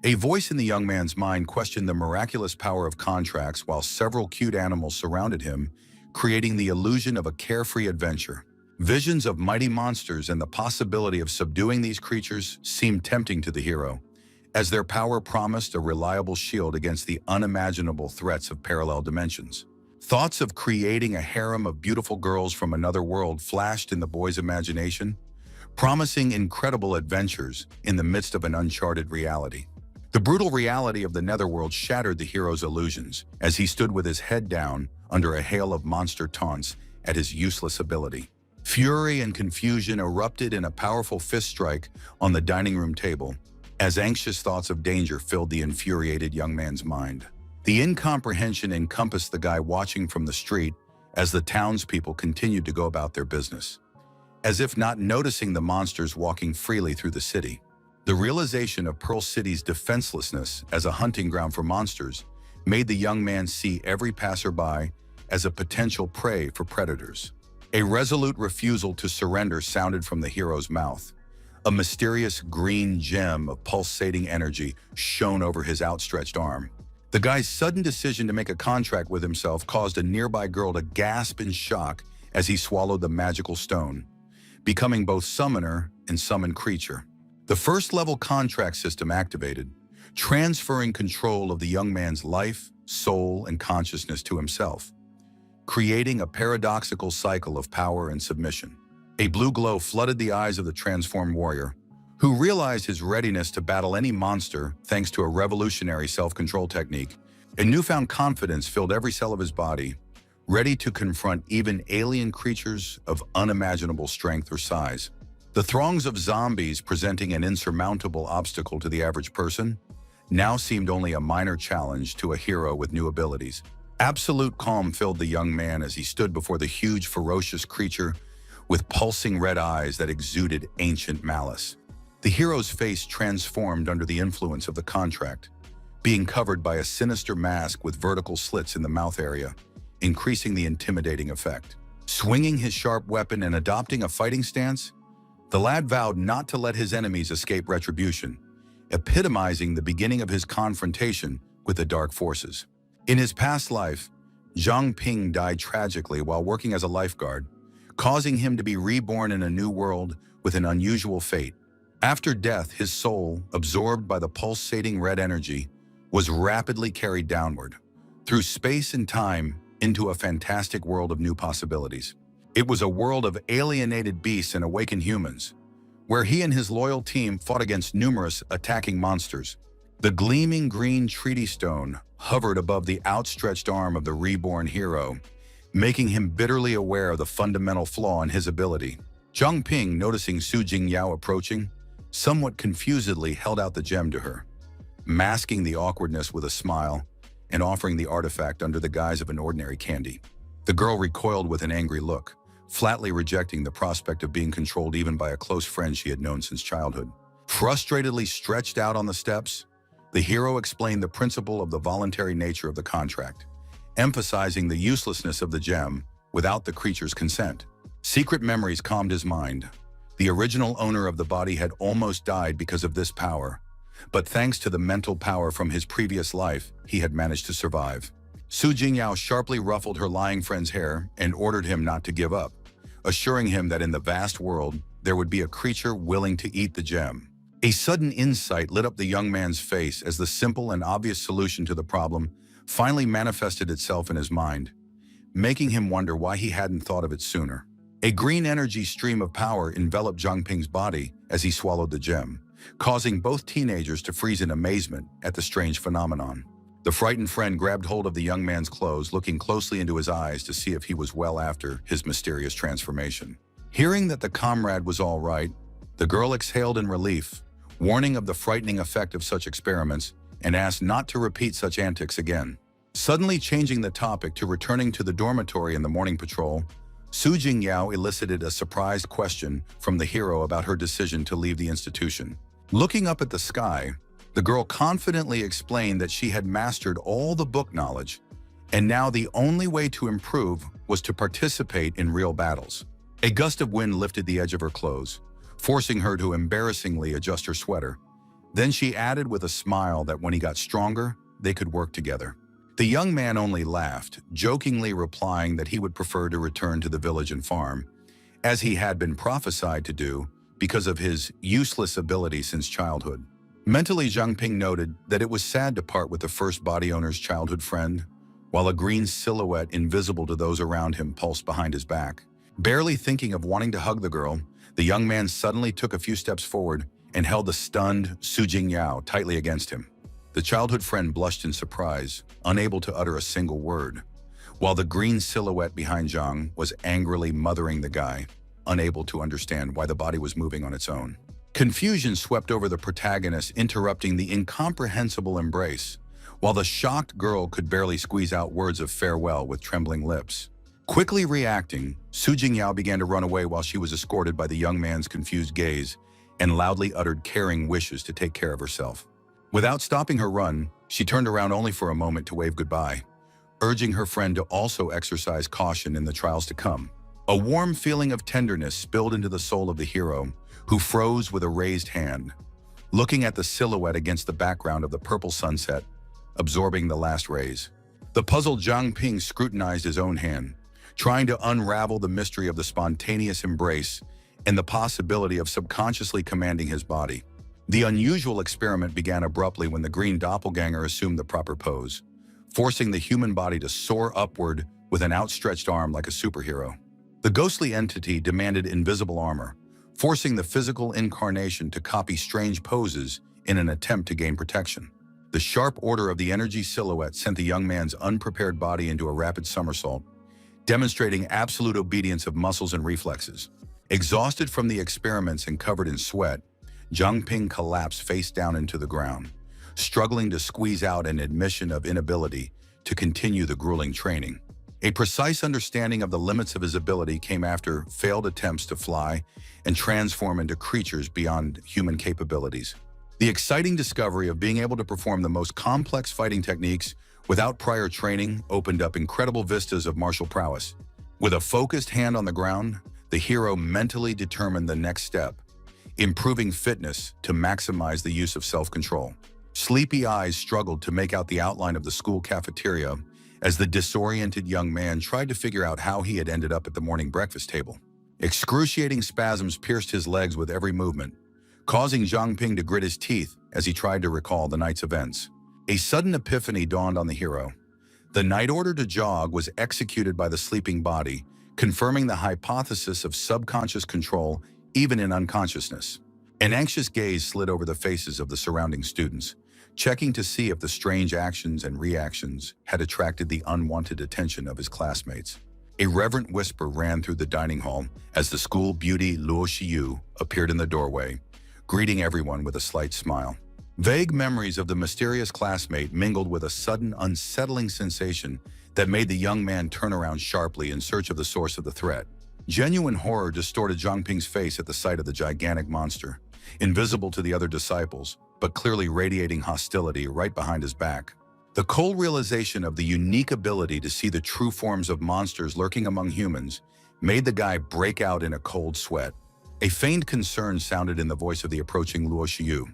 A voice in the young man's mind questioned the miraculous power of contracts while several cute animals surrounded him, creating the illusion of a carefree adventure. Visions of mighty monsters and the possibility of subduing these creatures seemed tempting to the hero, as their power promised a reliable shield against the unimaginable threats of parallel dimensions. Thoughts of creating a harem of beautiful girls from another world flashed in the boy's imagination, promising incredible adventures in the midst of an uncharted reality. The brutal reality of the netherworld shattered the hero's illusions as he stood with his head down under a hail of monster taunts at his useless ability. Fury and confusion erupted in a powerful fist strike on the dining room table as anxious thoughts of danger filled the infuriated young man's mind. The incomprehension encompassed the guy watching from the street as the townspeople continued to go about their business, as if not noticing the monsters walking freely through the city. The realization of Pearl City's defenselessness as a hunting ground for monsters made the young man see every passerby as a potential prey for predators. A resolute refusal to surrender sounded from the hero's mouth. A mysterious green gem of pulsating energy shone over his outstretched arm. The guy's sudden decision to make a contract with himself caused a nearby girl to gasp in shock as he swallowed the magical stone, becoming both summoner and summoned creature. The first-level contract system activated, transferring control of the young man's life, soul, and consciousness to himself, creating a paradoxical cycle of power and submission. A blue glow flooded the eyes of the transformed warrior, who realized his readiness to battle any monster thanks to a revolutionary self-control technique. A newfound confidence filled every cell of his body, ready to confront even alien creatures of unimaginable strength or size. The throngs of zombies presenting an insurmountable obstacle to the average person now seemed only a minor challenge to a hero with new abilities. Absolute calm filled the young man as he stood before the huge, ferocious creature with pulsing red eyes that exuded ancient malice. The hero's face transformed under the influence of the contract, being covered by a sinister mask with vertical slits in the mouth area, increasing the intimidating effect. Swinging his sharp weapon and adopting a fighting stance, the lad vowed not to let his enemies escape retribution, epitomizing the beginning of his confrontation with the dark forces. In his past life, Zhang Ping died tragically while working as a lifeguard, causing him to be reborn in a new world with an unusual fate. After death, his soul, absorbed by the pulsating red energy, was rapidly carried downward, through space and time, into a fantastic world of new possibilities. It was a world of alienated beasts and awakened humans, where he and his loyal team fought against numerous attacking monsters. The gleaming green treaty stone hovered above the outstretched arm of the reborn hero, making him bitterly aware of the fundamental flaw in his ability. Zhang Ping, noticing Su Jingyao approaching, somewhat confusedly held out the gem to her, masking the awkwardness with a smile and offering the artifact under the guise of an ordinary candy. The girl recoiled with an angry look, flatly rejecting the prospect of being controlled even by a close friend she had known since childhood. Frustratedly stretched out on the steps, the hero explained the principle of the voluntary nature of the contract, emphasizing the uselessness of the gem without the creature's consent. Secret memories calmed his mind. The original owner of the body had almost died because of this power, but thanks to the mental power from his previous life, he had managed to survive. Su Jingyao sharply ruffled her lying friend's hair and ordered him not to give up, assuring him that in the vast world, there would be a creature willing to eat the gem. A sudden insight lit up the young man's face as the simple and obvious solution to the problem finally manifested itself in his mind, making him wonder why he hadn't thought of it sooner. A green energy stream of power enveloped Zhang Ping's body as he swallowed the gem, causing both teenagers to freeze in amazement at the strange phenomenon. The frightened friend grabbed hold of the young man's clothes, looking closely into his eyes to see if he was well after his mysterious transformation. Hearing that the comrade was all right, the girl exhaled in relief, warning of the frightening effect of such experiments, and asked not to repeat such antics again. Suddenly changing the topic to returning to the dormitory in the morning patrol, Su Jingyao elicited a surprised question from the hero about her decision to leave the institution. Looking up at the sky, the girl confidently explained that she had mastered all the book knowledge, and now the only way to improve was to participate in real battles. A gust of wind lifted the edge of her clothes, forcing her to embarrassingly adjust her sweater, Then she added with a smile that when he got stronger, they could work together. The young man only laughed, jokingly replying that he would prefer to return to the village and farm, as he had been prophesied to do because of his useless ability since childhood. Mentally, Zhang Ping noted that it was sad to part with the first body owner's childhood friend, while a green silhouette invisible to those around him pulsed behind his back. Barely thinking of wanting to hug the girl, the young man suddenly took a few steps forward and held the stunned Su Jingyao tightly against him. The childhood friend blushed in surprise, unable to utter a single word, while the green silhouette behind Zhang was angrily mothering the guy, unable to understand why the body was moving on its own. Confusion swept over the protagonist, interrupting the incomprehensible embrace, while the shocked girl could barely squeeze out words of farewell with trembling lips. Quickly reacting, Su Jingyao began to run away while she was escorted by the young man's confused gaze and loudly uttered caring wishes to take care of herself. Without stopping her run, she turned around only for a moment to wave goodbye, urging her friend to also exercise caution in the trials to come. A warm feeling of tenderness spilled into the soul of the hero, who froze with a raised hand, looking at the silhouette against the background of the purple sunset, absorbing the last rays. The puzzled Zhang Ping scrutinized his own hand, trying to unravel the mystery of the spontaneous embrace and the possibility of subconsciously commanding his body. The unusual experiment began abruptly when the green doppelganger assumed the proper pose, forcing the human body to soar upward with an outstretched arm like a superhero. The ghostly entity demanded invisible armor, forcing the physical incarnation to copy strange poses in an attempt to gain protection. The sharp order of the energy silhouette sent the young man's unprepared body into a rapid somersault, demonstrating absolute obedience of muscles and reflexes. Exhausted from the experiments and covered in sweat, Zhang Ping collapsed face down into the ground, struggling to squeeze out an admission of inability to continue the grueling training. A precise understanding of the limits of his ability came after failed attempts to fly and transform into creatures beyond human capabilities. The exciting discovery of being able to perform the most complex fighting techniques without prior training opened up incredible vistas of martial prowess. With a focused hand on the ground, the hero mentally determined the next step, improving fitness to maximize the use of self-control. Sleepy eyes struggled to make out the outline of the school cafeteria as the disoriented young man tried to figure out how he had ended up at the morning breakfast table. Excruciating spasms pierced his legs with every movement, causing Zhang Ping to grit his teeth as he tried to recall the night's events. A sudden epiphany dawned on the hero. The night order to jog was executed by the sleeping body, confirming the hypothesis of subconscious control even in unconsciousness. An anxious gaze slid over the faces of the surrounding students, checking to see if the strange actions and reactions had attracted the unwanted attention of his classmates. A reverent whisper ran through the dining hall as the school beauty Luo Xiyu appeared in the doorway, greeting everyone with a slight smile. Vague memories of the mysterious classmate mingled with a sudden unsettling sensation that made the young man turn around sharply in search of the source of the threat. Genuine horror distorted Zhang Ping's face at the sight of the gigantic monster, invisible to the other disciples, but clearly radiating hostility right behind his back. The cold realization of the unique ability to see the true forms of monsters lurking among humans made the guy break out in a cold sweat. A feigned concern sounded in the voice of the approaching Luo Xiyu,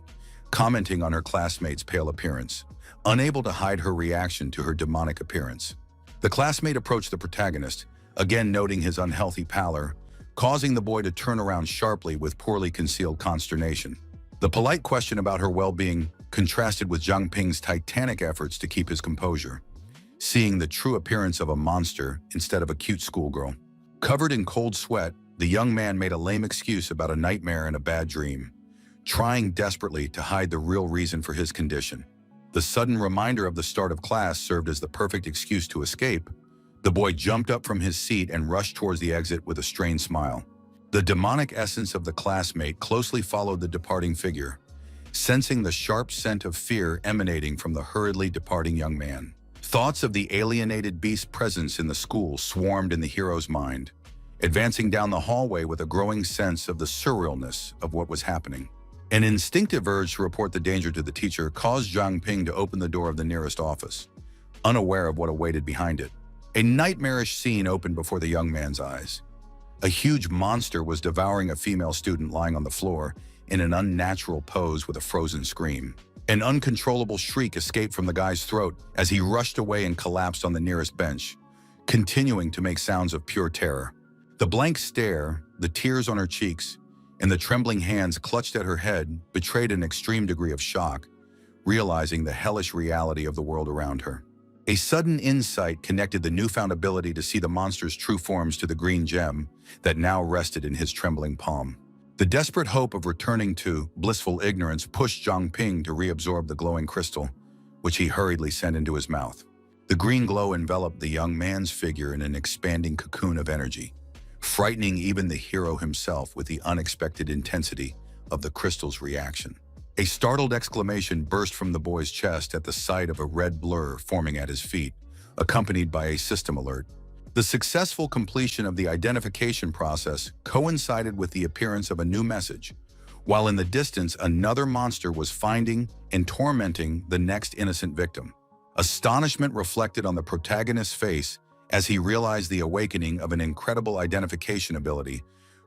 commenting on her classmate's pale appearance, unable to hide her reaction to her demonic appearance. The classmate approached the protagonist, again noting his unhealthy pallor, causing the boy to turn around sharply with poorly concealed consternation. The polite question about her well-being contrasted with Zhang Ping's titanic efforts to keep his composure, seeing the true appearance of a monster instead of a cute schoolgirl. Covered in cold sweat, the young man made a lame excuse about a nightmare and a bad dream, trying desperately to hide the real reason for his condition. The sudden reminder of the start of class served as the perfect excuse to escape. The boy jumped up from his seat and rushed towards the exit with a strained smile. The demonic essence of the classmate closely followed the departing figure, sensing the sharp scent of fear emanating from the hurriedly departing young man. Thoughts of the alienated beast's presence in the school swarmed in the hero's mind, advancing down the hallway with a growing sense of the surrealness of what was happening. An instinctive urge to report the danger to the teacher caused Zhang Ping to open the door of the nearest office, unaware of what awaited behind it. A nightmarish scene opened before the young man's eyes. A huge monster was devouring a female student lying on the floor, in an unnatural pose with a frozen scream. An uncontrollable shriek escaped from the guy's throat as he rushed away and collapsed on the nearest bench, continuing to make sounds of pure terror. The blank stare, the tears on her cheeks, and the trembling hands clutched at her head betrayed an extreme degree of shock, realizing the hellish reality of the world around her. A sudden insight connected the newfound ability to see the monster's true forms to the green gem that now rested in his trembling palm. The desperate hope of returning to blissful ignorance pushed Zhang Ping to reabsorb the glowing crystal, which he hurriedly sent into his mouth. The green glow enveloped the young man's figure in an expanding cocoon of energy, frightening even the hero himself with the unexpected intensity of the crystal's reaction. A startled exclamation burst from the boy's chest at the sight of a red blur forming at his feet, accompanied by a system alert. The successful completion of the identification process coincided with the appearance of a new message, while in the distance another monster was finding and tormenting the next innocent victim. Astonishment reflected on the protagonist's face as he realized the awakening of an incredible identification ability,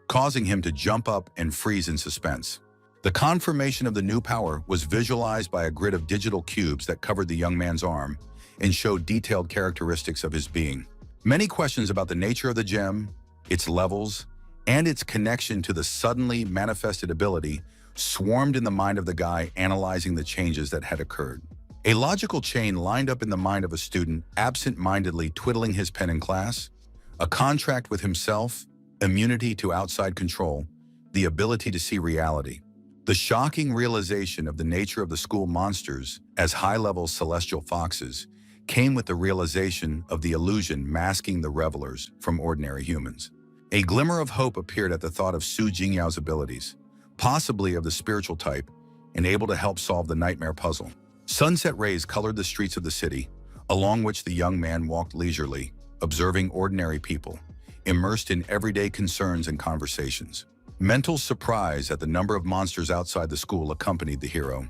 causing him to jump up and freeze in suspense. The confirmation of the new power was visualized by a grid of digital cubes that covered the young man's arm and showed detailed characteristics of his being. Many questions about the nature of the gem, its levels, and its connection to the suddenly manifested ability swarmed in the mind of the guy analyzing the changes that had occurred. A logical chain lined up in the mind of a student absent-mindedly twiddling his pen in class, a contract with himself, immunity to outside control, the ability to see reality. The shocking realization of the nature of the school monsters as high-level celestial foxes came with the realization of the illusion masking the revelers from ordinary humans. A glimmer of hope appeared at the thought of Su Jingyao's abilities, possibly of the spiritual type, and able to help solve the nightmare puzzle. Sunset rays colored the streets of the city, along which the young man walked leisurely, observing ordinary people, immersed in everyday concerns and conversations. Mental surprise at the number of monsters outside the school accompanied the hero,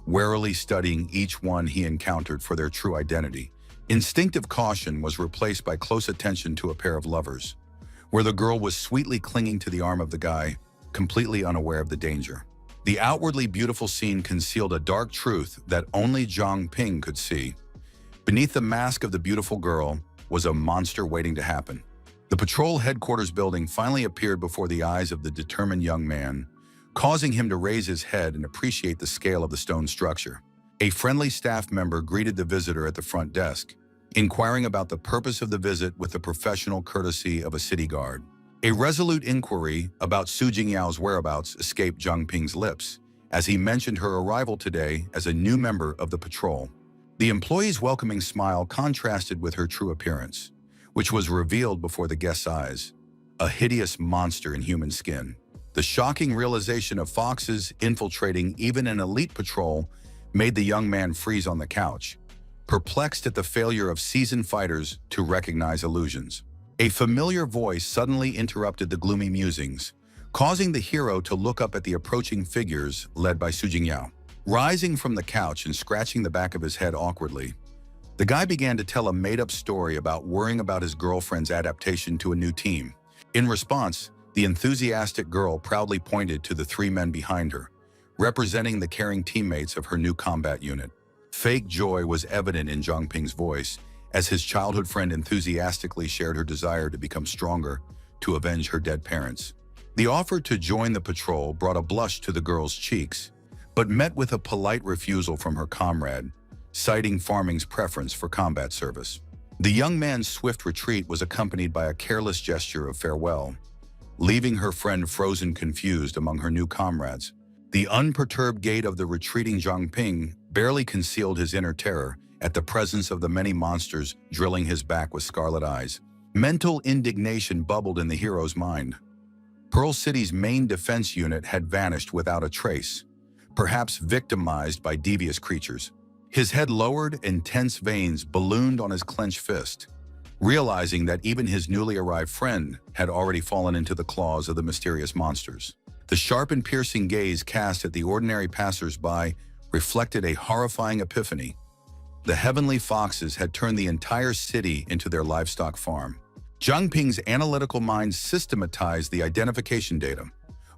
warily studying each one he encountered for their true identity. Instinctive caution was replaced by close attention to a pair of lovers, where the girl was sweetly clinging to the arm of the guy, completely unaware of the danger. The outwardly beautiful scene concealed a dark truth that only Zhang Ping could see. Beneath the mask of the beautiful girl was a monster waiting to happen. The patrol headquarters building finally appeared before the eyes of the determined young man, causing him to raise his head and appreciate the scale of the stone structure. A friendly staff member greeted the visitor at the front desk, inquiring about the purpose of the visit with the professional courtesy of a city guard. A resolute inquiry about Su Jingyao's whereabouts escaped Zhang Ping's lips as he mentioned her arrival today as a new member of the patrol. The employee's welcoming smile contrasted with her true appearance, which was revealed before the guest's eyes, a hideous monster in human skin. The shocking realization of foxes infiltrating even an elite patrol made the young man freeze on the couch, perplexed at the failure of seasoned fighters to recognize illusions. A familiar voice suddenly interrupted the gloomy musings, causing the hero to look up at the approaching figures led by Su Jingyao. Rising from the couch and scratching the back of his head awkwardly, the guy began to tell a made-up story about worrying about his girlfriend's adaptation to a new team. In response, the enthusiastic girl proudly pointed to the three men behind her, representing the caring teammates of her new combat unit. Fake joy was evident in Zhang Ping's voice as his childhood friend enthusiastically shared her desire to become stronger to avenge her dead parents. The offer to join the patrol brought a blush to the girl's cheeks, but met with a polite refusal from her comrade, citing farming's preference for combat service. The young man's swift retreat was accompanied by a careless gesture of farewell, leaving her friend frozen confused among her new comrades. The unperturbed gait of the retreating Zhang Ping barely concealed his inner terror at the presence of the many monsters drilling his back with scarlet eyes. Mental indignation bubbled in the hero's mind. Pearl City's main defense unit had vanished without a trace, perhaps victimized by devious creatures. His head lowered and tense veins ballooned on his clenched fist, realizing that even his newly arrived friend had already fallen into the claws of the mysterious monsters. The sharp and piercing gaze cast at the ordinary passers-by reflected a horrifying epiphany. The heavenly foxes had turned the entire city into their livestock farm. Zhang Ping's analytical mind systematized the identification data,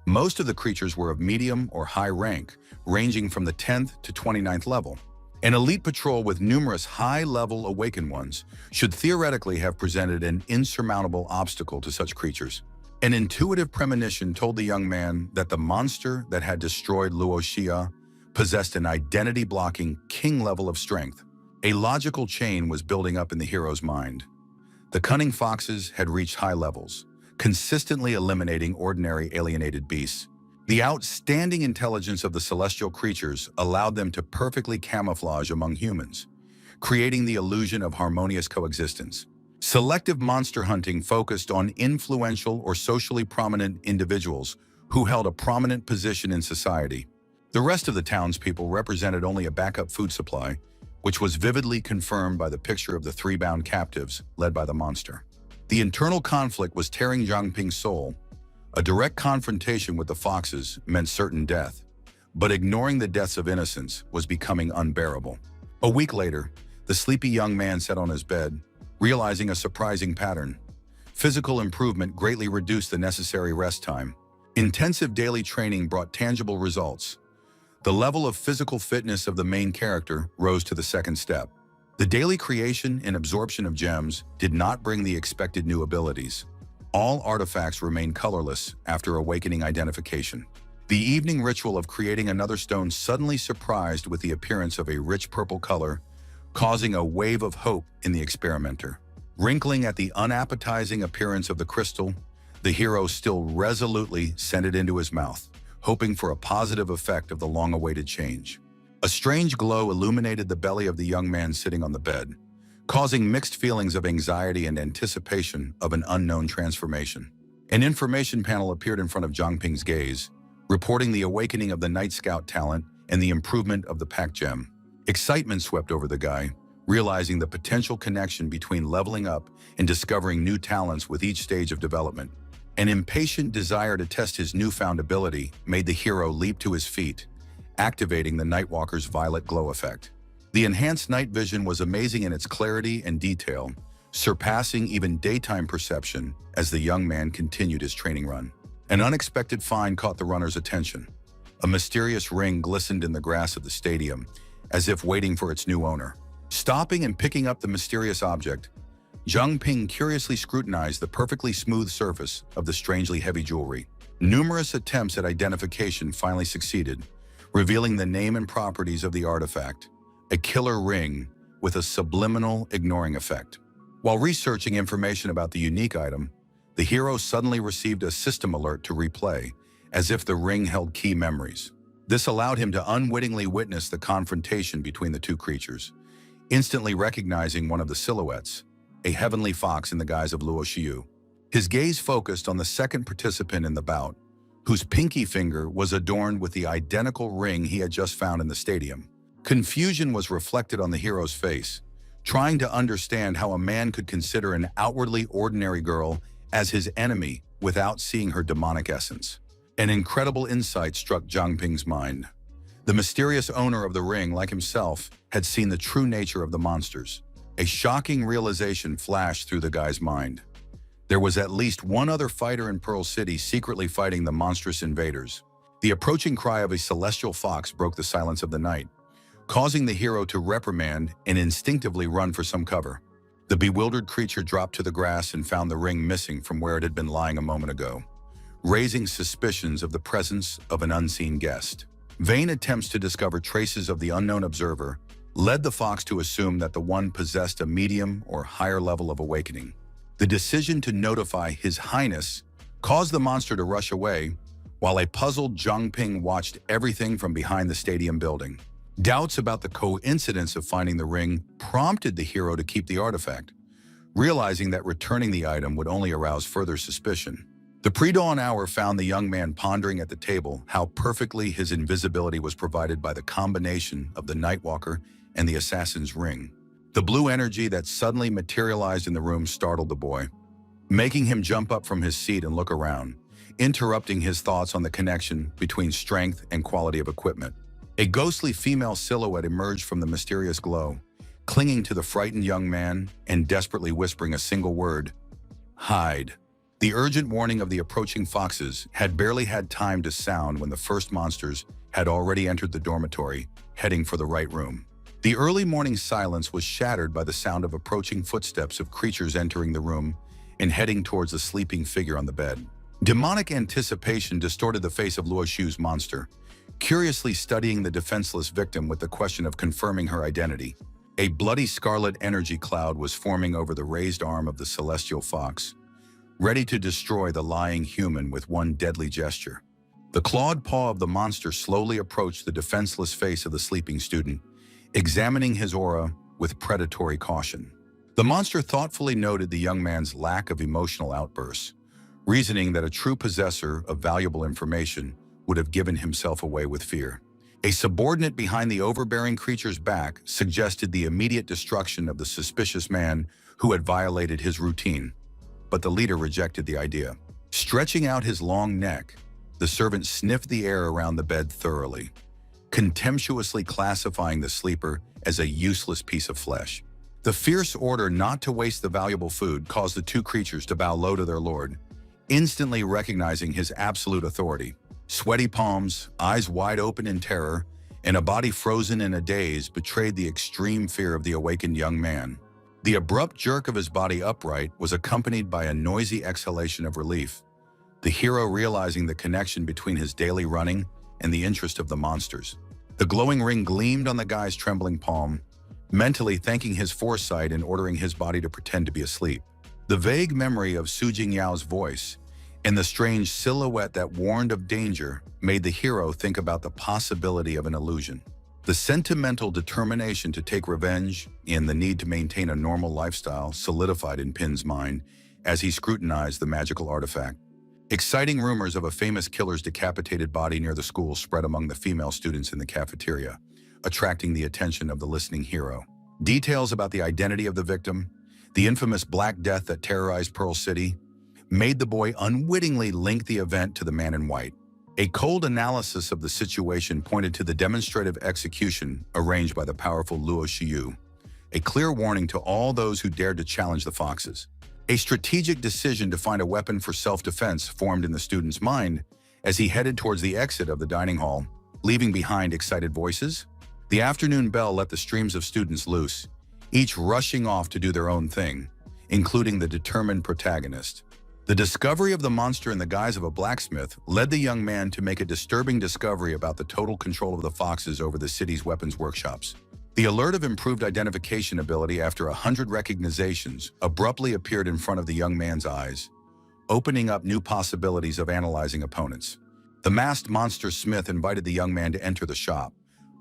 Most of the creatures were of medium or high rank, ranging from the 10th to 29th level. An elite patrol with numerous high-level awakened ones should theoretically have presented an insurmountable obstacle to such creatures. An intuitive premonition told the young man that the monster that had destroyed Luo Xia possessed an identity-blocking king level of strength. A logical chain was building up in the hero's mind. The cunning foxes had reached high levels, consistently eliminating ordinary alienated beasts. The outstanding intelligence of the celestial creatures allowed them to perfectly camouflage among humans, creating the illusion of harmonious coexistence. Selective monster hunting focused on influential or socially prominent individuals who held a prominent position in society. The rest of the townspeople represented only a backup food supply, which was vividly confirmed by the picture of the 3 bound captives led by the monster. The internal conflict was tearing Zhang Ping's soul. A direct confrontation with the foxes meant certain death, but ignoring the deaths of innocents was becoming unbearable. A week later, the sleepy young man sat on his bed, realizing a surprising pattern. Physical improvement greatly reduced the necessary rest time. Intensive daily training brought tangible results. The level of physical fitness of the main character rose to the second step. The daily creation and absorption of gems did not bring the expected new abilities. All artifacts remained colorless after awakening identification. The evening ritual of creating another stone suddenly surprised with the appearance of a rich purple color, causing a wave of hope in the experimenter. Wrinkling at the unappetizing appearance of the crystal, the hero still resolutely sent it into his mouth, hoping for a positive effect of the long-awaited change. A strange glow illuminated the belly of the young man sitting on the bed, causing mixed feelings of anxiety and anticipation of an unknown transformation. An information panel appeared in front of Zhang Ping's gaze, reporting the awakening of the Night Scout talent and the improvement of the Pack Gem. Excitement swept over the guy, realizing the potential connection between leveling up and discovering new talents with each stage of development. An impatient desire to test his newfound ability made the hero leap to his feet, activating the Nightwalker's violet glow effect. The enhanced night vision was amazing in its clarity and detail, surpassing even daytime perception as the young man continued his training run. An unexpected find caught the runner's attention. A mysterious ring glistened in the grass of the stadium, as if waiting for its new owner. Stopping and picking up the mysterious object, Zhang Ping curiously scrutinized the perfectly smooth surface of the strangely heavy jewelry. Numerous attempts at identification finally succeeded, revealing the name and properties of the artifact, a killer ring with a subliminal ignoring effect. While researching information about the unique item, the hero suddenly received a system alert to replay, as if the ring held key memories. This allowed him to unwittingly witness the confrontation between the two creatures, instantly recognizing one of the silhouettes, a heavenly fox in the guise of Luo Xiu. His gaze focused on the second participant in the bout, whose pinky finger was adorned with the identical ring he had just found in the stadium. Confusion was reflected on the hero's face, trying to understand how a man could consider an outwardly ordinary girl as his enemy without seeing her demonic essence. An incredible insight struck Zhang Ping's mind. The mysterious owner of the ring, like himself, had seen the true nature of the monsters. A shocking realization flashed through the guy's mind. There was at least one other fighter in Pearl City secretly fighting the monstrous invaders. The approaching cry of a celestial fox broke the silence of the night, causing the hero to reprimand and instinctively run for some cover. The bewildered creature dropped to the grass and found the ring missing from where it had been lying a moment ago, raising suspicions of the presence of an unseen guest. Vain attempts to discover traces of the unknown observer led the fox to assume that the one possessed a medium or higher level of awakening. The decision to notify His Highness caused the monster to rush away, while a puzzled Zhang Ping watched everything from behind the stadium building. Doubts about the coincidence of finding the ring prompted the hero to keep the artifact, realizing that returning the item would only arouse further suspicion. The pre-dawn hour found the young man pondering at the table how perfectly his invisibility was provided by the combination of the Nightwalker and the assassin's ring. The blue energy that suddenly materialized in the room startled the boy, making him jump up from his seat and look around, interrupting his thoughts on the connection between strength and quality of equipment. A ghostly female silhouette emerged from the mysterious glow, clinging to the frightened young man and desperately whispering a single word: "Hide." The urgent warning of the approaching foxes had barely had time to sound when the first monsters had already entered the dormitory, heading for the right room. The early morning silence was shattered by the sound of approaching footsteps of creatures entering the room and heading towards the sleeping figure on the bed. Demonic anticipation distorted the face of Luo Shu's monster, curiously studying the defenseless victim with the question of confirming her identity. A bloody scarlet energy cloud was forming over the raised arm of the celestial fox, ready to destroy the lying human with one deadly gesture. The clawed paw of the monster slowly approached the defenseless face of the sleeping student, examining his aura with predatory caution. The monster thoughtfully noted the young man's lack of emotional outbursts, reasoning that a true possessor of valuable information would have given himself away with fear. A subordinate behind the overbearing creature's back suggested the immediate destruction of the suspicious man who had violated his routine, but the leader rejected the idea. Stretching out his long neck, the servant sniffed the air around the bed thoroughly, contemptuously classifying the sleeper as a useless piece of flesh. The fierce order not to waste the valuable food caused the two creatures to bow low to their lord, instantly recognizing his absolute authority. Sweaty palms, eyes wide open in terror, and a body frozen in a daze betrayed the extreme fear of the awakened young man. The abrupt jerk of his body upright was accompanied by a noisy exhalation of relief, the hero realizing the connection between his daily running and the interest of the monsters. The glowing ring gleamed on the guy's trembling palm, mentally thanking his foresight in ordering his body to pretend to be asleep. The vague memory of Su Jingyao's voice and the strange silhouette that warned of danger made the hero think about the possibility of an illusion. The sentimental determination to take revenge and the need to maintain a normal lifestyle solidified in Pin's mind as he scrutinized the magical artifact. Exciting rumors of a famous killer's decapitated body near the school spread among the female students in the cafeteria, attracting the attention of the listening hero. Details about the identity of the victim, the infamous Black Death that terrorized Pearl City, made the boy unwittingly link the event to the man in white. A cold analysis of the situation pointed to the demonstrative execution arranged by the powerful Luo Shiyu, a clear warning to all those who dared to challenge the foxes. A strategic decision to find a weapon for self-defense formed in the student's mind as he headed towards the exit of the dining hall, leaving behind excited voices. The afternoon bell let the streams of students loose, each rushing off to do their own thing, including the determined protagonist. The discovery of the monster in the guise of a blacksmith led the young man to make a disturbing discovery about the total control of the foxes over the city's weapons workshops. The alert of improved identification ability after 100 recognizations abruptly appeared in front of the young man's eyes, opening up new possibilities of analyzing opponents. The masked monster Smith invited the young man to enter the shop,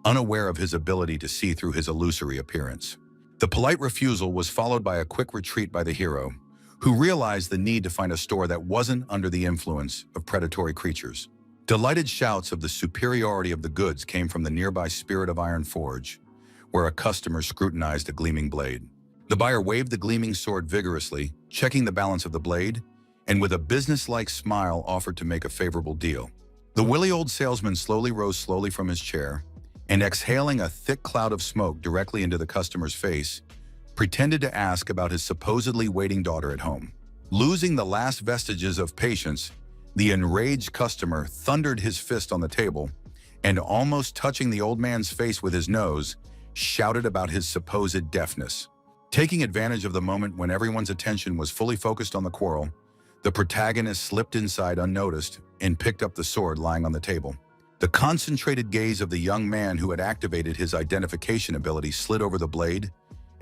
unaware of his ability to see through his illusory appearance. The polite refusal was followed by a quick retreat by the hero, who realized the need to find a store that wasn't under the influence of predatory creatures. Delighted shouts of the superiority of the goods came from the nearby Spirit of Iron Forge, where a customer scrutinized a gleaming blade. The buyer waved the gleaming sword vigorously, checking the balance of the blade, and with a businesslike smile offered to make a favorable deal. The wily old salesman rose slowly from his chair, and exhaling a thick cloud of smoke directly into the customer's face, pretended to ask about his supposedly waiting daughter at home. Losing the last vestiges of patience, the enraged customer thundered his fist on the table and, almost touching the old man's face with his nose, shouted about his supposed deafness. Taking advantage of the moment when everyone's attention was fully focused on the quarrel, the protagonist slipped inside unnoticed and picked up the sword lying on the table. The concentrated gaze of the young man who had activated his identification ability slid over the blade,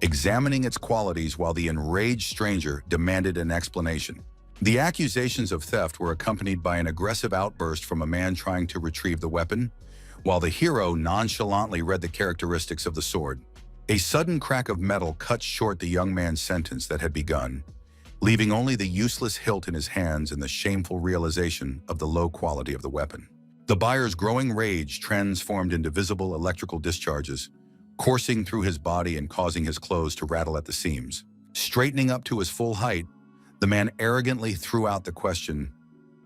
examining its qualities while the enraged stranger demanded an explanation. The accusations of theft were accompanied by an aggressive outburst from a man trying to retrieve the weapon, while the hero nonchalantly read the characteristics of the sword. A sudden crack of metal cut short the young man's sentence that had begun, leaving only the useless hilt in his hands and the shameful realization of the low quality of the weapon. The buyer's growing rage transformed into visible electrical discharges, coursing through his body and causing his clothes to rattle at the seams. Straightening up to his full height, the man arrogantly threw out the question,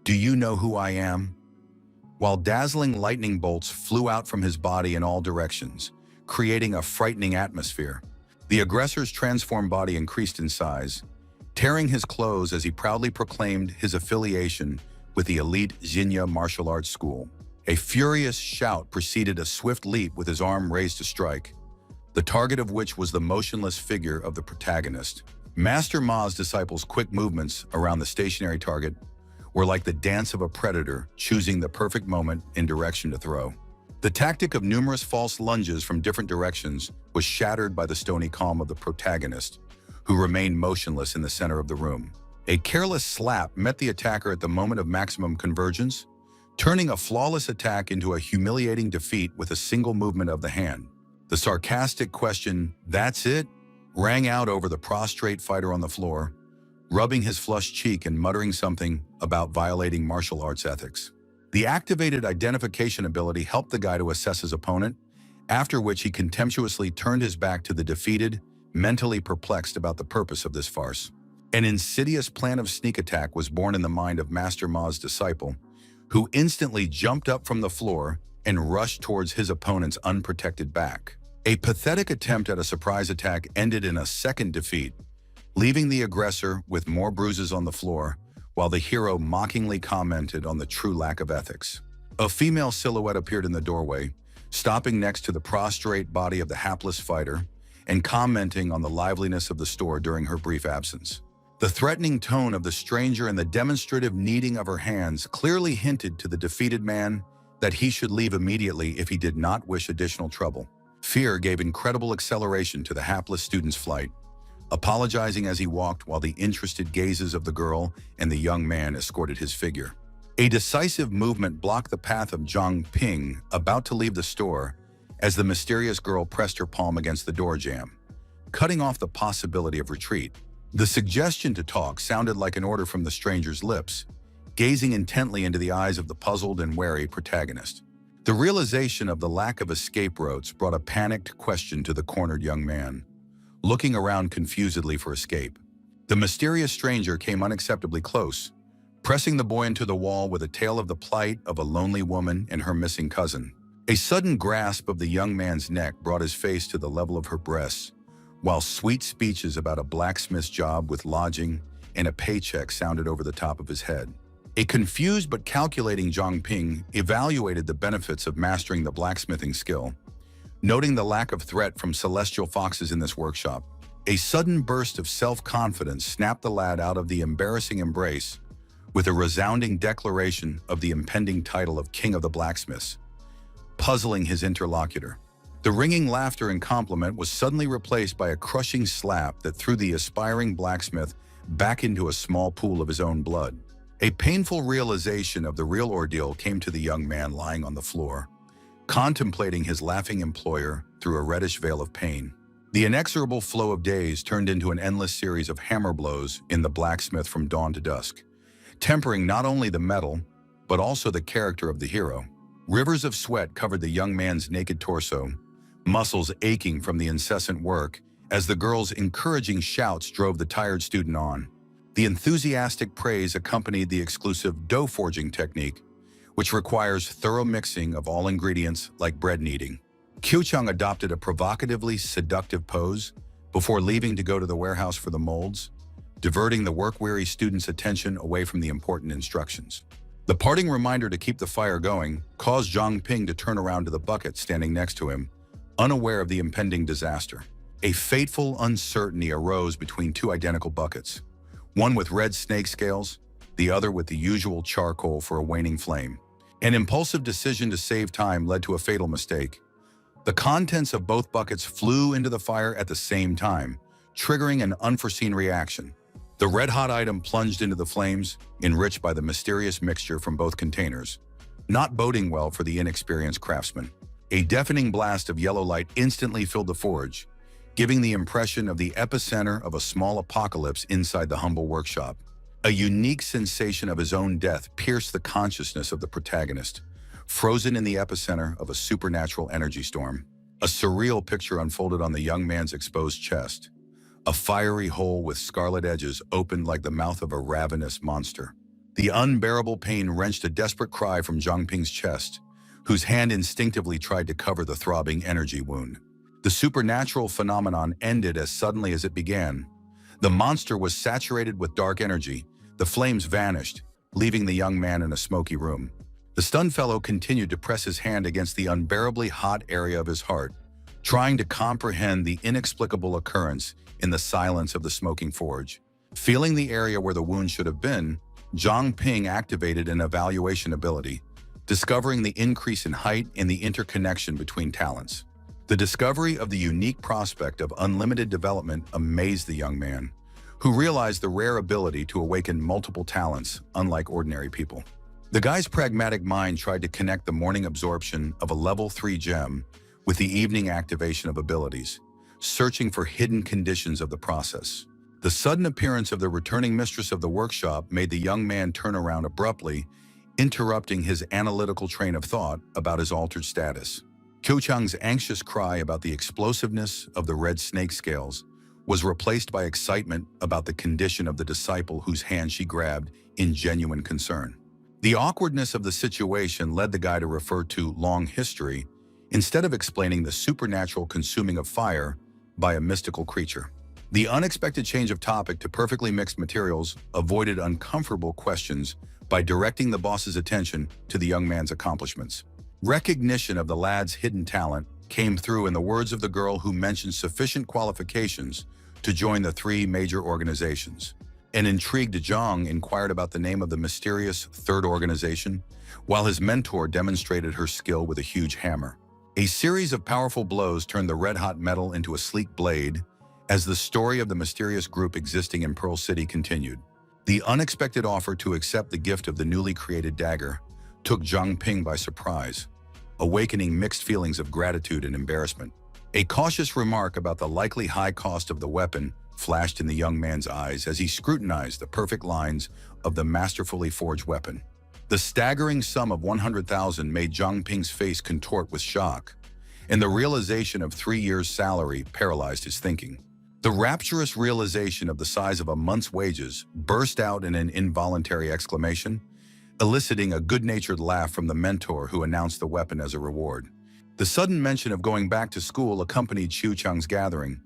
"Do you know who I am?" While dazzling lightning bolts flew out from his body in all directions, creating a frightening atmosphere. The aggressor's transformed body increased in size, tearing his clothes as he proudly proclaimed his affiliation with the elite Xinye martial arts school. A furious shout preceded a swift leap with his arm raised to strike, the target of which was the motionless figure of the protagonist. Master Ma's disciples' quick movements around the stationary target were like the dance of a predator choosing the perfect moment and direction to throw. The tactic of numerous false lunges from different directions was shattered by the stony calm of the protagonist, who remained motionless in the center of the room. A careless slap met the attacker at the moment of maximum convergence, turning a flawless attack into a humiliating defeat with a single movement of the hand. The sarcastic question, "That's it?" rang out over the prostrate fighter on the floor, rubbing his flushed cheek and muttering something about violating martial arts ethics. The activated identification ability helped the guy to assess his opponent, after which he contemptuously turned his back to the defeated, mentally perplexed about the purpose of this farce. An insidious plan of sneak attack was born in the mind of Master Ma's disciple, who instantly jumped up from the floor and rushed towards his opponent's unprotected back. A pathetic attempt at a surprise attack ended in a second defeat, leaving the aggressor with more bruises on the floor, while the hero mockingly commented on the true lack of ethics. A female silhouette appeared in the doorway, stopping next to the prostrate body of the hapless fighter and commenting on the liveliness of the store during her brief absence. The threatening tone of the stranger and the demonstrative kneading of her hands clearly hinted to the defeated man that he should leave immediately if he did not wish additional trouble. Fear gave incredible acceleration to the hapless student's flight, apologizing as he walked while the interested gazes of the girl and the young man escorted his figure. A decisive movement blocked the path of Zhang Ping, about to leave the store, as the mysterious girl pressed her palm against the door jamb, cutting off the possibility of retreat. The suggestion to talk sounded like an order from the stranger's lips, gazing intently into the eyes of the puzzled and wary protagonist. The realization of the lack of escape routes brought a panicked question to the cornered young man, looking around confusedly for escape. The mysterious stranger came unacceptably close, pressing the boy into the wall with a tale of the plight of a lonely woman and her missing cousin. A sudden grasp of the young man's neck brought his face to the level of her breasts, while sweet speeches about a blacksmith's job with lodging and a paycheck sounded over the top of his head. A confused but calculating Zhang Ping evaluated the benefits of mastering the blacksmithing skill, noting the lack of threat from celestial foxes in this workshop. A sudden burst of self-confidence snapped the lad out of the embarrassing embrace with a resounding declaration of the impending title of King of the Blacksmiths, puzzling his interlocutor. The ringing laughter and compliment was suddenly replaced by a crushing slap that threw the aspiring blacksmith back into a small pool of his own blood. A painful realization of the real ordeal came to the young man lying on the floor, contemplating his laughing employer through a reddish veil of pain. The inexorable flow of days turned into an endless series of hammer blows in the blacksmith from dawn to dusk, tempering not only the metal, but also the character of the hero. Rivers of sweat covered the young man's naked torso, muscles aching from the incessant work, as the girl's encouraging shouts drove the tired student on. The enthusiastic praise accompanied the exclusive dough forging technique, which requires thorough mixing of all ingredients like bread kneading. Qiucheng adopted a provocatively seductive pose before leaving to go to the warehouse for the molds, diverting the work-weary student's attention away from the important instructions. The parting reminder to keep the fire going caused Zhang Ping to turn around to the bucket standing next to him, unaware of the impending disaster. A fateful uncertainty arose between two identical buckets, one with red snake scales, the other with the usual charcoal for a waning flame. An impulsive decision to save time led to a fatal mistake. The contents of both buckets flew into the fire at the same time, triggering an unforeseen reaction. The red-hot item plunged into the flames, enriched by the mysterious mixture from both containers, not boding well for the inexperienced craftsman. A deafening blast of yellow light instantly filled the forge, giving the impression of the epicenter of a small apocalypse inside the humble workshop. A unique sensation of his own death pierced the consciousness of the protagonist, frozen in the epicenter of a supernatural energy storm. A surreal picture unfolded on the young man's exposed chest. A fiery hole with scarlet edges opened like the mouth of a ravenous monster. The unbearable pain wrenched a desperate cry from Zhang Ping's chest, whose hand instinctively tried to cover the throbbing energy wound. The supernatural phenomenon ended as suddenly as it began. The monster was saturated with dark energy. The flames vanished, leaving the young man in a smoky room. The stunned fellow continued to press his hand against the unbearably hot area of his heart, trying to comprehend the inexplicable occurrence in the silence of the smoking forge. Feeling the area where the wound should have been, Zhang Ping activated an evaluation ability, discovering the increase in height and the interconnection between talents. The discovery of the unique prospect of unlimited development amazed the young man, who realized the rare ability to awaken multiple talents, unlike ordinary people. The guy's pragmatic mind tried to connect the morning absorption of a level 3 gem with the evening activation of abilities, searching for hidden conditions of the process. The sudden appearance of the returning mistress of the workshop made the young man turn around abruptly, interrupting his analytical train of thought about his altered status. Qiu Chang's anxious cry about the explosiveness of the red snake scales was replaced by excitement about the condition of the disciple whose hand she grabbed in genuine concern. The awkwardness of the situation led the guy to refer to long history instead of explaining the supernatural consuming of fire by a mystical creature. The unexpected change of topic to perfectly mixed materials avoided uncomfortable questions by directing the boss's attention to the young man's accomplishments. Recognition of the lad's hidden talent came through in the words of the girl who mentioned sufficient qualifications to join the 3 major organizations. An intrigued Zhang inquired about the name of the mysterious third organization, while his mentor demonstrated her skill with a huge hammer. A series of powerful blows turned the red-hot metal into a sleek blade as the story of the mysterious group existing in Pearl City continued. The unexpected offer to accept the gift of the newly created dagger took Zhang Ping by surprise, awakening mixed feelings of gratitude and embarrassment. A cautious remark about the likely high cost of the weapon flashed in the young man's eyes as he scrutinized the perfect lines of the masterfully forged weapon. The staggering sum of 100,000 made Zhang Ping's face contort with shock, and the realization of 3 years' salary paralyzed his thinking. The rapturous realization of the size of a month's wages burst out in an involuntary exclamation, eliciting a good-natured laugh from the mentor who announced the weapon as a reward. The sudden mention of going back to school accompanied Qiu Chang's gathering,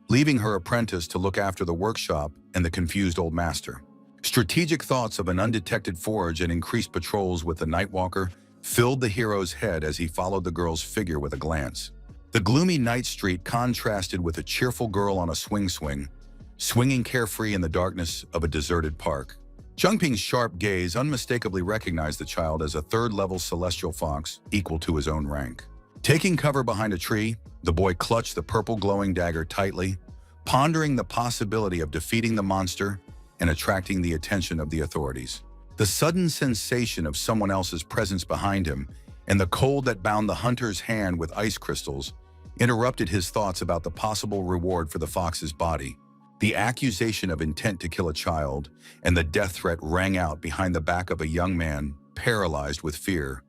leaving her apprentice to look after the workshop and the confused old master. Strategic thoughts of an undetected forge and increased patrols with the Nightwalker filled the hero's head as he followed the girl's figure with a glance. The gloomy night street contrasted with a cheerful girl on a swinging carefree in the darkness of a deserted park. Zhang Ping's sharp gaze unmistakably recognized the child as a third-level celestial fox equal to his own rank. Taking cover behind a tree, the boy clutched the purple glowing dagger tightly, pondering the possibility of defeating the monster and attracting the attention of the authorities. The sudden sensation of someone else's presence behind him and the cold that bound the hunter's hand with ice crystals interrupted his thoughts about the possible reward for the fox's body. The accusation of intent to kill a child and the death threat rang out behind the back of a young man paralyzed with fear,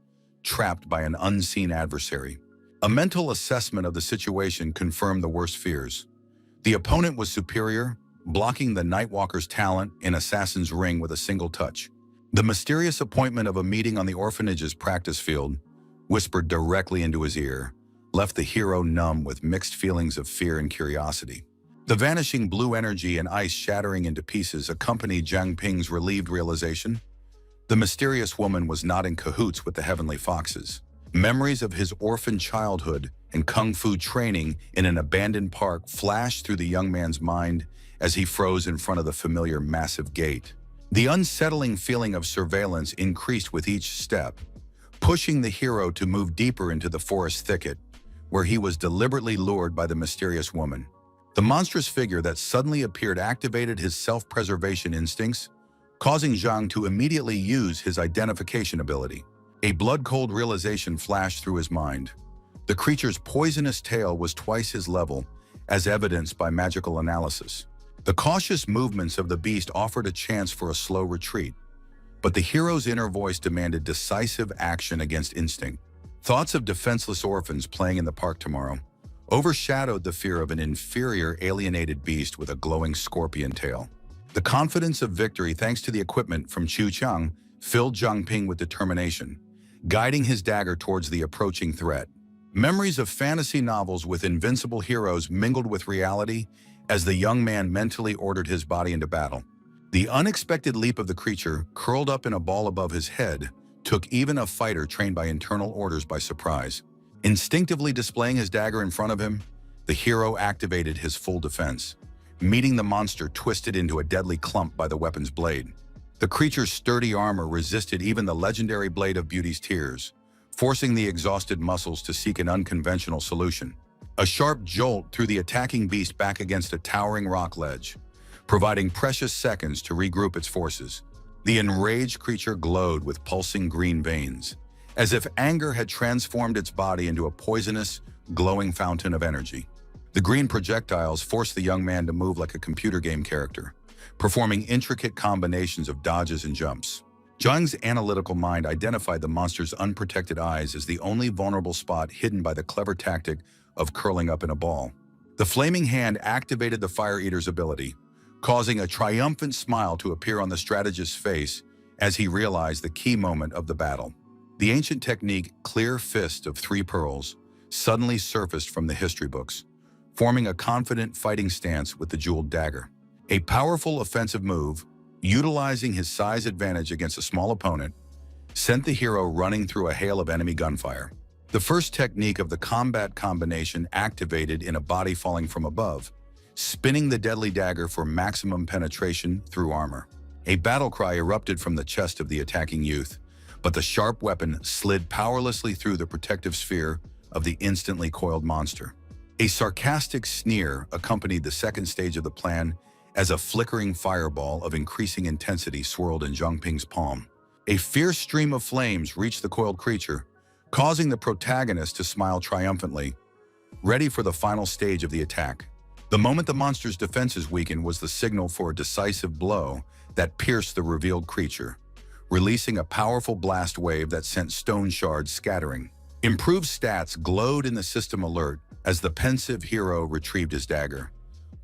trapped by an unseen adversary. A mental assessment of the situation confirmed the worst fears. The opponent was superior, blocking the Nightwalker's talent in Assassin's Ring with a single touch. The mysterious appointment of a meeting on the orphanage's practice field, whispered directly into his ear, left the hero numb with mixed feelings of fear and curiosity. The vanishing blue energy and ice shattering into pieces accompanied Zhang Ping's relieved realization. The mysterious woman was not in cahoots with the heavenly foxes. Memories of his orphaned childhood and kung fu training in an abandoned park flashed through the young man's mind as he froze in front of the familiar massive gate. The unsettling feeling of surveillance increased with each step, pushing the hero to move deeper into the forest thicket, where he was deliberately lured by the mysterious woman. The monstrous figure that suddenly appeared activated his self-preservation instincts, causing Zhang to immediately use his identification ability. A blood-cold realization flashed through his mind. The creature's poisonous tail was twice his level, as evidenced by magical analysis. The cautious movements of the beast offered a chance for a slow retreat, but the hero's inner voice demanded decisive action against instinct. Thoughts of defenseless orphans playing in the park tomorrow overshadowed the fear of an inferior alienated beast with a glowing scorpion tail. The confidence of victory thanks to the equipment from Qiu Chang filled Zhang Ping with determination, guiding his dagger towards the approaching threat. Memories of fantasy novels with invincible heroes mingled with reality as the young man mentally ordered his body into battle. The unexpected leap of the creature, curled up in a ball above his head, took even a fighter trained by internal orders by surprise. Instinctively displaying his dagger in front of him, the hero activated his full defense, meeting the monster twisted into a deadly clump by the weapon's blade. The creature's sturdy armor resisted even the legendary blade of Beauty's tears, forcing the exhausted muscles to seek an unconventional solution. A sharp jolt threw the attacking beast back against a towering rock ledge, providing precious seconds to regroup its forces. The enraged creature glowed with pulsing green veins, as if anger had transformed its body into a poisonous, glowing fountain of energy. The green projectiles forced the young man to move like a computer game character, performing intricate combinations of dodges and jumps. Zhang's analytical mind identified the monster's unprotected eyes as the only vulnerable spot hidden by the clever tactic of curling up in a ball. The flaming hand activated the Fire Eater's ability, causing a triumphant smile to appear on the strategist's face as he realized the key moment of the battle. The ancient technique, Clear Fist of Three Pearls, suddenly surfaced from the history books, forming a confident fighting stance with the jeweled dagger. A powerful offensive move, utilizing his size advantage against a small opponent, sent the hero running through a hail of enemy gunfire. The first technique of the combat combination activated in a body falling from above, spinning the deadly dagger for maximum penetration through armor. A battle cry erupted from the chest of the attacking youth, but the sharp weapon slid powerlessly through the protective sphere of the instantly coiled monster. A sarcastic sneer accompanied the second stage of the plan as a flickering fireball of increasing intensity swirled in Zhang Ping's palm. A fierce stream of flames reached the coiled creature, causing the protagonist to smile triumphantly, ready for the final stage of the attack. The moment the monster's defenses weakened was the signal for a decisive blow that pierced the revealed creature, releasing a powerful blast wave that sent stone shards scattering. Improved stats glowed in the system alert as the pensive hero retrieved his dagger,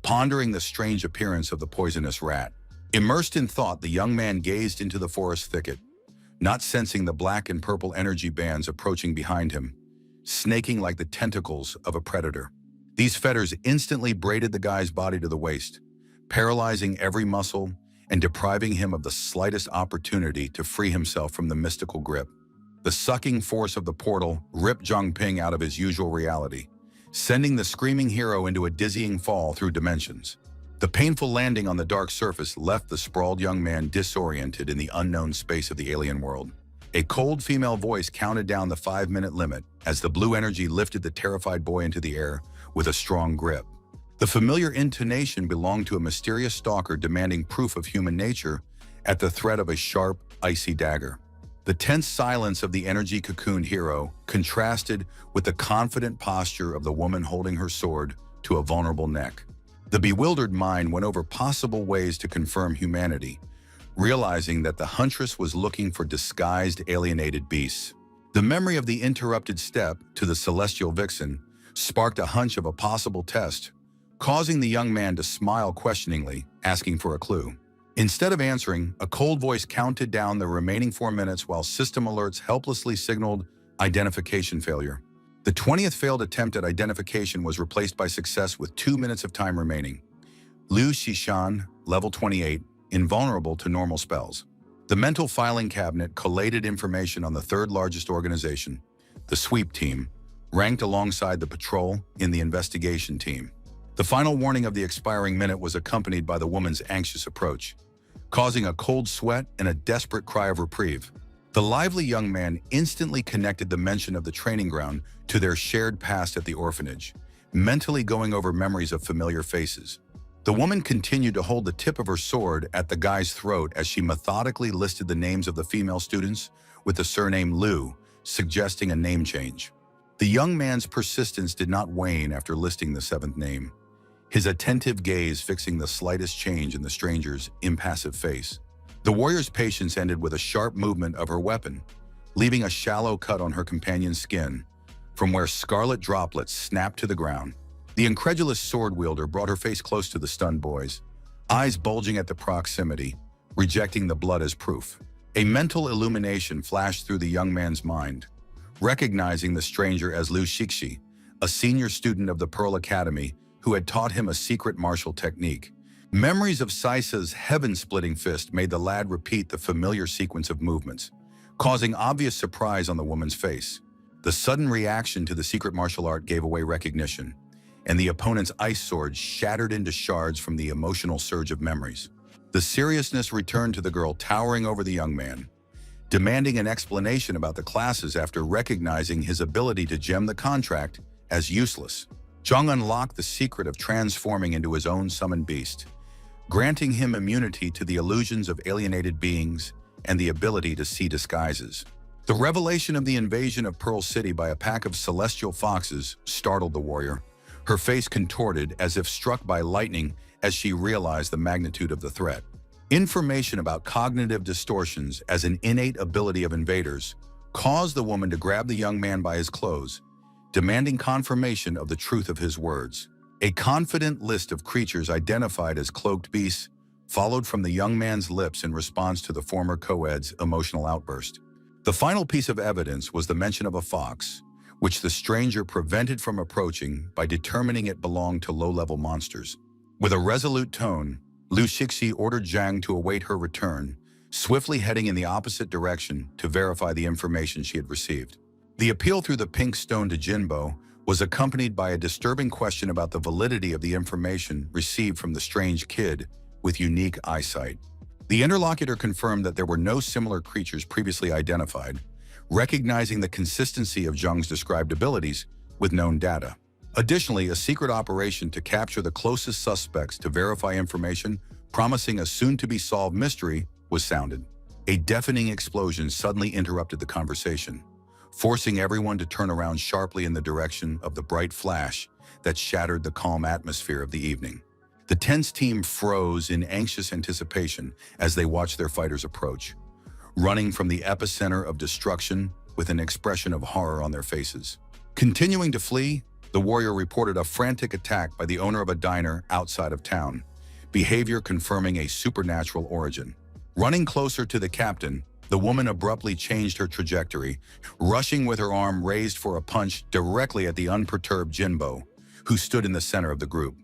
pondering the strange appearance of the poisonous rat. Immersed in thought, the young man gazed into the forest thicket, not sensing the black and purple energy bands approaching behind him, snaking like the tentacles of a predator. These fetters instantly braided the guy's body to the waist, paralyzing every muscle and depriving him of the slightest opportunity to free himself from the mystical grip. The sucking force of the portal ripped Zhang Ping out of his usual reality, sending the screaming hero into a dizzying fall through dimensions. The painful landing on the dark surface left the sprawled young man disoriented in the unknown space of the alien world. A cold female voice counted down the 5-minute limit as the blue energy lifted the terrified boy into the air with a strong grip. The familiar intonation belonged to a mysterious stalker demanding proof of human nature at the threat of a sharp, icy dagger. The tense silence of the energy-cocooned hero contrasted with the confident posture of the woman holding her sword to a vulnerable neck. The bewildered mind went over possible ways to confirm humanity, realizing that the huntress was looking for disguised, alienated beasts. The memory of the interrupted step to the celestial vixen sparked a hunch of a possible test, causing the young man to smile questioningly, asking for a clue. Instead of answering, a cold voice counted down the remaining 4 minutes while system alerts helplessly signaled identification failure. The 20th failed attempt at identification was replaced by success with 2 minutes of time remaining. Liu Xishan, level 28, invulnerable to normal spells. The mental filing cabinet collated information on the third largest organization, the sweep team, ranked alongside the patrol in the investigation team. The final warning of the expiring minute was accompanied by the woman's anxious approach, causing a cold sweat and a desperate cry of reprieve. The lively young man instantly connected the mention of the training ground to their shared past at the orphanage, mentally going over memories of familiar faces. The woman continued to hold the tip of her sword at the guy's throat as she methodically listed the names of the female students with the surname Liu, suggesting a name change. The young man's persistence did not wane after listing the 7th name, his attentive gaze fixing the slightest change in the stranger's impassive face. The warrior's patience ended with a sharp movement of her weapon, leaving a shallow cut on her companion's skin, from where scarlet droplets snapped to the ground. The incredulous sword wielder brought her face close to the stunned boys, eyes bulging at the proximity, rejecting the blood as proof. A mental illumination flashed through the young man's mind, recognizing the stranger as Liu Shixi, a senior student of the Pearl Academy, who had taught him a secret martial technique. Memories of Saisa's heaven-splitting fist made the lad repeat the familiar sequence of movements, causing obvious surprise on the woman's face. The sudden reaction to the secret martial art gave away recognition, and the opponent's ice sword shattered into shards from the emotional surge of memories. The seriousness returned to the girl towering over the young man, demanding an explanation about the classes after recognizing his ability to gem the contract as useless. Zhang unlocked the secret of transforming into his own summoned beast, granting him immunity to the illusions of alienated beings and the ability to see disguises. The revelation of the invasion of Pearl City by a pack of celestial foxes startled the warrior, her face contorted as if struck by lightning as she realized the magnitude of the threat. Information about cognitive distortions as an innate ability of invaders caused the woman to grab the young man by his clothes, demanding confirmation of the truth of his words. A confident list of creatures identified as cloaked beasts followed from the young man's lips in response to the former co-ed's emotional outburst. The final piece of evidence was the mention of a fox, which the stranger prevented from approaching by determining it belonged to low-level monsters. With a resolute tone, Liu Shixi ordered Zhang to await her return, swiftly heading in the opposite direction to verify the information she had received. The appeal through the pink stone to Jinbo was accompanied by a disturbing question about the validity of the information received from the strange kid with unique eyesight. The interlocutor confirmed that there were no similar creatures previously identified, recognizing the consistency of Zhang's described abilities with known data. Additionally, a secret operation to capture the closest suspects to verify information promising a soon-to-be-solved mystery was sounded. A deafening explosion suddenly interrupted the conversation, forcing everyone to turn around sharply in the direction of the bright flash that shattered the calm atmosphere of the evening. The tense team froze in anxious anticipation as they watched their fighters approach, running from the epicenter of destruction with an expression of horror on their faces. Continuing to flee, the warrior reported a frantic attack by the owner of a diner outside of town, behavior confirming a supernatural origin. Running closer to the captain, the woman abruptly changed her trajectory, rushing with her arm raised for a punch directly at the unperturbed Jinbo, who stood in the center of the group.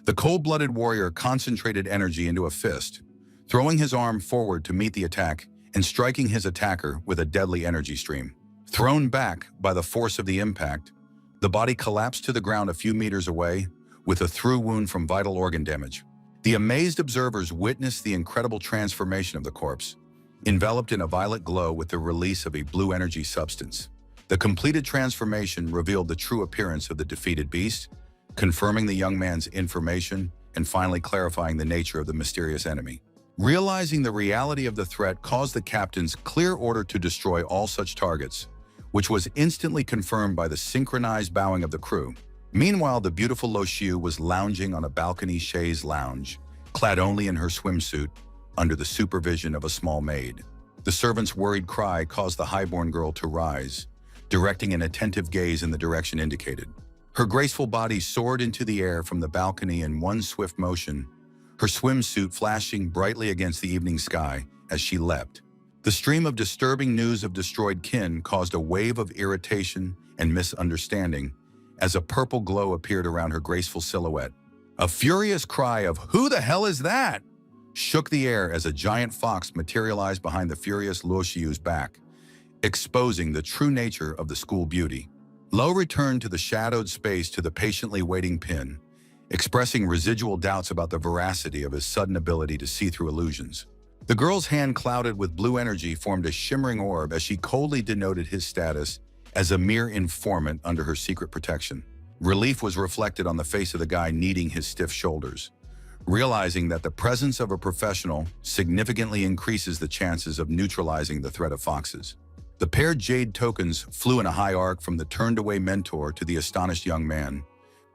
The cold-blooded warrior concentrated energy into a fist, throwing his arm forward to meet the attack and striking his attacker with a deadly energy stream. Thrown back by the force of the impact, the body collapsed to the ground a few meters away with a through wound from vital organ damage. The amazed observers witnessed the incredible transformation of the corpse, enveloped in a violet glow with the release of a blue energy substance. The completed transformation revealed the true appearance of the defeated beast, confirming the young man's information and finally clarifying the nature of the mysterious enemy. Realizing the reality of the threat caused the captain's clear order to destroy all such targets, which was instantly confirmed by the synchronized bowing of the crew. Meanwhile, the beautiful Lo Xiu was lounging on a balcony chaise lounge, clad only in her swimsuit, under the supervision of a small maid. The servant's worried cry caused the highborn girl to rise, directing an attentive gaze in the direction indicated. Her graceful body soared into the air from the balcony in one swift motion, her swimsuit flashing brightly against the evening sky as she leapt. The stream of disturbing news of destroyed kin caused a wave of irritation and misunderstanding as a purple glow appeared around her graceful silhouette. A furious cry of "Who the hell is that?" shook the air as a giant fox materialized behind the furious Luo Xiu's back, exposing the true nature of the school beauty. Lo returned to the shadowed space to the patiently waiting Pin, expressing residual doubts about the veracity of his sudden ability to see through illusions. The girl's hand clouded with blue energy formed a shimmering orb as she coldly denoted his status as a mere informant under her secret protection. Relief was reflected on the face of the guy kneading his stiff shoulders, realizing that the presence of a professional significantly increases the chances of neutralizing the threat of foxes. The paired jade tokens flew in a high arc from the turned-away mentor to the astonished young man,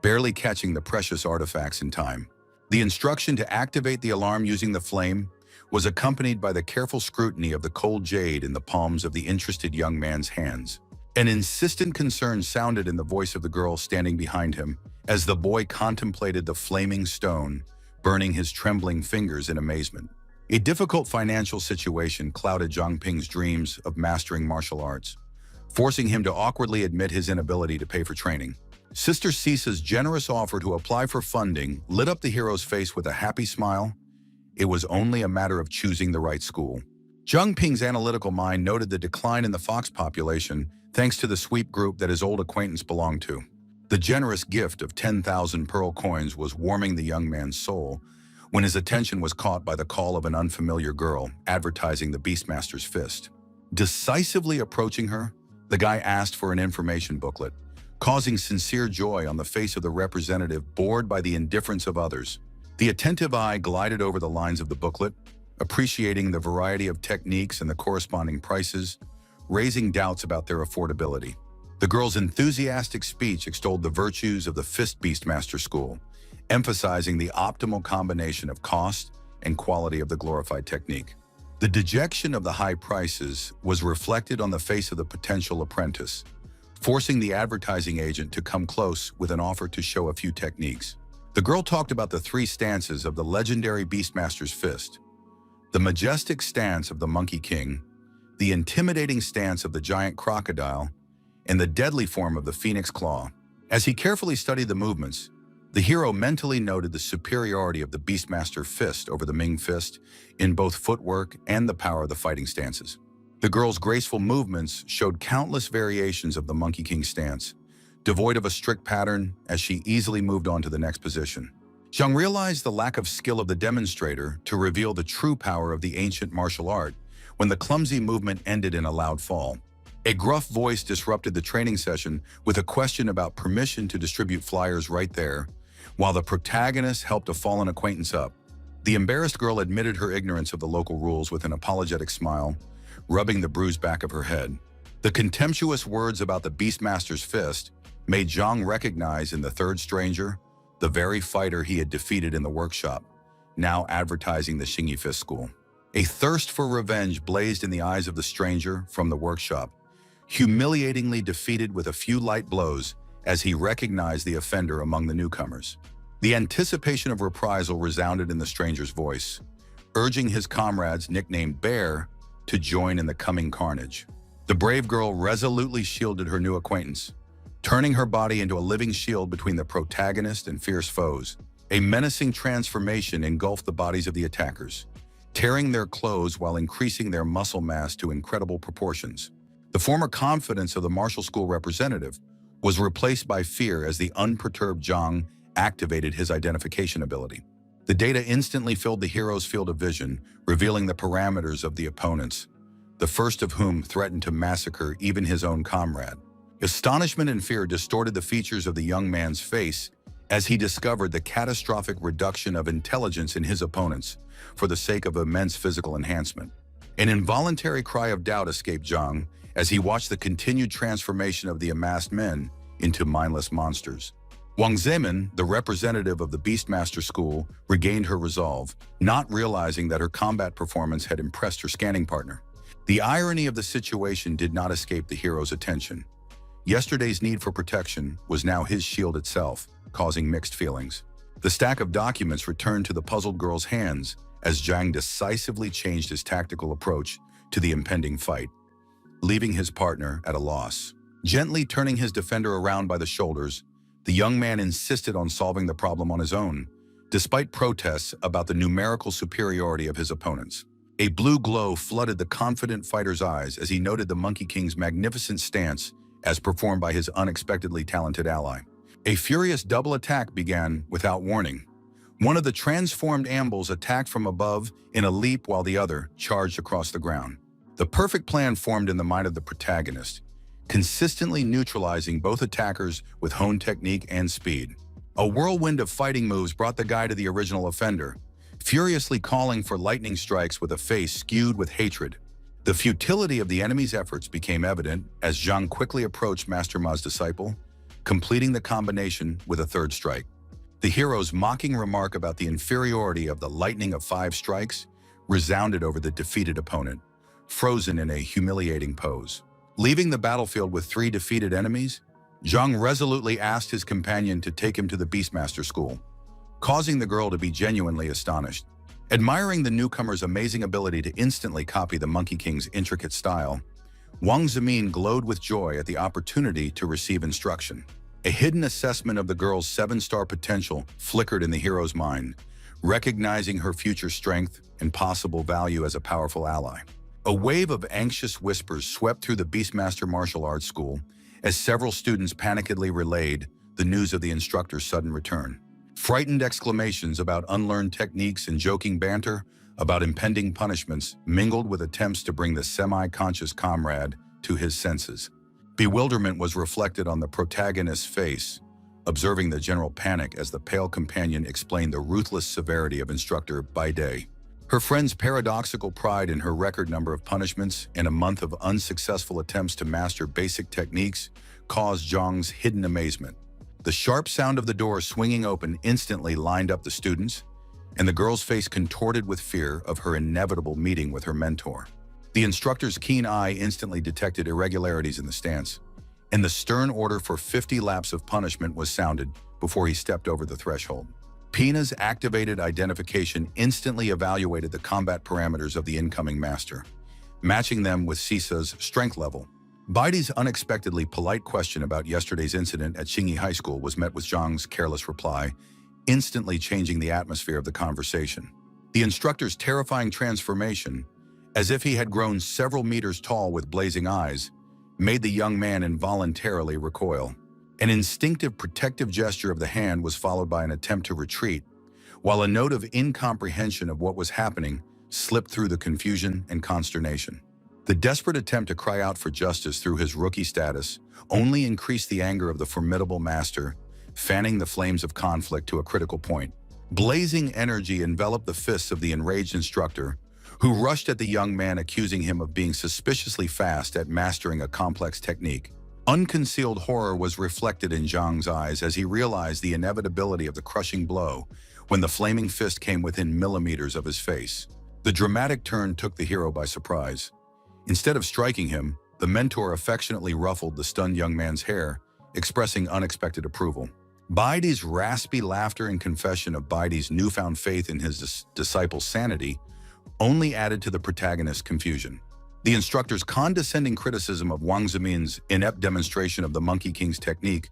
barely catching the precious artifacts in time. The instruction to activate the alarm using the flame was accompanied by the careful scrutiny of the cold jade in the palms of the interested young man's hands. An insistent concern sounded in the voice of the girl standing behind him as the boy contemplated the flaming stone, burning his trembling fingers in amazement. A difficult financial situation clouded Zhang Ping's dreams of mastering martial arts, forcing him to awkwardly admit his inability to pay for training. Sister Cisa's generous offer to apply for funding lit up the hero's face with a happy smile. It was only a matter of choosing the right school. Zhang Ping's analytical mind noted the decline in the fox population thanks to the sweep group that his old acquaintance belonged to. The generous gift of 10,000 pearl coins was warming the young man's soul when his attention was caught by the call of an unfamiliar girl advertising the Beastmaster's fist. Decisively approaching her, the guy asked for an information booklet, causing sincere joy on the face of the representative bored by the indifference of others. The attentive eye glided over the lines of the booklet, appreciating the variety of techniques and the corresponding prices, raising doubts about their affordability. The girl's enthusiastic speech extolled the virtues of the Fist Beastmaster School, emphasizing the optimal combination of cost and quality of the glorified technique. The dejection of the high prices was reflected on the face of the potential apprentice, forcing the advertising agent to come close with an offer to show a few techniques. The girl talked about the three stances of the legendary Beastmaster's fist: the majestic stance of the Monkey King, the intimidating stance of the giant crocodile, and the deadly form of the Phoenix Claw. As he carefully studied the movements, the hero mentally noted the superiority of the Beastmaster fist over the Ming fist in both footwork and the power of the fighting stances. The girl's graceful movements showed countless variations of the Monkey King stance, devoid of a strict pattern as she easily moved on to the next position. Zhang realized the lack of skill of the demonstrator to reveal the true power of the ancient martial art when the clumsy movement ended in a loud fall. A gruff voice disrupted the training session with a question about permission to distribute flyers right there, while the protagonist helped a fallen acquaintance up. The embarrassed girl admitted her ignorance of the local rules with an apologetic smile, rubbing the bruised back of her head. The contemptuous words about the Beastmaster's fist made Zhang recognize in the third stranger the very fighter he had defeated in the workshop, now advertising the Xingyi Fist School. A thirst for revenge blazed in the eyes of the stranger from the workshop, humiliatingly defeated with a few light blows as he recognized the offender among the newcomers. The anticipation of reprisal resounded in the stranger's voice, urging his comrades, nicknamed Bear, to join in the coming carnage. The brave girl resolutely shielded her new acquaintance, turning her body into a living shield between the protagonist and fierce foes. A menacing transformation engulfed the bodies of the attackers, tearing their clothes while increasing their muscle mass to incredible proportions. The former confidence of the martial school representative was replaced by fear as the unperturbed Zhang activated his identification ability. The data instantly filled the hero's field of vision, revealing the parameters of the opponents, the first of whom threatened to massacre even his own comrade. Astonishment and fear distorted the features of the young man's face as he discovered the catastrophic reduction of intelligence in his opponents for the sake of immense physical enhancement. An involuntary cry of doubt escaped Zhang as he watched the continued transformation of the amassed men into mindless monsters. Wang Zemin, the representative of the Beastmaster School, regained her resolve, not realizing that her combat performance had impressed her scanning partner. The irony of the situation did not escape the hero's attention. Yesterday's need for protection was now his shield itself, causing mixed feelings. The stack of documents returned to the puzzled girl's hands as Zhang decisively changed his tactical approach to the impending fight, leaving his partner at a loss. Gently turning his defender around by the shoulders, the young man insisted on solving the problem on his own, despite protests about the numerical superiority of his opponents. A blue glow flooded the confident fighter's eyes as he noted the Monkey King's magnificent stance as performed by his unexpectedly talented ally. A furious double attack began without warning. One of the transformed ambles attacked from above in a leap while the other charged across the ground. The perfect plan formed in the mind of the protagonist, consistently neutralizing both attackers with honed technique and speed. A whirlwind of fighting moves brought the guy to the original offender, furiously calling for lightning strikes with a face skewed with hatred. The futility of the enemy's efforts became evident as Zhang quickly approached Master Ma's disciple, completing the combination with a third strike. The hero's mocking remark about the inferiority of the lightning of 5 strikes resounded over the defeated opponent, frozen in a humiliating pose. Leaving the battlefield with 3 defeated enemies, Zhang resolutely asked his companion to take him to the Beastmaster School, causing the girl to be genuinely astonished. Admiring the newcomer's amazing ability to instantly copy the Monkey King's intricate style, Wang Zemin glowed with joy at the opportunity to receive instruction. A hidden assessment of the girl's 7-star potential flickered in the hero's mind, recognizing her future strength and possible value as a powerful ally. A wave of anxious whispers swept through the Beastmaster Martial Arts School as several students panickedly relayed the news of the instructor's sudden return. Frightened exclamations about unlearned techniques and joking banter about impending punishments mingled with attempts to bring the semi-conscious comrade to his senses. Bewilderment was reflected on the protagonist's face, observing the general panic as the pale companion explained the ruthless severity of Instructor Baide. Her friend's paradoxical pride in her record number of punishments and a month of unsuccessful attempts to master basic techniques caused Zhang's hidden amazement. The sharp sound of the door swinging open instantly lined up the students, and the girl's face contorted with fear of her inevitable meeting with her mentor. The instructor's keen eye instantly detected irregularities in the stance, and the stern order for 50 laps of punishment was sounded before he stepped over the threshold. Pina's activated identification instantly evaluated the combat parameters of the incoming master, matching them with Sisa's strength level. Baidi's unexpectedly polite question about yesterday's incident at Qingyi High School was met with Zhang's careless reply, instantly changing the atmosphere of the conversation. The instructor's terrifying transformation, as if he had grown several meters tall with blazing eyes, made the young man involuntarily recoil. An instinctive protective gesture of the hand was followed by an attempt to retreat, while a note of incomprehension of what was happening slipped through the confusion and consternation. The desperate attempt to cry out for justice through his rookie status only increased the anger of the formidable master, fanning the flames of conflict to a critical point. Blazing energy enveloped the fists of the enraged instructor, who rushed at the young man, accusing him of being suspiciously fast at mastering a complex technique. Unconcealed horror was reflected in Zhang's eyes as he realized the inevitability of the crushing blow when the flaming fist came within millimeters of his face. The dramatic turn took the hero by surprise. Instead of striking him, the mentor affectionately ruffled the stunned young man's hair, expressing unexpected approval. Baidi's raspy laughter and confession of Baidi's newfound faith in his disciple's sanity only added to the protagonist's confusion. The instructor's condescending criticism of Wang Zimin's inept demonstration of the Monkey King's technique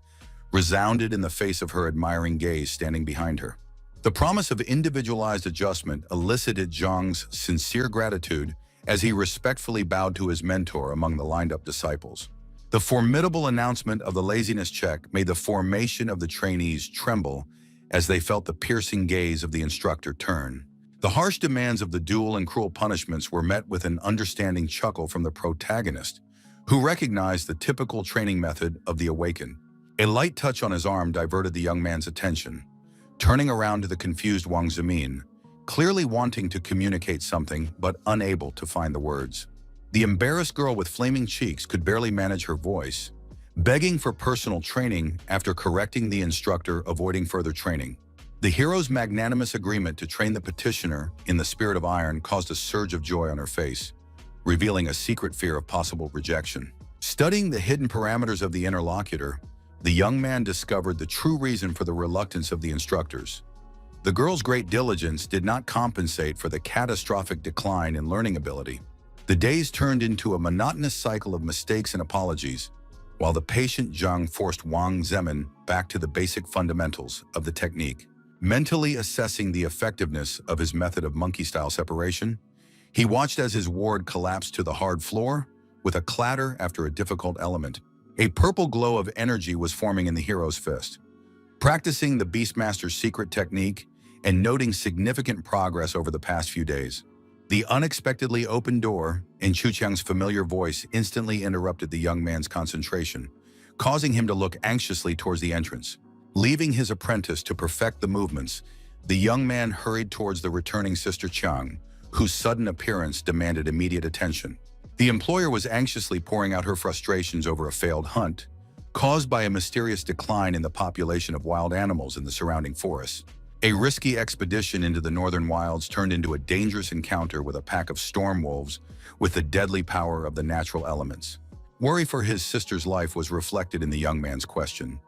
resounded in the face of her admiring gaze standing behind her. The promise of individualized adjustment elicited Zhang's sincere gratitude as he respectfully bowed to his mentor among the lined-up disciples. The formidable announcement of the laziness check made the formation of the trainees tremble as they felt the piercing gaze of the instructor turn. The harsh demands of the duel and cruel punishments were met with an understanding chuckle from the protagonist, who recognized the typical training method of the awakened. A light touch on his arm diverted the young man's attention, turning around to the confused Wang Zimin, clearly wanting to communicate something but unable to find the words. The embarrassed girl with flaming cheeks could barely manage her voice, begging for personal training after correcting the instructor avoiding further training. The hero's magnanimous agreement to train the petitioner in the spirit of iron caused a surge of joy on her face, revealing a secret fear of possible rejection. Studying the hidden parameters of the interlocutor, the young man discovered the true reason for the reluctance of the instructors. The girl's great diligence did not compensate for the catastrophic decline in learning ability. The days turned into a monotonous cycle of mistakes and apologies, while the patient Zhang forced Wang Zemin back to the basic fundamentals of the technique. Mentally assessing the effectiveness of his method of monkey-style separation, he watched as his ward collapsed to the hard floor with a clatter after a difficult element. A purple glow of energy was forming in the hero's fist. Practicing the Beastmaster's secret technique and noting significant progress over the past few days, the unexpectedly opened door and Chu Qiang's familiar voice instantly interrupted the young man's concentration, causing him to look anxiously towards the entrance. Leaving his apprentice to perfect the movements, the young man hurried towards the returning Sister Qiang, whose sudden appearance demanded immediate attention. The employer was anxiously pouring out her frustrations over a failed hunt, caused by a mysterious decline in the population of wild animals in the surrounding forests. A risky expedition into the northern wilds turned into a dangerous encounter with a pack of storm wolves with the deadly power of the natural elements. Worry for his sister's life was reflected in the young man's question,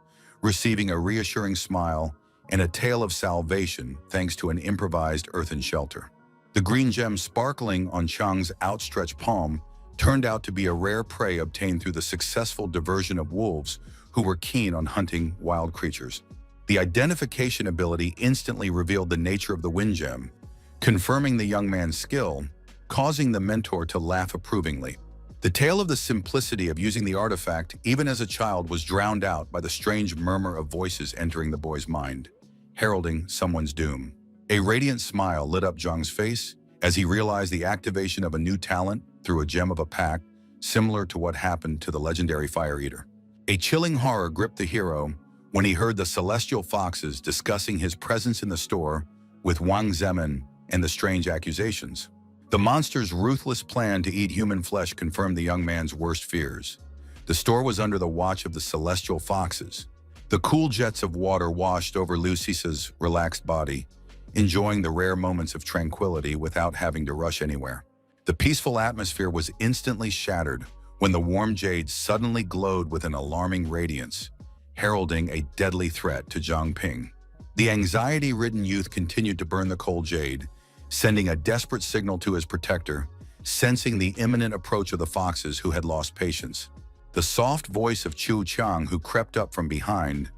receiving a reassuring smile and a tale of salvation thanks to an improvised earthen shelter. The green gem sparkling on Chang's outstretched palm turned out to be a rare prey obtained through the successful diversion of wolves who were keen on hunting wild creatures. The identification ability instantly revealed the nature of the wind gem, confirming the young man's skill, causing the mentor to laugh approvingly. The tale of the simplicity of using the artifact, even as a child, was drowned out by the strange murmur of voices entering the boy's mind, heralding someone's doom. A radiant smile lit up Zhang's face as he realized the activation of a new talent through a gem of a pact, similar to what happened to the legendary Fire Eater. A chilling horror gripped the hero when he heard the celestial foxes discussing his presence in the store with Wang Zemin and the strange accusations. The monster's ruthless plan to eat human flesh confirmed the young man's worst fears. The store was under the watch of the celestial foxes. The cool jets of water washed over Lucisa's relaxed body, enjoying the rare moments of tranquility without having to rush anywhere. The peaceful atmosphere was instantly shattered when the warm jade suddenly glowed with an alarming radiance, heralding a deadly threat to Zhang Ping. The anxiety-ridden youth continued to burn the cold jade, sending a desperate signal to his protector, sensing the imminent approach of the foxes who had lost patience. The soft voice of Chu Chang, who crept up from behind,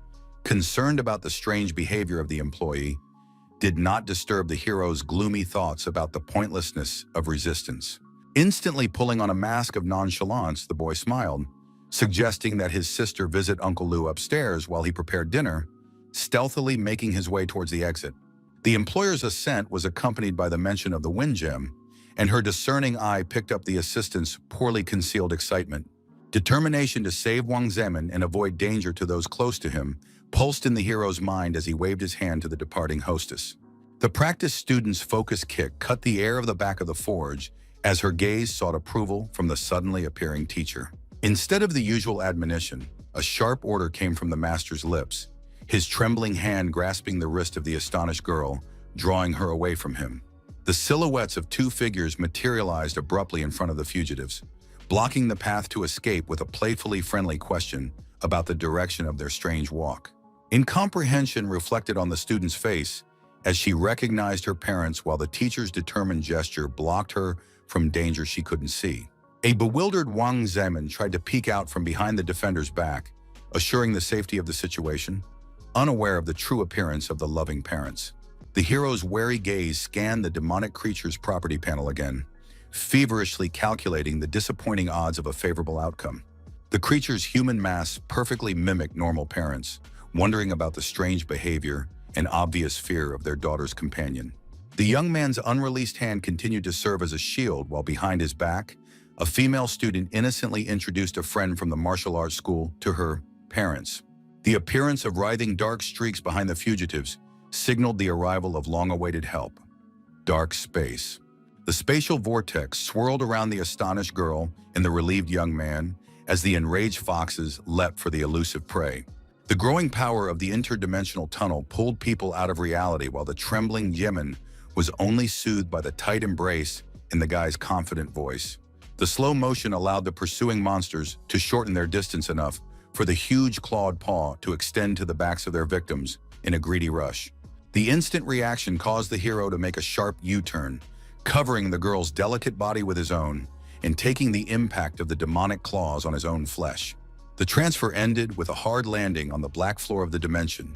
concerned about the strange behavior of the employee, did not disturb the hero's gloomy thoughts about the pointlessness of resistance. Instantly pulling on a mask of nonchalance, the boy smiled, suggesting that his sister visit Uncle Lu upstairs while he prepared dinner, stealthily making his way towards the exit. The employer's assent was accompanied by the mention of the wind gem, and her discerning eye picked up the assistant's poorly concealed excitement. Determination to save Wang Zemin and avoid danger to those close to him pulsed in the hero's mind as he waved his hand to the departing hostess. The practiced student's focused kick cut the air of the back of the forge as her gaze sought approval from the suddenly appearing teacher. Instead of the usual admonition, a sharp order came from the master's lips, his trembling hand grasping the wrist of the astonished girl, drawing her away from him. The silhouettes of two figures materialized abruptly in front of the fugitives, blocking the path to escape with a playfully friendly question about the direction of their strange walk. Incomprehension reflected on the student's face as she recognized her parents, while the teacher's determined gesture blocked her from danger she couldn't see. A bewildered Wang Zemin tried to peek out from behind the defender's back, assuring the safety of the situation, unaware of the true appearance of the loving parents. The hero's wary gaze scanned the demonic creature's property panel again, feverishly calculating the disappointing odds of a favorable outcome. The creature's human mass perfectly mimicked normal parents, wondering about the strange behavior and obvious fear of their daughter's companion. The young man's unreleased hand continued to serve as a shield while behind his back, a female student innocently introduced a friend from the martial arts school to her parents. The appearance of writhing dark streaks behind the fugitives signaled the arrival of long-awaited help. Dark space. The spatial vortex swirled around the astonished girl and the relieved young man as the enraged foxes leapt for the elusive prey. The growing power of the interdimensional tunnel pulled people out of reality, while the trembling Yemen was only soothed by the tight embrace in the guy's confident voice. The slow motion allowed the pursuing monsters to shorten their distance enough for the huge clawed paw to extend to the backs of their victims in a greedy rush. The instant reaction caused the hero to make a sharp U-turn, covering the girl's delicate body with his own and taking the impact of the demonic claws on his own flesh. The transfer ended with a hard landing on the black floor of the dimension,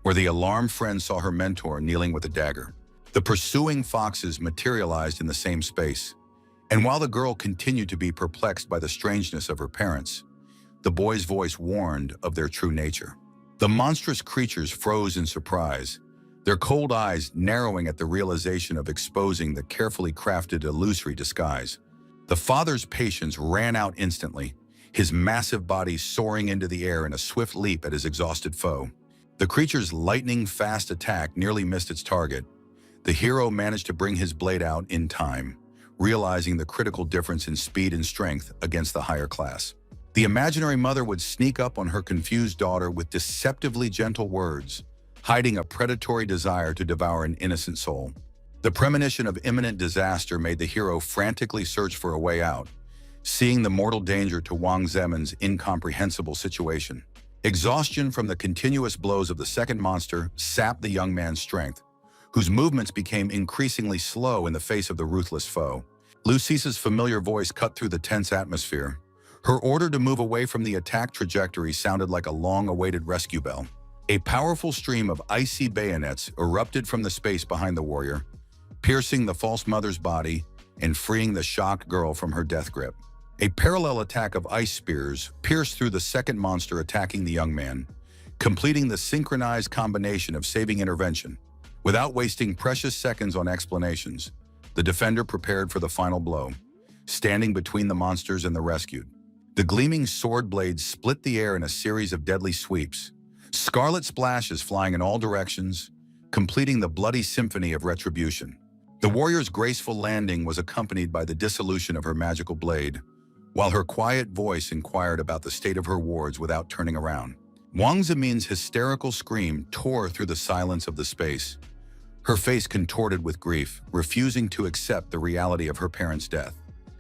where the alarmed friend saw her mentor kneeling with a dagger. The pursuing foxes materialized in the same space, and while the girl continued to be perplexed by the strangeness of her parents, the boy's voice warned of their true nature. The monstrous creatures froze in surprise, their cold eyes narrowing at the realization of exposing the carefully crafted illusory disguise. The father's patience ran out instantly, his massive body soaring into the air in a swift leap at his exhausted foe. The creature's lightning-fast attack nearly missed its target. The hero managed to bring his blade out in time, realizing the critical difference in speed and strength against the higher class. The imaginary mother would sneak up on her confused daughter with deceptively gentle words, hiding a predatory desire to devour an innocent soul. The premonition of imminent disaster made the hero frantically search for a way out, seeing the mortal danger to Wang Zemin's incomprehensible situation. Exhaustion from the continuous blows of the second monster sapped the young man's strength, whose movements became increasingly slow in the face of the ruthless foe. Lucisa's familiar voice cut through the tense atmosphere, Her order to move away from the attack trajectory sounded like a long-awaited rescue bell. A powerful stream of icy bayonets erupted from the space behind the warrior, piercing the false mother's body and freeing the shocked girl from her death grip. A parallel attack of ice spears pierced through the second monster attacking the young man, completing the synchronized combination of saving intervention. Without wasting precious seconds on explanations, the defender prepared for the final blow, standing between the monsters and the rescued. The gleaming sword blades split the air in a series of deadly sweeps, scarlet splashes flying in all directions, completing the bloody symphony of retribution. The warrior's graceful landing was accompanied by the dissolution of her magical blade, while her quiet voice inquired about the state of her wards without turning around. Wang Zemin's hysterical scream tore through the silence of the space, her face contorted with grief, refusing to accept the reality of her parents' death.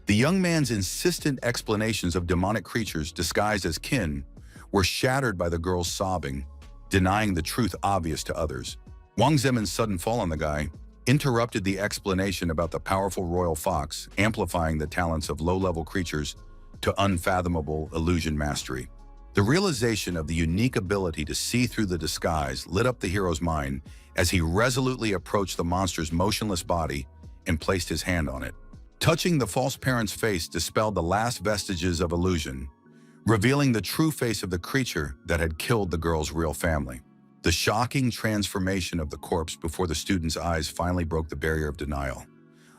The young man's insistent explanations of demonic creatures disguised as kin were shattered by the girl's sobbing, denying the truth obvious to others. Wang Zemin's sudden fall on the guy interrupted the explanation about the powerful royal fox, amplifying the talents of low-level creatures to unfathomable illusion mastery. The realization of the unique ability to see through the disguise lit up the hero's mind as he resolutely approached the monster's motionless body and placed his hand on it. Touching the false parent's face dispelled the last vestiges of illusion, revealing the true face of the creature that had killed the girl's real family. The shocking transformation of the corpse before the student's eyes finally broke the barrier of denial,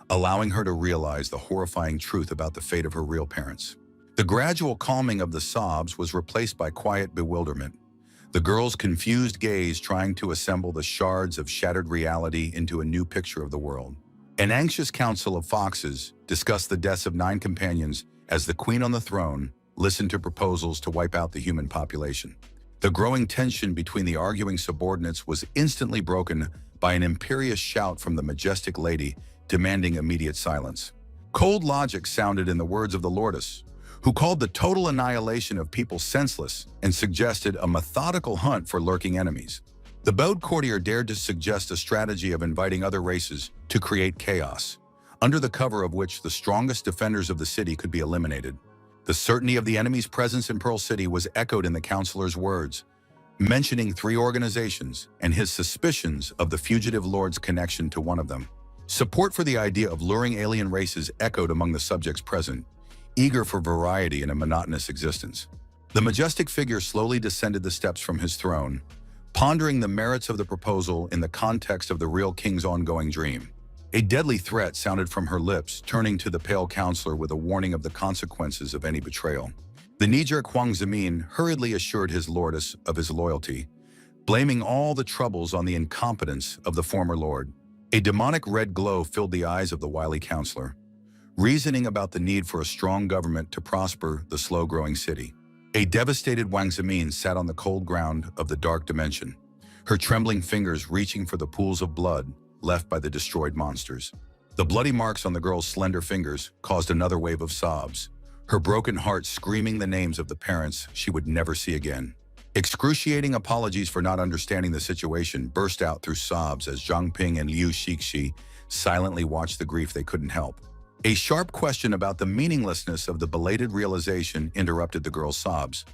allowing her to realize the horrifying truth about the fate of her real parents. The gradual calming of the sobs was replaced by quiet bewilderment, the girl's confused gaze trying to assemble the shards of shattered reality into a new picture of the world. An anxious council of foxes discussed the deaths of 9 companions as the queen on the throne listened to proposals to wipe out the human population. The growing tension between the arguing subordinates was instantly broken by an imperious shout from the majestic lady demanding immediate silence. Cold logic sounded in the words of the lordess, who called the total annihilation of people senseless and suggested a methodical hunt for lurking enemies. The bowed courtier dared to suggest a strategy of inviting other races to create chaos, under the cover of which the strongest defenders of the city could be eliminated. The certainty of the enemy's presence in Pearl City was echoed in the counselor's words, mentioning 3 organizations and his suspicions of the fugitive lord's connection to one of them. Support for the idea of luring alien races echoed among the subjects present, eager for variety in a monotonous existence. The majestic figure slowly descended the steps from his throne, pondering the merits of the proposal in the context of the real king's ongoing dream. A deadly threat sounded from her lips, turning to the pale counselor with a warning of the consequences of any betrayal. The knee-jerk Wang Zemin hurriedly assured his lordess of his loyalty, blaming all the troubles on the incompetence of the former lord. A demonic red glow filled the eyes of the wily counselor, reasoning about the need for a strong government to prosper the slow-growing city. A devastated Wang Zemin sat on the cold ground of the dark dimension, her trembling fingers reaching for the pools of blood left by the destroyed monsters. The bloody marks on the girl's slender fingers caused another wave of sobs, her broken heart screaming the names of the parents she would never see again. Excruciating apologies for not understanding the situation burst out through sobs as Zhang Ping and Liu Shixi silently watched the grief they couldn't help. A sharp question about the meaninglessness of the belated realization interrupted the girl's sobs,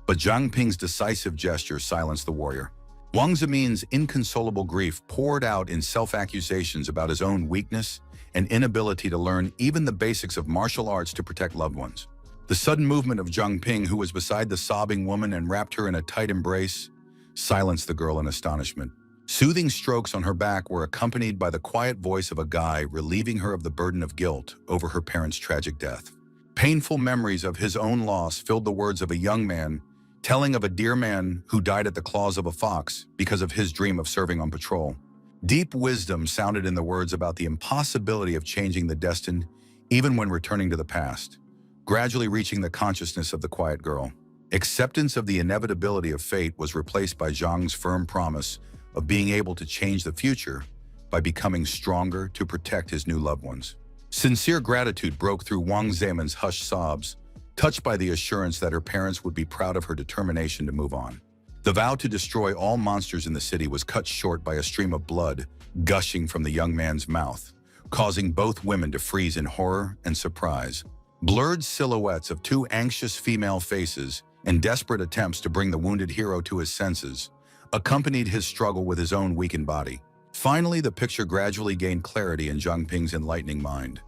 but Zhang Ping's decisive gesture silenced the warrior. Wang Zemin's inconsolable grief poured out in self-accusations about his own weakness and inability to learn even the basics of martial arts to protect loved ones. The sudden movement of Zhang Ping, who was beside the sobbing woman and wrapped her in a tight embrace, silenced the girl in astonishment. Soothing strokes on her back were accompanied by the quiet voice of a guy relieving her of the burden of guilt over her parents' tragic death. Painful memories of his own loss filled the words of a young man telling of a dear man who died at the claws of a fox because of his dream of serving on patrol. Deep wisdom sounded in the words about the impossibility of changing the destined, even when returning to the past, gradually reaching the consciousness of the quiet girl. Acceptance of the inevitability of fate was replaced by Zhang's firm promise of being able to change the future by becoming stronger to protect his new loved ones. Sincere gratitude broke through Wang Zemin's hushed sobs, touched by the assurance that her parents would be proud of her determination to move on. The vow to destroy all monsters in the city was cut short by a stream of blood gushing from the young man's mouth, causing both women to freeze in horror and surprise. Blurred silhouettes of two anxious female faces and desperate attempts to bring the wounded hero to his senses accompanied his struggle with his own weakened body. Finally, the picture gradually gained clarity in Zhang Ping's enlightening mind.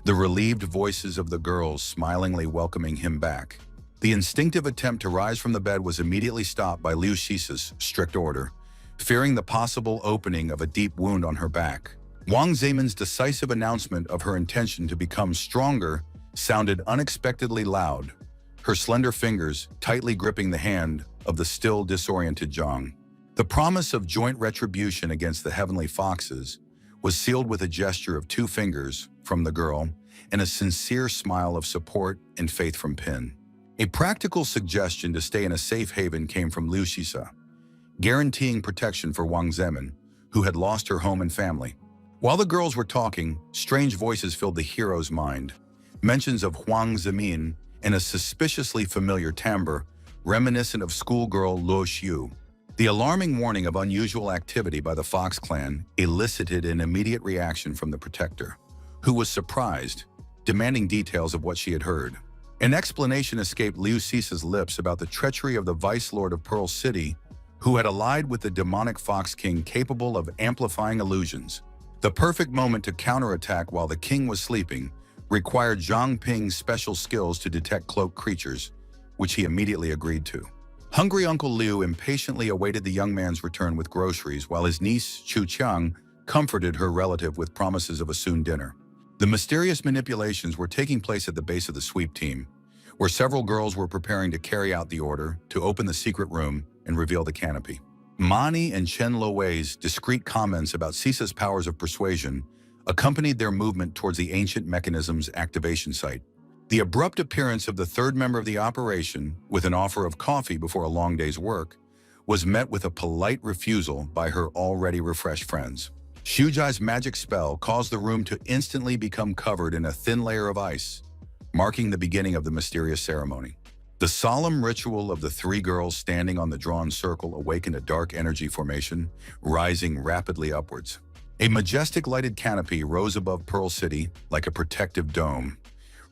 The relieved voices of the girls smilingly welcoming him back. The instinctive attempt to rise from the bed was immediately stopped by Liu Shisa's strict order, fearing the possible opening of a deep wound on her back. Wang Zemin's decisive announcement of her intention to become stronger sounded unexpectedly loud, her slender fingers tightly gripping the hand of the still disoriented Zhang. The promise of joint retribution against the heavenly foxes was sealed with a gesture of two fingers from the girl and a sincere smile of support and faith from Pin. A practical suggestion to stay in a safe haven came from Liu Shisa, guaranteeing protection for Wang Zemin, who had lost her home and family. While the girls were talking, strange voices filled the hero's mind. Mentions of Huang Zemin and a suspiciously familiar timbre, reminiscent of schoolgirl Luo Xiu. The alarming warning of unusual activity by the Fox clan elicited an immediate reaction from the protector, who was surprised, demanding details of what she had heard. An explanation escaped Liu Sisa's lips about the treachery of the Vice Lord of Pearl City, who had allied with the demonic Fox King capable of amplifying illusions. The perfect moment to counterattack while the king was sleeping required Zhang Ping's special skills to detect cloaked creatures, which he immediately agreed to. Hungry Uncle Liu impatiently awaited the young man's return with groceries while his niece, Chu Qiang, comforted her relative with promises of a soon dinner. The mysterious manipulations were taking place at the base of the sweep team, where several girls were preparing to carry out the order to open the secret room and reveal the canopy. Mani and Chen Luowei's discreet comments about Sisa's powers of persuasion accompanied their movement towards the ancient mechanism's activation site. The abrupt appearance of the third member of the operation, with an offer of coffee before a long day's work, was met with a polite refusal by her already refreshed friends. Shujai's magic spell caused the room to instantly become covered in a thin layer of ice, marking the beginning of the mysterious ceremony. The solemn ritual of the three girls standing on the drawn circle awakened a dark energy formation, rising rapidly upwards. A majestic lighted canopy rose above Pearl City like a protective dome,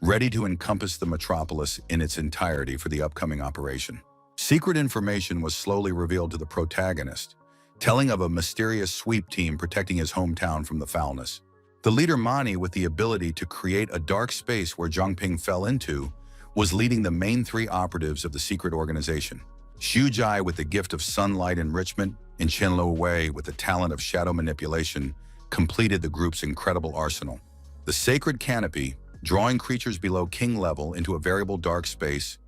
ready to encompass the metropolis in its entirety for the upcoming operation. Secret information was slowly revealed to the protagonist, telling of a mysterious sweep team protecting his hometown from the foulness. The leader Mani, with the ability to create a dark space where Zhang Ping fell into, was leading the main three operatives of the secret organization. Xu Jai, with the gift of sunlight enrichment, and Chen Luowei, with the talent of shadow manipulation, completed the group's incredible arsenal. The sacred canopy, drawing creatures below king level into a variable dark space,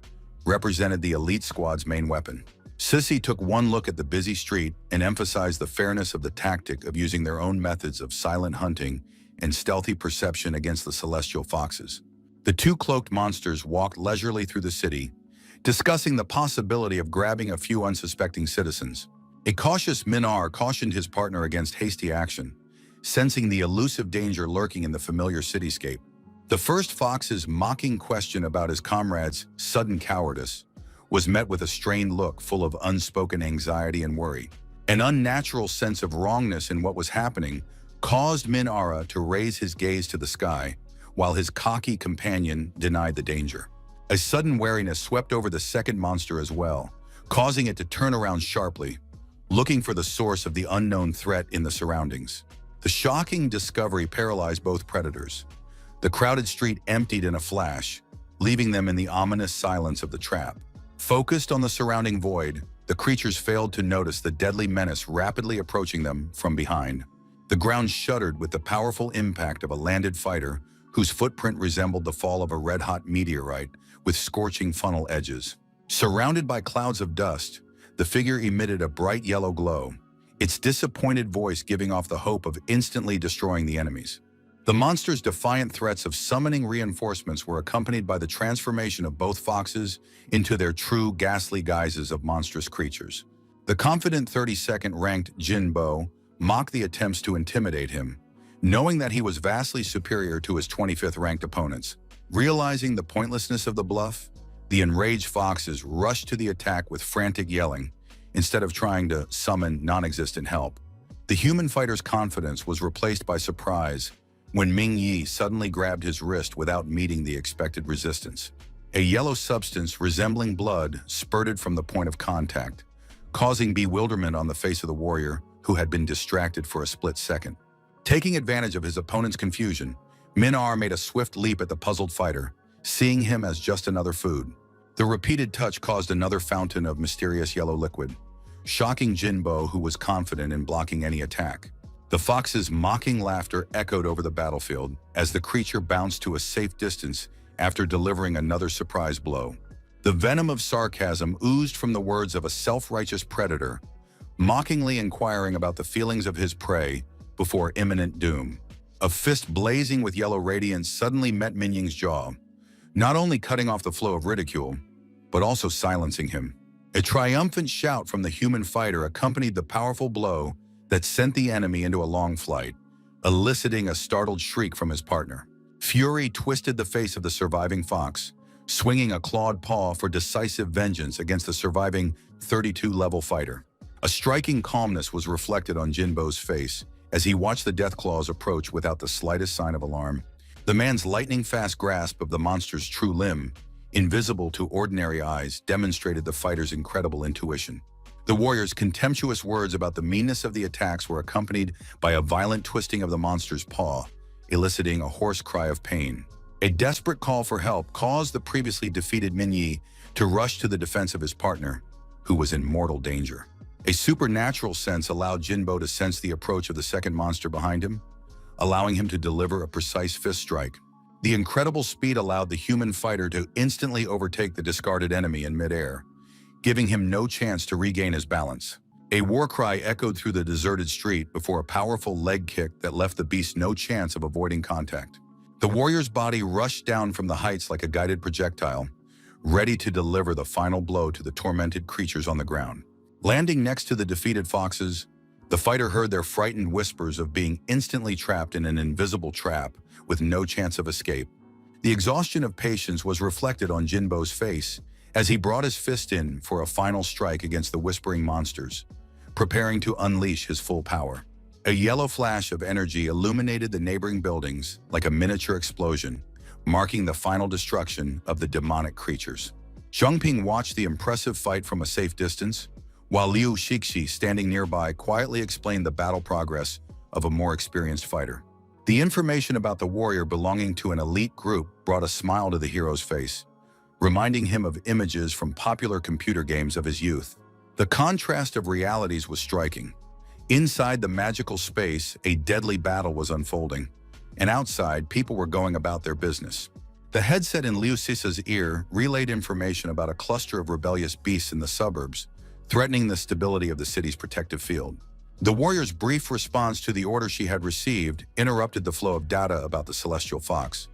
represented the elite squad's main weapon. Sissy took one look at the busy street and emphasized the fairness of the tactic of using their own methods of silent hunting and stealthy perception against the celestial foxes. The two cloaked monsters walked leisurely through the city, discussing the possibility of grabbing a few unsuspecting citizens. A cautious Minar cautioned his partner against hasty action, sensing the elusive danger lurking in the familiar cityscape. The first fox's mocking question about his comrade's sudden cowardice was met with a strained look full of unspoken anxiety and worry. An unnatural sense of wrongness in what was happening caused Minara to raise his gaze to the sky, while his cocky companion denied the danger. A sudden wariness swept over the second monster as well, causing it to turn around sharply, looking for the source of the unknown threat in the surroundings. The shocking discovery paralyzed both predators. The crowded street emptied in a flash, leaving them in the ominous silence of the trap. Focused on the surrounding void, the creatures failed to notice the deadly menace rapidly approaching them from behind. The ground shuddered with the powerful impact of a landed fighter whose footprint resembled the fall of a red-hot meteorite with scorching funnel edges. Surrounded by clouds of dust, the figure emitted a bright yellow glow, its disappointed voice giving off the hope of instantly destroying the enemies. The monster's defiant threats of summoning reinforcements were accompanied by the transformation of both foxes into their true ghastly guises of monstrous creatures. The confident 32nd ranked Jin Bo mocked the attempts to intimidate him, knowing that he was vastly superior to his 25th ranked opponents. Realizing the pointlessness of the bluff, the enraged foxes rushed to the attack with frantic yelling, instead of trying to summon non-existent help. The human fighter's confidence was replaced by surprise, when Ming Yi suddenly grabbed his wrist without meeting the expected resistance. A yellow substance resembling blood spurted from the point of contact, causing bewilderment on the face of the warrior, who had been distracted for a split second. Taking advantage of his opponent's confusion, Min-ar made a swift leap at the puzzled fighter, seeing him as just another food. The repeated touch caused another fountain of mysterious yellow liquid, shocking Jinbo, who was confident in blocking any attack. The fox's mocking laughter echoed over the battlefield as the creature bounced to a safe distance after delivering another surprise blow. The venom of sarcasm oozed from the words of a self-righteous predator, mockingly inquiring about the feelings of his prey before imminent doom. A fist blazing with yellow radiance suddenly met Minying's jaw, not only cutting off the flow of ridicule, but also silencing him. A triumphant shout from the human fighter accompanied the powerful blow that sent the enemy into a long flight, eliciting a startled shriek from his partner. Fury twisted the face of the surviving fox, swinging a clawed paw for decisive vengeance against the surviving 32-level fighter. A striking calmness was reflected on Jinbo's face as he watched the death claws approach without the slightest sign of alarm. The man's lightning-fast grasp of the monster's true limb, invisible to ordinary eyes, demonstrated the fighter's incredible intuition. The warrior's contemptuous words about the meanness of the attacks were accompanied by a violent twisting of the monster's paw, eliciting a hoarse cry of pain. A desperate call for help caused the previously defeated Min Yi to rush to the defense of his partner, who was in mortal danger. A supernatural sense allowed Jinbo to sense the approach of the second monster behind him, allowing him to deliver a precise fist strike. The incredible speed allowed the human fighter to instantly overtake the discarded enemy in midair, giving him no chance to regain his balance. A war cry echoed through the deserted street before a powerful leg kick that left the beast no chance of avoiding contact. The warrior's body rushed down from the heights like a guided projectile, ready to deliver the final blow to the tormented creatures on the ground. Landing next to the defeated foxes, the fighter heard their frightened whispers of being instantly trapped in an invisible trap with no chance of escape. The exhaustion of patience was reflected on Jinbo's face as he brought his fist in for a final strike against the whispering monsters, preparing to unleash his full power. A yellow flash of energy illuminated the neighboring buildings like a miniature explosion, marking the final destruction of the demonic creatures. Zhongping watched the impressive fight from a safe distance, while Liu Shixi, standing nearby, quietly explained the battle progress of a more experienced fighter. The information about the warrior belonging to an elite group brought a smile to the hero's face, reminding him of images from popular computer games of his youth. The contrast of realities was striking. Inside the magical space, a deadly battle was unfolding, and outside, people were going about their business. The headset in Liu Sisa's ear relayed information about a cluster of rebellious beasts in the suburbs, threatening the stability of the city's protective field. The warrior's brief response to the order she had received interrupted the flow of data about the celestial fox,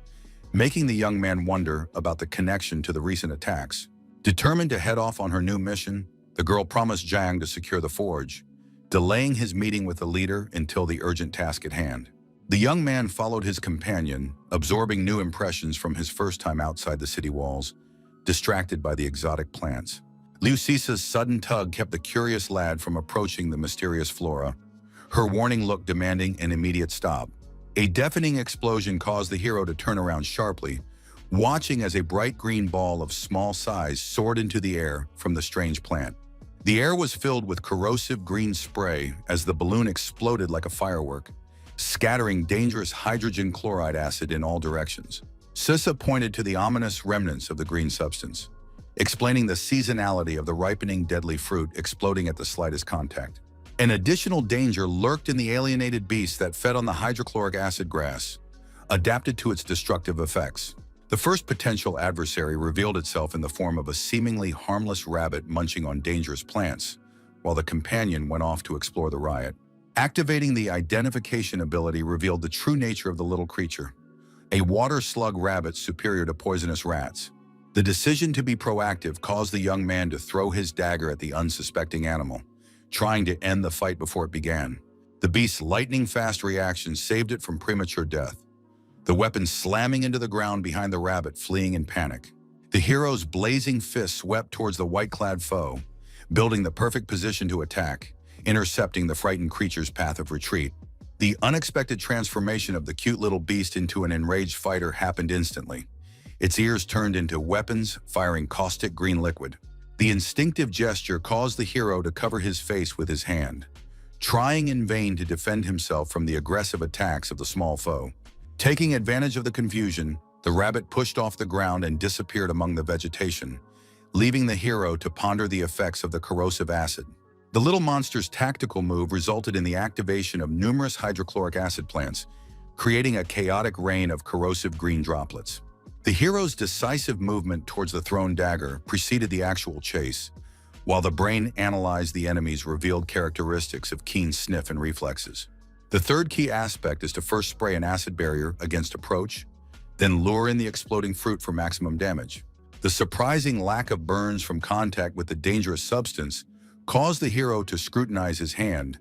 making the young man wonder about the connection to the recent attacks. Determined to head off on her new mission, the girl promised Jiang to secure the forge, delaying his meeting with the leader until the urgent task at hand. The young man followed his companion, absorbing new impressions from his first time outside the city walls, distracted by the exotic plants. Liu Sisa's sudden tug kept the curious lad from approaching the mysterious flora, her warning look demanding an immediate stop. A deafening explosion caused the hero to turn around sharply, watching as a bright green ball of small size soared into the air from the strange plant. The air was filled with corrosive green spray as the balloon exploded like a firework, scattering dangerous hydrogen chloride acid in all directions. Sissa pointed to the ominous remnants of the green substance, explaining the seasonality of the ripening deadly fruit exploding at the slightest contact. An additional danger lurked in the alienated beast that fed on the hydrochloric acid grass, adapted to its destructive effects. The first potential adversary revealed itself in the form of a seemingly harmless rabbit munching on dangerous plants, while the companion went off to explore the riot. Activating the identification ability revealed the true nature of the little creature, a water slug rabbit superior to poisonous rats. The decision to be proactive caused the young man to throw his dagger at the unsuspecting animal, trying to end the fight before it began. The beast's lightning-fast reaction saved it from premature death, the weapon slamming into the ground behind the rabbit, fleeing in panic. The hero's blazing fist swept towards the white-clad foe, building the perfect position to attack, intercepting the frightened creature's path of retreat. The unexpected transformation of the cute little beast into an enraged fighter happened instantly. Its ears turned into weapons, firing caustic green liquid. The instinctive gesture caused the hero to cover his face with his hand, trying in vain to defend himself from the aggressive attacks of the small foe. Taking advantage of the confusion, the rabbit pushed off the ground and disappeared among the vegetation, leaving the hero to ponder the effects of the corrosive acid. The little monster's tactical move resulted in the activation of numerous hydrochloric acid plants, creating a chaotic rain of corrosive green droplets. The hero's decisive movement towards the thrown dagger preceded the actual chase, while the brain analyzed the enemy's revealed characteristics of keen sniff and reflexes. The third key aspect is to first spray an acid barrier against approach, then lure in the exploding fruit for maximum damage. The surprising lack of burns from contact with the dangerous substance caused the hero to scrutinize his hand,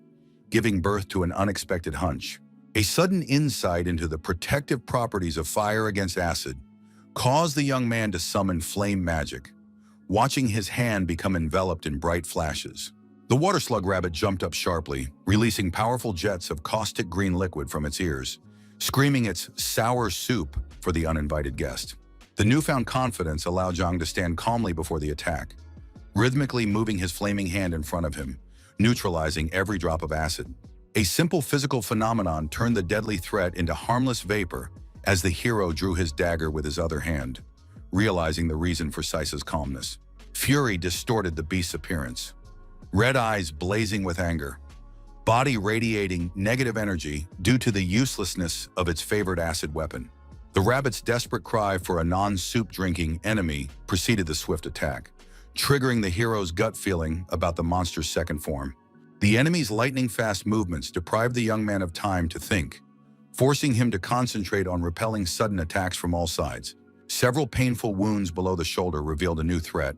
giving birth to an unexpected hunch. A sudden insight into the protective properties of fire against acid caused the young man to summon flame magic, watching his hand become enveloped in bright flashes. The water slug rabbit jumped up sharply, releasing powerful jets of caustic green liquid from its ears, screaming its sour soup for the uninvited guest. The newfound confidence allowed Zhang to stand calmly before the attack, rhythmically moving his flaming hand in front of him, neutralizing every drop of acid. A simple physical phenomenon turned the deadly threat into harmless vapor as the hero drew his dagger with his other hand, realizing the reason for Saisa's calmness. Fury distorted the beast's appearance, red eyes blazing with anger, body radiating negative energy due to the uselessness of its favored acid weapon. The rabbit's desperate cry for a non-soup-drinking enemy preceded the swift attack, triggering the hero's gut feeling about the monster's second form. The enemy's lightning-fast movements deprived the young man of time to think, forcing him to concentrate on repelling sudden attacks from all sides. Several painful wounds below the shoulder revealed a new threat.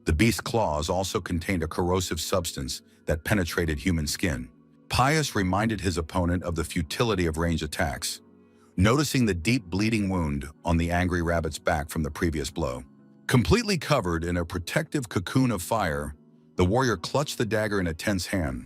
The beast's claws also contained a corrosive substance that penetrated human skin. Pius reminded his opponent of the futility of ranged attacks, noticing the deep bleeding wound on the angry rabbit's back from the previous blow. Completely covered in a protective cocoon of fire, the warrior clutched the dagger in a tense hand.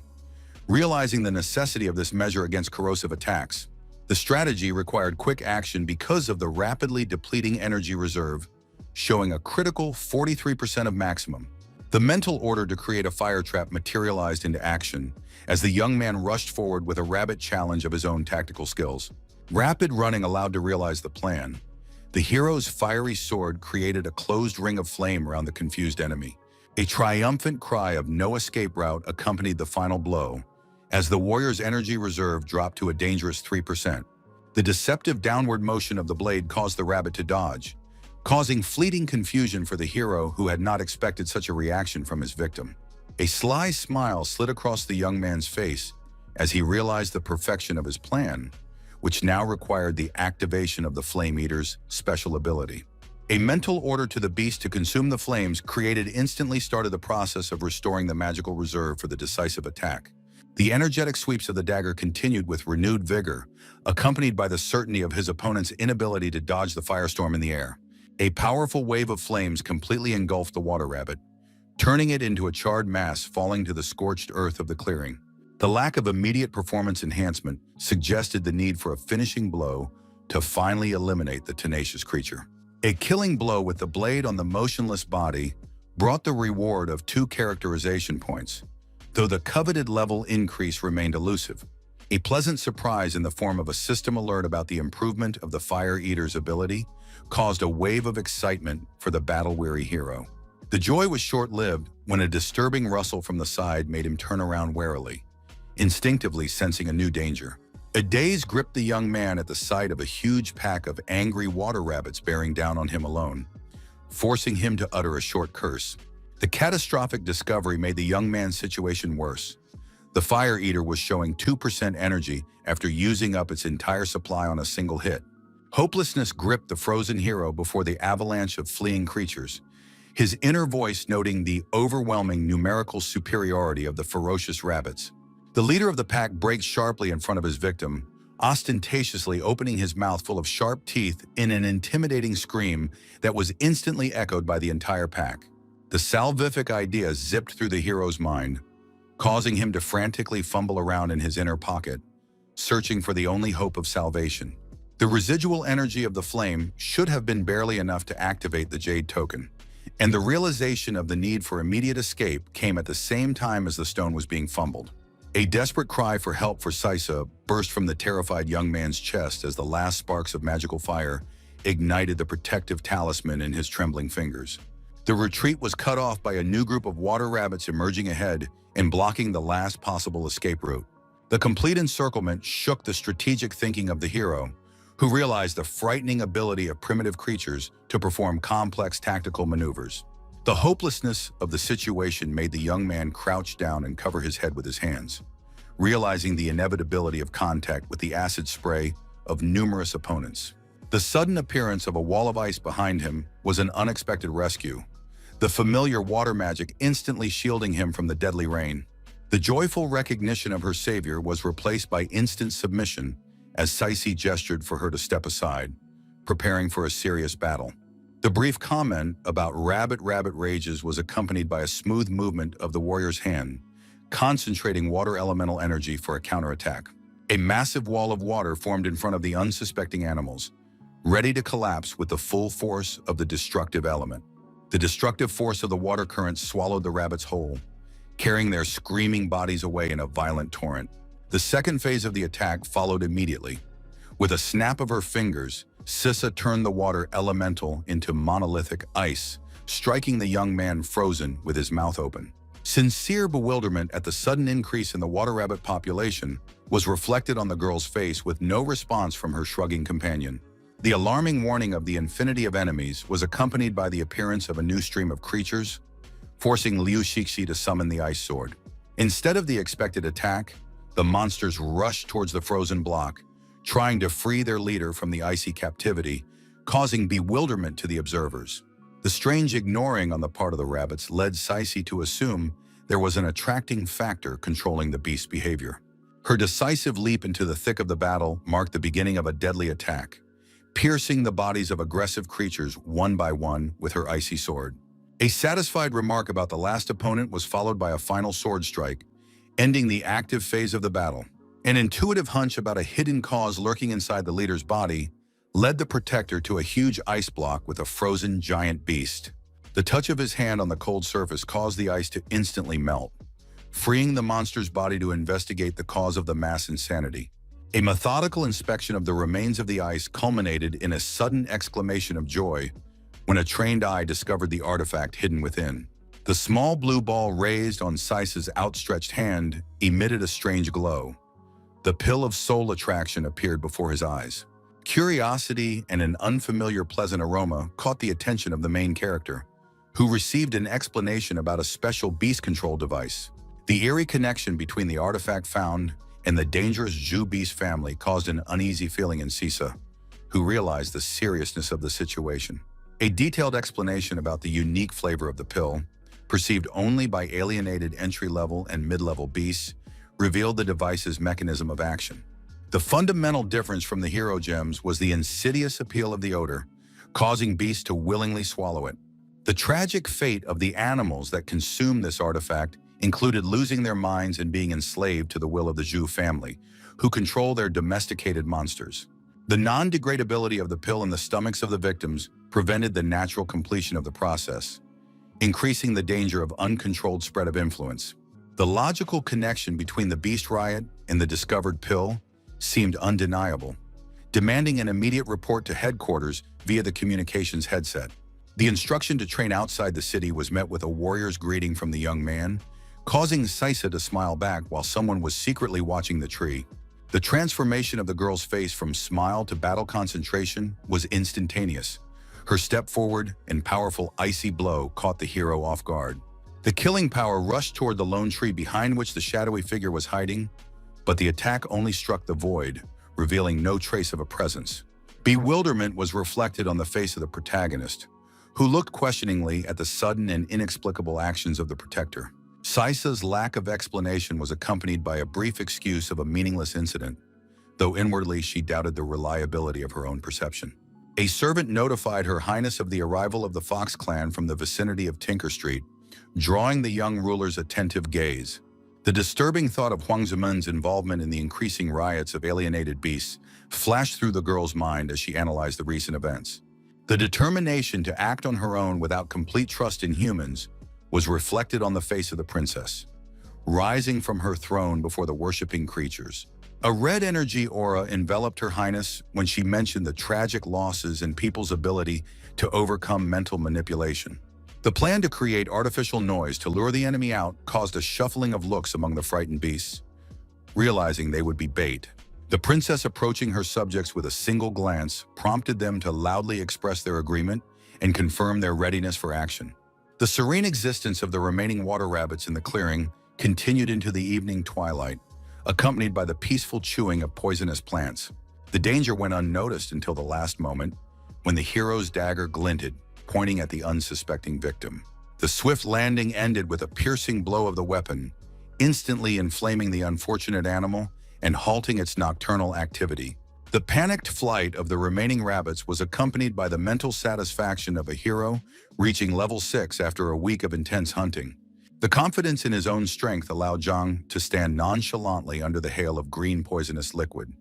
Realizing the necessity of this measure against corrosive attacks, the strategy required quick action because of the rapidly depleting energy reserve, showing a critical 43% of maximum. The mental order to create a fire trap materialized into action as the young man rushed forward with a rabbit challenge of his own tactical skills. Rapid running allowed to realize the plan. The hero's fiery sword created a closed ring of flame around the confused enemy. A triumphant cry of no escape route accompanied the final blow, as the warrior's energy reserve dropped to a dangerous 3%. The deceptive downward motion of the blade caused the rabbit to dodge, causing fleeting confusion for the hero who had not expected such a reaction from his victim. A sly smile slid across the young man's face as he realized the perfection of his plan, which now required the activation of the Flame Eater's special ability. A mental order to the beast to consume the flames created instantly started the process of restoring the magical reserve for the decisive attack. The energetic sweeps of the dagger continued with renewed vigor, accompanied by the certainty of his opponent's inability to dodge the firestorm in the air. A powerful wave of flames completely engulfed the water rabbit, turning it into a charred mass falling to the scorched earth of the clearing. The lack of immediate performance enhancement suggested the need for a finishing blow to finally eliminate the tenacious creature. A killing blow with the blade on the motionless body brought the reward of 2 characterization points, though the coveted level increase remained elusive. A pleasant surprise in the form of a system alert about the improvement of the Fire Eater's ability caused a wave of excitement for the battle-weary hero. The joy was short-lived when a disturbing rustle from the side made him turn around warily, instinctively sensing a new danger. A daze gripped the young man at the sight of a huge pack of angry water rabbits bearing down on him alone, forcing him to utter a short curse. The catastrophic discovery made the young man's situation worse. The Fire Eater was showing 2% energy after using up its entire supply on a single hit. Hopelessness gripped the frozen hero before the avalanche of fleeing creatures, his inner voice noting the overwhelming numerical superiority of the ferocious rabbits. The leader of the pack braked sharply in front of his victim, ostentatiously opening his mouth full of sharp teeth in an intimidating scream that was instantly echoed by the entire pack. The salvific idea zipped through the hero's mind, causing him to frantically fumble around in his inner pocket, searching for the only hope of salvation. The residual energy of the flame should have been barely enough to activate the Jade token, and the realization of the need for immediate escape came at the same time as the stone was being fumbled. A desperate cry for help for Saisa burst from the terrified young man's chest as the last sparks of magical fire ignited the protective talisman in his trembling fingers. The retreat was cut off by a new group of water rabbits emerging ahead and blocking the last possible escape route. The complete encirclement shook the strategic thinking of the hero, who realized the frightening ability of primitive creatures to perform complex tactical maneuvers. The hopelessness of the situation made the young man crouch down and cover his head with his hands, realizing the inevitability of contact with the acid spray of numerous opponents. The sudden appearance of a wall of ice behind him was an unexpected rescue, the familiar water magic instantly shielding him from the deadly rain. The joyful recognition of her savior was replaced by instant submission as Saisi gestured for her to step aside, preparing for a serious battle. The brief comment about rabbit rages was accompanied by a smooth movement of the warrior's hand, concentrating water elemental energy for a counterattack. A massive wall of water formed in front of the unsuspecting animals, ready to collapse with the full force of the destructive element. The destructive force of the water current swallowed the rabbits whole, carrying their screaming bodies away in a violent torrent. The second phase of the attack followed immediately. With a snap of her fingers, Sissa turned the water elemental into monolithic ice, striking the young man frozen with his mouth open. Sincere bewilderment at the sudden increase in the water rabbit population was reflected on the girl's face with no response from her shrugging companion. The alarming warning of the infinity of enemies was accompanied by the appearance of a new stream of creatures, forcing Liu Shixi to summon the ice sword. Instead of the expected attack, the monsters rushed towards the frozen block, trying to free their leader from the icy captivity, causing bewilderment to the observers. The strange ignoring on the part of the rabbits led Saisi to assume there was an attracting factor controlling the beast's behavior. Her decisive leap into the thick of the battle marked the beginning of a deadly attack, piercing the bodies of aggressive creatures one by one with her icy sword. A satisfied remark about the last opponent was followed by a final sword strike, ending the active phase of the battle. An intuitive hunch about a hidden cause lurking inside the leader's body led the protector to a huge ice block with a frozen giant beast. The touch of his hand on the cold surface caused the ice to instantly melt, freeing the monster's body to investigate the cause of the mass insanity. A methodical inspection of the remains of the ice culminated in a sudden exclamation of joy when a trained eye discovered the artifact hidden within. The small blue ball raised on Saisa's outstretched hand emitted a strange glow. The pill of soul attraction appeared before his eyes. Curiosity and an unfamiliar pleasant aroma caught the attention of the main character, who received an explanation about a special beast control device. The eerie connection between the artifact found and the dangerous Zhu beast family caused an uneasy feeling in Sisa, who realized the seriousness of the situation. A detailed explanation about the unique flavor of the pill, perceived only by alienated entry-level and mid-level beasts, revealed the device's mechanism of action. The fundamental difference from the hero gems was the insidious appeal of the odor, causing beasts to willingly swallow it. The tragic fate of the animals that consumed this artifact included losing their minds and being enslaved to the will of the Zhu family, who control their domesticated monsters. The non-degradability of the pill in the stomachs of the victims prevented the natural completion of the process, increasing the danger of uncontrolled spread of influence. The logical connection between the beast riot and the discovered pill seemed undeniable, demanding an immediate report to headquarters via the communications headset. The instruction to train outside the city was met with a warrior's greeting from the young man, causing Saisa to smile back while someone was secretly watching the tree. The transformation of the girl's face from smile to battle concentration was instantaneous. Her step forward and powerful icy blow caught the hero off guard. The killing power rushed toward the lone tree behind which the shadowy figure was hiding, but the attack only struck the void, revealing no trace of a presence. Bewilderment was reflected on the face of the protagonist, who looked questioningly at the sudden and inexplicable actions of the protector. Saisa's lack of explanation was accompanied by a brief excuse of a meaningless incident, though inwardly she doubted the reliability of her own perception. A servant notified Her Highness of the arrival of the Fox clan from the vicinity of Tinker Street, drawing the young ruler's attentive gaze. The disturbing thought of Huang Zimen's involvement in the increasing riots of alienated beasts flashed through the girl's mind as she analyzed the recent events. The determination to act on her own without complete trust in humans was reflected on the face of the princess, rising from her throne before the worshipping creatures. A red energy aura enveloped Her Highness when she mentioned the tragic losses in people's ability to overcome mental manipulation. The plan to create artificial noise to lure the enemy out caused a shuffling of looks among the frightened beasts. Realizing they would be bait, the princess approaching her subjects with a single glance prompted them to loudly express their agreement and confirm their readiness for action. The serene existence of the remaining water rabbits in the clearing continued into the evening twilight, accompanied by the peaceful chewing of poisonous plants. The danger went unnoticed until the last moment, when the hero's dagger glinted, pointing at the unsuspecting victim. The swift landing ended with a piercing blow of the weapon, instantly inflaming the unfortunate animal and halting its nocturnal activity. The panicked flight of the remaining rabbits was accompanied by the mental satisfaction of a hero reaching level 6 after a week of intense hunting. The confidence in his own strength allowed Zhang to stand nonchalantly under the hail of green poisonous liquid,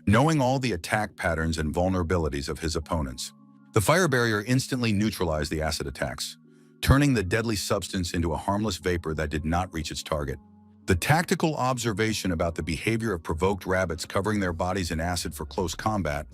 knowing all the attack patterns and vulnerabilities of his opponents. The fire barrier instantly neutralized the acid attacks, turning the deadly substance into a harmless vapor that did not reach its target. The tactical observation about the behavior of provoked rabbits covering their bodies in acid for close combat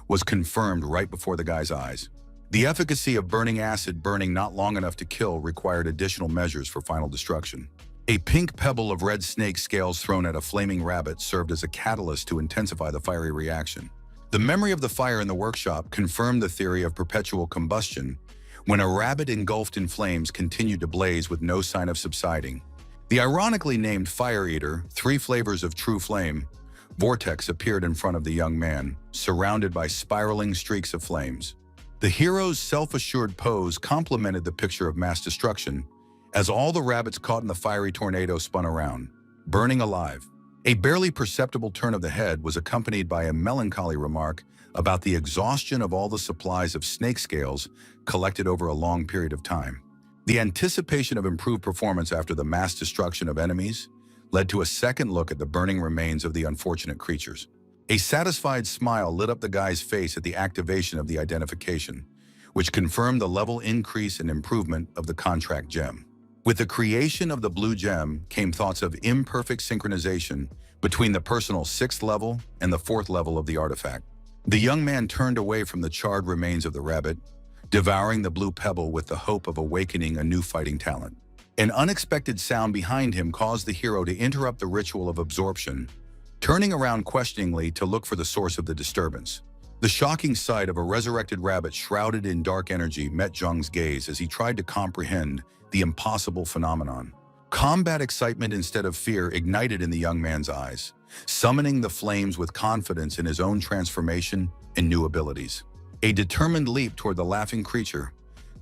was confirmed right before the guy's eyes. The efficacy of burning acid burning not long enough to kill required additional measures for final destruction. A pink pebble of red snake scales thrown at a flaming rabbit served as a catalyst to intensify the fiery reaction. The memory of the fire in the workshop confirmed the theory of perpetual combustion when a rabbit engulfed in flames continued to blaze with no sign of subsiding. The ironically named Fire Eater, 3 flavors of true flame, Vortex appeared in front of the young man, surrounded by spiraling streaks of flames. The hero's self-assured pose complemented the picture of mass destruction, as all the rabbits caught in the fiery tornado spun around, burning alive. A barely perceptible turn of the head was accompanied by a melancholy remark about the exhaustion of all the supplies of snake scales collected over a long period of time. The anticipation of improved performance after the mass destruction of enemies led to a second look at the burning remains of the unfortunate creatures. A satisfied smile lit up the guy's face at the activation of the identification, which confirmed the level increase and improvement of the contract gem. With the creation of the blue gem came thoughts of imperfect synchronization between the personal 6th level and the 4th level of the artifact. The young man turned away from the charred remains of the rabbit, devouring the blue pebble with the hope of awakening a new fighting talent. An unexpected sound behind him caused the hero to interrupt the ritual of absorption, turning around questioningly to look for the source of the disturbance. The shocking sight of a resurrected rabbit shrouded in dark energy met Zhang's gaze as he tried to comprehend the impossible phenomenon. Combat excitement instead of fear ignited in the young man's eyes, summoning the flames with confidence in his own transformation and new abilities. A determined leap toward the laughing creature,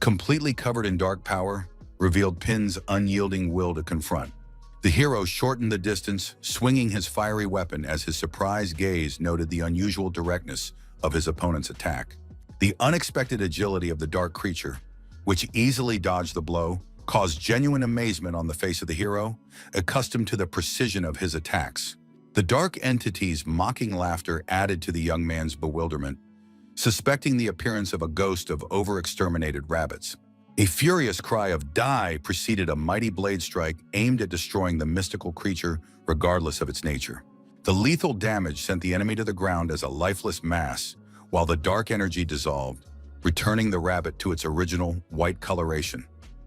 completely covered in dark power, revealed Pin's unyielding will to confront. The hero shortened the distance, swinging his fiery weapon as his surprised gaze noted the unusual directness of his opponent's attack. The unexpected agility of the dark creature, which easily dodged the blow, caused genuine amazement on the face of the hero, accustomed to the precision of his attacks. The dark entity's mocking laughter added to the young man's bewilderment, suspecting the appearance of a ghost of over-exterminated rabbits. A furious cry of "Die!" preceded a mighty blade strike aimed at destroying the mystical creature regardless of its nature. The lethal damage sent the enemy to the ground as a lifeless mass, while the dark energy dissolved, returning the rabbit to its original white coloration.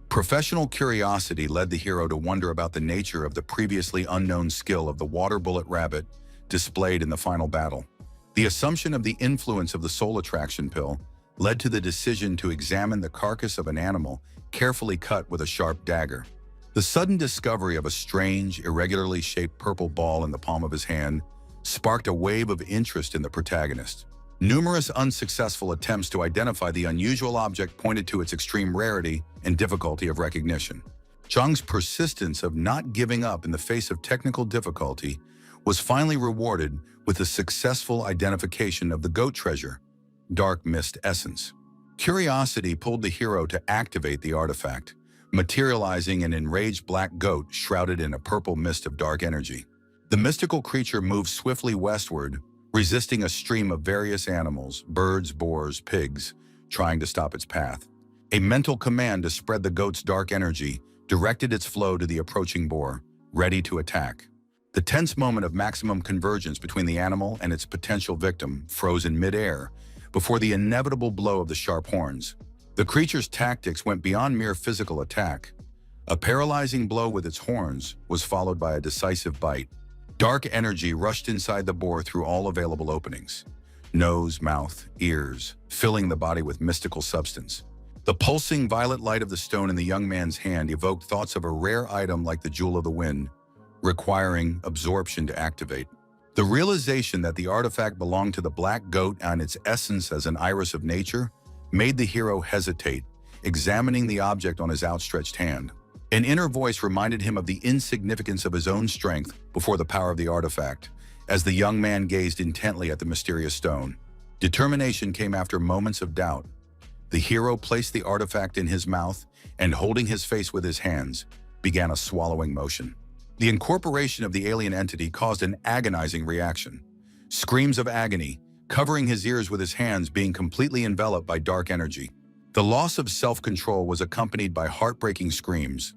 Professional curiosity led the hero to wonder about the nature of the previously unknown skill of the water bullet rabbit displayed in the final battle. The assumption of the influence of the soul attraction pill led to the decision to examine the carcass of an animal carefully cut with a sharp dagger. The sudden discovery of a strange, irregularly shaped purple ball in the palm of his hand sparked a wave of interest in the protagonist. Numerous unsuccessful attempts to identify the unusual object pointed to its extreme rarity and difficulty of recognition. Zhang's persistence of not giving up in the face of technical difficulty was finally rewarded with the successful identification of the goat treasure, Dark Mist Essence. Curiosity pulled the hero to activate the artifact, materializing an enraged black goat shrouded in a purple mist of dark energy. The mystical creature moved swiftly westward, resisting a stream of various animals, birds, boars, pigs, trying to stop its path. A mental command to spread the goat's dark energy directed its flow to the approaching boar, ready to attack. The tense moment of maximum convergence between the animal and its potential victim froze in midair before the inevitable blow of the sharp horns. The creature's tactics went beyond mere physical attack. A paralyzing blow with its horns was followed by a decisive bite. Dark energy rushed inside the boar through all available openings. Nose, mouth, ears, filling the body with mystical substance. The pulsing violet light of the stone in the young man's hand evoked thoughts of a rare item like the Jewel of the Wind, requiring absorption to activate. The realization that the artifact belonged to the black goat and its essence as an iris of nature made the hero hesitate, examining the object on his outstretched hand. An inner voice reminded him of the insignificance of his own strength before the power of the artifact, as the young man gazed intently at the mysterious stone. Determination came after moments of doubt. The hero placed the artifact in his mouth and, holding his face with his hands, began a swallowing motion. The incorporation of the alien entity caused an agonizing reaction. Screams of agony, covering his ears with his hands, being completely enveloped by dark energy. The loss of self-control was accompanied by heartbreaking screams.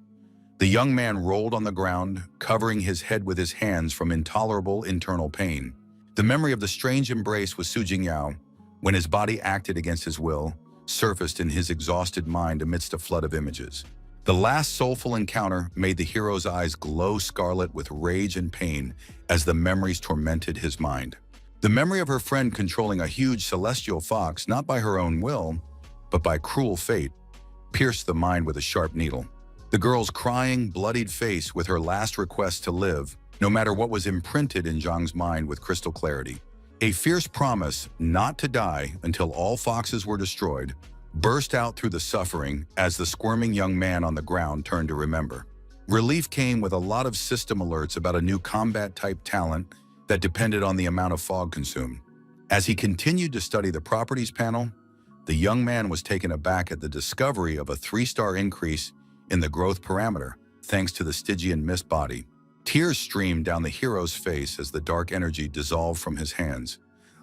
The young man rolled on the ground, covering his head with his hands from intolerable internal pain. The memory of the strange embrace with Su Jingyao, when his body acted against his will, surfaced in his exhausted mind amidst a flood of images. The last soulful encounter made the hero's eyes glow scarlet with rage and pain as the memories tormented his mind. The memory of her friend controlling a huge celestial fox, not by her own will, but by cruel fate, pierced the mind with a sharp needle. The girl's crying, bloodied face with her last request to live, no matter what, was imprinted in Zhang's mind with crystal clarity. A fierce promise not to die until all foxes were destroyed burst out through the suffering as the squirming young man on the ground turned to remember. Relief came with a lot of system alerts about a new combat-type talent that depended on the amount of fog consumed. As he continued to study the properties panel, the young man was taken aback at the discovery of a 3-star increase in the growth parameter, thanks to the Stygian mist body. Tears streamed down the hero's face as the dark energy dissolved from his hands,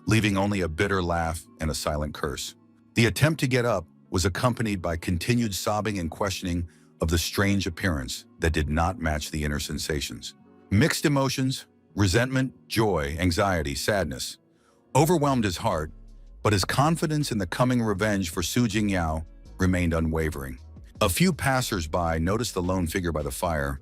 leaving only a bitter laugh and a silent curse. The attempt to get up was accompanied by continued sobbing and questioning of the strange appearance that did not match the inner sensations. Mixed emotions, resentment, joy, anxiety, sadness, overwhelmed his heart, but his confidence in the coming revenge for Su Jingyao remained unwavering. A few passers-by noticed the lone figure by the fire.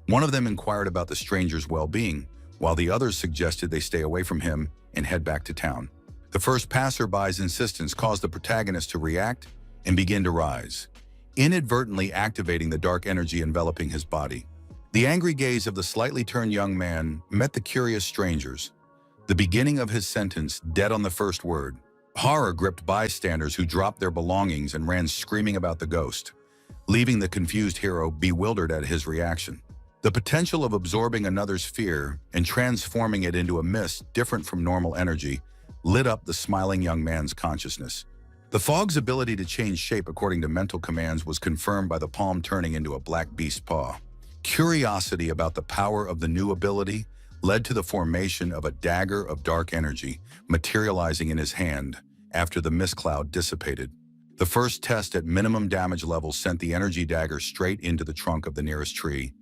One of them inquired about the stranger's well-being, while the others suggested they stay away from him and head back to town. The first passerby's insistence caused the protagonist to react and begin to rise, inadvertently activating the dark energy enveloping his body. The angry gaze of the slightly turned young man met the curious stranger's, the beginning of his sentence dead on the first word. Horror gripped bystanders who dropped their belongings and ran screaming about the ghost, leaving the confused hero bewildered at his reaction. The potential of absorbing another's fear and transforming it into a mist different from normal energy lit up the smiling young man's consciousness. The fog's ability to change shape according to mental commands was confirmed by the palm turning into a black beast paw. Curiosity about the power of the new ability led to the formation of a dagger of dark energy materializing in his hand after the mist cloud dissipated. The first test at minimum damage level sent the energy dagger straight into the trunk of the nearest tree,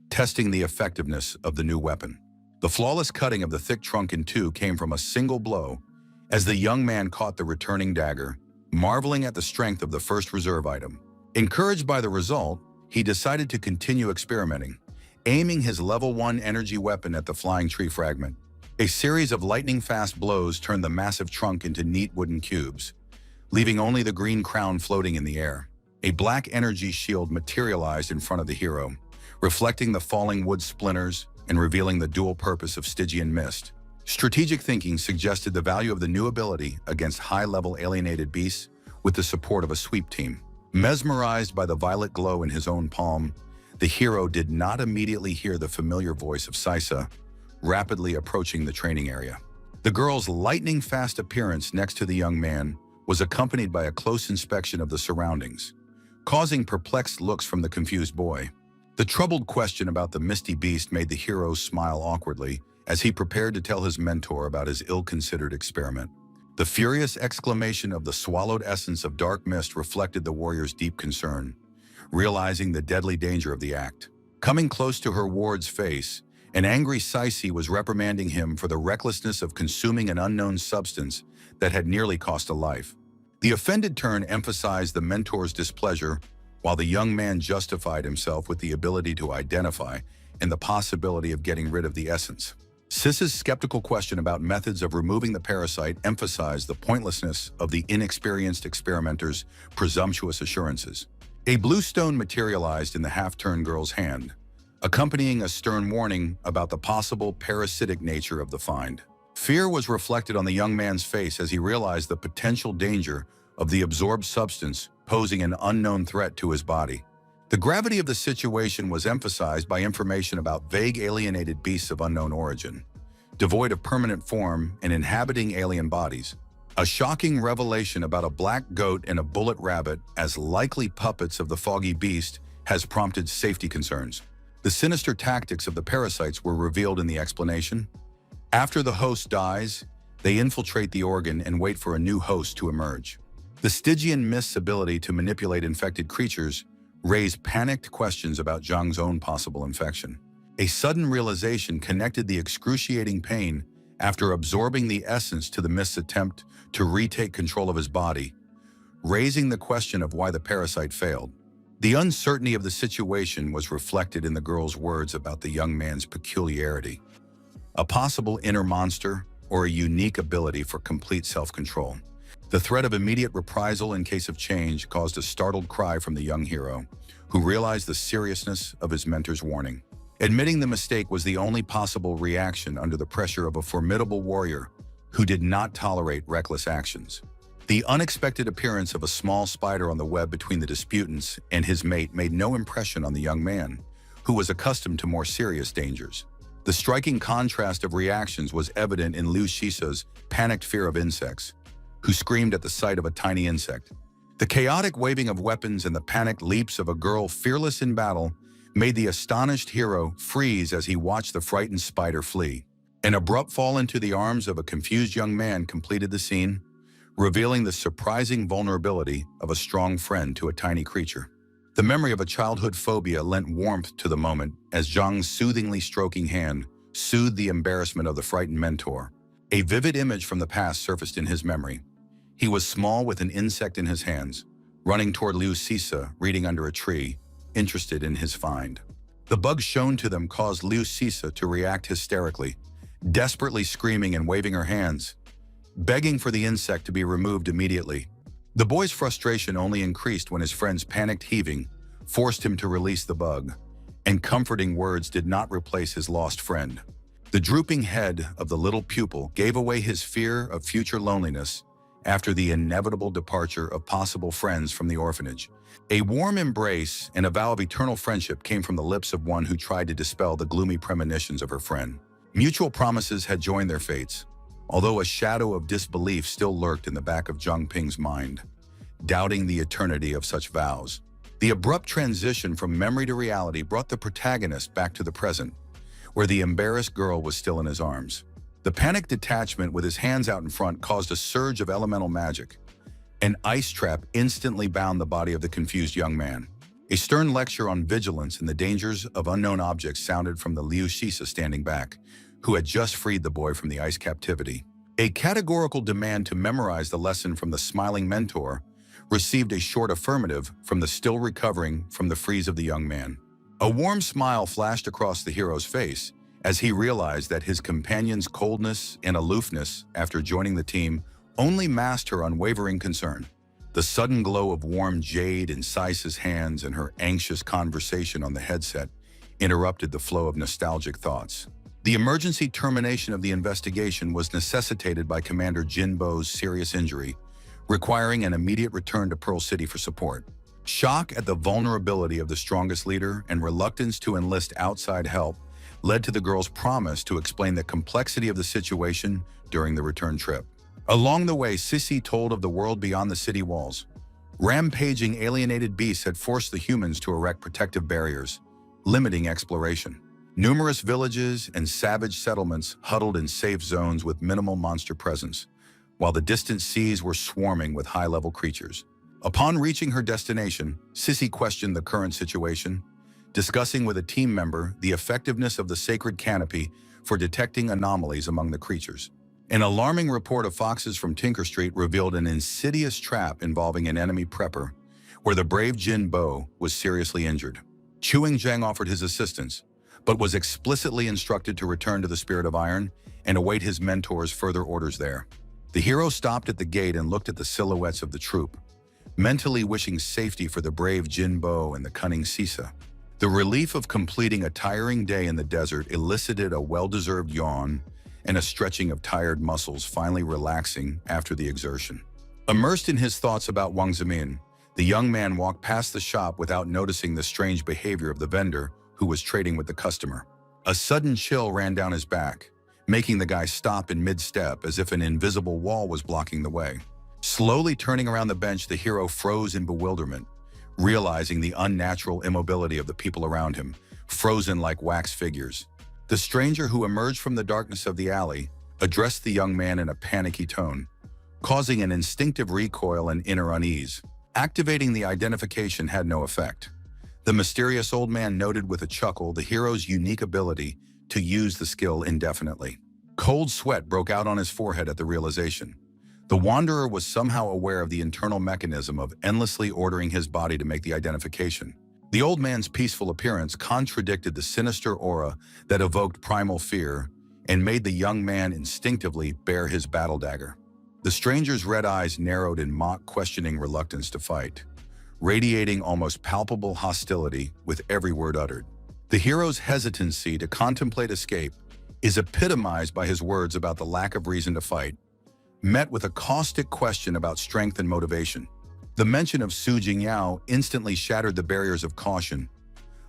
testing the effectiveness of the new weapon. The flawless cutting of the thick trunk in two came from a single blow as the young man caught the returning dagger, marveling at the strength of the first reserve item. Encouraged by the result, he decided to continue experimenting, aiming his level 1 energy weapon at the flying tree fragment. A series of lightning-fast blows turned the massive trunk into neat wooden cubes, leaving only the green crown floating in the air. A black energy shield materialized in front of the hero, reflecting the falling wood splinters and revealing the dual purpose of Stygian mist. Strategic thinking suggested the value of the new ability against high-level alienated beasts with the support of a sweep team. Mesmerized by the violet glow in his own palm, the hero did not immediately hear the familiar voice of Saisa, rapidly approaching the training area. The girl's lightning-fast appearance next to the young man was accompanied by a close inspection of the surroundings. causing perplexed looks from the confused boy. The troubled question about the misty beast made the hero smile awkwardly as he prepared to tell his mentor about his ill-considered experiment. The furious exclamation of the swallowed essence of dark mist reflected the warrior's deep concern, realizing the deadly danger of the act. Coming close to her ward's face, an angry Sisi was reprimanding him for the recklessness of consuming an unknown substance that had nearly cost a life. The offended turn emphasized the mentor's displeasure, while the young man justified himself with the ability to identify and the possibility of getting rid of the essence. Sis's skeptical question about methods of removing the parasite emphasized the pointlessness of the inexperienced experimenter's presumptuous assurances. A blue stone materialized in the half-turned girl's hand, accompanying a stern warning about the possible parasitic nature of the find. Fear was reflected on the young man's face as he realized the potential danger of the absorbed substance posing an unknown threat to his body. The gravity of the situation was emphasized by information about vague alienated beasts of unknown origin, devoid of permanent form and inhabiting alien bodies. A shocking revelation about a black goat and a bullet rabbit as likely puppets of the foggy beast has prompted safety concerns. The sinister tactics of the parasites were revealed in the explanation. After the host dies, they infiltrate the organ and wait for a new host to emerge. The Stygian mist's ability to manipulate infected creatures raised panicked questions about Zhang's own possible infection. A sudden realization connected the excruciating pain after absorbing the essence to the mist's attempt to retake control of his body, raising the question of why the parasite failed. The uncertainty of the situation was reflected in the girl's words about the young man's peculiarity, a possible inner monster or a unique ability for complete self-control. The threat of immediate reprisal in case of change caused a startled cry from the young hero, who realized the seriousness of his mentor's warning. Admitting the mistake was the only possible reaction under the pressure of a formidable warrior who did not tolerate reckless actions. The unexpected appearance of a small spider on the web between the disputants and his mate made no impression on the young man, who was accustomed to more serious dangers. The striking contrast of reactions was evident in Liu Shisa's panicked fear of insects, who screamed at the sight of a tiny insect. The chaotic waving of weapons and the panicked leaps of a girl fearless in battle made the astonished hero freeze as he watched the frightened spider flee. An abrupt fall into the arms of a confused young man completed the scene, revealing the surprising vulnerability of a strong friend to a tiny creature. The memory of a childhood phobia lent warmth to the moment as Zhang's soothingly stroking hand soothed the embarrassment of the frightened mentor. A vivid image from the past surfaced in his memory. He was small with an insect in his hands, running toward Liu Sisa, reading under a tree, interested in his find. The bug shown to them caused Liu Sisa to react hysterically, desperately screaming and waving her hands, begging for the insect to be removed immediately. The boy's frustration only increased when his friend's panicked heaving forced him to release the bug, and comforting words did not replace his lost friend. The drooping head of the little pupil gave away his fear of future loneliness after the inevitable departure of possible friends from the orphanage. A warm embrace and a vow of eternal friendship came from the lips of one who tried to dispel the gloomy premonitions of her friend. Mutual promises had joined their fates, although a shadow of disbelief still lurked in the back of Zhang Ping's mind, doubting the eternity of such vows. The abrupt transition from memory to reality brought the protagonist back to the present, where the embarrassed girl was still in his arms. The panicked detachment with his hands out in front caused a surge of elemental magic. An ice trap instantly bound the body of the confused young man. A stern lecture on vigilance and the dangers of unknown objects sounded from the Liu Shisa standing back, who had just freed the boy from the ice captivity. A categorical demand to memorize the lesson from the smiling mentor received a short affirmative from the still recovering from the freeze of the young man. A warm smile flashed across the hero's face as he realized that his companion's coldness and aloofness after joining the team only masked her unwavering concern. The sudden glow of warm jade in Sisa's hands and her anxious conversation on the headset interrupted the flow of nostalgic thoughts. The emergency termination of the investigation was necessitated by Commander Jinbo's serious injury, requiring an immediate return to Pearl City for support. Shock at the vulnerability of the strongest leader and reluctance to enlist outside help led to the girl's promise to explain the complexity of the situation during the return trip. Along the way, Sissy told of the world beyond the city walls, Rampaging alienated beasts had forced the humans to erect protective barriers, limiting exploration. Numerous villages and savage settlements huddled in safe zones with minimal monster presence, while the distant seas were swarming with high-level creatures. Upon reaching her destination, Sissy questioned the current situation, discussing with a team member the effectiveness of the sacred canopy for detecting anomalies among the creatures. An alarming report of foxes from Tinker Street revealed an insidious trap involving an enemy prepper, where the brave Jin Bo was seriously injured. Chuing Zhang offered his assistance, but was explicitly instructed to return to the Spirit of Iron and await his mentor's further orders there. The hero stopped at the gate and looked at the silhouettes of the troop, mentally wishing safety for the brave Jin Bo and the cunning Sisa. The relief of completing a tiring day in the desert elicited a well-deserved yawn and a stretching of tired muscles, finally relaxing after the exertion. Immersed in his thoughts about Wang Zimin, the young man walked past the shop without noticing the strange behavior of the vendor who was trading with the customer. A sudden chill ran down his back, making the guy stop in mid-step as if an invisible wall was blocking the way. Slowly turning around the bench, the hero froze in bewilderment, realizing the unnatural immobility of the people around him, frozen like wax figures. The stranger who emerged from the darkness of the alley addressed the young man in a panicky tone, causing an instinctive recoil and inner unease. Activating the identification had no effect. The mysterious old man noted with a chuckle the hero's unique ability to use the skill indefinitely. Cold sweat broke out on his forehead at the realization. The wanderer was somehow aware of the internal mechanism of endlessly ordering his body to make the identification. The old man's peaceful appearance contradicted the sinister aura that evoked primal fear and made the young man instinctively bare his battle dagger. The stranger's red eyes narrowed in mock questioning reluctance to fight, radiating almost palpable hostility with every word uttered. The hero's hesitancy to contemplate escape is epitomized by his words about the lack of reason to fight, met with a caustic question about strength and motivation. The mention of Su Jingyao instantly shattered the barriers of caution.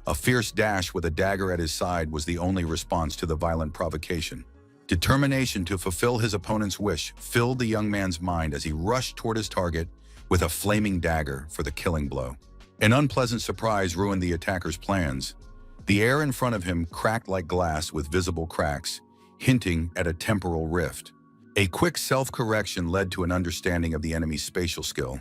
A fierce dash with a dagger at his side was the only response to the violent provocation. Determination to fulfill his opponent's wish filled the young man's mind as he rushed toward his target with a flaming dagger for the killing blow. An unpleasant surprise ruined the attacker's plans. The air in front of him cracked like glass with visible cracks, hinting at a temporal rift. A quick self-correction led to an understanding of the enemy's spatial skill,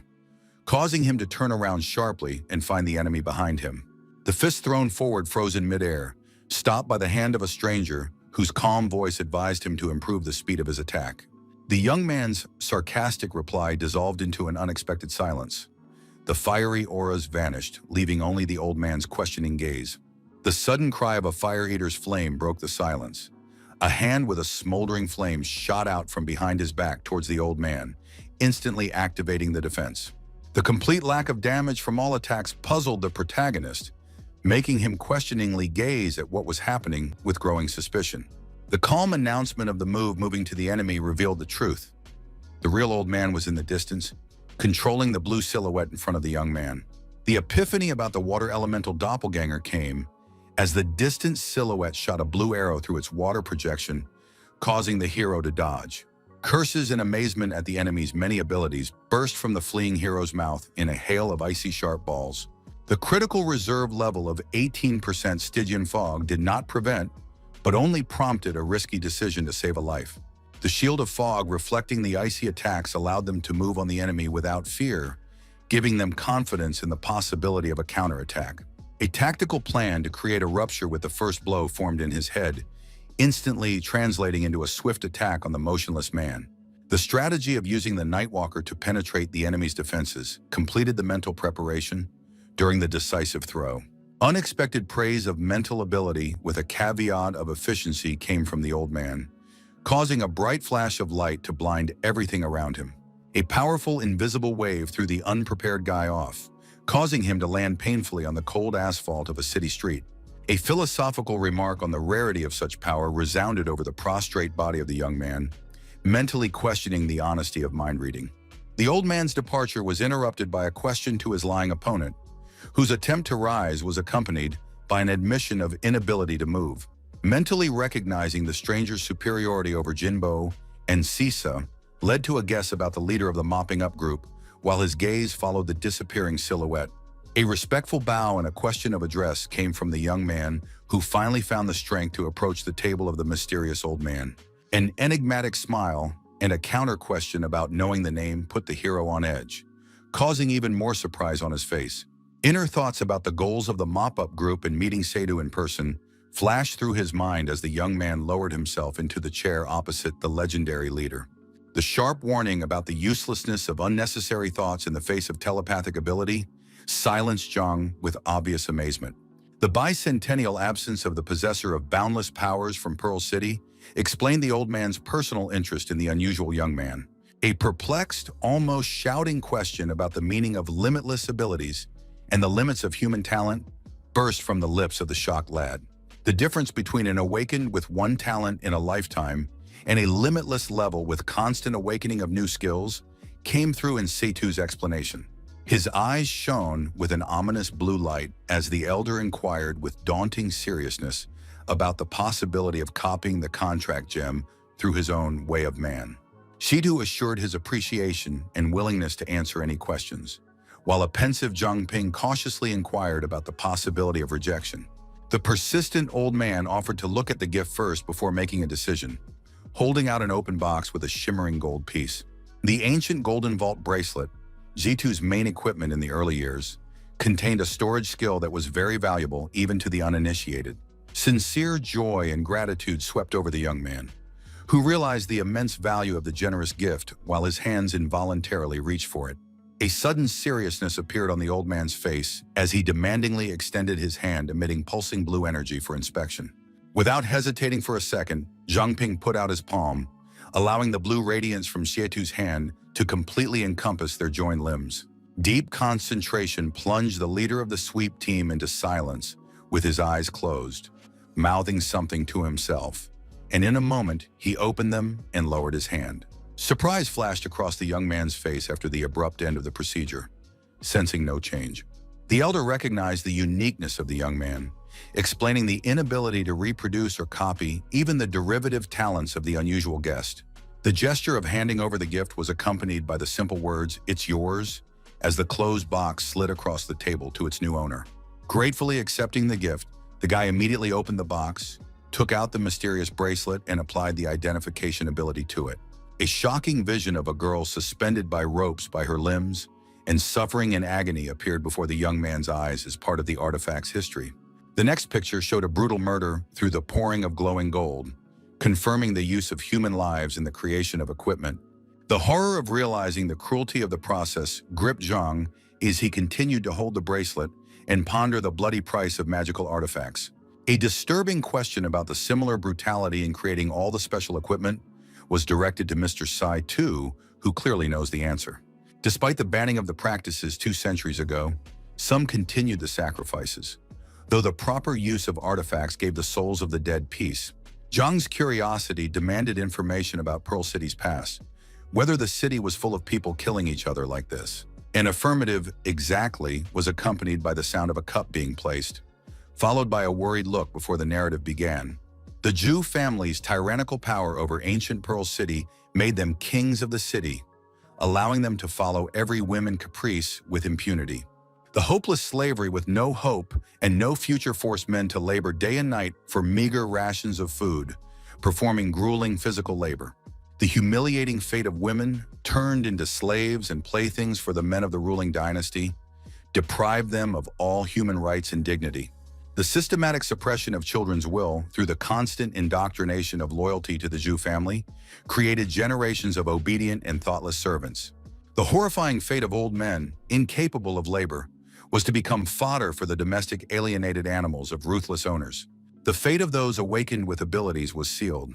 causing him to turn around sharply and find the enemy behind him. The fist thrown forward froze in midair, stopped by the hand of a stranger whose calm voice advised him to improve the speed of his attack. The young man's sarcastic reply dissolved into an unexpected silence. The fiery auras vanished, leaving only the old man's questioning gaze. The sudden cry of a fire-eater's flame broke the silence. A hand with a smoldering flame shot out from behind his back towards the old man, instantly activating the defense. The complete lack of damage from all attacks puzzled the protagonist, making him questioningly gaze at what was happening with growing suspicion. The calm announcement of the move moving to the enemy revealed the truth. The real old man was in the distance, controlling the blue silhouette in front of the young man. The epiphany about the water elemental doppelganger came as the distant silhouette shot a blue arrow through its water projection, causing the hero to dodge. Curses and amazement at the enemy's many abilities burst from the fleeing hero's mouth in a hail of icy sharp balls. The critical reserve level of 18% Stygian fog did not prevent, but only prompted a risky decision to save a life. The shield of fog reflecting the icy attacks allowed them to move on the enemy without fear, giving them confidence in the possibility of a counterattack. A tactical plan to create a rupture with the first blow formed in his head, instantly translating into a swift attack on the motionless man. The strategy of using the Nightwalker to penetrate the enemy's defenses completed the mental preparation during the decisive throw. Unexpected praise of mental ability with a caveat of efficiency came from the old man, causing a bright flash of light to blind everything around him. A powerful invisible wave threw the unprepared guy off, causing him to land painfully on the cold asphalt of a city street. A philosophical remark on the rarity of such power resounded over the prostrate body of the young man, mentally questioning the honesty of mind reading. The old man's departure was interrupted by a question to his lying opponent, whose attempt to rise was accompanied by an admission of inability to move. Mentally recognizing the stranger's superiority over Jinbo and Sisa led to a guess about the leader of the mopping up group, while his gaze followed the disappearing silhouette. A respectful bow and a question of address came from the young man, who finally found the strength to approach the table of the mysterious old man. An enigmatic smile and a counter-question about knowing the name put the hero on edge, causing even more surprise on his face. Inner thoughts about the goals of the mop-up group and meeting Seydu in person flashed through his mind as the young man lowered himself into the chair opposite the legendary leader. The sharp warning about the uselessness of unnecessary thoughts in the face of telepathic ability silenced Zhang with obvious amazement. The bicentennial absence of the possessor of boundless powers from Pearl City explained the old man's personal interest in the unusual young man. A perplexed, almost shouting question about the meaning of limitless abilities and the limits of human talent burst from the lips of the shocked lad. The difference between an awakened with one talent in a lifetime and a limitless level with constant awakening of new skills came through in Seydu's explanation. His eyes shone with an ominous blue light as the elder inquired with daunting seriousness about the possibility of copying the contract gem through his own way of man. Seydu assured his appreciation and willingness to answer any questions, while a pensive Zhang Ping cautiously inquired about the possibility of rejection. The persistent old man offered to look at the gift first before making a decision, holding out an open box with a shimmering gold piece. The ancient golden vault bracelet, Zitu's main equipment in the early years, contained a storage skill that was very valuable even to the uninitiated. Sincere joy and gratitude swept over the young man, who realized the immense value of the generous gift while his hands involuntarily reached for it. A sudden seriousness appeared on the old man's face as he demandingly extended his hand, emitting pulsing blue energy for inspection. Without hesitating for a second, Zhang Ping put out his palm, allowing the blue radiance from Xietu's hand to completely encompass their joined limbs. Deep concentration plunged the leader of the sweep team into silence with his eyes closed, mouthing something to himself. And in a moment, he opened them and lowered his hand. Surprise flashed across the young man's face after the abrupt end of the procedure, sensing no change. The elder recognized the uniqueness of the young man, explaining the inability to reproduce or copy even the derivative talents of the unusual guest. The gesture of handing over the gift was accompanied by the simple words, "It's yours," as the closed box slid across the table to its new owner. Gratefully accepting the gift, the guy immediately opened the box, took out the mysterious bracelet, and applied the identification ability to it. A shocking vision of a girl suspended by ropes by her limbs and suffering in agony appeared before the young man's eyes as part of the artifact's history. The next picture showed a brutal murder through the pouring of glowing gold, confirming the use of human lives in the creation of equipment. The horror of realizing the cruelty of the process gripped Zhang as he continued to hold the bracelet and ponder the bloody price of magical artifacts. A disturbing question about the similar brutality in creating all the special equipment was directed to Mr. Sai Tu, who clearly knows the answer. Despite the banning of the practices 2 centuries ago, some continued the sacrifices, though the proper use of artifacts gave the souls of the dead peace. Zhang's curiosity demanded information about Pearl City's past, whether the city was full of people killing each other like this. An affirmative "exactly" was accompanied by the sound of a cup being placed, followed by a worried look before the narrative began. The Zhu family's tyrannical power over ancient Pearl City made them kings of the city, allowing them to follow every whim and caprice with impunity. The hopeless slavery with no hope and no future forced men to labor day and night for meager rations of food, performing grueling physical labor. The humiliating fate of women, turned into slaves and playthings for the men of the ruling dynasty, deprived them of all human rights and dignity. The systematic suppression of children's will through the constant indoctrination of loyalty to the Zhu family created generations of obedient and thoughtless servants. The horrifying fate of old men, incapable of labor, was to become fodder for the domestic alienated animals of ruthless owners. The fate of those awakened with abilities was sealed,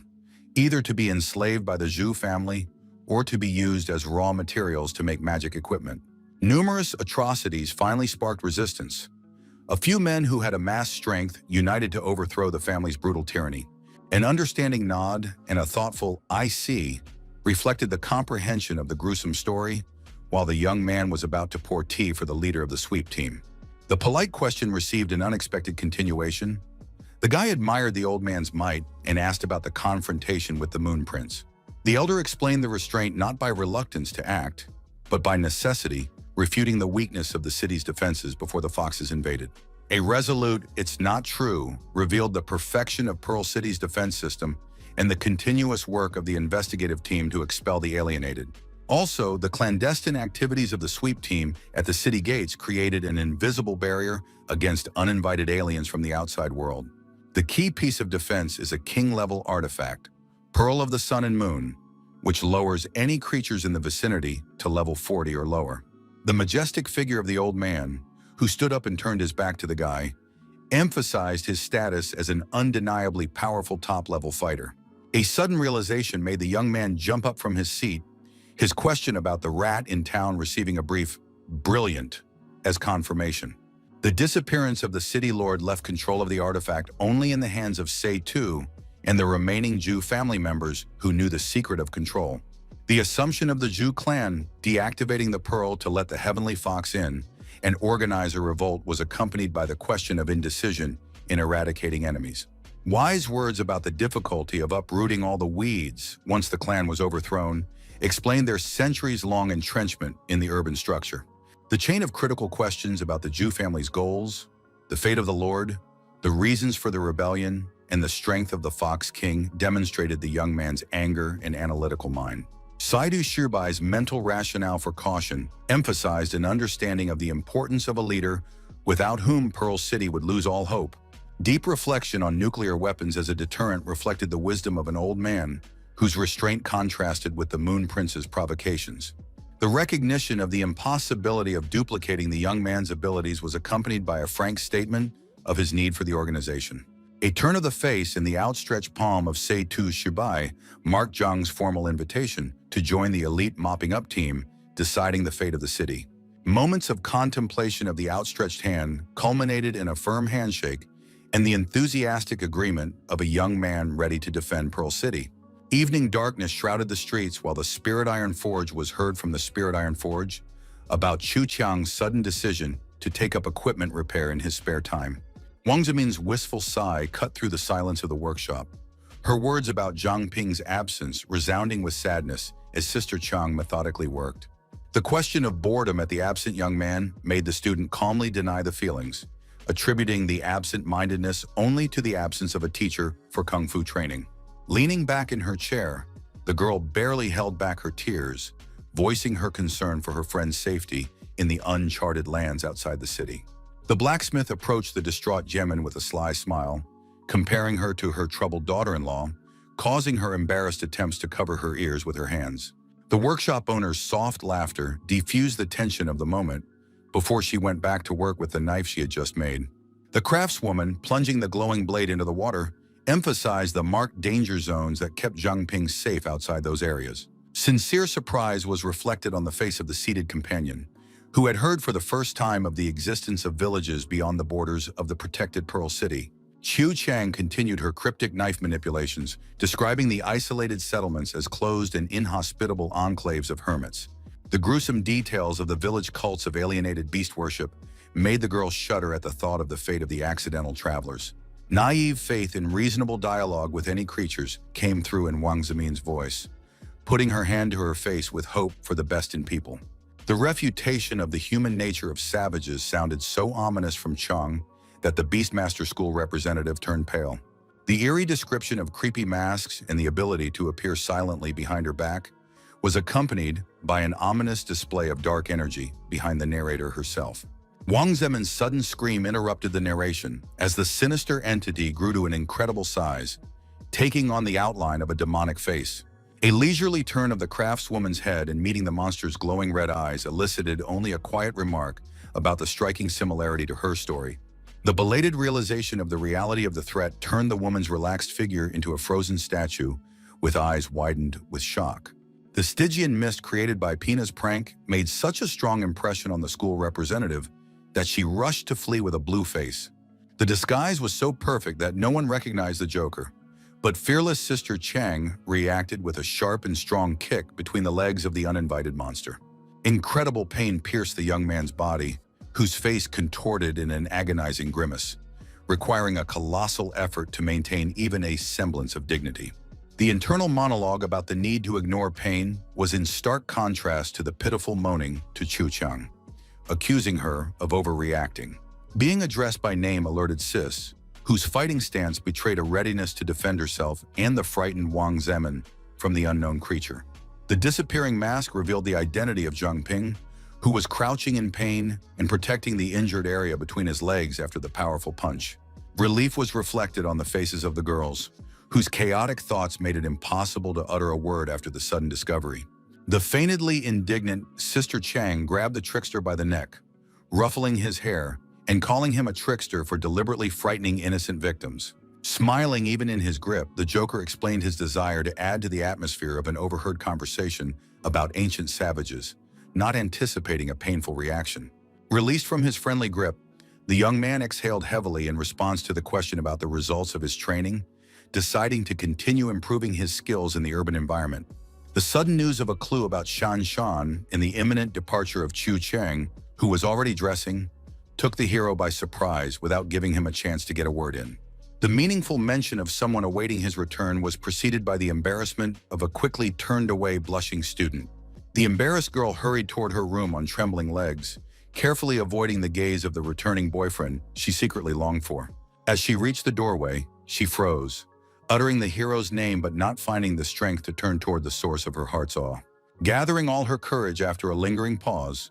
either to be enslaved by the Zhu family or to be used as raw materials to make magic equipment. Numerous atrocities finally sparked resistance. A few men who had amassed strength united to overthrow the family's brutal tyranny. An understanding nod and a thoughtful "I see" reflected the comprehension of the gruesome story, while the young man was about to pour tea for the leader of the sweep team. The polite question received an unexpected continuation. The guy admired the old man's might and asked about the confrontation with the Moon Prince. The elder explained the restraint not by reluctance to act, but by necessity, refuting the weakness of the city's defenses before the foxes invaded. A resolute "it's not true" revealed the perfection of Pearl City's defense system and the continuous work of the investigative team to expel the alienated. Also, the clandestine activities of the sweep team at the city gates created an invisible barrier against uninvited aliens from the outside world. The key piece of defense is a king-level artifact, Pearl of the Sun and Moon, which lowers any creatures in the vicinity to level 40 or lower. The majestic figure of the old man, who stood up and turned his back to the guy, emphasized his status as an undeniably powerful top-level fighter. A sudden realization made the young man jump up from his seat, his question about the rat in town receiving a brief "brilliant" as confirmation. The disappearance of the city lord left control of the artifact only in the hands of Se-Tu and the remaining Jew family members who knew the secret of control. The assumption of the Jew clan deactivating the pearl to let the Heavenly Fox in and organize a revolt was accompanied by the question of indecision in eradicating enemies. Wise words about the difficulty of uprooting all the weeds once the clan was overthrown explained their centuries-long entrenchment in the urban structure. The chain of critical questions about the Jew family's goals, the fate of the Lord, the reasons for the rebellion, and the strength of the Fox King demonstrated the young man's anger and analytical mind. Se-Tu Shibai's mental rationale for caution emphasized an understanding of the importance of a leader without whom Pearl City would lose all hope. Deep reflection on nuclear weapons as a deterrent reflected the wisdom of an old man whose restraint contrasted with the Moon Prince's provocations. The recognition of the impossibility of duplicating the young man's abilities was accompanied by a frank statement of his need for the organization. A turn of the face in the outstretched palm of Se-Tu Shibai marked Zhang's formal invitation to join the elite mopping-up team, deciding the fate of the city. Moments of contemplation of the outstretched hand culminated in a firm handshake and the enthusiastic agreement of a young man ready to defend Pearl City. Evening darkness shrouded the streets while the Spirit Iron Forge was heard from the Spirit Iron Forge about Chu Qiang's sudden decision to take up equipment repair in his spare time. Wang Zemin's wistful sigh cut through the silence of the workshop, her words about Zhang Ping's absence resounding with sadness as Sister Chang methodically worked. The question of boredom at the absent young man made the student calmly deny the feelings, attributing the absent-mindedness only to the absence of a teacher for kung fu training. Leaning back in her chair, the girl barely held back her tears, voicing her concern for her friend's safety in the uncharted lands outside the city. The blacksmith approached the distraught Gemin with a sly smile, comparing her to her troubled daughter-in-law, causing her embarrassed attempts to cover her ears with her hands. The workshop owner's soft laughter diffused the tension of the moment before she went back to work with the knife she had just made. The craftswoman, plunging the glowing blade into the water, emphasized the marked danger zones that kept Zhang Ping safe outside those areas. Sincere surprise was reflected on the face of the seated companion, who had heard for the first time of the existence of villages beyond the borders of the protected Pearl City. Qiu Chang continued her cryptic knife manipulations, describing the isolated settlements as closed and inhospitable enclaves of hermits. The gruesome details of the village cults of alienated beast worship made the girl shudder at the thought of the fate of the accidental travelers. Naive faith in reasonable dialogue with any creatures came through in Wang Zemin's voice, putting her hand to her face with hope for the best in people. The refutation of the human nature of savages sounded so ominous from Chang that the Beastmaster School representative turned pale. The eerie description of creepy masks and the ability to appear silently behind her back was accompanied by an ominous display of dark energy behind the narrator herself. Wang Zemin's sudden scream interrupted the narration as the sinister entity grew to an incredible size, taking on the outline of a demonic face. A leisurely turn of the craftswoman's head and meeting the monster's glowing red eyes elicited only a quiet remark about the striking similarity to her story. The belated realization of the reality of the threat turned the woman's relaxed figure into a frozen statue with eyes widened with shock. The Stygian mist created by Pina's prank made such a strong impression on the school representative that she rushed to flee with a blue face. The disguise was so perfect that no one recognized the Joker, but fearless Sister Chang reacted with a sharp and strong kick between the legs of the uninvited monster. Incredible pain pierced the young man's body, whose face contorted in an agonizing grimace, requiring a colossal effort to maintain even a semblance of dignity. The internal monologue about the need to ignore pain was in stark contrast to the pitiful moaning to Chu Chang, accusing her of overreacting. Being addressed by name alerted Sis, whose fighting stance betrayed a readiness to defend herself and the frightened Wang Zemin from the unknown creature. The disappearing mask revealed the identity of Zhang Ping, who was crouching in pain and protecting the injured area between his legs after the powerful punch. Relief was reflected on the faces of the girls, whose chaotic thoughts made it impossible to utter a word after the sudden discovery. The feignedly indignant Sister Chang grabbed the trickster by the neck, ruffling his hair and calling him a trickster for deliberately frightening innocent victims. Smiling even in his grip, the Joker explained his desire to add to the atmosphere of an overheard conversation about ancient savages, not anticipating a painful reaction. Released from his friendly grip, the young man exhaled heavily in response to the question about the results of his training, deciding to continue improving his skills in the urban environment. The sudden news of a clue about Shan Shan and the imminent departure of Chu Cheng, who was already dressing, took the hero by surprise without giving him a chance to get a word in. The meaningful mention of someone awaiting his return was preceded by the embarrassment of a quickly turned-away blushing student. The embarrassed girl hurried toward her room on trembling legs, carefully avoiding the gaze of the returning boyfriend she secretly longed for. As she reached the doorway, she froze, uttering the hero's name but not finding the strength to turn toward the source of her heart's awe. Gathering all her courage after a lingering pause,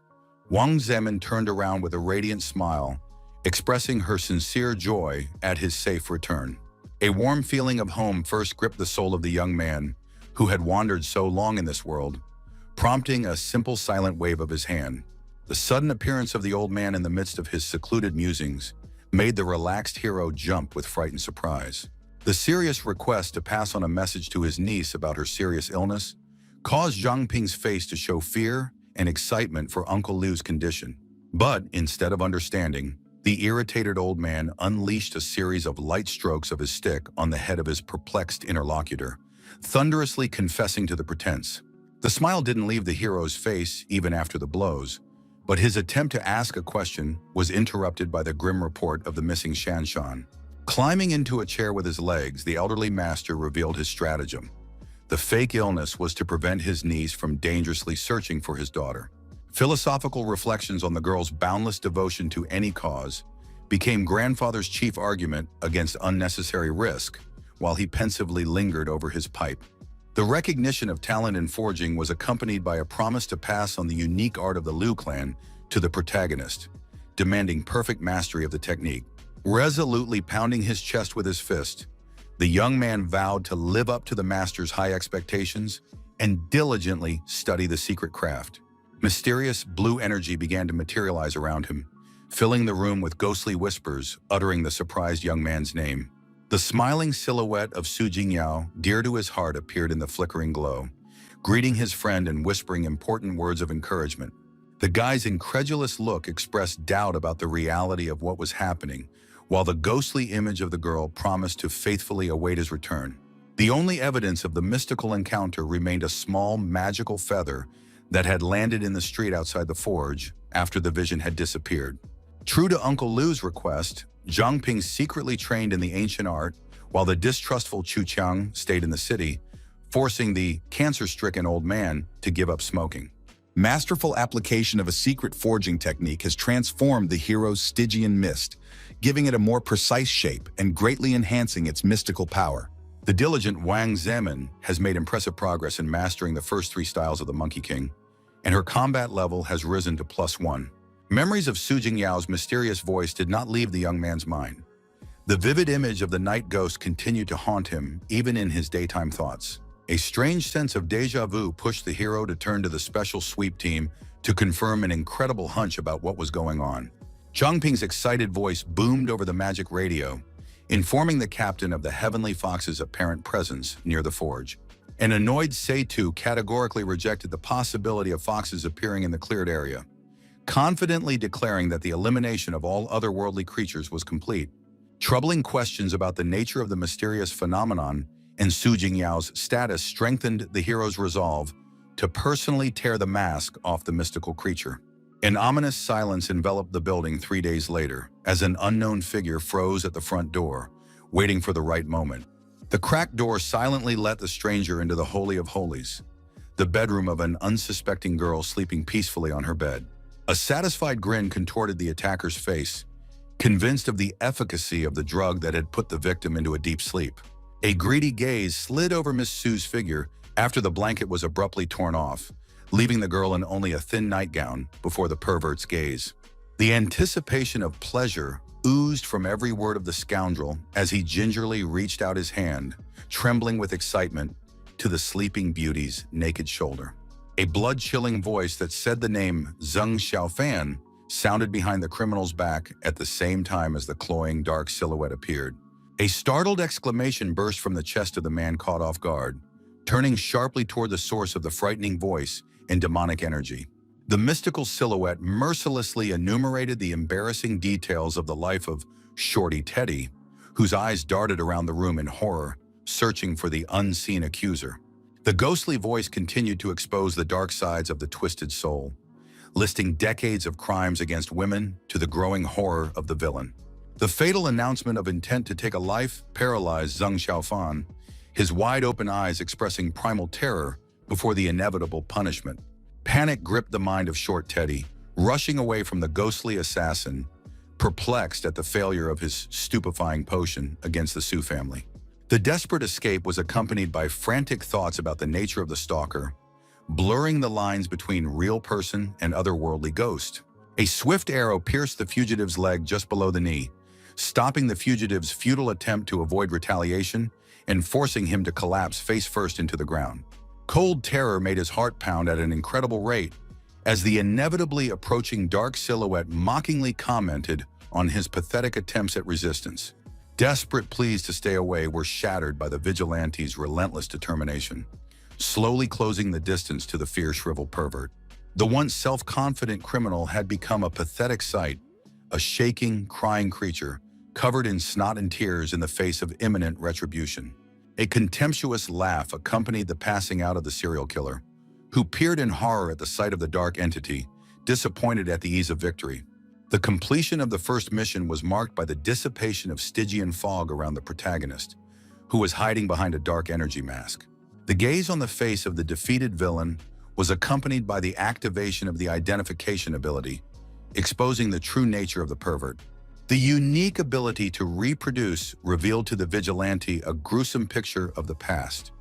Wang Zemin turned around with a radiant smile, expressing her sincere joy at his safe return. A warm feeling of home first gripped the soul of the young man, who had wandered so long in this world, prompting a simple silent wave of his hand. The sudden appearance of the old man in the midst of his secluded musings made the relaxed hero jump with frightened surprise. The serious request to pass on a message to his niece about her serious illness caused Zhang Ping's face to show fear and excitement for Uncle Liu's condition. But instead of understanding, the irritated old man unleashed a series of light strokes of his stick on the head of his perplexed interlocutor, thunderously confessing to the pretense. The smile didn't leave the hero's face even after the blows, but his attempt to ask a question was interrupted by the grim report of the missing Shanshan. Climbing into a chair with his legs, the elderly master revealed his stratagem. The fake illness was to prevent his niece from dangerously searching for his daughter. Philosophical reflections on the girl's boundless devotion to any cause became grandfather's chief argument against unnecessary risk, while he pensively lingered over his pipe. The recognition of talent in forging was accompanied by a promise to pass on the unique art of the Liu clan to the protagonist, demanding perfect mastery of the technique. Resolutely pounding his chest with his fist, the young man vowed to live up to the master's high expectations and diligently study the secret craft. Mysterious blue energy began to materialize around him, filling the room with ghostly whispers, uttering the surprised young man's name. The smiling silhouette of Su Jingyao, dear to his heart, appeared in the flickering glow, greeting his friend and whispering important words of encouragement. The guy's incredulous look expressed doubt about the reality of what was happening, while the ghostly image of the girl promised to faithfully await his return. The only evidence of the mystical encounter remained a small magical feather that had landed in the street outside the forge after the vision had disappeared. True to Uncle Liu's request, Zhang Ping secretly trained in the ancient art, while the distrustful Chu Qiang stayed in the city, forcing the cancer-stricken old man to give up smoking. Masterful application of a secret forging technique has transformed the hero's Stygian mist, giving it a more precise shape and greatly enhancing its mystical power. The diligent Wang Zemin has made impressive progress in mastering the first three styles of the Monkey King, and her combat level has risen to +1. Memories of Su Jingyao's mysterious voice did not leave the young man's mind. The vivid image of the night ghost continued to haunt him, even in his daytime thoughts. A strange sense of déjà vu pushed the hero to turn to the special sweep team to confirm an incredible hunch about what was going on. Zhang Ping's excited voice boomed over the magic radio, informing the captain of the Heavenly Fox's apparent presence near the forge. An annoyed Seitu categorically rejected the possibility of foxes appearing in the cleared area, confidently declaring that the elimination of all otherworldly creatures was complete. Troubling questions about the nature of the mysterious phenomenon and Su Jingyao's status strengthened the hero's resolve to personally tear the mask off the mystical creature. An ominous silence enveloped the building 3 days later, as an unknown figure froze at the front door, waiting for the right moment. The cracked door silently let the stranger into the Holy of Holies, the bedroom of an unsuspecting girl sleeping peacefully on her bed. A satisfied grin contorted the attacker's face, convinced of the efficacy of the drug that had put the victim into a deep sleep. A greedy gaze slid over Miss Sue's figure after the blanket was abruptly torn off, leaving the girl in only a thin nightgown before the pervert's gaze. The anticipation of pleasure oozed from every word of the scoundrel as he gingerly reached out his hand, trembling with excitement, to the sleeping beauty's naked shoulder. A blood-chilling voice that said the name Zheng Xiaofan sounded behind the criminal's back at the same time as the cloying dark silhouette appeared. A startled exclamation burst from the chest of the man caught off guard, turning sharply toward the source of the frightening voice and demonic energy. The mystical silhouette mercilessly enumerated the embarrassing details of the life of Shorty Teddy, whose eyes darted around the room in horror, searching for the unseen accuser. The ghostly voice continued to expose the dark sides of the twisted soul, listing decades of crimes against women to the growing horror of the villain. The fatal announcement of intent to take a life paralyzed Zheng Xiaofan, his wide-open eyes expressing primal terror before the inevitable punishment. Panic gripped the mind of Short Teddy, rushing away from the ghostly assassin, perplexed at the failure of his stupefying potion against the Sue family. The desperate escape was accompanied by frantic thoughts about the nature of the stalker, blurring the lines between real person and otherworldly ghost. A swift arrow pierced the fugitive's leg just below the knee, stopping the fugitive's futile attempt to avoid retaliation and forcing him to collapse face first into the ground. Cold terror made his heart pound at an incredible rate as the inevitably approaching dark silhouette mockingly commented on his pathetic attempts at resistance. Desperate pleas to stay away were shattered by the vigilante's relentless determination, slowly closing the distance to the fear-shriveled pervert. The once self-confident criminal had become a pathetic sight, a shaking, crying creature, covered in snot and tears in the face of imminent retribution. A contemptuous laugh accompanied the passing out of the serial killer, who peered in horror at the sight of the dark entity, disappointed at the ease of victory. The completion of the first mission was marked by the dissipation of Stygian fog around the protagonist, who was hiding behind a dark energy mask. The gaze on the face of the defeated villain was accompanied by the activation of the identification ability, exposing the true nature of the pervert. The unique ability to reproduce revealed to the vigilante a gruesome picture of the past,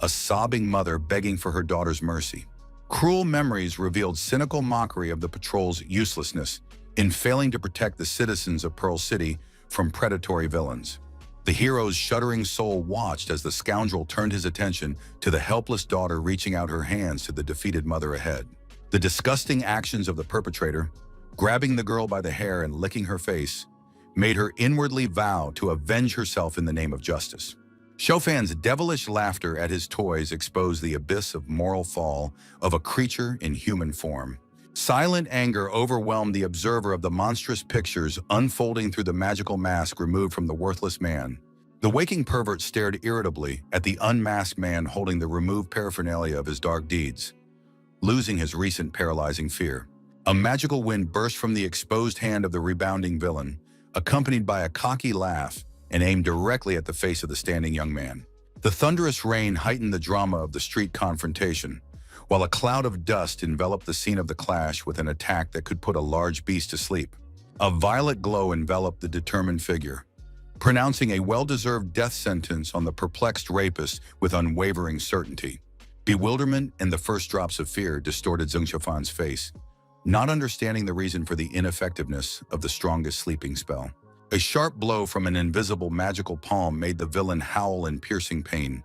a sobbing mother begging for her daughter's mercy. Cruel memories revealed cynical mockery of the patrol's uselessness in failing to protect the citizens of Pearl City from predatory villains. The hero's shuddering soul watched as the scoundrel turned his attention to the helpless daughter reaching out her hands to the defeated mother ahead. The disgusting actions of the perpetrator, grabbing the girl by the hair and licking her face, made her inwardly vow to avenge herself in the name of justice. Xiaofan's devilish laughter at his toys exposed the abyss of moral fall of a creature in human form. Silent anger overwhelmed the observer of the monstrous pictures unfolding through the magical mask removed from the worthless man. The waking pervert stared irritably at the unmasked man holding the removed paraphernalia of his dark deeds, losing his recent paralyzing fear. A magical wind burst from the exposed hand of the rebounding villain, accompanied by a cocky laugh and aimed directly at the face of the standing young man. The thunderous rain heightened the drama of the street confrontation, while a cloud of dust enveloped the scene of the clash with an attack that could put a large beast to sleep. A violet glow enveloped the determined figure, pronouncing a well-deserved death sentence on the perplexed rapist with unwavering certainty. Bewilderment and the first drops of fear distorted Zheng Xiaofan's face, not understanding the reason for the ineffectiveness of the strongest sleeping spell. A sharp blow from an invisible magical palm made the villain howl in piercing pain,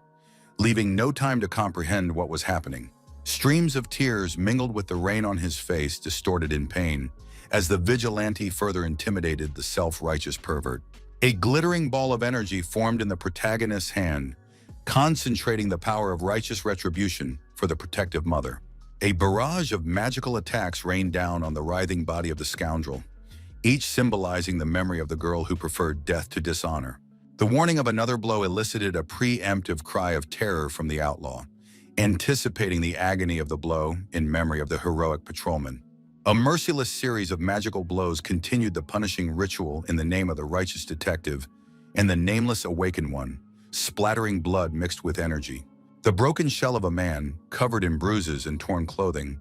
leaving no time to comprehend what was happening. Streams of tears mingled with the rain on his face, distorted in pain, as the vigilante further intimidated the self-righteous pervert. A glittering ball of energy formed in the protagonist's hand, concentrating the power of righteous retribution for the protective mother. A barrage of magical attacks rained down on the writhing body of the scoundrel, each symbolizing the memory of the girl who preferred death to dishonor. The warning of another blow elicited a preemptive cry of terror from the outlaw, anticipating the agony of the blow in memory of the heroic patrolman. A merciless series of magical blows continued the punishing ritual in the name of the righteous detective and the nameless awakened one, splattering blood mixed with energy. The broken shell of a man, covered in bruises and torn clothing,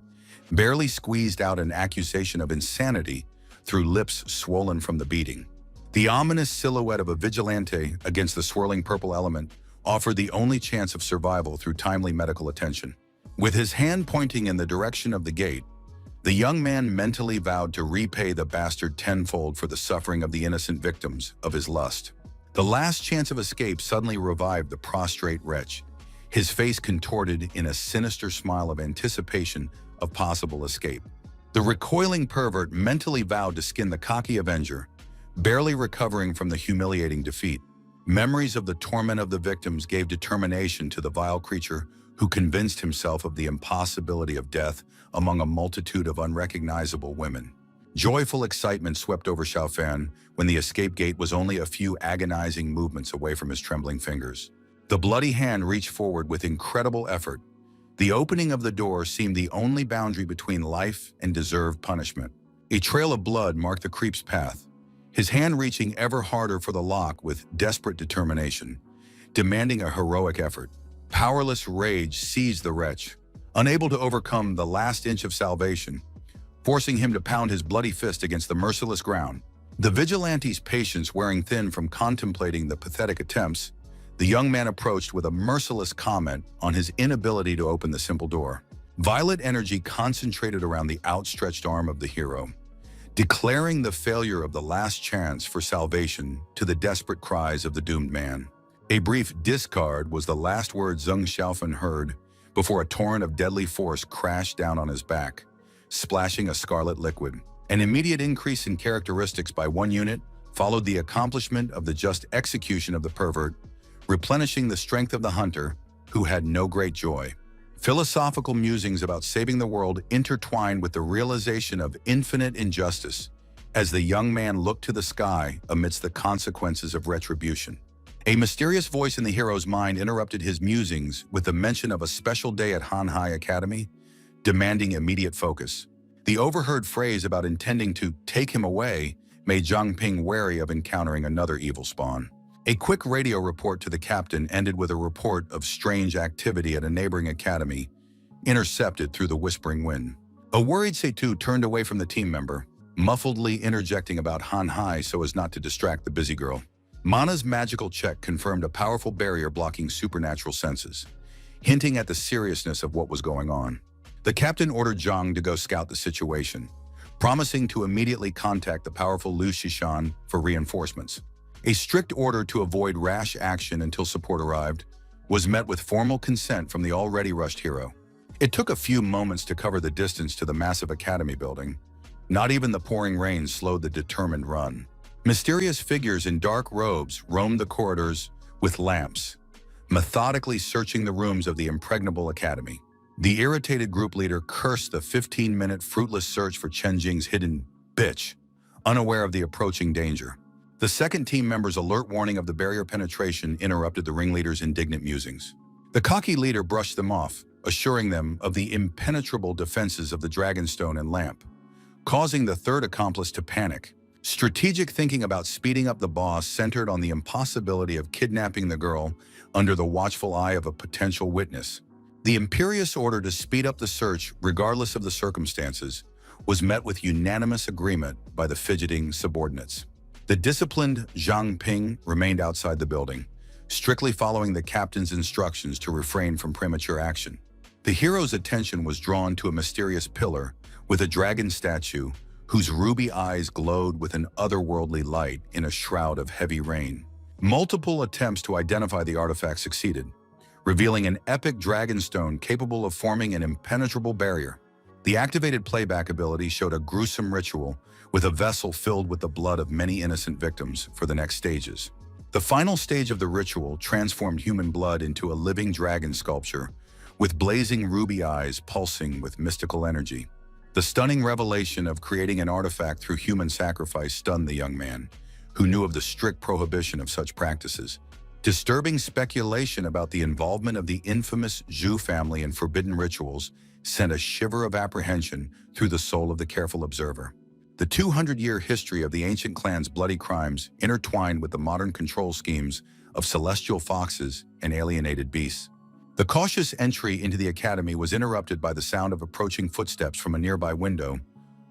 barely squeezed out an accusation of insanity through lips swollen from the beating. The ominous silhouette of a vigilante against the swirling purple element offered the only chance of survival through timely medical attention. With his hand pointing in the direction of the gate, the young man mentally vowed to repay the bastard tenfold for the suffering of the innocent victims of his lust. The last chance of escape suddenly revived the prostrate wretch, his face contorted in a sinister smile of anticipation of possible escape. The recoiling pervert mentally vowed to skin the cocky avenger, barely recovering from the humiliating defeat. Memories of the torment of the victims gave determination to the vile creature who convinced himself of the impossibility of death among a multitude of unrecognizable women. Joyful excitement swept over Xiaofan when the escape gate was only a few agonizing movements away from his trembling fingers. The bloody hand reached forward with incredible effort. The opening of the door seemed the only boundary between life and deserved punishment. A trail of blood marked the creep's path, his hand reaching ever harder for the lock with desperate determination, demanding a heroic effort. Powerless rage seized the wretch, unable to overcome the last inch of salvation, forcing him to pound his bloody fist against the merciless ground. The vigilante's patience wearing thin from contemplating the pathetic attempts, the young man approached with a merciless comment on his inability to open the simple door. Violet energy concentrated around the outstretched arm of the hero, declaring the failure of the last chance for salvation to the desperate cries of the doomed man. A brief discard was the last word Zheng Xiaofan heard before a torrent of deadly force crashed down on his back, splashing a scarlet liquid. An immediate increase in characteristics by 1 unit followed the accomplishment of the just execution of the pervert, replenishing the strength of the hunter, who had no great joy. Philosophical musings about saving the world intertwined with the realization of infinite injustice as the young man looked to the sky amidst the consequences of retribution. A mysterious voice in the hero's mind interrupted his musings with the mention of a special day at Hanhai Academy, demanding immediate focus. The overheard phrase about intending to take him away made Zhang Ping wary of encountering another evil spawn. A quick radio report to the captain ended with a report of strange activity at a neighboring academy, intercepted through the whispering wind. A worried Seitu turned away from the team member, muffledly interjecting about Hanhai so as not to distract the busy girl. Mana's magical check confirmed a powerful barrier blocking supernatural senses, hinting at the seriousness of what was going on. The captain ordered Zhang to go scout the situation, promising to immediately contact the powerful Lu Shishan for reinforcements. A strict order to avoid rash action until support arrived was met with formal consent from the already rushed hero. It took a few moments to cover the distance to the massive academy building. Not even the pouring rain slowed the determined run. Mysterious figures in dark robes roamed the corridors with lamps, methodically searching the rooms of the impregnable academy. The irritated group leader cursed the 15-minute fruitless search for Chen Jing's hidden bitch, unaware of the approaching danger. The second team member's alert warning of the barrier penetration interrupted the ringleader's indignant musings. The cocky leader brushed them off, assuring them of the impenetrable defenses of the Dragonstone and lamp, causing the third accomplice to panic. Strategic thinking about speeding up the boss centered on the impossibility of kidnapping the girl under the watchful eye of a potential witness. The imperious order to speed up the search, regardless of the circumstances, was met with unanimous agreement by the fidgeting subordinates. The disciplined Zhang Ping remained outside the building, strictly following the captain's instructions to refrain from premature action. The hero's attention was drawn to a mysterious pillar with a dragon statue whose ruby eyes glowed with an otherworldly light in a shroud of heavy rain. Multiple attempts to identify the artifact succeeded, revealing an epic dragonstone capable of forming an impenetrable barrier. The activated playback ability showed a gruesome ritual with a vessel filled with the blood of many innocent victims for the next stages. The final stage of the ritual transformed human blood into a living dragon sculpture, with blazing ruby eyes pulsing with mystical energy. The stunning revelation of creating an artifact through human sacrifice stunned the young man, who knew of the strict prohibition of such practices. Disturbing speculation about the involvement of the infamous Zhu family in forbidden rituals sent a shiver of apprehension through the soul of the careful observer. The 200-year history of the ancient clan's bloody crimes intertwined with the modern control schemes of celestial foxes and alienated beasts. The cautious entry into the academy was interrupted by the sound of approaching footsteps from a nearby window,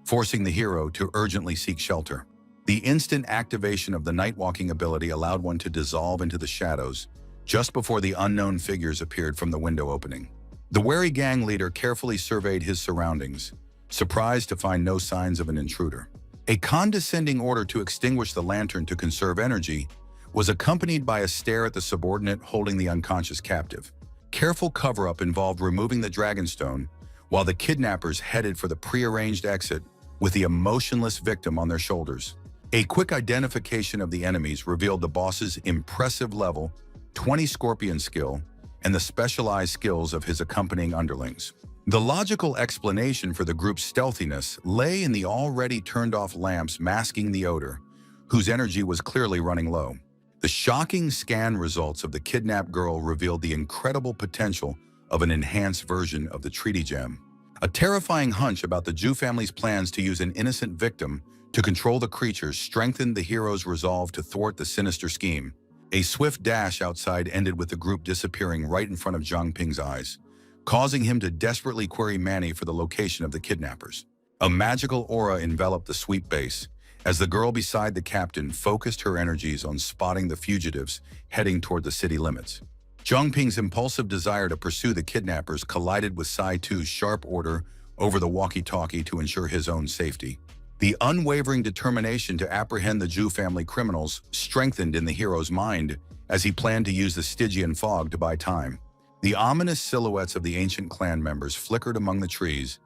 forcing the hero to urgently seek shelter. The instant activation of the night-walking ability allowed one to dissolve into the shadows just before the unknown figures appeared from the window opening. The wary gang leader carefully surveyed his surroundings, surprised to find no signs of an intruder. A condescending order to extinguish the lantern to conserve energy was accompanied by a stare at the subordinate holding the unconscious captive. Careful cover-up involved removing the dragonstone, while the kidnappers headed for the prearranged exit with the emotionless victim on their shoulders. A quick identification of the enemies revealed the boss's impressive level 20 Scorpion skill and the specialized skills of his accompanying underlings. The logical explanation for the group's stealthiness lay in the already turned-off lamps masking the odor, whose energy was clearly running low. The shocking scan results of the kidnapped girl revealed the incredible potential of an enhanced version of the Treaty Gem. A terrifying hunch about the Zhu family's plans to use an innocent victim to control the creatures strengthened the hero's resolve to thwart the sinister scheme. A swift dash outside ended with the group disappearing right in front of Zhang Ping's eyes, causing him to desperately query Manny for the location of the kidnappers. A magical aura enveloped the sweep base, as the girl beside the captain focused her energies on spotting the fugitives heading toward the city limits. Zhang Ping's impulsive desire to pursue the kidnappers collided with Sai Tu's sharp order over the walkie-talkie to ensure his own safety. The unwavering determination to apprehend the Zhu family criminals strengthened in the hero's mind as he planned to use the Stygian fog to buy time. The ominous silhouettes of the ancient clan members flickered among the trees,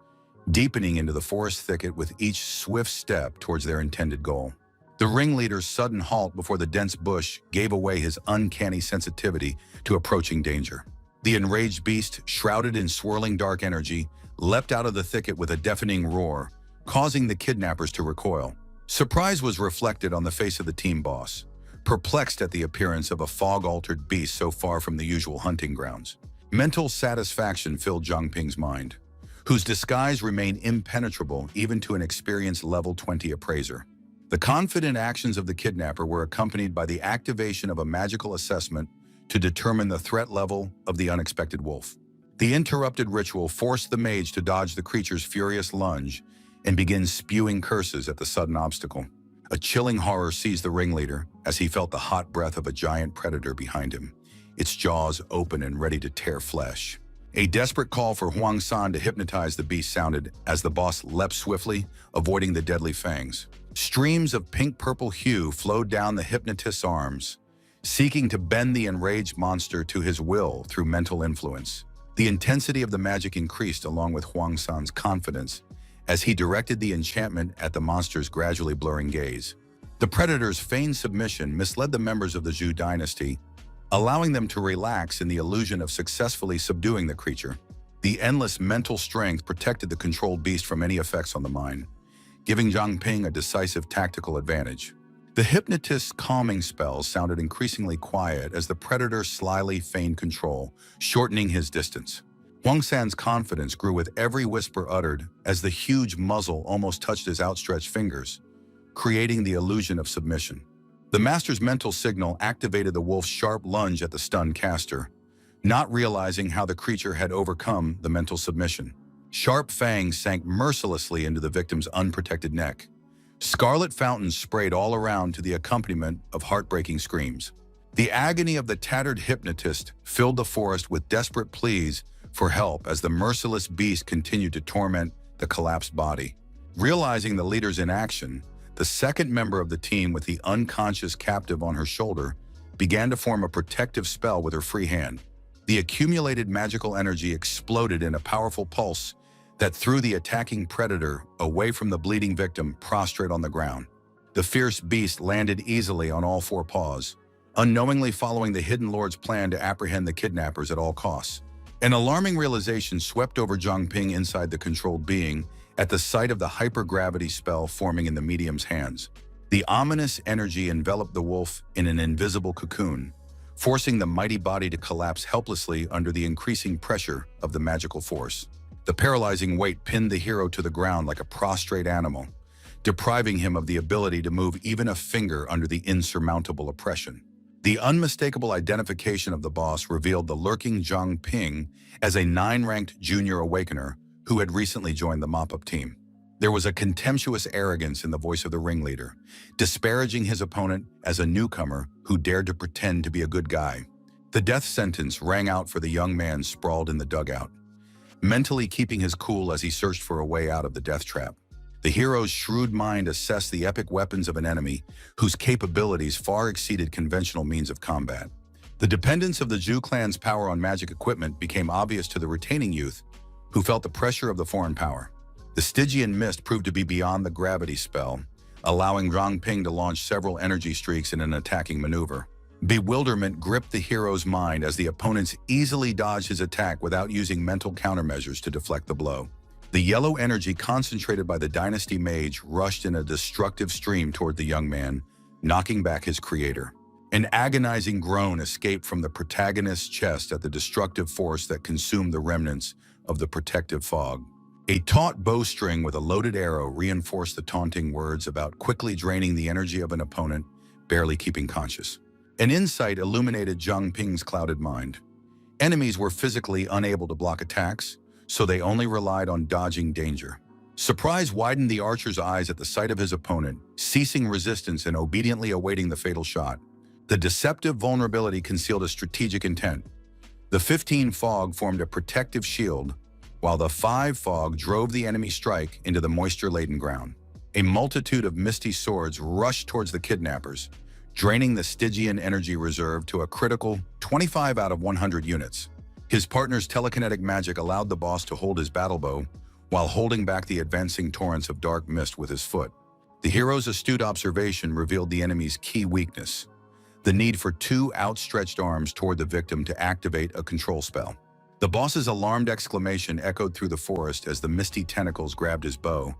deepening into the forest thicket with each swift step towards their intended goal. The ringleader's sudden halt before the dense bush gave away his uncanny sensitivity to approaching danger. The enraged beast, shrouded in swirling dark energy, leapt out of the thicket with a deafening roar, causing the kidnappers to recoil. Surprise was reflected on the face of the team boss, perplexed at the appearance of a fog-altered beast so far from the usual hunting grounds. Mental satisfaction filled Zhang Ping's mind, whose disguise remained impenetrable even to an experienced level 20 appraiser. The confident actions of the kidnapper were accompanied by the activation of a magical assessment to determine the threat level of the unexpected wolf. The interrupted ritual forced the mage to dodge the creature's furious lunge and begin spewing curses at the sudden obstacle. A chilling horror seized the ringleader as he felt the hot breath of a giant predator behind him, its jaws open and ready to tear flesh. A desperate call for Huang San to hypnotize the beast sounded as the boss leapt swiftly, avoiding the deadly fangs. Streams of pink-purple hue flowed down the hypnotist's arms, seeking to bend the enraged monster to his will through mental influence. The intensity of the magic increased along with Huang San's confidence as he directed the enchantment at the monster's gradually blurring gaze. The predator's feigned submission misled the members of the Zhu dynasty, allowing them to relax in the illusion of successfully subduing the creature. The endless mental strength protected the controlled beast from any effects on the mind, giving Zhang Ping a decisive tactical advantage. The hypnotist's calming spells sounded increasingly quiet as the predator slyly feigned control, shortening his distance. Huang San's confidence grew with every whisper uttered as the huge muzzle almost touched his outstretched fingers, creating the illusion of submission. The master's mental signal activated the wolf's sharp lunge at the stunned caster, not realizing how the creature had overcome the mental submission. Sharp fangs sank mercilessly into the victim's unprotected neck. Scarlet fountains sprayed all around to the accompaniment of heartbreaking screams. The agony of the tattered hypnotist filled the forest with desperate pleas for help as the merciless beast continued to torment the collapsed body. Realizing the leader's inaction, the second member of the team with the unconscious captive on her shoulder began to form a protective spell with her free hand. The accumulated magical energy exploded in a powerful pulse that threw the attacking predator away from the bleeding victim prostrate on the ground. The fierce beast landed easily on all four paws, unknowingly following the Hidden Lord's plan to apprehend the kidnappers at all costs. An alarming realization swept over Zhang Ping inside the controlled being at the sight of the hypergravity spell forming in the medium's hands. The ominous energy enveloped the wolf in an invisible cocoon, forcing the mighty body to collapse helplessly under the increasing pressure of the magical force. The paralyzing weight pinned the hero to the ground like a prostrate animal, depriving him of the ability to move even a finger under the insurmountable oppression. The unmistakable identification of the boss revealed the lurking Zhang Ping as a 9-ranked junior awakener who had recently joined the mop-up team. There was a contemptuous arrogance in the voice of the ringleader, disparaging his opponent as a newcomer who dared to pretend to be a good guy. The death sentence rang out for the young man sprawled in the dugout, mentally keeping his cool as he searched for a way out of the death trap. The hero's shrewd mind assessed the epic weapons of an enemy whose capabilities far exceeded conventional means of combat. The dependence of the Zhu clan's power on magic equipment became obvious to the retaining youth, who felt the pressure of the foreign power. The Stygian mist proved to be beyond the gravity spell, allowing Zhang Ping to launch several energy streaks in an attacking maneuver. Bewilderment gripped the hero's mind as the opponents easily dodged his attack without using mental countermeasures to deflect the blow. The yellow energy concentrated by the Dynasty Mage rushed in a destructive stream toward the young man, knocking back his creator. An agonizing groan escaped from the protagonist's chest at the destructive force that consumed the remnants of the protective fog. A taut bowstring with a loaded arrow reinforced the taunting words about quickly draining the energy of an opponent, barely keeping conscious. An insight illuminated Zhang Ping's clouded mind. Enemies were physically unable to block attacks, so they only relied on dodging danger. Surprise widened the archer's eyes at the sight of his opponent, ceasing resistance and obediently awaiting the fatal shot. The deceptive vulnerability concealed a strategic intent. The 15 fog formed a protective shield, while the 5 fog drove the enemy strike into the moisture-laden ground. A multitude of misty swords rushed towards the kidnappers, draining the Stygian energy reserve to a critical 25 out of 100 units. His partner's telekinetic magic allowed the boss to hold his battle bow while holding back the advancing torrents of dark mist with his foot. The hero's astute observation revealed the enemy's key weakness: the need for 2 outstretched arms toward the victim to activate a control spell. The boss's alarmed exclamation echoed through the forest as the misty tentacles grabbed his bow,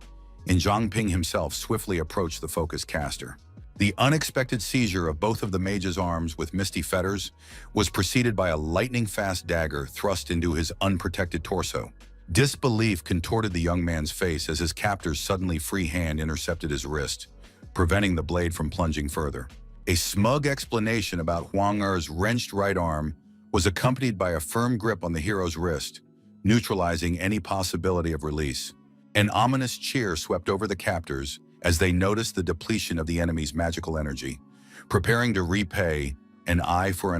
and Zhang Ping himself swiftly approached the focused caster. The unexpected seizure of both of the mage's arms with misty fetters was preceded by a lightning-fast dagger thrust into his unprotected torso. Disbelief contorted the young man's face as his captor's suddenly free hand intercepted his wrist, preventing the blade from plunging further. A smug explanation about Huang Er's wrenched right arm was accompanied by a firm grip on the hero's wrist, neutralizing any possibility of release. An ominous cheer swept over the captors as they noticed the depletion of the enemy's magical energy, preparing to repay an eye for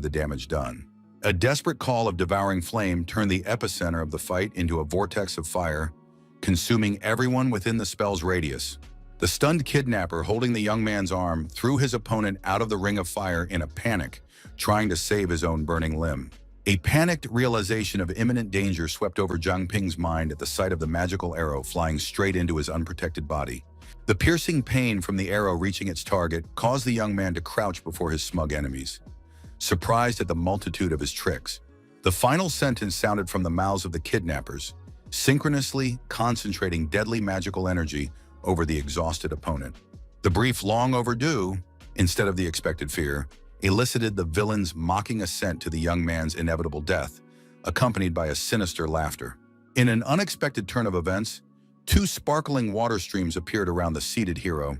the damage done. A desperate call of devouring flame turned the epicenter of the fight into a vortex of fire, consuming everyone within the spell's radius. The stunned kidnapper holding the young man's arm threw his opponent out of the ring of fire in a panic, trying to save his own burning limb. A panicked realization of imminent danger swept over Zhang Ping's mind at the sight of the magical arrow flying straight into his unprotected body. The piercing pain from the arrow reaching its target caused the young man to crouch before his smug enemies, surprised at the multitude of his tricks. The final sentence sounded from the mouths of the kidnappers, synchronously concentrating deadly magical energy over the exhausted opponent. The brief long overdue, instead of the expected fear, elicited the villain's mocking assent to the young man's inevitable death, accompanied by a sinister laughter. In an unexpected turn of events, 2 sparkling water streams appeared around the seated hero,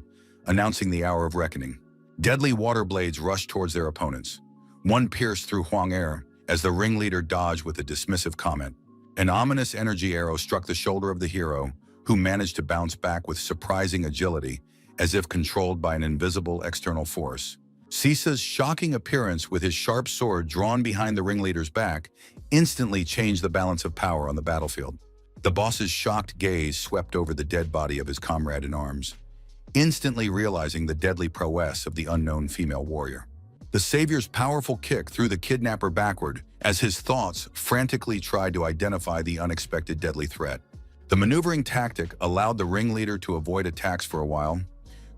announcing the hour of reckoning. Deadly water blades rushed towards their opponents. One pierced through Huang Er as the ringleader dodged with a dismissive comment. An ominous energy arrow struck the shoulder of the hero, who managed to bounce back with surprising agility, as if controlled by an invisible external force. Sisa's shocking appearance with his sharp sword drawn behind the ringleader's back instantly changed the balance of power on the battlefield. The boss's shocked gaze swept over the dead body of his comrade in arms, instantly realizing the deadly prowess of the unknown female warrior. The savior's powerful kick threw the kidnapper backward as his thoughts frantically tried to identify the unexpected deadly threat. The maneuvering tactic allowed the ringleader to avoid attacks for a while,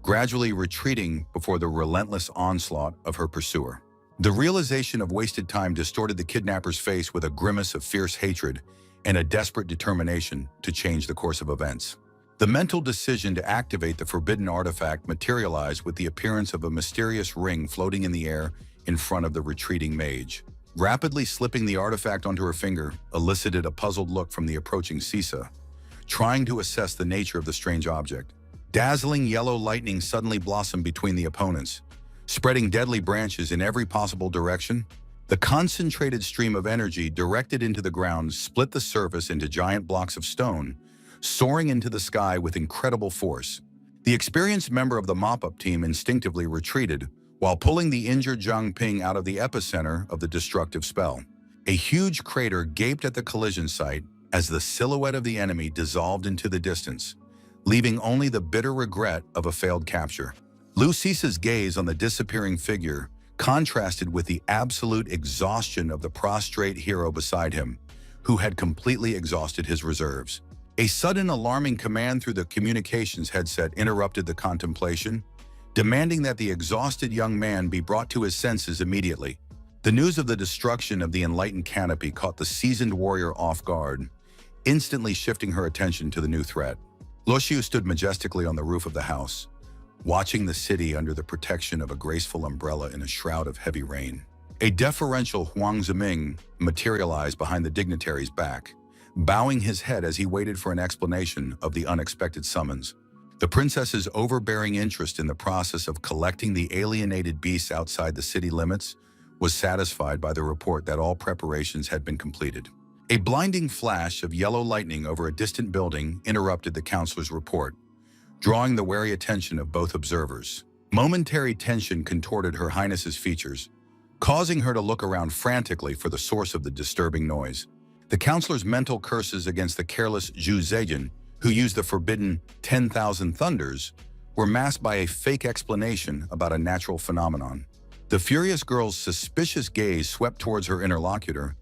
gradually retreating before the relentless onslaught of her pursuer. The realization of wasted time distorted the kidnapper's face with a grimace of fierce hatred and a desperate determination to change the course of events. The mental decision to activate the forbidden artifact materialized with the appearance of a mysterious ring floating in the air in front of the retreating mage. Rapidly slipping the artifact onto her finger elicited a puzzled look from the approaching Sisa, trying to assess the nature of the strange object. Dazzling yellow lightning suddenly blossomed between the opponents, spreading deadly branches in every possible direction. The concentrated stream of energy directed into the ground split the surface into giant blocks of stone, soaring into the sky with incredible force. The experienced member of the mop-up team instinctively retreated while pulling the injured Zhang Ping out of the epicenter of the destructive spell. A huge crater gaped at the collision site as the silhouette of the enemy dissolved into the distance, leaving only the bitter regret of a failed capture. Lu Cisa's gaze on the disappearing figure contrasted with the absolute exhaustion of the prostrate hero beside him, who had completely exhausted his reserves. A sudden alarming command through the communications headset interrupted the contemplation, demanding that the exhausted young man be brought to his senses immediately. The news of the destruction of the enlightened canopy caught the seasoned warrior off guard, instantly shifting her attention to the new threat. Luoxiu stood majestically on the roof of the house, watching the city under the protection of a graceful umbrella in a shroud of heavy rain. A deferential Huang Ziming materialized behind the dignitary's back, bowing his head as he waited for an explanation of the unexpected summons. The princess's overbearing interest in the process of collecting the alienated beasts outside the city limits was satisfied by the report that all preparations had been completed. A blinding flash of yellow lightning over a distant building interrupted the counselor's report, drawing the wary attention of both observers. Momentary tension contorted Her Highness's features, causing her to look around frantically for the source of the disturbing noise. The counselor's mental curses against the careless Zhu Zhejian, who used the forbidden 10,000 thunders, were masked by a fake explanation about a natural phenomenon. The furious girl's suspicious gaze swept towards her interlocutor,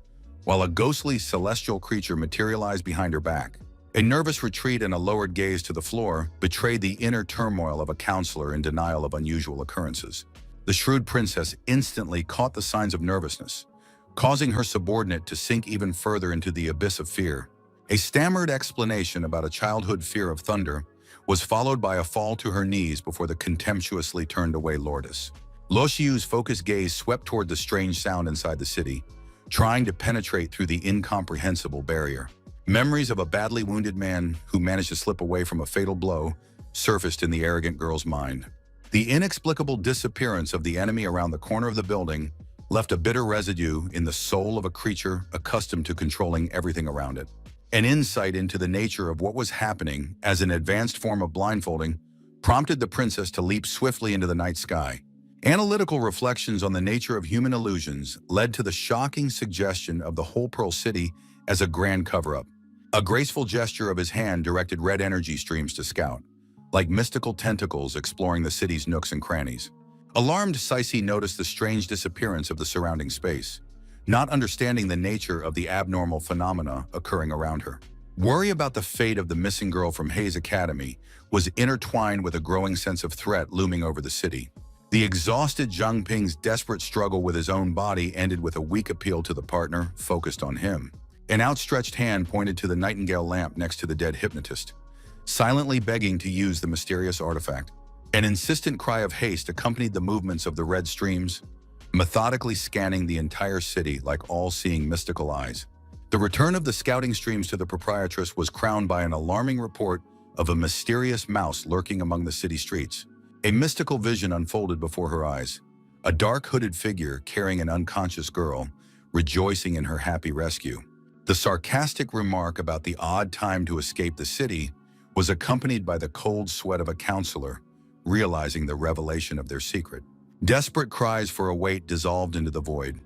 while a ghostly celestial creature materialized behind her back. A nervous retreat and a lowered gaze to the floor betrayed the inner turmoil of a counselor in denial of unusual occurrences. The shrewd princess instantly caught the signs of nervousness, causing her subordinate to sink even further into the abyss of fear. A stammered explanation about a childhood fear of thunder was followed by a fall to her knees before the contemptuously turned away lordess. Luoxiu's focused gaze swept toward the strange sound inside the city, trying to penetrate through the incomprehensible barrier. Memories of a badly wounded man who managed to slip away from a fatal blow surfaced in the arrogant girl's mind. The inexplicable disappearance of the enemy around the corner of the building left a bitter residue in the soul of a creature accustomed to controlling everything around it. An insight into the nature of what was happening as an advanced form of blindfolding prompted the princess to leap swiftly into the night sky. Analytical reflections on the nature of human illusions led to the shocking suggestion of the whole Pearl City as a grand cover-up. A graceful gesture of his hand directed red energy streams to Scout, like mystical tentacles exploring the city's nooks and crannies. Alarmed, Cixi noticed the strange disappearance of the surrounding space, not understanding the nature of the abnormal phenomena occurring around her. Worry about the fate of the missing girl from Hayes Academy was intertwined with a growing sense of threat looming over the city. The exhausted Zhang Ping's desperate struggle with his own body ended with a weak appeal to the partner focused on him. An outstretched hand pointed to the nightingale lamp next to the dead hypnotist, silently begging to use the mysterious artifact. An insistent cry of haste accompanied the movements of the red streams, methodically scanning the entire city like all-seeing mystical eyes. The return of the scouting streams to the proprietress was crowned by an alarming report of a mysterious mouse lurking among the city streets. A mystical vision unfolded before her eyes, a dark hooded figure carrying an unconscious girl, rejoicing in her happy rescue. The sarcastic remark about the odd time to escape the city was accompanied by the cold sweat of a counselor, realizing the revelation of their secret. Desperate cries for a wait dissolved into the void.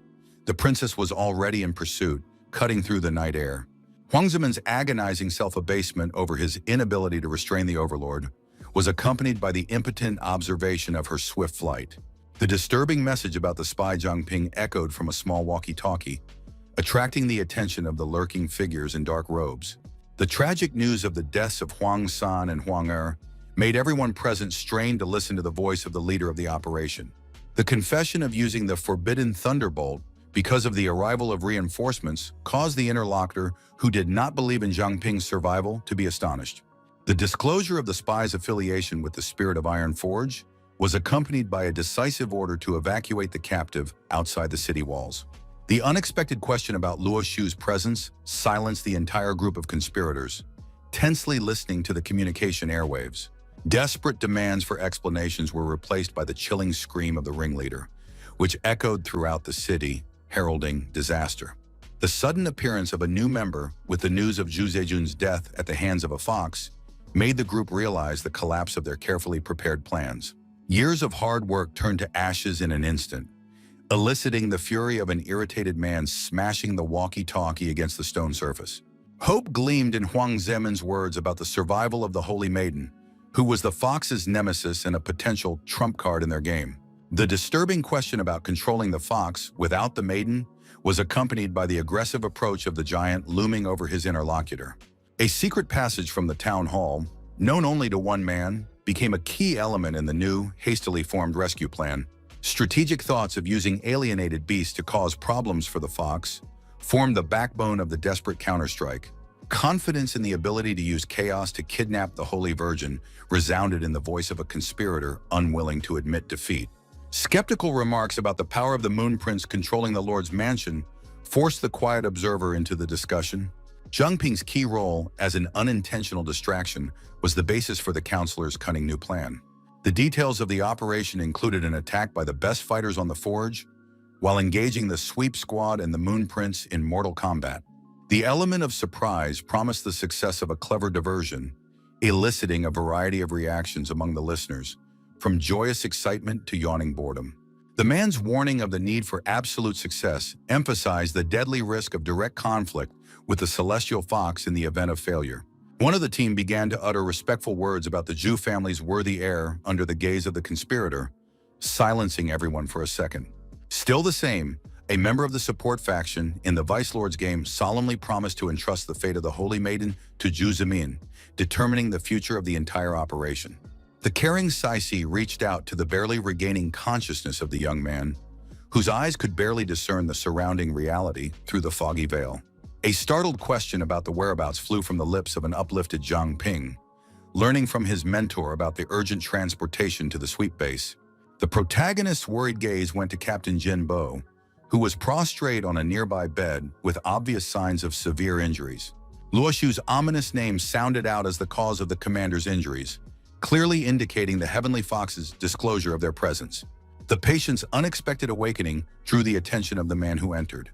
The princess was already in pursuit, cutting through the night air. Huang Zimin's agonizing self-abasement over his inability to restrain the overlord was accompanied by the impotent observation of her swift flight. The disturbing message about the spy Zhang Ping echoed from a small walkie-talkie, attracting the attention of the lurking figures in dark robes. The tragic news of the deaths of Huang San and Huang Er made everyone present strain to listen to the voice of the leader of the operation. The confession of using the forbidden thunderbolt because of the arrival of reinforcements caused the interlocutor who did not believe in Zhang Ping's survival to be astonished. The disclosure of the spy's affiliation with the Spirit of Iron Forge was accompanied by a decisive order to evacuate the captive outside the city walls. The unexpected question about Luo Xu's presence silenced the entire group of conspirators, tensely listening to the communication airwaves. Desperate demands for explanations were replaced by the chilling scream of the ringleader, which echoed throughout the city, heralding disaster. The sudden appearance of a new member with the news of Ju Zejun's death at the hands of a fox made the group realize the collapse of their carefully prepared plans. Years of hard work turned to ashes in an instant, eliciting the fury of an irritated man smashing the walkie-talkie against the stone surface. Hope gleamed in Huang Zemin's words about the survival of the Holy Maiden, who was the fox's nemesis and a potential trump card in their game. The disturbing question about controlling the fox without the maiden was accompanied by the aggressive approach of the giant looming over his interlocutor. A secret passage from the town hall, known only to one man, became a key element in the new, hastily formed rescue plan. Strategic thoughts of using alienated beasts to cause problems for the fox formed the backbone of the desperate counterstrike. Confidence in the ability to use chaos to kidnap the Holy Virgin resounded in the voice of a conspirator unwilling to admit defeat. Skeptical remarks about the power of the Moon Prince controlling the Lord's mansion forced the quiet observer into the discussion. Zhang Ping's key role as an unintentional distraction was the basis for the counselor's cunning new plan. The details of the operation included an attack by the best fighters on the forge, while engaging the sweep squad and the Moon Prince in mortal combat. The element of surprise promised the success of a clever diversion, eliciting a variety of reactions among the listeners, from joyous excitement to yawning boredom. The man's warning of the need for absolute success emphasized the deadly risk of direct conflict with the celestial fox in the event of failure. One of the team began to utter respectful words about the Zhu family's worthy heir under the gaze of the conspirator, silencing everyone for a second. Still the same, a member of the support faction in the Vice Lord's game solemnly promised to entrust the fate of the Holy Maiden to Zhu Zimin, determining the future of the entire operation. The caring Saisi reached out to the barely regaining consciousness of the young man, whose eyes could barely discern the surrounding reality through the foggy veil. A startled question about the whereabouts flew from the lips of an uplifted Zhang Ping, learning from his mentor about the urgent transportation to the sweep base. The protagonist's worried gaze went to Captain Jin Bo, who was prostrate on a nearby bed with obvious signs of severe injuries. Luo Shu's ominous name sounded out as the cause of the commander's injuries, clearly indicating the Heavenly Fox's disclosure of their presence. The patient's unexpected awakening drew the attention of the man who entered.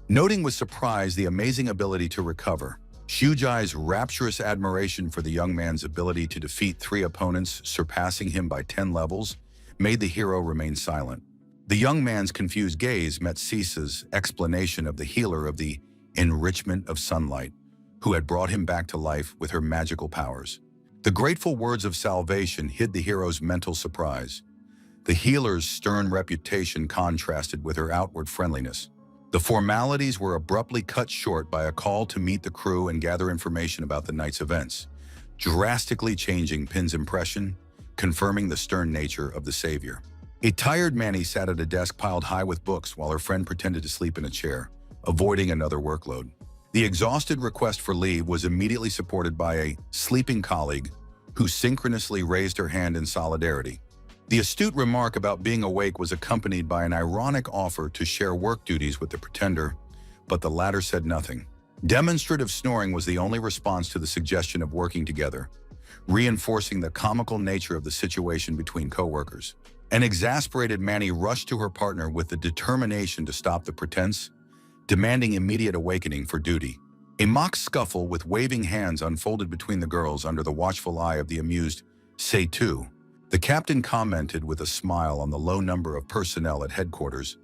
Noting with surprise the amazing ability to recover, Xu Jai's rapturous admiration for the young man's ability to defeat 3 opponents, surpassing him by 10 levels, made the hero remain silent. The young man's confused gaze met Cisa's explanation of the healer of the enrichment of sunlight, who had brought him back to life with her magical powers. The grateful words of salvation hid the hero's mental surprise. The healer's stern reputation contrasted with her outward friendliness. The formalities were abruptly cut short by a call to meet the crew and gather information about the night's events, drastically changing Pin's impression, confirming the stern nature of the savior. A tired Manny sat at a desk piled high with books while her friend pretended to sleep in a chair, avoiding another workload. The exhausted request for leave was immediately supported by a sleeping colleague who synchronously raised her hand in solidarity. The astute remark about being awake was accompanied by an ironic offer to share work duties with the pretender, but the latter said nothing. Demonstrative snoring was the only response to the suggestion of working together, reinforcing the comical nature of the situation between co-workers. An exasperated Manny rushed to her partner with the determination to stop the pretense, demanding immediate awakening for duty. A mock scuffle with waving hands unfolded between the girls under the watchful eye of the amused Seitu. The captain commented with a smile on the low number of personnel at headquarters,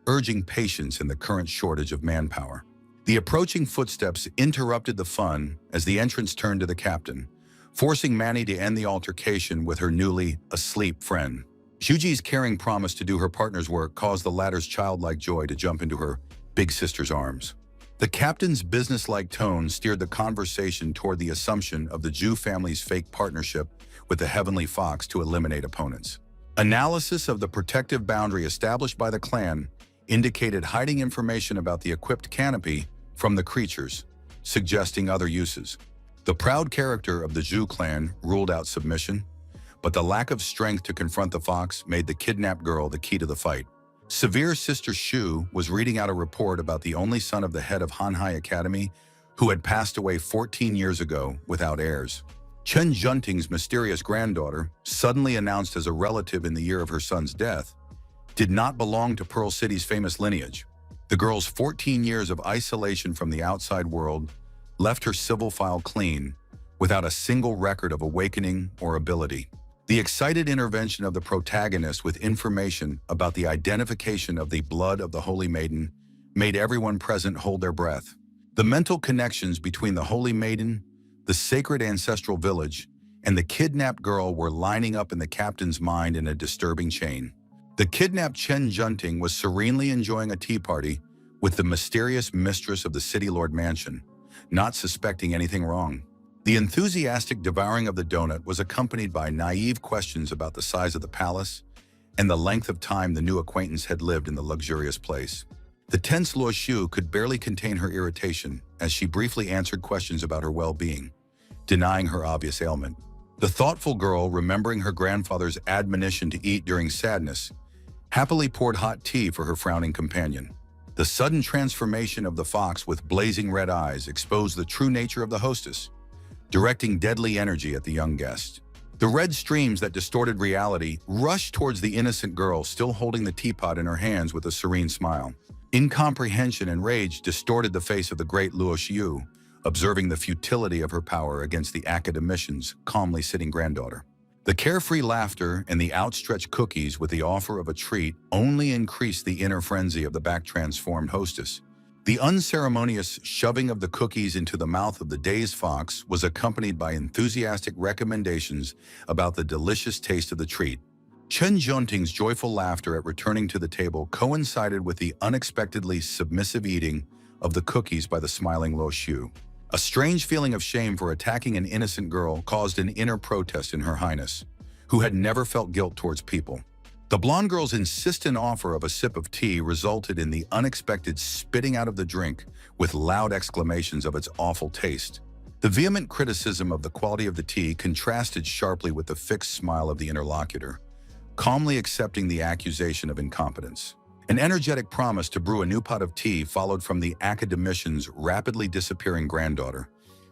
urging patience in the current shortage of manpower. The approaching footsteps interrupted the fun as the entrance turned to the captain, forcing Manny to end the altercation with her newly asleep friend. Shuji's caring promise to do her partner's work caused the latter's childlike joy to jump into her big sister's arms. The captain's businesslike tone steered the conversation toward the assumption of the Zhu family's fake partnership with the Heavenly Fox to eliminate opponents. Analysis of the protective boundary established by the clan indicated hiding information about the equipped canopy from the creatures, suggesting other uses. The proud character of the Zhu clan ruled out submission, but the lack of strength to confront the fox made the kidnapped girl the key to the fight. Severe Sister Shu was reading out a report about the only son of the head of Hanhai Academy who had passed away 14 years ago without heirs. Chen Junting's mysterious granddaughter, suddenly announced as a relative in the year of her son's death, did not belong to Pearl City's famous lineage. The girl's 14 years of isolation from the outside world left her civil file clean, without a single record of awakening or ability. The excited intervention of the protagonist with information about the identification of the blood of the Holy Maiden made everyone present hold their breath. The mental connections between the Holy Maiden, the sacred ancestral village, and the kidnapped girl were lining up in the captain's mind in a disturbing chain. The kidnapped Chen Junting was serenely enjoying a tea party with the mysterious mistress of the City Lord Mansion, not suspecting anything wrong. The enthusiastic devouring of the donut was accompanied by naive questions about the size of the palace and the length of time the new acquaintance had lived in the luxurious place. The tense Luo Shu could barely contain her irritation as she briefly answered questions about her well-being, denying her obvious ailment. The thoughtful girl, remembering her grandfather's admonition to eat during sadness, happily poured hot tea for her frowning companion. The sudden transformation of the fox with blazing red eyes exposed the true nature of the hostess, directing deadly energy at the young guest. The red streams that distorted reality rushed towards the innocent girl still holding the teapot in her hands with a serene smile. Incomprehension and rage distorted the face of the great Luo Xiu, observing the futility of her power against the academician's calmly sitting granddaughter. The carefree laughter and the outstretched cookies with the offer of a treat only increased the inner frenzy of the back-transformed hostess. The unceremonious shoving of the cookies into the mouth of the dazed fox was accompanied by enthusiastic recommendations about the delicious taste of the treat. Chen Junting's joyful laughter at returning to the table coincided with the unexpectedly submissive eating of the cookies by the smiling Luo Shu. A strange feeling of shame for attacking an innocent girl caused an inner protest in Her Highness, who had never felt guilt towards people. The blonde girl's insistent offer of a sip of tea resulted in the unexpected spitting out of the drink with loud exclamations of its awful taste. The vehement criticism of the quality of the tea contrasted sharply with the fixed smile of the interlocutor, calmly accepting the accusation of incompetence. An energetic promise to brew a new pot of tea followed from the academician's rapidly disappearing granddaughter,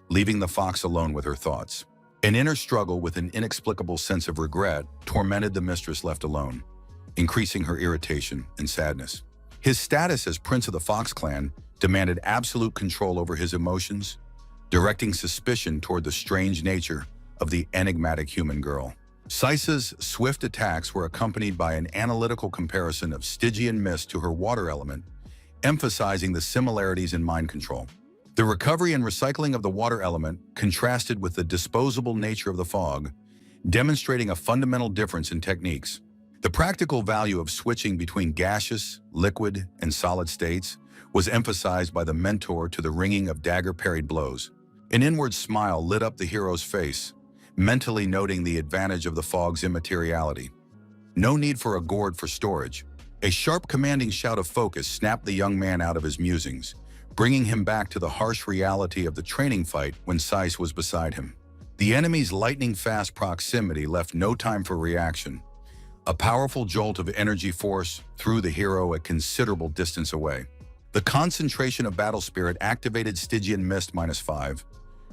leaving the fox alone with her thoughts. An inner struggle with an inexplicable sense of regret tormented the mistress left alone, increasing her irritation and sadness. His status as Prince of the Fox Clan demanded absolute control over his emotions, directing suspicion toward the strange nature of the enigmatic human girl. Saisa's swift attacks were accompanied by an analytical comparison of Stygian mist to her water element, emphasizing the similarities in mind control. The recovery and recycling of the water element contrasted with the disposable nature of the fog, demonstrating a fundamental difference in techniques. The practical value of switching between gaseous, liquid, and solid states was emphasized by the mentor to the ringing of dagger-parried blows. An inward smile lit up the hero's face, mentally noting the advantage of the fog's immateriality. No need for a gourd for storage. A sharp, commanding shout of focus snapped the young man out of his musings, bringing him back to the harsh reality of the training fight when Sais was beside him. The enemy's lightning-fast proximity left no time for reaction. A powerful jolt of energy force threw the hero a considerable distance away. The concentration of battle spirit activated Stygian Mist -5,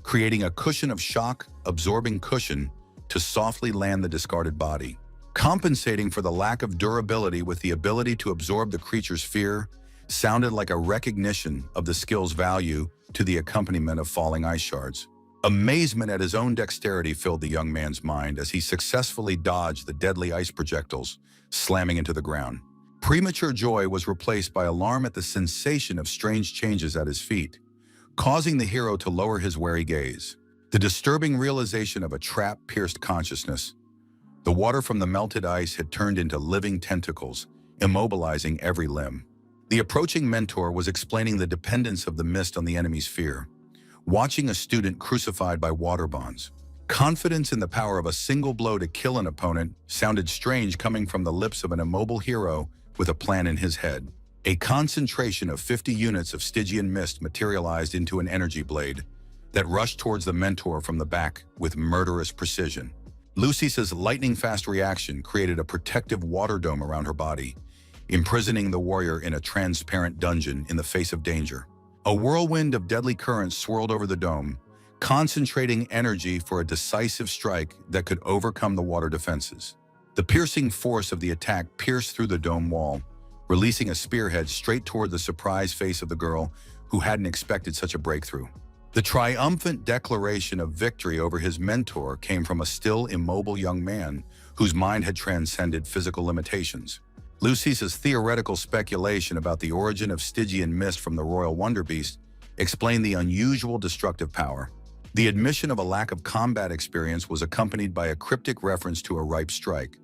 creating a cushion of shock, absorbing cushion to softly land the discarded body. Compensating for the lack of durability with the ability to absorb the creature's fear sounded like a recognition of the skill's value to the accompaniment of falling ice shards. Amazement at his own dexterity filled the young man's mind as he successfully dodged the deadly ice projectiles, slamming into the ground. Premature joy was replaced by alarm at the sensation of strange changes at his feet, causing the hero to lower his wary gaze. The disturbing realization of a trap-pierced consciousness. The water from the melted ice had turned into living tentacles, immobilizing every limb. The approaching mentor was explaining the dependence of the mist on the enemy's fear, watching a student crucified by water bonds. Confidence in the power of a single blow to kill an opponent sounded strange coming from the lips of an immobile hero with a plan in his head. A concentration of 50 units of Stygian mist materialized into an energy blade that rushed towards the mentor from the back with murderous precision. Lucisa's lightning-fast reaction created a protective water dome around her body, imprisoning the warrior in a transparent dungeon in the face of danger. A whirlwind of deadly currents swirled over the dome, concentrating energy for a decisive strike that could overcome the water defenses. The piercing force of the attack pierced through the dome wall, releasing a spearhead straight toward the surprised face of the girl who hadn't expected such a breakthrough. The triumphant declaration of victory over his mentor came from a still immobile young man whose mind had transcended physical limitations. Lucy's theoretical speculation about the origin of Stygian mist from the royal wonder beast explained the unusual destructive power. The admission of a lack of combat experience was accompanied by a cryptic reference to a ripe strike,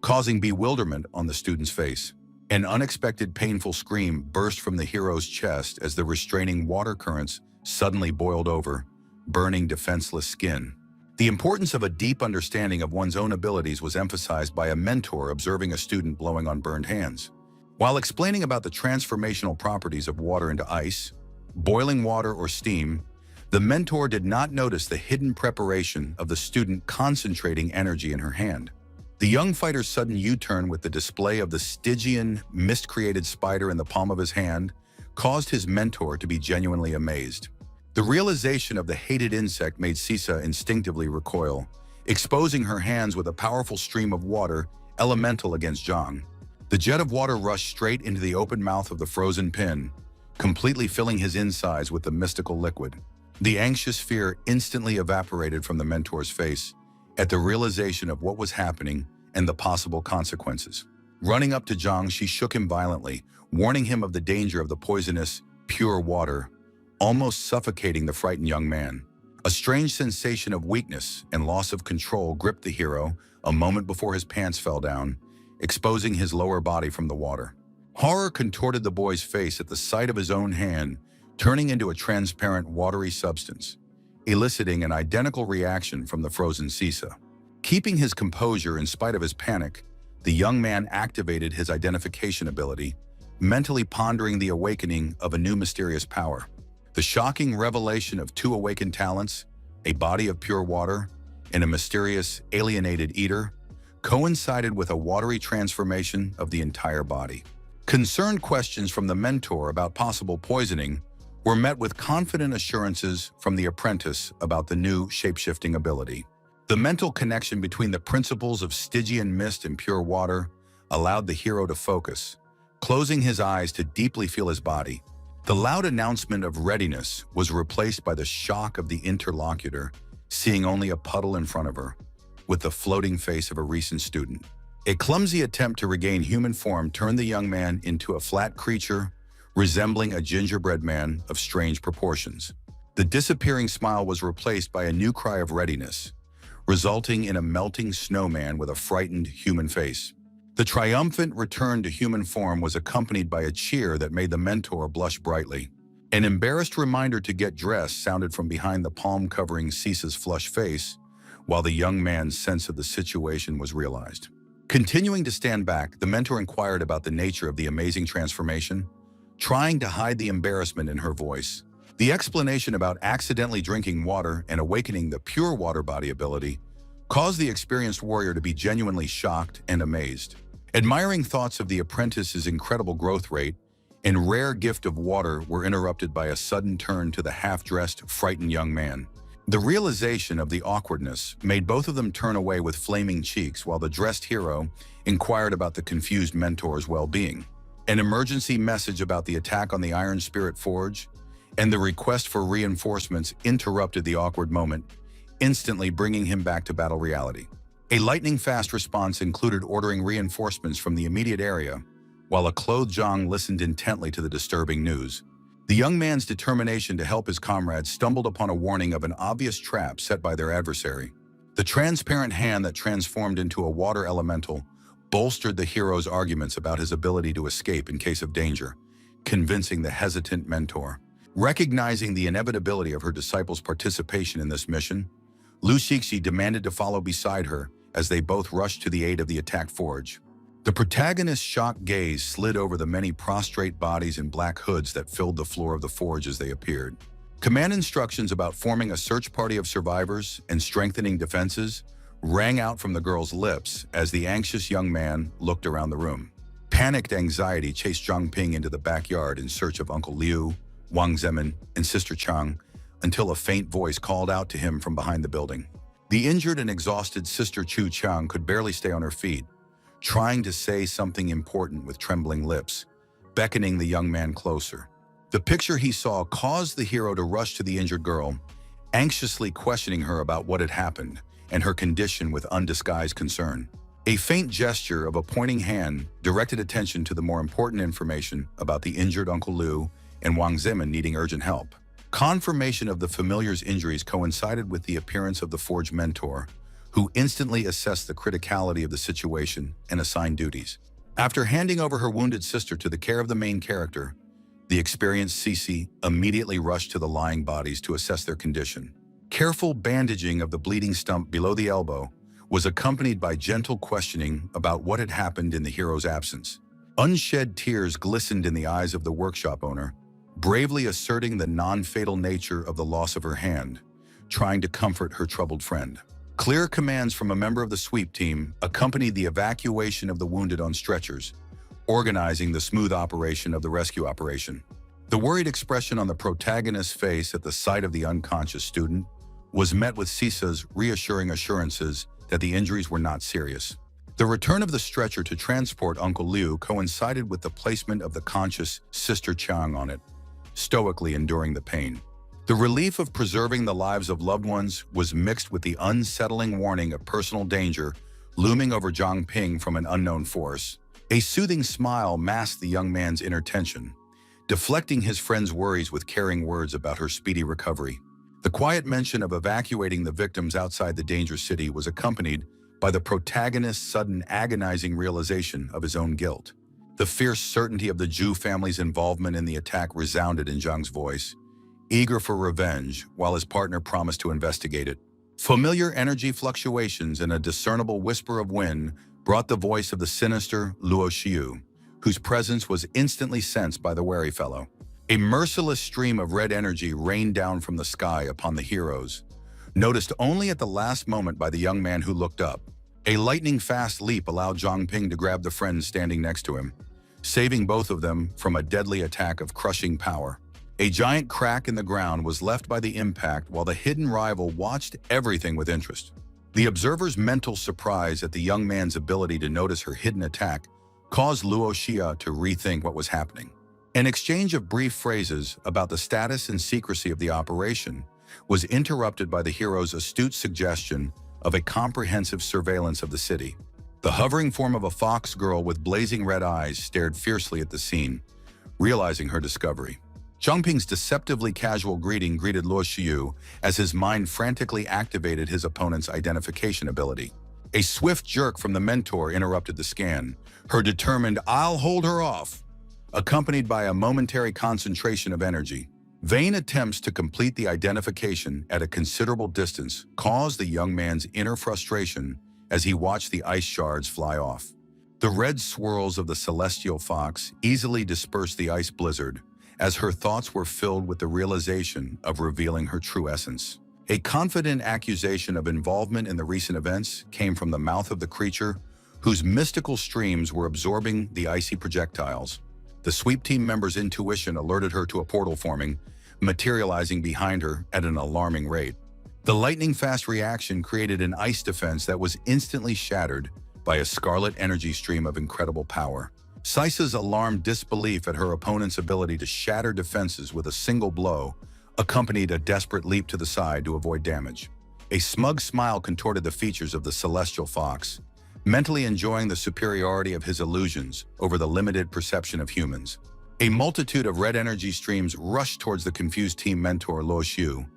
causing bewilderment on the student's face. An unexpected painful scream burst from the hero's chest as the restraining water currents suddenly boiled over, burning defenseless skin. The importance of a deep understanding of one's own abilities was emphasized by a mentor observing a student blowing on burned hands. While explaining about the transformational properties of water into ice, boiling water or steam, the mentor did not notice the hidden preparation of the student concentrating energy in her hand. The young fighter's sudden U-turn with the display of the Stygian mist-created spider in the palm of his hand caused his mentor to be genuinely amazed. The realization of the hated insect made Sisa instinctively recoil, exposing her hands with a powerful stream of water elemental against Zhang. The jet of water rushed straight into the open mouth of the frozen pin, completely filling his insides with the mystical liquid. The anxious fear instantly evaporated from the mentor's face at the realization of what was happening and the possible consequences. Running up to Zhang, she shook him violently, warning him of the danger of the poisonous, pure water, almost suffocating the frightened young man. A strange sensation of weakness and loss of control gripped the hero a moment before his pants fell down, exposing his lower body from the water. Horror contorted the boy's face at the sight of his own hand turning into a transparent, watery substance, eliciting an identical reaction from the frozen Sisa. Keeping his composure in spite of his panic, the young man activated his identification ability, mentally pondering the awakening of a new mysterious power. The shocking revelation of two awakened talents, a body of pure water and a mysterious, alienated eater, coincided with a watery transformation of the entire body. Concerned questions from the mentor about possible poisoning were met with confident assurances from the apprentice about the new shape-shifting ability. The mental connection between the principles of Stygian mist and pure water allowed the hero to focus, closing his eyes to deeply feel his body. The loud announcement of readiness was replaced by the shock of the interlocutor, seeing only a puddle in front of her, with the floating face of a recent student. A clumsy attempt to regain human form turned the young man into a flat creature resembling a gingerbread man of strange proportions. The disappearing smile was replaced by a new cry of readiness, resulting in a melting snowman with a frightened human face. The triumphant return to human form was accompanied by a cheer that made the mentor blush brightly. An embarrassed reminder to get dressed sounded from behind the palm covering Sisa's flushed face, while the young man's sense of the situation was realized. Continuing to stand back, the mentor inquired about the nature of the amazing transformation, trying to hide the embarrassment in her voice. The explanation about accidentally drinking water and awakening the pure water body ability caused the experienced warrior to be genuinely shocked and amazed. Admiring thoughts of the apprentice's incredible growth rate and rare gift of water were interrupted by a sudden turn to the half-dressed, frightened young man. The realization of the awkwardness made both of them turn away with flaming cheeks while the dressed hero inquired about the confused mentor's well-being. An emergency message about the attack on the Iron Spirit Forge and the request for reinforcements interrupted the awkward moment, instantly bringing him back to battle reality. A lightning-fast response included ordering reinforcements from the immediate area, while a clothed Zhang listened intently to the disturbing news. The young man's determination to help his comrades stumbled upon a warning of an obvious trap set by their adversary. The transparent hand that transformed into a water elemental bolstered the hero's arguments about his ability to escape in case of danger, convincing the hesitant mentor. Recognizing the inevitability of her disciples' participation in this mission, Lu Xixi demanded to follow beside her as they both rushed to the aid of the attacked forge. The protagonist's shocked gaze slid over the many prostrate bodies and black hoods that filled the floor of the forge as they appeared. Command instructions about forming a search party of survivors and strengthening defenses rang out from the girl's lips as the anxious young man looked around the room. Panicked anxiety chased Zhang Ping into the backyard in search of Uncle Liu, Wang Zemin, and Sister Chang, until a faint voice called out to him from behind the building. The injured and exhausted Sister Chu Chang could barely stay on her feet, trying to say something important with trembling lips, beckoning the young man closer. The picture he saw caused the hero to rush to the injured girl, anxiously questioning her about what had happened and her condition with undisguised concern. A faint gesture of a pointing hand directed attention to the more important information about the injured Uncle Liu and Wang Zemin needing urgent help. Confirmation of the familiar's injuries coincided with the appearance of the forged mentor, who instantly assessed the criticality of the situation and assigned duties. After handing over her wounded sister to the care of the main character, the experienced Cece immediately rushed to the lying bodies to assess their condition. Careful bandaging of the bleeding stump below the elbow was accompanied by gentle questioning about what had happened in the hero's absence. Unshed tears glistened in the eyes of the workshop owner, bravely asserting the non-fatal nature of the loss of her hand, trying to comfort her troubled friend. Clear commands from a member of the sweep team accompanied the evacuation of the wounded on stretchers, organizing the smooth operation of the rescue operation. The worried expression on the protagonist's face at the sight of the unconscious student was met with Cisa's reassuring assurances that the injuries were not serious. The return of the stretcher to transport Uncle Liu coincided with the placement of the conscious Sister Chang on it, stoically enduring the pain. The relief of preserving the lives of loved ones was mixed with the unsettling warning of personal danger looming over Zhang Ping from an unknown force. A soothing smile masked the young man's inner tension, deflecting his friend's worries with caring words about her speedy recovery. The quiet mention of evacuating the victims outside the dangerous city was accompanied by the protagonist's sudden agonizing realization of his own guilt. The fierce certainty of the Zhu family's involvement in the attack resounded in Zhang's voice, eager for revenge while his partner promised to investigate it. Familiar energy fluctuations and a discernible whisper of wind brought the voice of the sinister Luo Xiu, whose presence was instantly sensed by the wary fellow. A merciless stream of red energy rained down from the sky upon the heroes, noticed only at the last moment by the young man who looked up. A lightning-fast leap allowed Zhang Ping to grab the friend standing next to him, saving both of them from a deadly attack of crushing power. A giant crack in the ground was left by the impact while the hidden rival watched everything with interest. The observer's mental surprise at the young man's ability to notice her hidden attack caused Luo Xia to rethink what was happening. An exchange of brief phrases about the status and secrecy of the operation was interrupted by the hero's astute suggestion of a comprehensive surveillance of the city. The hovering form of a fox girl with blazing red eyes stared fiercely at the scene, realizing her discovery. Zhang Ping's deceptively casual greeting greeted Luo Xiu as his mind frantically activated his opponent's identification ability. A swift jerk from the mentor interrupted the scan, her determined "I'll hold her off," accompanied by a momentary concentration of energy. Vain attempts to complete the identification at a considerable distance caused the young man's inner frustration as he watched the ice shards fly off. The red swirls of the celestial fox easily dispersed the ice blizzard as her thoughts were filled with the realization of revealing her true essence. A confident accusation of involvement in the recent events came from the mouth of the creature, whose mystical streams were absorbing the icy projectiles. The sweep team member's intuition alerted her to a portal forming, materializing behind her at an alarming rate. The lightning-fast reaction created an ice defense that was instantly shattered by a scarlet energy stream of incredible power. Cisa's alarmed disbelief at her opponent's ability to shatter defenses with a single blow accompanied a desperate leap to the side to avoid damage. A smug smile contorted the features of the celestial fox, mentally enjoying the superiority of his illusions over the limited perception of humans. A multitude of red energy streams rushed towards the confused team mentor Luo Xiu,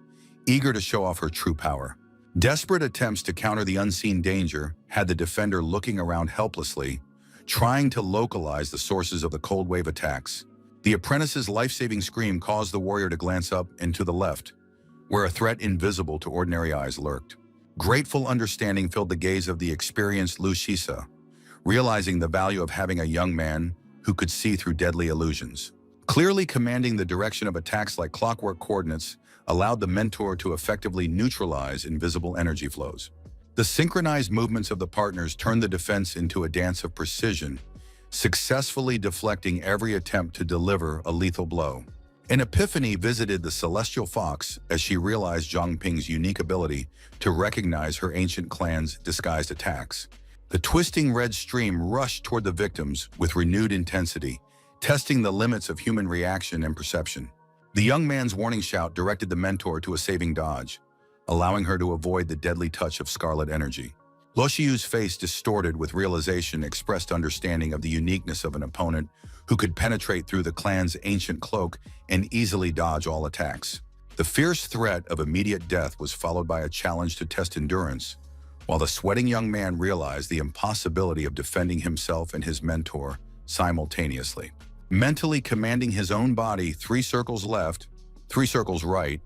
eager to show off her true power. Desperate attempts to counter the unseen danger had the defender looking around helplessly, trying to localize the sources of the cold wave attacks. The apprentice's life-saving scream caused the warrior to glance up and to the left, where a threat invisible to ordinary eyes lurked. Grateful understanding filled the gaze of the experienced Lu Shisa, realizing the value of having a young man who could see through deadly illusions. Clearly commanding the direction of attacks like clockwork coordinates allowed the mentor to effectively neutralize invisible energy flows. The synchronized movements of the partners turned the defense into a dance of precision, successfully deflecting every attempt to deliver a lethal blow. An epiphany visited the celestial fox as she realized Zhang Ping's unique ability to recognize her ancient clan's disguised attacks. The twisting red stream rushed toward the victims with renewed intensity, testing the limits of human reaction and perception. The young man's warning shout directed the mentor to a saving dodge, allowing her to avoid the deadly touch of scarlet energy. Luo Xiu's face distorted with realization expressed understanding of the uniqueness of an opponent who could penetrate through the clan's ancient cloak and easily dodge all attacks. The fierce threat of immediate death was followed by a challenge to test endurance, while the sweating young man realized the impossibility of defending himself and his mentor simultaneously. Mentally commanding his own body 3 circles left, 3 circles right,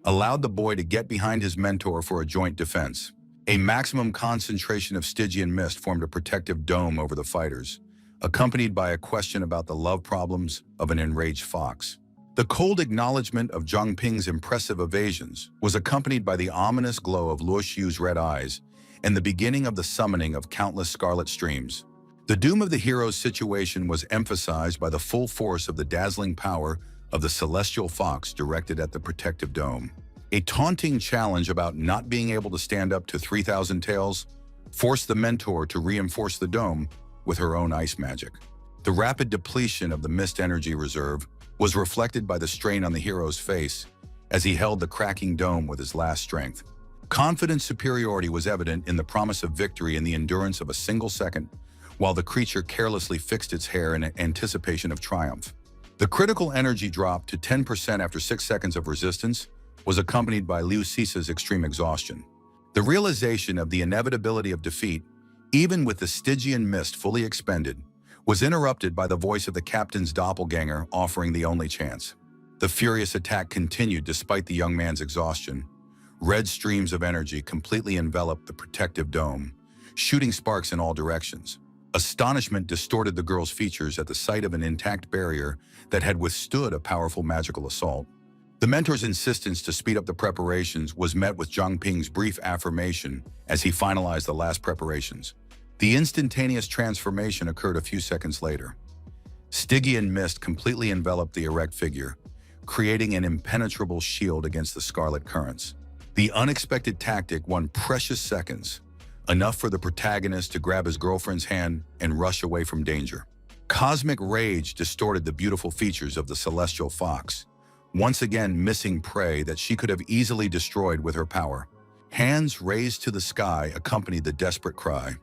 allowed the boy to get behind his mentor for a joint defense. A maximum concentration of Stygian mist formed a protective dome over the fighters, accompanied by a question about the love problems of an enraged fox. The cold acknowledgement of Zhang Ping's impressive evasions was accompanied by the ominous glow of Luo Xiu's red eyes and the beginning of the summoning of countless scarlet streams. The doom of the hero's situation was emphasized by the full force of the dazzling power of the celestial fox directed at the protective dome. A taunting challenge about not being able to stand up to 3,000 tails forced the mentor to reinforce the dome with her own ice magic. The rapid depletion of the mist energy reserve was reflected by the strain on the hero's face as he held the cracking dome with his last strength. Confident superiority was evident in the promise of victory and the endurance of a single second, while the creature carelessly fixed its hair in anticipation of triumph. The critical energy drop to 10% after 6 seconds of resistance was accompanied by Liu Sisa's extreme exhaustion. The realization of the inevitability of defeat, even with the Stygian mist fully expended, was interrupted by the voice of the captain's doppelganger offering the only chance. The furious attack continued despite the young man's exhaustion. Red streams of energy completely enveloped the protective dome, shooting sparks in all directions. Astonishment distorted the girl's features at the sight of an intact barrier that had withstood a powerful magical assault. The mentor's insistence to speed up the preparations was met with Zhang Ping's brief affirmation as he finalized the last preparations. The instantaneous transformation occurred a few seconds later. Stygian mist completely enveloped the erect figure, creating an impenetrable shield against the scarlet currents. The unexpected tactic won precious seconds, enough for the protagonist to grab his girlfriend's hand and rush away from danger. Cosmic rage distorted the beautiful features of the celestial fox, once again missing prey that she could have easily destroyed with her power. Hands raised to the sky accompanied the desperate cry,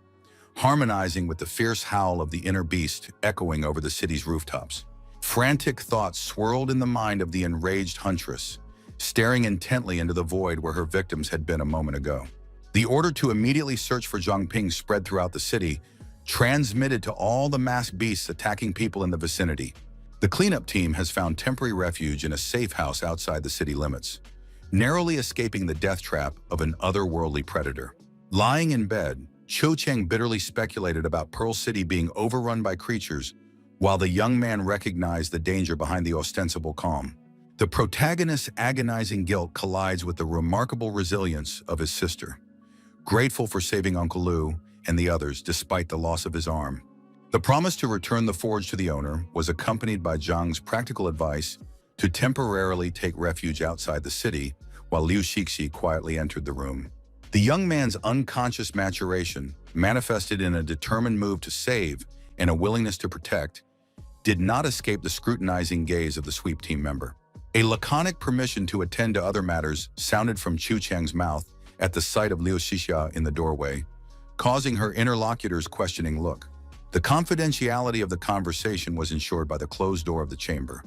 harmonizing with the fierce howl of the inner beast echoing over the city's rooftops. Frantic thoughts swirled in the mind of the enraged huntress, staring intently into the void where her victims had been a moment ago. The order to immediately search for Zhang Ping spread throughout the city, transmitted to all the masked beasts attacking people in the vicinity. The cleanup team has found temporary refuge in a safe house outside the city limits, narrowly escaping the death trap of an otherworldly predator. Lying in bed, Cho Cheng bitterly speculated about Pearl City being overrun by creatures, while the young man recognized the danger behind the ostensible calm. The protagonist's agonizing guilt collides with the remarkable resilience of his sister, grateful for saving Uncle Lu and the others despite the loss of his arm. The promise to return the forge to the owner was accompanied by Zhang's practical advice to temporarily take refuge outside the city while Liu Shixi quietly entered the room. The young man's unconscious maturation, manifested in a determined move to save and a willingness to protect, did not escape the scrutinizing gaze of the sweep team member. A laconic permission to attend to other matters sounded from Chu Cheng's mouth at the sight of Liu Xixia in the doorway, causing her interlocutor's questioning look. The confidentiality of the conversation was ensured by the closed door of the chamber,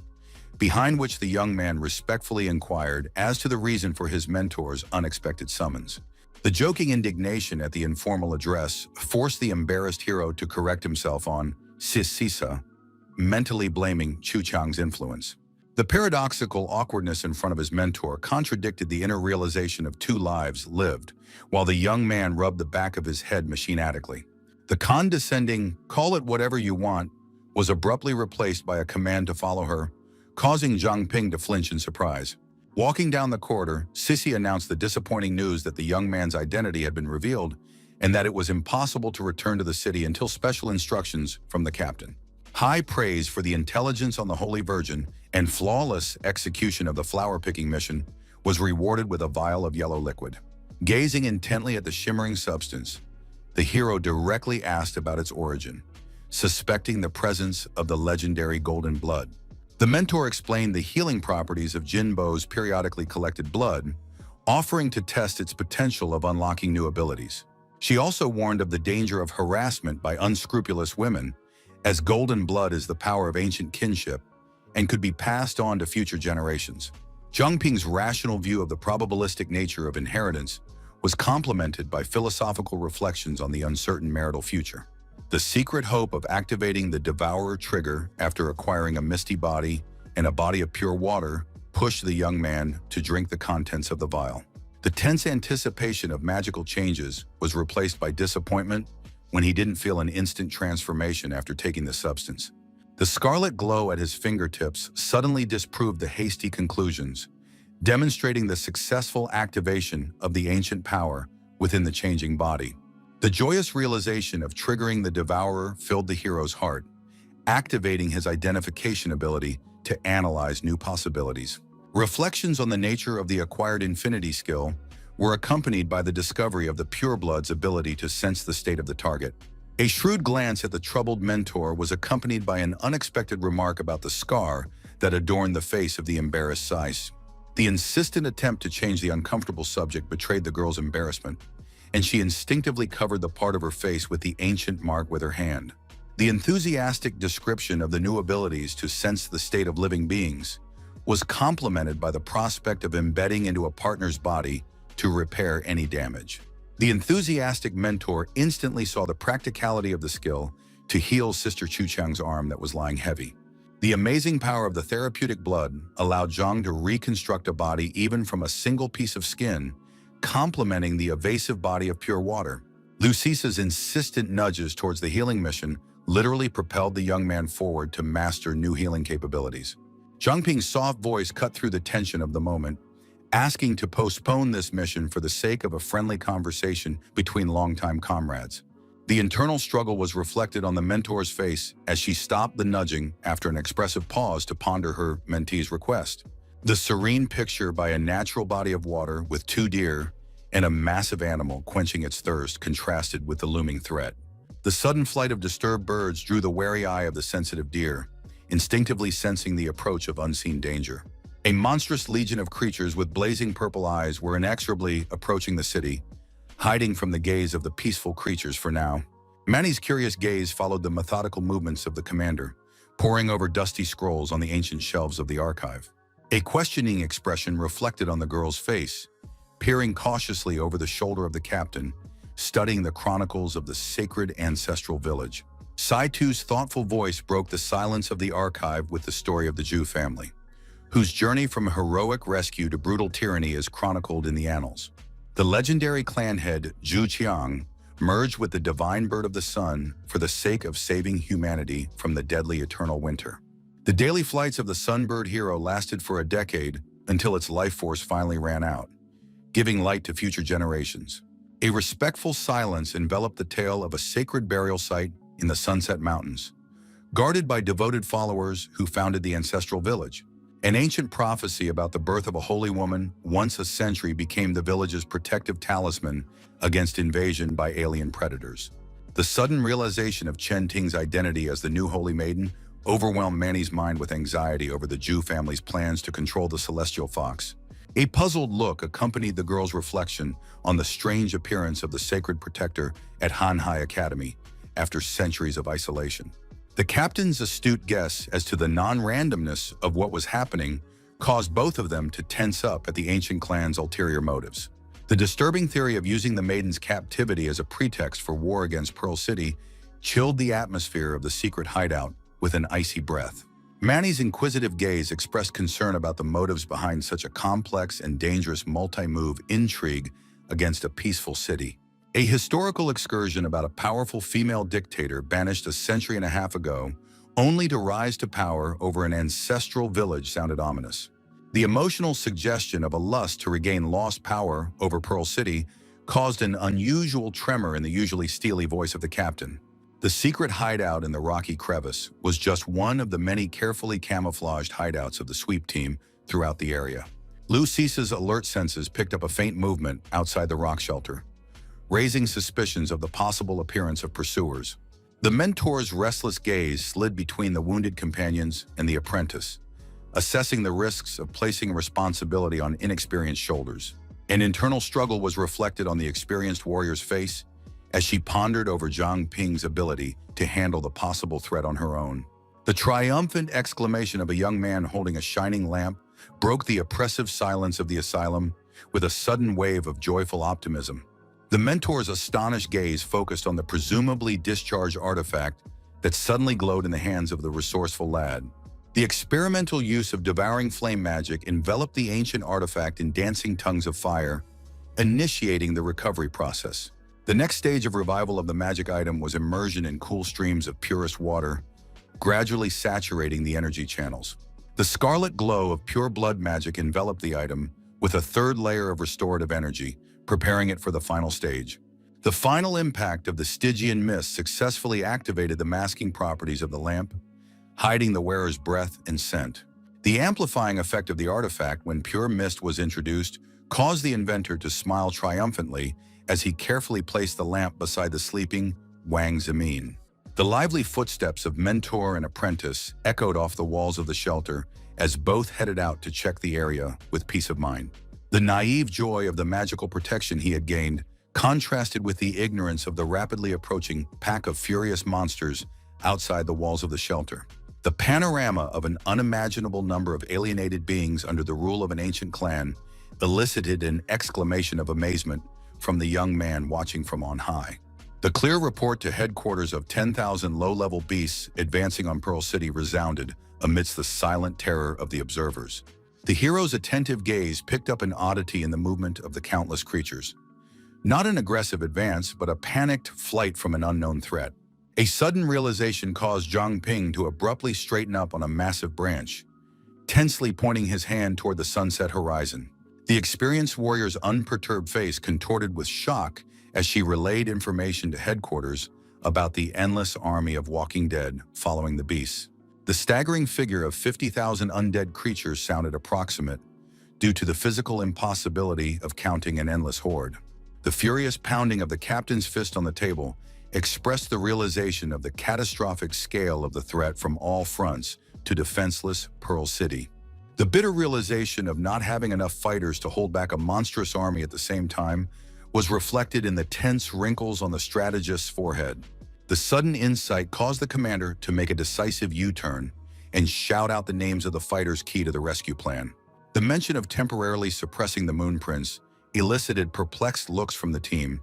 behind which the young man respectfully inquired as to the reason for his mentor's unexpected summons. The joking indignation at the informal address forced the embarrassed hero to correct himself on Sis Sisa, mentally blaming Chu Chang's influence. The paradoxical awkwardness in front of his mentor contradicted the inner realization of 2 lives lived, while the young man rubbed the back of his head machinatically. The condescending, "call it whatever you want," was abruptly replaced by a command to follow her, causing Zhang Ping to flinch in surprise. Walking down the corridor, Sissy announced the disappointing news that the young man's identity had been revealed and that it was impossible to return to the city until special instructions from the captain. High praise for the intelligence on the Holy Virgin and flawless execution of the flower-picking mission was rewarded with a vial of yellow liquid. Gazing intently at the shimmering substance, the hero directly asked about its origin, suspecting the presence of the legendary golden blood. The mentor explained the healing properties of Jinbo's periodically collected blood, offering to test its potential of unlocking new abilities. She also warned of the danger of harassment by unscrupulous women, as golden blood is the power of ancient kinship and could be passed on to future generations. Zhang Ping's rational view of the probabilistic nature of inheritance was complemented by philosophical reflections on the uncertain marital future. The secret hope of activating the Devourer trigger after acquiring a misty body and a body of pure water pushed the young man to drink the contents of the vial. The tense anticipation of magical changes was replaced by disappointment when he didn't feel an instant transformation after taking the substance. The scarlet glow at his fingertips suddenly disproved the hasty conclusions, demonstrating the successful activation of the ancient power within the changing body. The joyous realization of triggering the Devourer filled the hero's heart, activating his identification ability to analyze new possibilities. Reflections on the nature of the acquired infinity skill were accompanied by the discovery of the pureblood's ability to sense the state of the target. A shrewd glance at the troubled mentor was accompanied by an unexpected remark about the scar that adorned the face of the embarrassed Sais. The insistent attempt to change the uncomfortable subject betrayed the girl's embarrassment, and she instinctively covered the part of her face with the ancient mark with her hand. The enthusiastic description of the new abilities to sense the state of living beings was complemented by the prospect of embedding into a partner's body to repair any damage. The enthusiastic mentor instantly saw the practicality of the skill to heal Sister Chuchang's arm that was lying heavy. The amazing power of the therapeutic blood allowed Zhang to reconstruct a body even from a single piece of skin, complementing the evasive body of pure water. Lucisa's insistent nudges towards the healing mission literally propelled the young man forward to master new healing capabilities. Zhang Ping's soft voice cut through the tension of the moment, asking to postpone this mission for the sake of a friendly conversation between longtime comrades. The internal struggle was reflected on the mentor's face as she stopped the nudging after an expressive pause to ponder her mentee's request. The serene picture by a natural body of water with 2 deer and a massive animal quenching its thirst contrasted with the looming threat. The sudden flight of disturbed birds drew the wary eye of the sensitive deer, instinctively sensing the approach of unseen danger. A monstrous legion of creatures with blazing purple eyes were inexorably approaching the city, hiding from the gaze of the peaceful creatures for now. Manny's curious gaze followed the methodical movements of the commander, poring over dusty scrolls on the ancient shelves of the archive. A questioning expression reflected on the girl's face, peering cautiously over the shoulder of the captain, studying the chronicles of the sacred ancestral village. Saitu's thoughtful voice broke the silence of the archive with the story of the Zhu family, whose journey from heroic rescue to brutal tyranny is chronicled in the annals. The legendary clan head Zhu Qiang merged with the divine bird of the sun for the sake of saving humanity from the deadly eternal winter. The daily flights of the sunbird hero lasted for a decade until its life force finally ran out, giving light to future generations. A respectful silence enveloped the tale of a sacred burial site in the Sunset Mountains, guarded by devoted followers who founded the ancestral village. An ancient prophecy about the birth of a holy woman once a century became the village's protective talisman against invasion by alien predators. The sudden realization of Chen Ting's identity as the new holy maiden overwhelmed Manny's mind with anxiety over the Zhu family's plans to control the celestial fox. A puzzled look accompanied the girl's reflection on the strange appearance of the sacred protector at Hanhai Academy after centuries of isolation. The captain's astute guess as to the non-randomness of what was happening caused both of them to tense up at the ancient clan's ulterior motives. The disturbing theory of using the maiden's captivity as a pretext for war against Pearl City chilled the atmosphere of the secret hideout with an icy breath. Manny's inquisitive gaze expressed concern about the motives behind such a complex and dangerous multi-move intrigue against a peaceful city. A historical excursion about a powerful female dictator banished a century and a half ago, only to rise to power over an ancestral village sounded ominous. The emotional suggestion of a lust to regain lost power over Pearl City caused an unusual tremor in the usually steely voice of the captain. The secret hideout in the rocky crevice was just one of the many carefully camouflaged hideouts of the sweep team throughout the area. Lucisa's alert senses picked up a faint movement outside the rock shelter, raising suspicions of the possible appearance of pursuers. The mentor's restless gaze slid between the wounded companions and the apprentice, assessing the risks of placing responsibility on inexperienced shoulders. An internal struggle was reflected on the experienced warrior's face as she pondered over Zhang Ping's ability to handle the possible threat on her own. The triumphant exclamation of a young man holding a shining lamp broke the oppressive silence of the asylum with a sudden wave of joyful optimism. The mentor's astonished gaze focused on the presumably discharged artifact that suddenly glowed in the hands of the resourceful lad. The experimental use of devouring flame magic enveloped the ancient artifact in dancing tongues of fire, initiating the recovery process. The next stage of revival of the magic item was immersion in cool streams of purest water, gradually saturating the energy channels. The scarlet glow of pure blood magic enveloped the item with a third layer of restorative energy, preparing it for the final stage. The final impact of the Stygian mist successfully activated the masking properties of the lamp, hiding the wearer's breath and scent. The amplifying effect of the artifact when pure mist was introduced caused the inventor to smile triumphantly as he carefully placed the lamp beside the sleeping Wang Zimin. The lively footsteps of mentor and apprentice echoed off the walls of the shelter as both headed out to check the area with peace of mind. The naive joy of the magical protection he had gained contrasted with the ignorance of the rapidly approaching pack of furious monsters outside the walls of the shelter. The panorama of an unimaginable number of alienated beings under the rule of an ancient clan elicited an exclamation of amazement from the young man watching from on high. The clear report to headquarters of 10,000 low-level beasts advancing on Pearl City resounded amidst the silent terror of the observers. The hero's attentive gaze picked up an oddity in the movement of the countless creatures. Not an aggressive advance, but a panicked flight from an unknown threat. A sudden realization caused Zhang Ping to abruptly straighten up on a massive branch, tensely pointing his hand toward the sunset horizon. The experienced warrior's unperturbed face contorted with shock as she relayed information to headquarters about the endless army of walking dead following the beasts. The staggering figure of 50,000 undead creatures sounded approximate due to the physical impossibility of counting an endless horde. The furious pounding of the captain's fist on the table expressed the realization of the catastrophic scale of the threat from all fronts to defenseless Pearl City. The bitter realization of not having enough fighters to hold back a monstrous army at the same time was reflected in the tense wrinkles on the strategist's forehead. The sudden insight caused the commander to make a decisive U-turn and shout out the names of the fighters key to the rescue plan. The mention of temporarily suppressing the Moon Prince elicited perplexed looks from the team,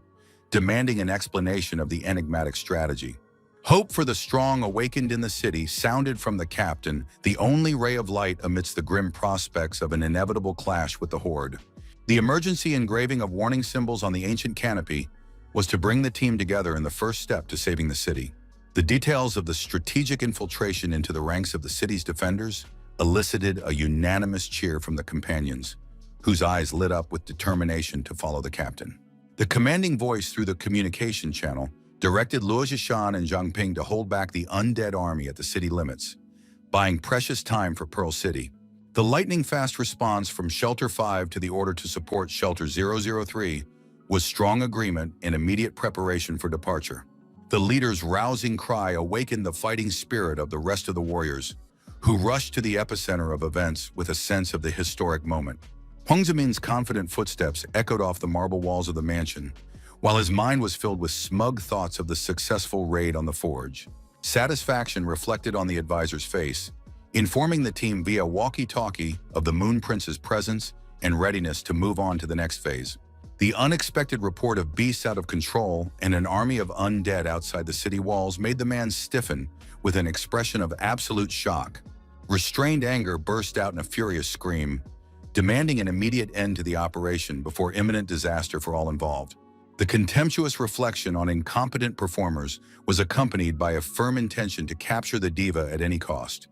demanding an explanation of the enigmatic strategy. Hope for the strong awakened in the city sounded from the captain, the only ray of light amidst the grim prospects of an inevitable clash with the Horde. The emergency engraving of warning symbols on the ancient canopy was to bring the team together in the first step to saving the city. The details of the strategic infiltration into the ranks of the city's defenders elicited a unanimous cheer from the companions, whose eyes lit up with determination to follow the captain. The commanding voice through the communication channel directed Luo Zhishan and Zhang Ping to hold back the undead army at the city limits, buying precious time for Pearl City. The lightning-fast response from Shelter 5 to the order to support Shelter 003 was strong agreement and immediate preparation for departure. The leader's rousing cry awakened the fighting spirit of the rest of the warriors, who rushed to the epicenter of events with a sense of the historic moment. Huang Zimin's confident footsteps echoed off the marble walls of the mansion, while his mind was filled with smug thoughts of the successful raid on the forge. Satisfaction reflected on the advisor's face, informing the team via walkie-talkie of the Moon Prince's presence and readiness to move on to the next phase. The unexpected report of beasts out of control and an army of undead outside the city walls made the man stiffen with an expression of absolute shock. Restrained anger burst out in a furious scream, demanding an immediate end to the operation before imminent disaster for all involved. The contemptuous reflection on incompetent performers was accompanied by a firm intention to capture the diva at any cost.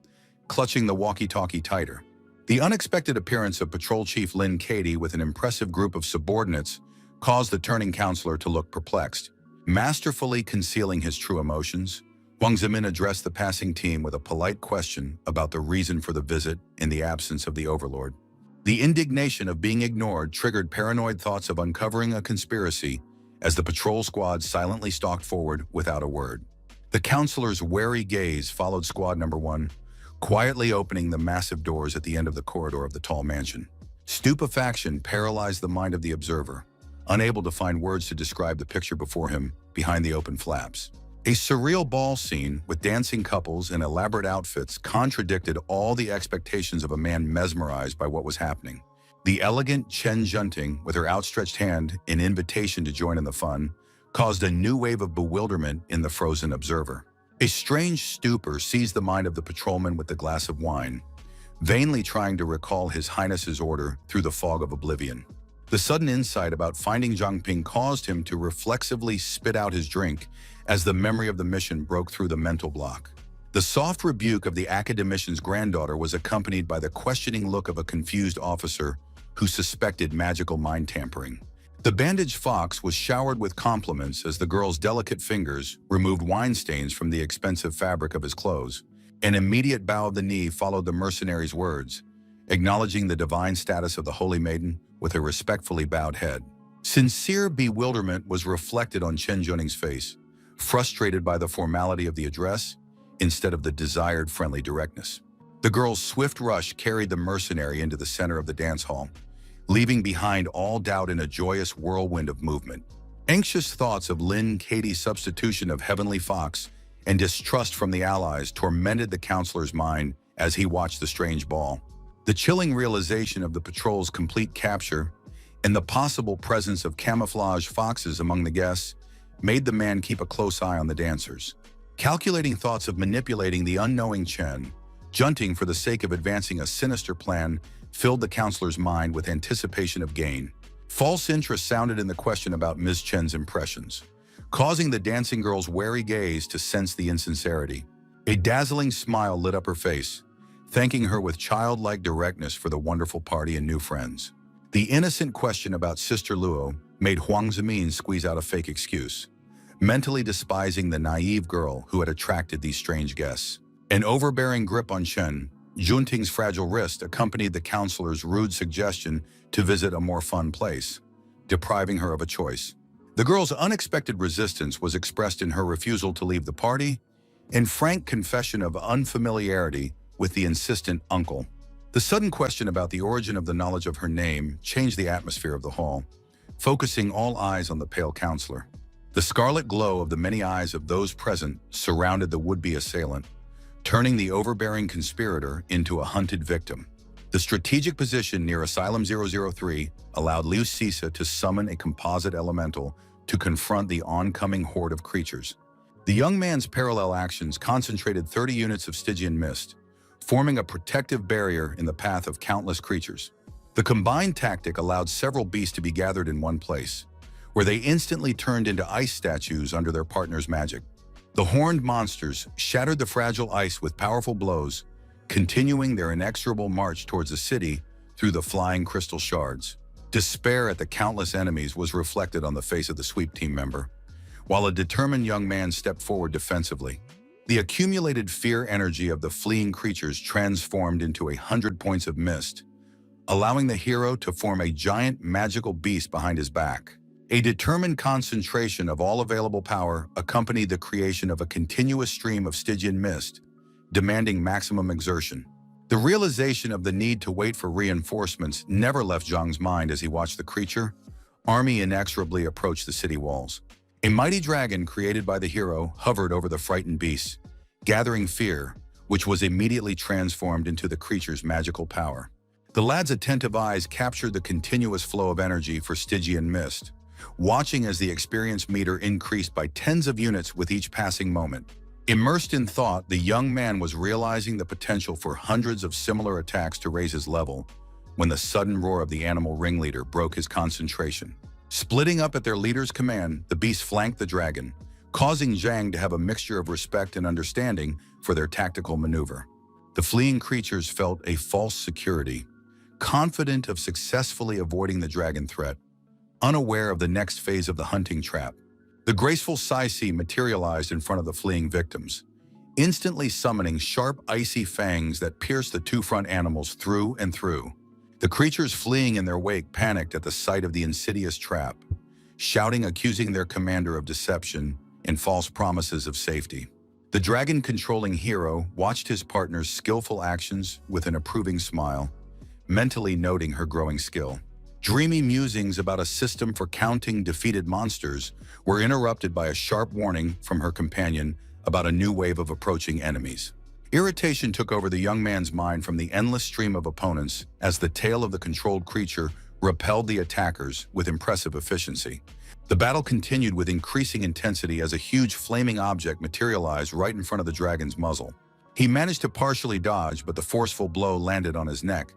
Clutching the walkie-talkie tighter, the unexpected appearance of Patrol Chief Lin Cady with an impressive group of subordinates caused the turning counselor to look perplexed. Masterfully concealing his true emotions, Wang Zemin addressed the passing team with a polite question about the reason for the visit in the absence of the overlord. The indignation of being ignored triggered paranoid thoughts of uncovering a conspiracy as the patrol squad silently stalked forward without a word. The counselor's wary gaze followed squad number 1, quietly opening the massive doors at the end of the corridor of the tall mansion. Stupefaction paralyzed the mind of the observer, unable to find words to describe the picture before him behind the open flaps. A surreal ball scene with dancing couples in elaborate outfits contradicted all the expectations of a man mesmerized by what was happening. The elegant Chen Junting, with her outstretched hand in invitation to join in the fun, caused a new wave of bewilderment in the frozen observer. A strange stupor seized the mind of the patrolman with the glass of wine, vainly trying to recall His Highness's order through the fog of oblivion. The sudden insight about finding Zhang Ping caused him to reflexively spit out his drink as the memory of the mission broke through the mental block. The soft rebuke of the academician's granddaughter was accompanied by the questioning look of a confused officer who suspected magical mind tampering. The bandaged fox was showered with compliments as the girl's delicate fingers removed wine stains from the expensive fabric of his clothes. An immediate bow of the knee followed the mercenary's words, acknowledging the divine status of the holy maiden with a respectfully bowed head. Sincere bewilderment was reflected on Chen Juning's face, frustrated by the formality of the address instead of the desired friendly directness. The girl's swift rush carried the mercenary into the center of the dance hall, leaving behind all doubt in a joyous whirlwind of movement. Anxious thoughts of Lin Katie's substitution of Heavenly Fox and distrust from the allies tormented the counselor's mind as he watched the strange ball. The chilling realization of the patrol's complete capture and the possible presence of camouflage foxes among the guests made the man keep a close eye on the dancers. Calculating thoughts of manipulating the unknowing Chen, Junting for the sake of advancing a sinister plan, filled the counselor's mind with anticipation of gain. False interest sounded in the question about Ms. Chen's impressions, causing the dancing girl's wary gaze to sense the insincerity. A dazzling smile lit up her face, thanking her with childlike directness for the wonderful party and new friends. The innocent question about Sister Luo made Huang Zemin squeeze out a fake excuse, mentally despising the naive girl who had attracted these strange guests. An overbearing grip on Chen Junting's fragile wrist accompanied the counselor's rude suggestion to visit a more fun place, depriving her of a choice. The girl's unexpected resistance was expressed in her refusal to leave the party and frank confession of unfamiliarity with the insistent uncle. The sudden question about the origin of the knowledge of her name changed the atmosphere of the hall, focusing all eyes on the pale counselor. The scarlet glow of the many eyes of those present surrounded the would-be assailant, turning the overbearing conspirator into a hunted victim. The strategic position near Asylum 003 allowed Liu Sisa to summon a composite elemental to confront the oncoming horde of creatures. The young man's parallel actions concentrated 30 units of Stygian mist, forming a protective barrier in the path of countless creatures. The combined tactic allowed several beasts to be gathered in one place, where they instantly turned into ice statues under their partner's magic. The horned monsters shattered the fragile ice with powerful blows, continuing their inexorable march towards the city through the flying crystal shards. Despair at the countless enemies was reflected on the face of the sweep team member, while a determined young man stepped forward defensively. The accumulated fear energy of the fleeing creatures transformed into 100 points of mist, allowing the hero to form a giant magical beast behind his back. A determined concentration of all available power accompanied the creation of a continuous stream of Stygian mist, demanding maximum exertion. The realization of the need to wait for reinforcements never left Zhang's mind as he watched the creature army inexorably approach the city walls. A mighty dragon created by the hero hovered over the frightened beasts, gathering fear, which was immediately transformed into the creature's magical power. The lad's attentive eyes captured the continuous flow of energy for Stygian mist, watching as the experience meter increased by tens of units with each passing moment. Immersed in thought, the young man was realizing the potential for hundreds of similar attacks to raise his level when the sudden roar of the animal ringleader broke his concentration. Splitting up at their leader's command, the beast flanked the dragon, causing Zhang to have a mixture of respect and understanding for their tactical maneuver. The fleeing creatures felt a false security, confident of successfully avoiding the dragon threat, unaware of the next phase of the hunting trap. The graceful Saisi materialized in front of the fleeing victims, instantly summoning sharp, icy fangs that pierced the two front animals through and through. The creatures fleeing in their wake panicked at the sight of the insidious trap, shouting, accusing their commander of deception and false promises of safety. The dragon-controlling hero watched his partner's skillful actions with an approving smile, mentally noting her growing skill. Dreamy musings about a system for counting defeated monsters were interrupted by a sharp warning from her companion about a new wave of approaching enemies. Irritation took over the young man's mind from the endless stream of opponents as the tail of the controlled creature repelled the attackers with impressive efficiency. The battle continued with increasing intensity as a huge flaming object materialized right in front of the dragon's muzzle. He managed to partially dodge, but the forceful blow landed on his neck,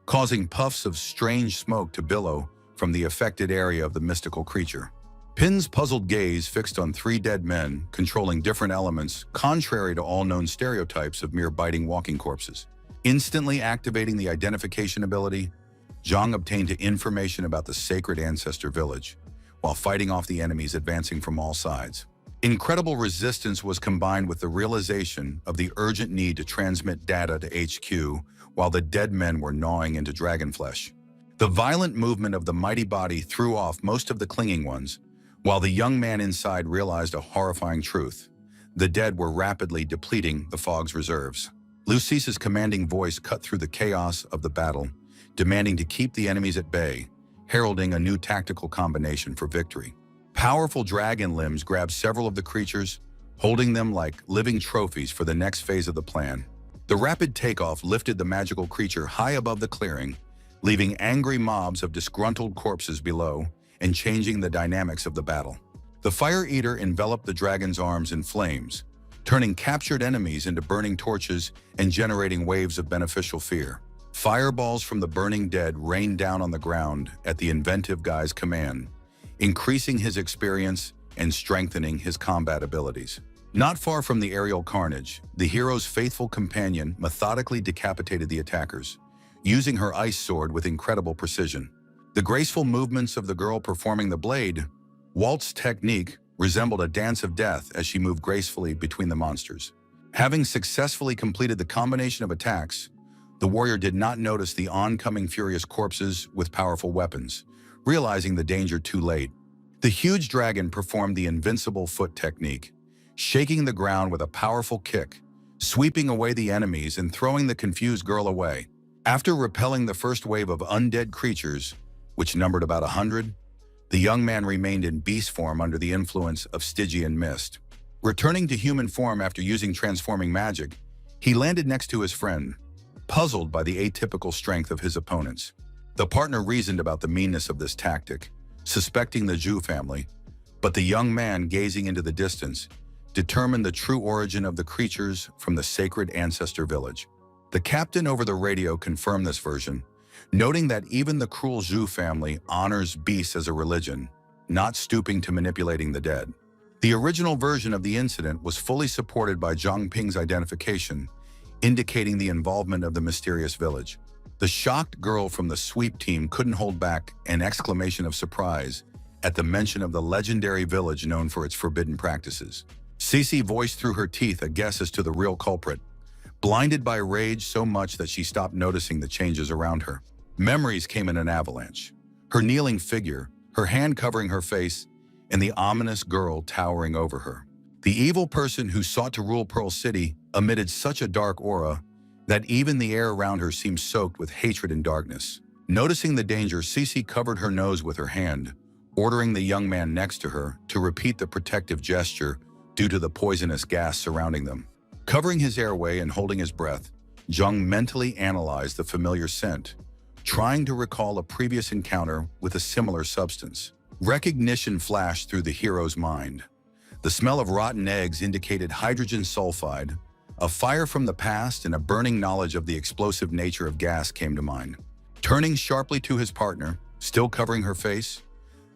causing puffs of strange smoke to billow from the affected area of the mystical creature. Pin's puzzled gaze fixed on three dead men controlling different elements, contrary to all known stereotypes of mere biting walking corpses. Instantly activating the identification ability, Zhang obtained information about the sacred ancestor village, while fighting off the enemies advancing from all sides. Incredible resistance was combined with the realization of the urgent need to transmit data to HQ while the dead men were gnawing into dragon flesh. The violent movement of the mighty body threw off most of the clinging ones, while the young man inside realized a horrifying truth. The dead were rapidly depleting the fog's reserves. Lucis's commanding voice cut through the chaos of the battle, demanding to keep the enemies at bay, heralding a new tactical combination for victory. Powerful dragon limbs grabbed several of the creatures, holding them like living trophies for the next phase of the plan. The rapid takeoff lifted the magical creature high above the clearing, leaving angry mobs of disgruntled corpses below and changing the dynamics of the battle. The Fire Eater enveloped the dragon's arms in flames, turning captured enemies into burning torches and generating waves of beneficial fear. Fireballs from the burning dead rained down on the ground at the inventive guy's command, increasing his experience and strengthening his combat abilities. Not far from the aerial carnage, the hero's faithful companion methodically decapitated the attackers, using her ice sword with incredible precision. The graceful movements of the girl performing the blade waltz technique resembled a dance of death as she moved gracefully between the monsters. Having successfully completed the combination of attacks, the warrior did not notice the oncoming furious corpses with powerful weapons, realizing the danger too late. The huge dragon performed the invincible foot technique, shaking the ground with a powerful kick, sweeping away the enemies and throwing the confused girl away. After repelling the first wave of undead creatures, which numbered about 100, the young man remained in beast form under the influence of Stygian mist. Returning to human form after using transforming magic, he landed next to his friend, puzzled by the atypical strength of his opponents. The partner reasoned about the meanness of this tactic, suspecting the Zhu family, but the young man, gazing into the distance, determined the true origin of the creatures from the sacred ancestor village. The captain over the radio confirmed this version, noting that even the cruel Zhu family honors beasts as a religion, not stooping to manipulating the dead. The original version of the incident was fully supported by Zhang Ping's identification, indicating the involvement of the mysterious village. The shocked girl from the sweep team couldn't hold back an exclamation of surprise at the mention of the legendary village known for its forbidden practices. Cece voiced through her teeth a guess as to the real culprit, blinded by rage so much that she stopped noticing the changes around her. Memories came in an avalanche. Her kneeling figure, her hand covering her face, and the ominous girl towering over her. The evil person who sought to rule Pearl City emitted such a dark aura that even the air around her seemed soaked with hatred and darkness. Noticing the danger, Cece covered her nose with her hand, ordering the young man next to her to repeat the protective gesture due to the poisonous gas surrounding them. Covering his airway and holding his breath, Zhang mentally analyzed the familiar scent, trying to recall a previous encounter with a similar substance. Recognition flashed through the hero's mind. The smell of rotten eggs indicated hydrogen sulfide. A fire from the past and a burning knowledge of the explosive nature of gas came to mind. Turning sharply to his partner, still covering her face,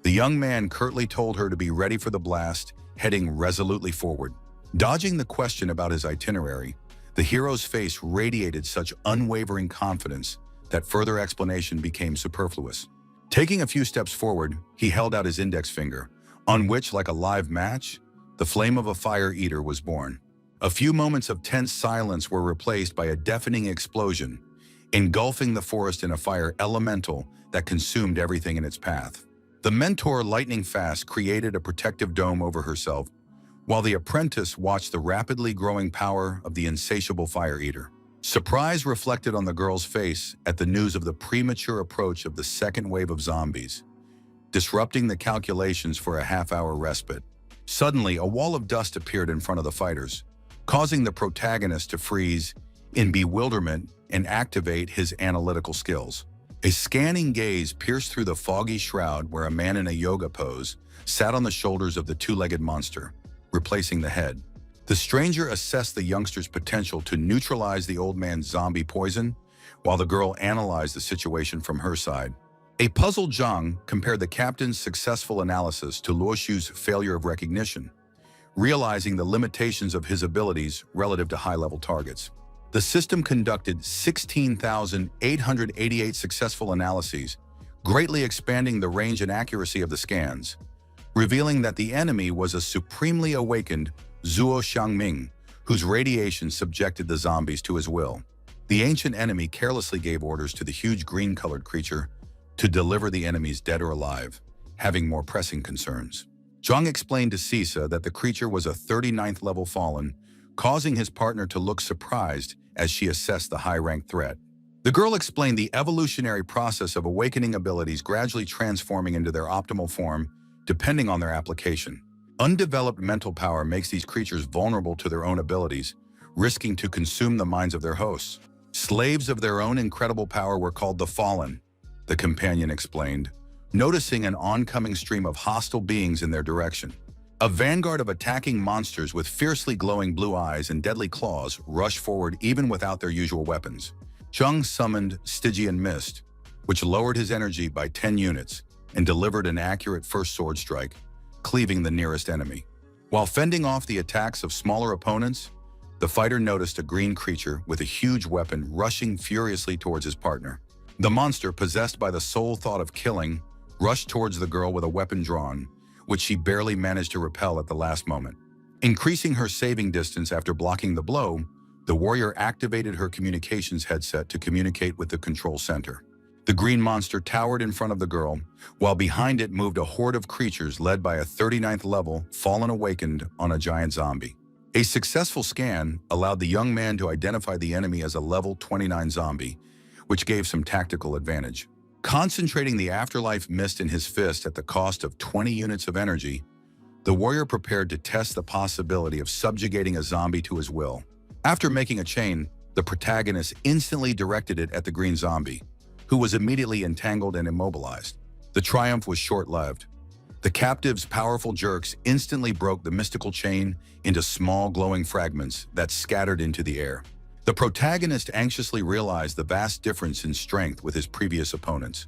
the young man curtly told her to be ready for the blast, heading resolutely forward. Dodging the question about his itinerary, the hero's face radiated such unwavering confidence that further explanation became superfluous. Taking a few steps forward, he held out his index finger, on which, like a live match, the flame of a fire eater was born. A few moments of tense silence were replaced by a deafening explosion, engulfing the forest in a fire elemental that consumed everything in its path. The mentor, lightning fast, created a protective dome over herself, while the apprentice watched the rapidly growing power of the insatiable fire eater. Surprise reflected on the girl's face at the news of the premature approach of the second wave of zombies, disrupting the calculations for a half-hour respite. Suddenly, a wall of dust appeared in front of the fighters, causing the protagonist to freeze in bewilderment and activate his analytical skills. A scanning gaze pierced through the foggy shroud where a man in a yoga pose sat on the shoulders of the two-legged monster, replacing the head. The stranger assessed the youngster's potential to neutralize the old man's zombie poison, while the girl analyzed the situation from her side. A puzzled Zhang compared the captain's successful analysis to Luo Shu's failure of recognition, realizing the limitations of his abilities relative to high-level targets. The system conducted 16,888 successful analyses, greatly expanding the range and accuracy of the scans, revealing that the enemy was a supremely awakened Zuo Xiangming, whose radiation subjected the zombies to his will. The ancient enemy carelessly gave orders to the huge green-colored creature to deliver the enemies dead or alive, having more pressing concerns. Zhang explained to Sisa that the creature was a 39th level fallen, causing his partner to look surprised as she assessed the high-ranked threat. The girl explained the evolutionary process of awakening abilities gradually transforming into their optimal form depending on their application. Undeveloped mental power makes these creatures vulnerable to their own abilities, risking to consume the minds of their hosts. Slaves of their own incredible power were called the Fallen, the companion explained, noticing an oncoming stream of hostile beings in their direction. A vanguard of attacking monsters with fiercely glowing blue eyes and deadly claws rushed forward even without their usual weapons. Zhang summoned Stygian Mist, which lowered his energy by 10 units and delivered an accurate first sword strike, cleaving the nearest enemy. While fending off the attacks of smaller opponents, the fighter noticed a green creature with a huge weapon rushing furiously towards his partner. The monster, possessed by the sole thought of killing, rushed towards the girl with a weapon drawn, which she barely managed to repel at the last moment. Increasing her saving distance after blocking the blow, the warrior activated her communications headset to communicate with the control center. The green monster towered in front of the girl, while behind it moved a horde of creatures led by a 39th level Fallen awakened on a giant zombie. A successful scan allowed the young man to identify the enemy as a level 29 zombie, which gave some tactical advantage. Concentrating the afterlife mist in his fist at the cost of 20 units of energy, the warrior prepared to test the possibility of subjugating a zombie to his will. After making a chain, the protagonist instantly directed it at the green zombie, who was immediately entangled and immobilized. The triumph was short-lived. The captive's powerful jerks instantly broke the mystical chain into small glowing fragments that scattered into the air. The protagonist anxiously realized the vast difference in strength with his previous opponents,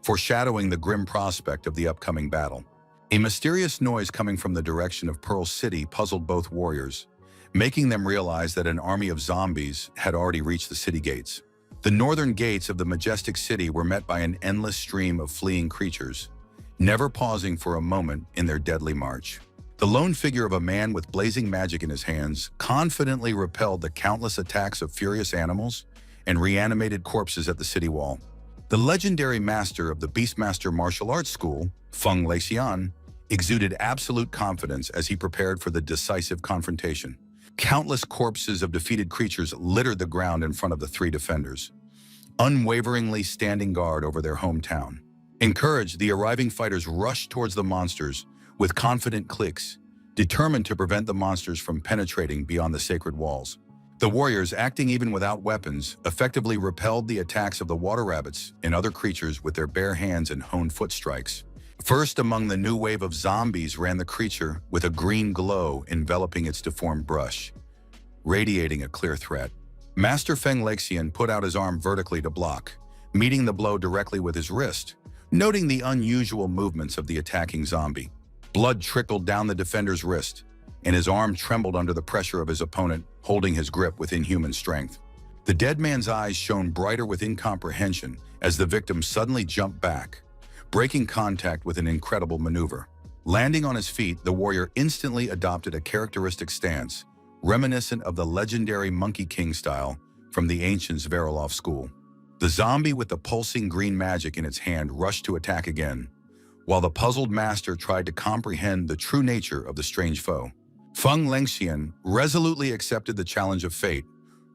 foreshadowing the grim prospect of the upcoming battle. A mysterious noise coming from the direction of Pearl City puzzled both warriors, making them realize that an army of zombies had already reached the city gates. The northern gates of the majestic city were met by an endless stream of fleeing creatures, never pausing for a moment in their deadly march. The lone figure of a man with blazing magic in his hands confidently repelled the countless attacks of furious animals and reanimated corpses at the city wall. The legendary master of the Beastmaster martial arts school, Feng Leixian, exuded absolute confidence as he prepared for the decisive confrontation. Countless corpses of defeated creatures littered the ground in front of the three defenders, unwaveringly standing guard over their hometown. Encouraged, the arriving fighters rushed towards the monsters with confident clicks, determined to prevent the monsters from penetrating beyond the sacred walls. The warriors, acting even without weapons, effectively repelled the attacks of the water rabbits and other creatures with their bare hands and honed foot strikes. First among the new wave of zombies ran the creature with a green glow enveloping its deformed brush, radiating a clear threat. Master Feng Leixian put out his arm vertically to block, meeting the blow directly with his wrist, noting the unusual movements of the attacking zombie. Blood trickled down the defender's wrist, and his arm trembled under the pressure of his opponent, holding his grip with inhuman strength. The dead man's eyes shone brighter with incomprehension as the victim suddenly jumped back, breaking contact with an incredible maneuver. Landing on his feet, the warrior instantly adopted a characteristic stance, reminiscent of the legendary Monkey King style from the ancient Svarilov school. The zombie with the pulsing green magic in its hand rushed to attack again, while the puzzled master tried to comprehend the true nature of the strange foe. Feng Lengxian resolutely accepted the challenge of fate,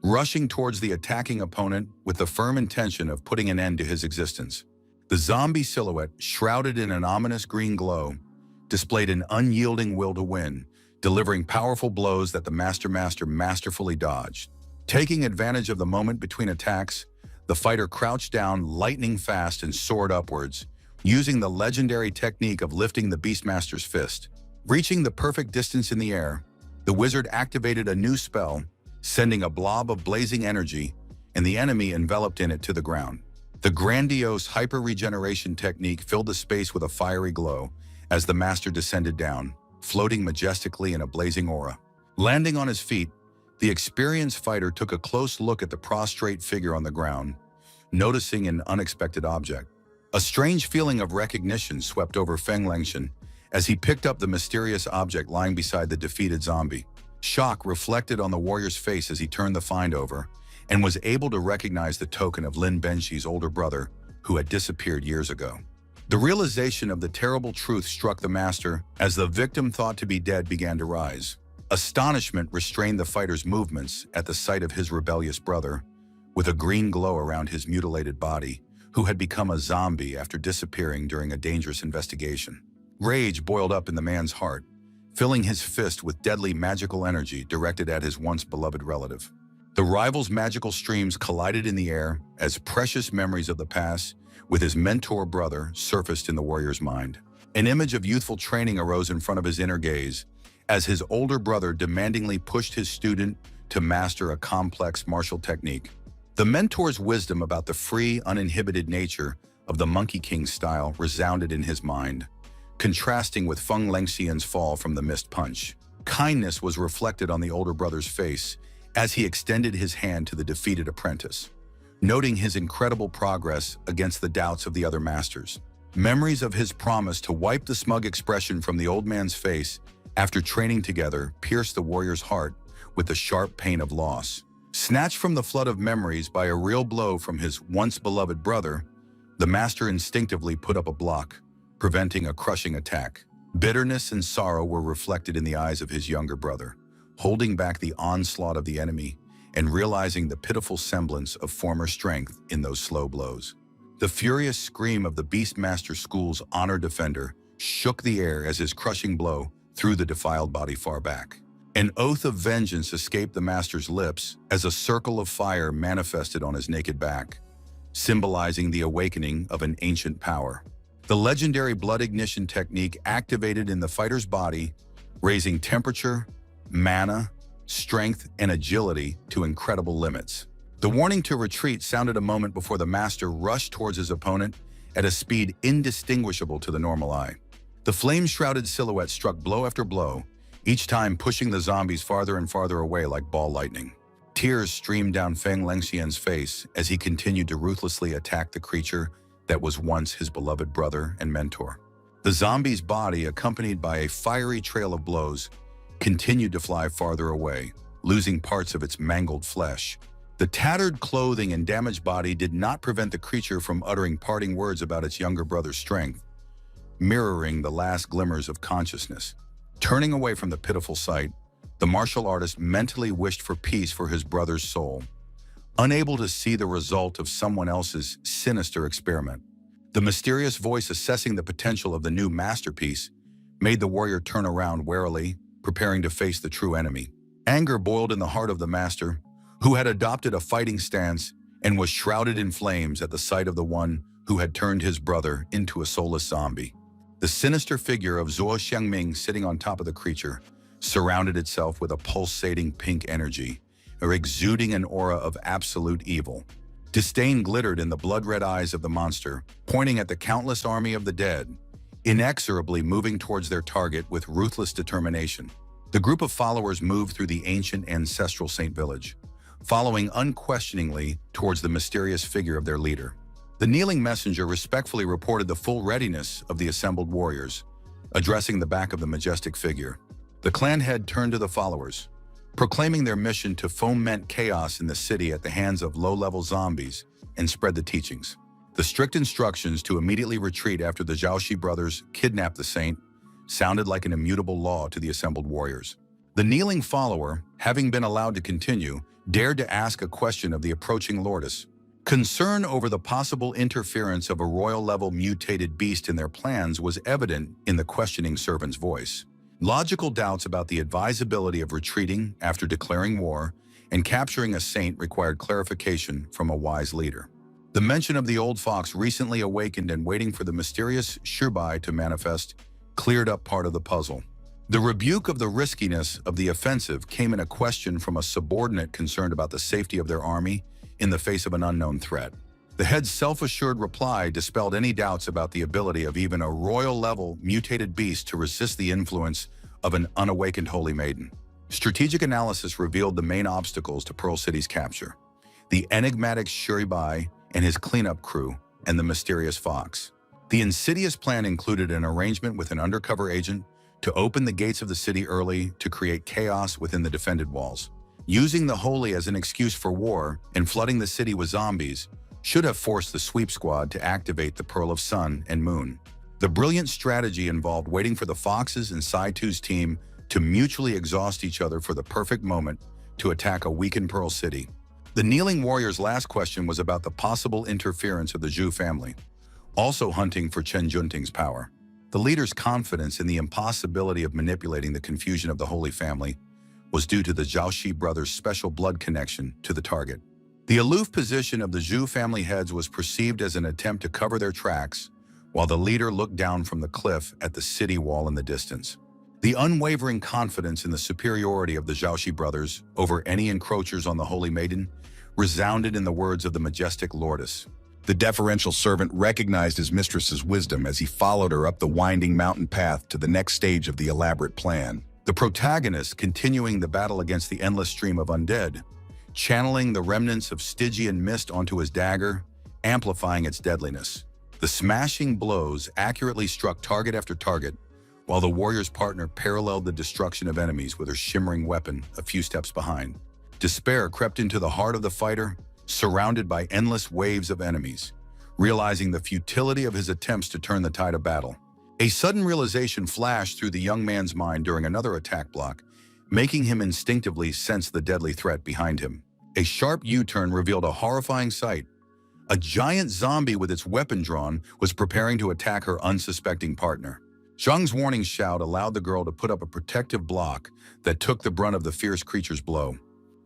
rushing towards the attacking opponent with the firm intention of putting an end to his existence. The zombie silhouette, shrouded in an ominous green glow, displayed an unyielding will to win, delivering powerful blows that the master masterfully dodged. Taking advantage of the moment between attacks, the fighter crouched down lightning fast and soared upwards, using the legendary technique of lifting the Beastmaster's fist. Reaching the perfect distance in the air, the wizard activated a new spell, sending a blob of blazing energy and the enemy enveloped in it to the ground. The grandiose hyper-regeneration technique filled the space with a fiery glow as the master descended down, floating majestically in a blazing aura. Landing on his feet, the experienced fighter took a close look at the prostrate figure on the ground, noticing an unexpected object. A strange feeling of recognition swept over Feng Lengxian as he picked up the mysterious object lying beside the defeated zombie. Shock reflected on the warrior's face as he turned the find over and was able to recognize the token of Lin Benxi's older brother, who had disappeared years ago. The realization of the terrible truth struck the master as the victim thought to be dead began to rise. Astonishment restrained the fighter's movements at the sight of his rebellious brother, with a green glow around his mutilated body, who had become a zombie after disappearing during a dangerous investigation. Rage boiled up in the man's heart, filling his fist with deadly magical energy directed at his once beloved relative. The rival's magical streams collided in the air as precious memories of the past with his mentor brother surfaced in the warrior's mind. An image of youthful training arose in front of his inner gaze as his older brother demandingly pushed his student to master a complex martial technique. The mentor's wisdom about the free, uninhibited nature of the Monkey King style resounded in his mind, contrasting with Feng Lengxian's fall from the missed punch. Kindness was reflected on the older brother's face as he extended his hand to the defeated apprentice, noting his incredible progress against the doubts of the other masters. Memories of his promise to wipe the smug expression from the old man's face after training together pierced the warrior's heart with the sharp pain of loss. Snatched from the flood of memories by a real blow from his once-beloved brother, the master instinctively put up a block, preventing a crushing attack. Bitterness and sorrow were reflected in the eyes of his younger brother, holding back the onslaught of the enemy and realizing the pitiful semblance of former strength in those slow blows. The furious scream of the Beastmaster School's honored defender shook the air as his crushing blow threw the defiled body far back. An oath of vengeance escaped the master's lips as a circle of fire manifested on his naked back, symbolizing the awakening of an ancient power. The legendary blood ignition technique activated in the fighter's body, raising temperature, mana, strength, and agility to incredible limits. The warning to retreat sounded a moment before the master rushed towards his opponent at a speed indistinguishable to the normal eye. The flame-shrouded silhouette struck blow after blow, each time pushing the zombies farther and farther away like ball lightning. Tears streamed down Feng Lengxian's face as he continued to ruthlessly attack the creature that was once his beloved brother and mentor. The zombie's body, accompanied by a fiery trail of blows, continued to fly farther away, losing parts of its mangled flesh. The tattered clothing and damaged body did not prevent the creature from uttering parting words about its younger brother's strength, mirroring the last glimmers of consciousness. Turning away from the pitiful sight, the martial artist mentally wished for peace for his brother's soul, unable to see the result of someone else's sinister experiment. The mysterious voice assessing the potential of the new masterpiece made the warrior turn around warily, preparing to face the true enemy. Anger boiled in the heart of the master, who had adopted a fighting stance and was shrouded in flames at the sight of the one who had turned his brother into a soulless zombie. The sinister figure of Zuo Xiangming sitting on top of the creature surrounded itself with a pulsating pink energy, or exuding an aura of absolute evil. Disdain glittered in the blood-red eyes of the monster, pointing at the countless army of the dead, inexorably moving towards their target with ruthless determination. The group of followers moved through the ancient ancestral Saint Village, following unquestioningly towards the mysterious figure of their leader. The kneeling messenger respectfully reported the full readiness of the assembled warriors, addressing the back of the majestic figure. The clan head turned to the followers, proclaiming their mission to foment chaos in the city at the hands of low-level zombies and spread the teachings. The strict instructions to immediately retreat after the Zhaoxi brothers kidnapped the saint sounded like an immutable law to the assembled warriors. The kneeling follower, having been allowed to continue, dared to ask a question of the approaching lordess. Concern over the possible interference of a royal-level mutated beast in their plans was evident in the questioning servant's voice. Logical doubts about the advisability of retreating after declaring war and capturing a saint required clarification from a wise leader. The mention of the old fox recently awakened and waiting for the mysterious Shirbai to manifest cleared up part of the puzzle. The rebuke of the riskiness of the offensive came in a question from a subordinate concerned about the safety of their army in the face of an unknown threat. The head's self-assured reply dispelled any doubts about the ability of even a royal-level mutated beast to resist the influence of an unawakened holy maiden. Strategic analysis revealed the main obstacles to Pearl City's capture: the enigmatic Shuribai and his cleanup crew, and the mysterious fox. The insidious plan included an arrangement with an undercover agent to open the gates of the city early to create chaos within the defended walls. Using the holy as an excuse for war and flooding the city with zombies should have forced the sweep squad to activate the Pearl of Sun and Moon. The brilliant strategy involved waiting for the Foxes and Saitu's team to mutually exhaust each other for the perfect moment to attack a weakened Pearl City. The kneeling warrior's last question was about the possible interference of the Zhu family, also hunting for Chen Junting's power. The leader's confidence in the impossibility of manipulating the confusion of the Holy Family was due to the Zhaoxi brothers' special blood connection to the target. The aloof position of the Zhu family heads was perceived as an attempt to cover their tracks, while the leader looked down from the cliff at the city wall in the distance. The unwavering confidence in the superiority of the Zhaoxi brothers over any encroachers on the Holy Maiden resounded in the words of the majestic lordess. The deferential servant recognized his mistress's wisdom as he followed her up the winding mountain path to the next stage of the elaborate plan. The protagonist continuing the battle against the endless stream of undead, channeling the remnants of Stygian mist onto his dagger, amplifying its deadliness. The smashing blows accurately struck target after target, while the warrior's partner paralleled the destruction of enemies with her shimmering weapon a few steps behind. Despair crept into the heart of the fighter, surrounded by endless waves of enemies, realizing the futility of his attempts to turn the tide of battle. A sudden realization flashed through the young man's mind during another attack block, making him instinctively sense the deadly threat behind him. A sharp U-turn revealed a horrifying sight. A giant zombie with its weapon drawn was preparing to attack her unsuspecting partner. Zhang's warning shout allowed the girl to put up a protective block that took the brunt of the fierce creature's blow.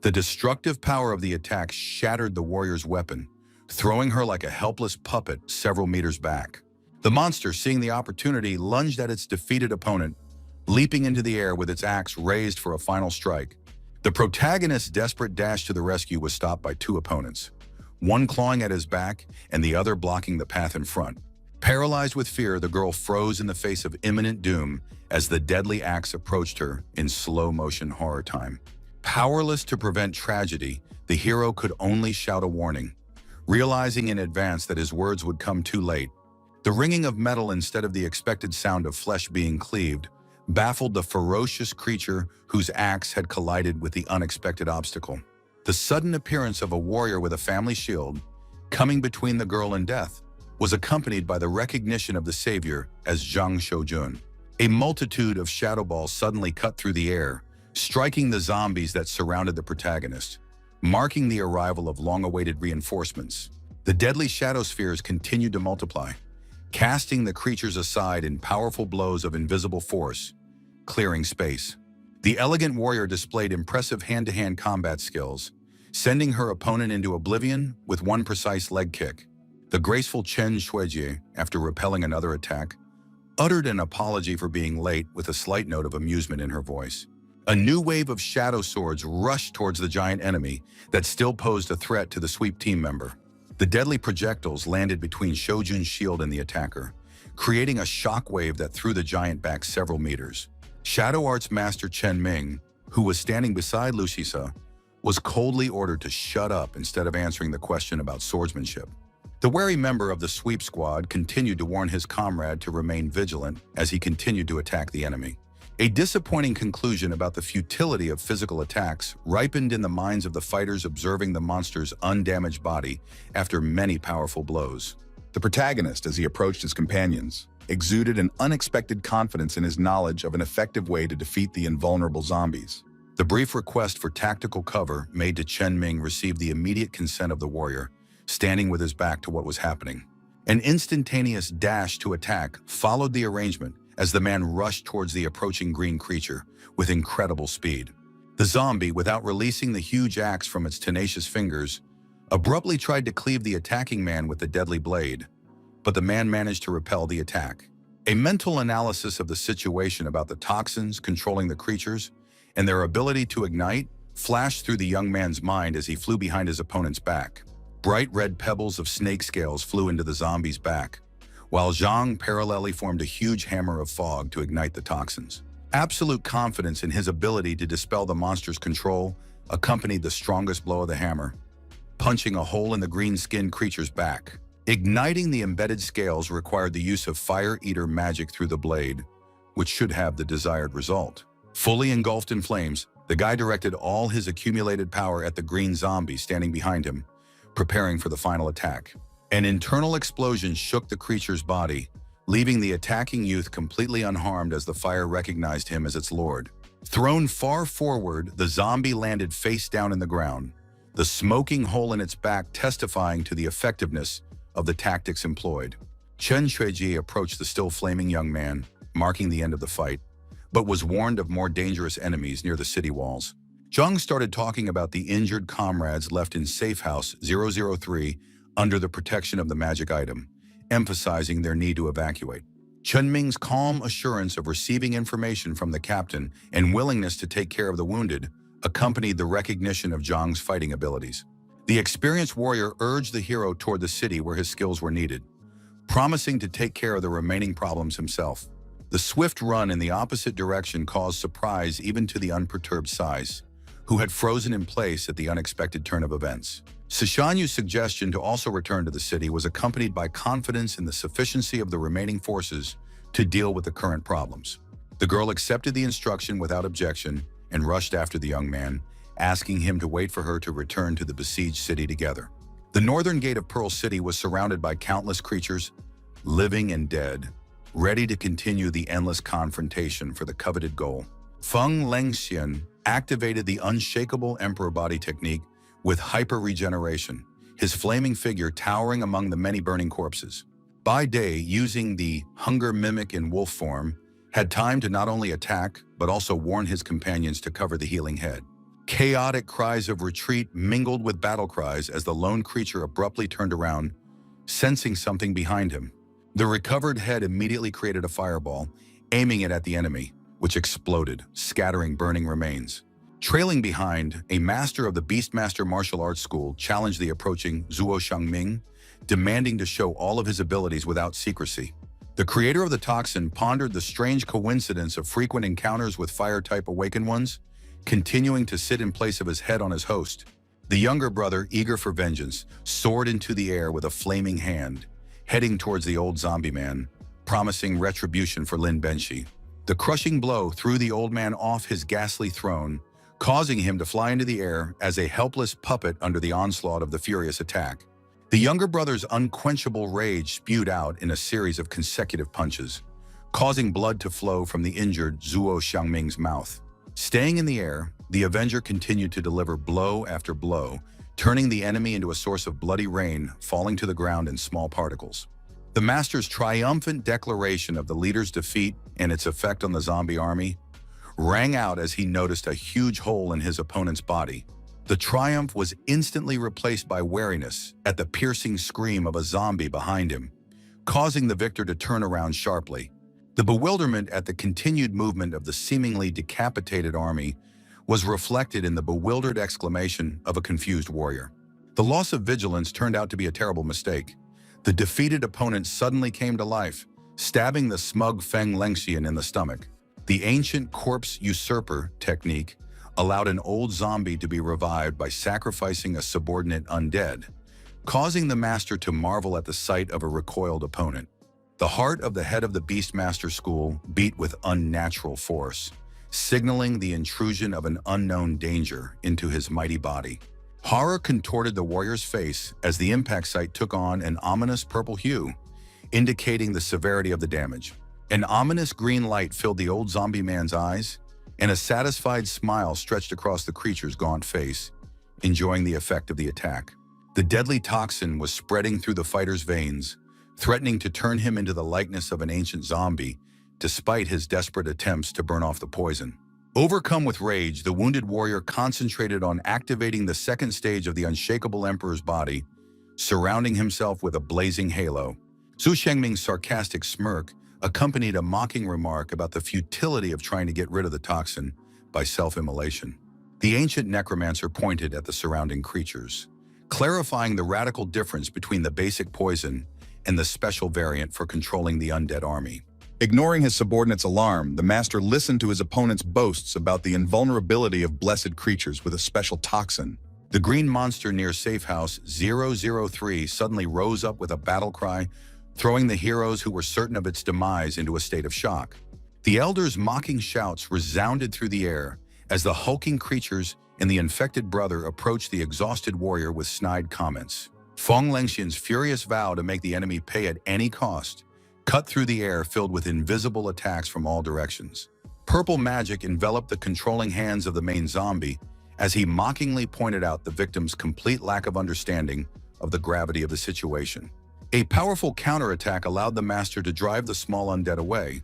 The destructive power of the attack shattered the warrior's weapon, throwing her like a helpless puppet several meters back. The monster, seeing the opportunity, lunged at its defeated opponent, leaping into the air with its axe raised for a final strike. The protagonist's desperate dash to the rescue was stopped by two opponents, one clawing at his back and the other blocking the path in front. Paralyzed with fear, the girl froze in the face of imminent doom as the deadly axe approached her in slow-motion horror time. Powerless to prevent tragedy, the hero could only shout a warning, realizing in advance that his words would come too late. The ringing of metal instead of the expected sound of flesh being cleaved baffled the ferocious creature whose axe had collided with the unexpected obstacle. The sudden appearance of a warrior with a family shield, coming between the girl and death, was accompanied by the recognition of the savior as Zhang Shoujun. A multitude of shadow balls suddenly cut through the air, striking the zombies that surrounded the protagonist, marking the arrival of long-awaited reinforcements. The deadly shadow spheres continued to multiply, casting the creatures aside in powerful blows of invisible force, clearing space. The elegant warrior displayed impressive hand-to-hand combat skills, sending her opponent into oblivion with one precise leg kick. The graceful Chen Shuijie, after repelling another attack, uttered an apology for being late with a slight note of amusement in her voice. A new wave of shadow swords rushed towards the giant enemy that still posed a threat to the sweep team member. The deadly projectiles landed between Shoujun's shield and the attacker, creating a shockwave that threw the giant back several meters. Shadow Arts Master Chen Ming, who was standing beside Lu Shisa, was coldly ordered to shut up instead of answering the question about swordsmanship. The wary member of the sweep squad continued to warn his comrade to remain vigilant as he continued to attack the enemy. A disappointing conclusion about the futility of physical attacks ripened in the minds of the fighters observing the monster's undamaged body after many powerful blows. The protagonist, as he approached his companions, exuded an unexpected confidence in his knowledge of an effective way to defeat the invulnerable zombies. The brief request for tactical cover made to Chen Ming received the immediate consent of the warrior, standing with his back to what was happening. An instantaneous dash to attack followed the arrangement as the man rushed towards the approaching green creature with incredible speed. The zombie, without releasing the huge axe from its tenacious fingers, abruptly tried to cleave the attacking man with the deadly blade, but the man managed to repel the attack. A mental analysis of the situation about the toxins controlling the creatures and their ability to ignite flashed through the young man's mind as he flew behind his opponent's back. Bright red pebbles of snake scales flew into the zombie's back, while Zhang parallelly formed a huge hammer of fog to ignite the toxins. Absolute confidence in his ability to dispel the monster's control accompanied the strongest blow of the hammer, punching a hole in the green-skinned creature's back. Igniting the embedded scales required the use of Fire Eater magic through the blade, which should have the desired result. Fully engulfed in flames, the guy directed all his accumulated power at the green zombie standing behind him, preparing for the final attack. An internal explosion shook the creature's body, leaving the attacking youth completely unharmed as the fire recognized him as its lord. Thrown far forward, the zombie landed face down in the ground, the smoking hole in its back testifying to the effectiveness of the tactics employed. Chen Xueji approached the still flaming young man, marking the end of the fight, but was warned of more dangerous enemies near the city walls. Zhang started talking about the injured comrades left in Safe House 003 under the protection of the magic item, emphasizing their need to evacuate. Chen Ming's calm assurance of receiving information from the captain and willingness to take care of the wounded accompanied the recognition of Zhang's fighting abilities. The experienced warrior urged the hero toward the city where his skills were needed, promising to take care of the remaining problems himself. The swift run in the opposite direction caused surprise even to the unperturbed Sais, who had frozen in place at the unexpected turn of events. Sishanyu's suggestion to also return to the city was accompanied by confidence in the sufficiency of the remaining forces to deal with the current problems. The girl accepted the instruction without objection and rushed after the young man, asking him to wait for her to return to the besieged city together. The northern gate of Pearl City was surrounded by countless creatures, living and dead, ready to continue the endless confrontation for the coveted goal. Feng Lengxian activated the unshakable emperor body technique with hyper-regeneration, his flaming figure towering among the many burning corpses. Bai Dai, using the hunger mimic in wolf form, had time to not only attack, but also warn his companions to cover the healing head. Chaotic cries of retreat mingled with battle cries as the lone creature abruptly turned around, sensing something behind him. The recovered head immediately created a fireball, aiming it at the enemy, which exploded, scattering burning remains. Trailing behind, a master of the Beastmaster martial arts school challenged the approaching Zuo Shangming, demanding to show all of his abilities without secrecy. The creator of the toxin pondered the strange coincidence of frequent encounters with fire-type awakened ones, continuing to sit in place of his head on his host. The younger brother, eager for vengeance, soared into the air with a flaming hand, heading towards the old zombie man, promising retribution for Lin Benshi. The crushing blow threw the old man off his ghastly throne, causing him to fly into the air as a helpless puppet under the onslaught of the furious attack. The younger brother's unquenchable rage spewed out in a series of consecutive punches, causing blood to flow from the injured Zuo Xiangming's mouth. Staying in the air, the Avenger continued to deliver blow after blow, turning the enemy into a source of bloody rain falling to the ground in small particles. The Master's triumphant declaration of the leader's defeat and its effect on the zombie army rang out as he noticed a huge hole in his opponent's body. The triumph was instantly replaced by wariness at the piercing scream of a zombie behind him, causing the victor to turn around sharply. The bewilderment at the continued movement of the seemingly decapitated army was reflected in the bewildered exclamation of a confused warrior. The loss of vigilance turned out to be a terrible mistake. The defeated opponent suddenly came to life, stabbing the smug Feng Lengxian in the stomach. The ancient corpse usurper technique allowed an old zombie to be revived by sacrificing a subordinate undead, causing the master to marvel at the sight of a recoiled opponent. The heart of the head of the Beastmaster school beat with unnatural force, signaling the intrusion of an unknown danger into his mighty body. Horror contorted the warrior's face as the impact site took on an ominous purple hue, indicating the severity of the damage. An ominous green light filled the old zombie man's eyes, and a satisfied smile stretched across the creature's gaunt face, enjoying the effect of the attack. The deadly toxin was spreading through the fighter's veins, threatening to turn him into the likeness of an ancient zombie, despite his desperate attempts to burn off the poison. Overcome with rage, the wounded warrior concentrated on activating the second stage of the unshakable emperor's body, surrounding himself with a blazing halo. Zhu Shengming's sarcastic smirk accompanied a mocking remark about the futility of trying to get rid of the toxin by self-immolation. The ancient necromancer pointed at the surrounding creatures, clarifying the radical difference between the basic poison and the special variant for controlling the undead army. Ignoring his subordinate's alarm, the master listened to his opponent's boasts about the invulnerability of blessed creatures with a special toxin. The green monster near Safe House 003 suddenly rose up with a battle cry, throwing the heroes who were certain of its demise into a state of shock. The elders' mocking shouts resounded through the air as the hulking creatures and the infected brother approached the exhausted warrior with snide comments. Feng Lengxian's furious vow to make the enemy pay at any cost cut through the air filled with invisible attacks from all directions. Purple magic enveloped the controlling hands of the main zombie as he mockingly pointed out the victim's complete lack of understanding of the gravity of the situation. A powerful counterattack allowed the master to drive the small undead away,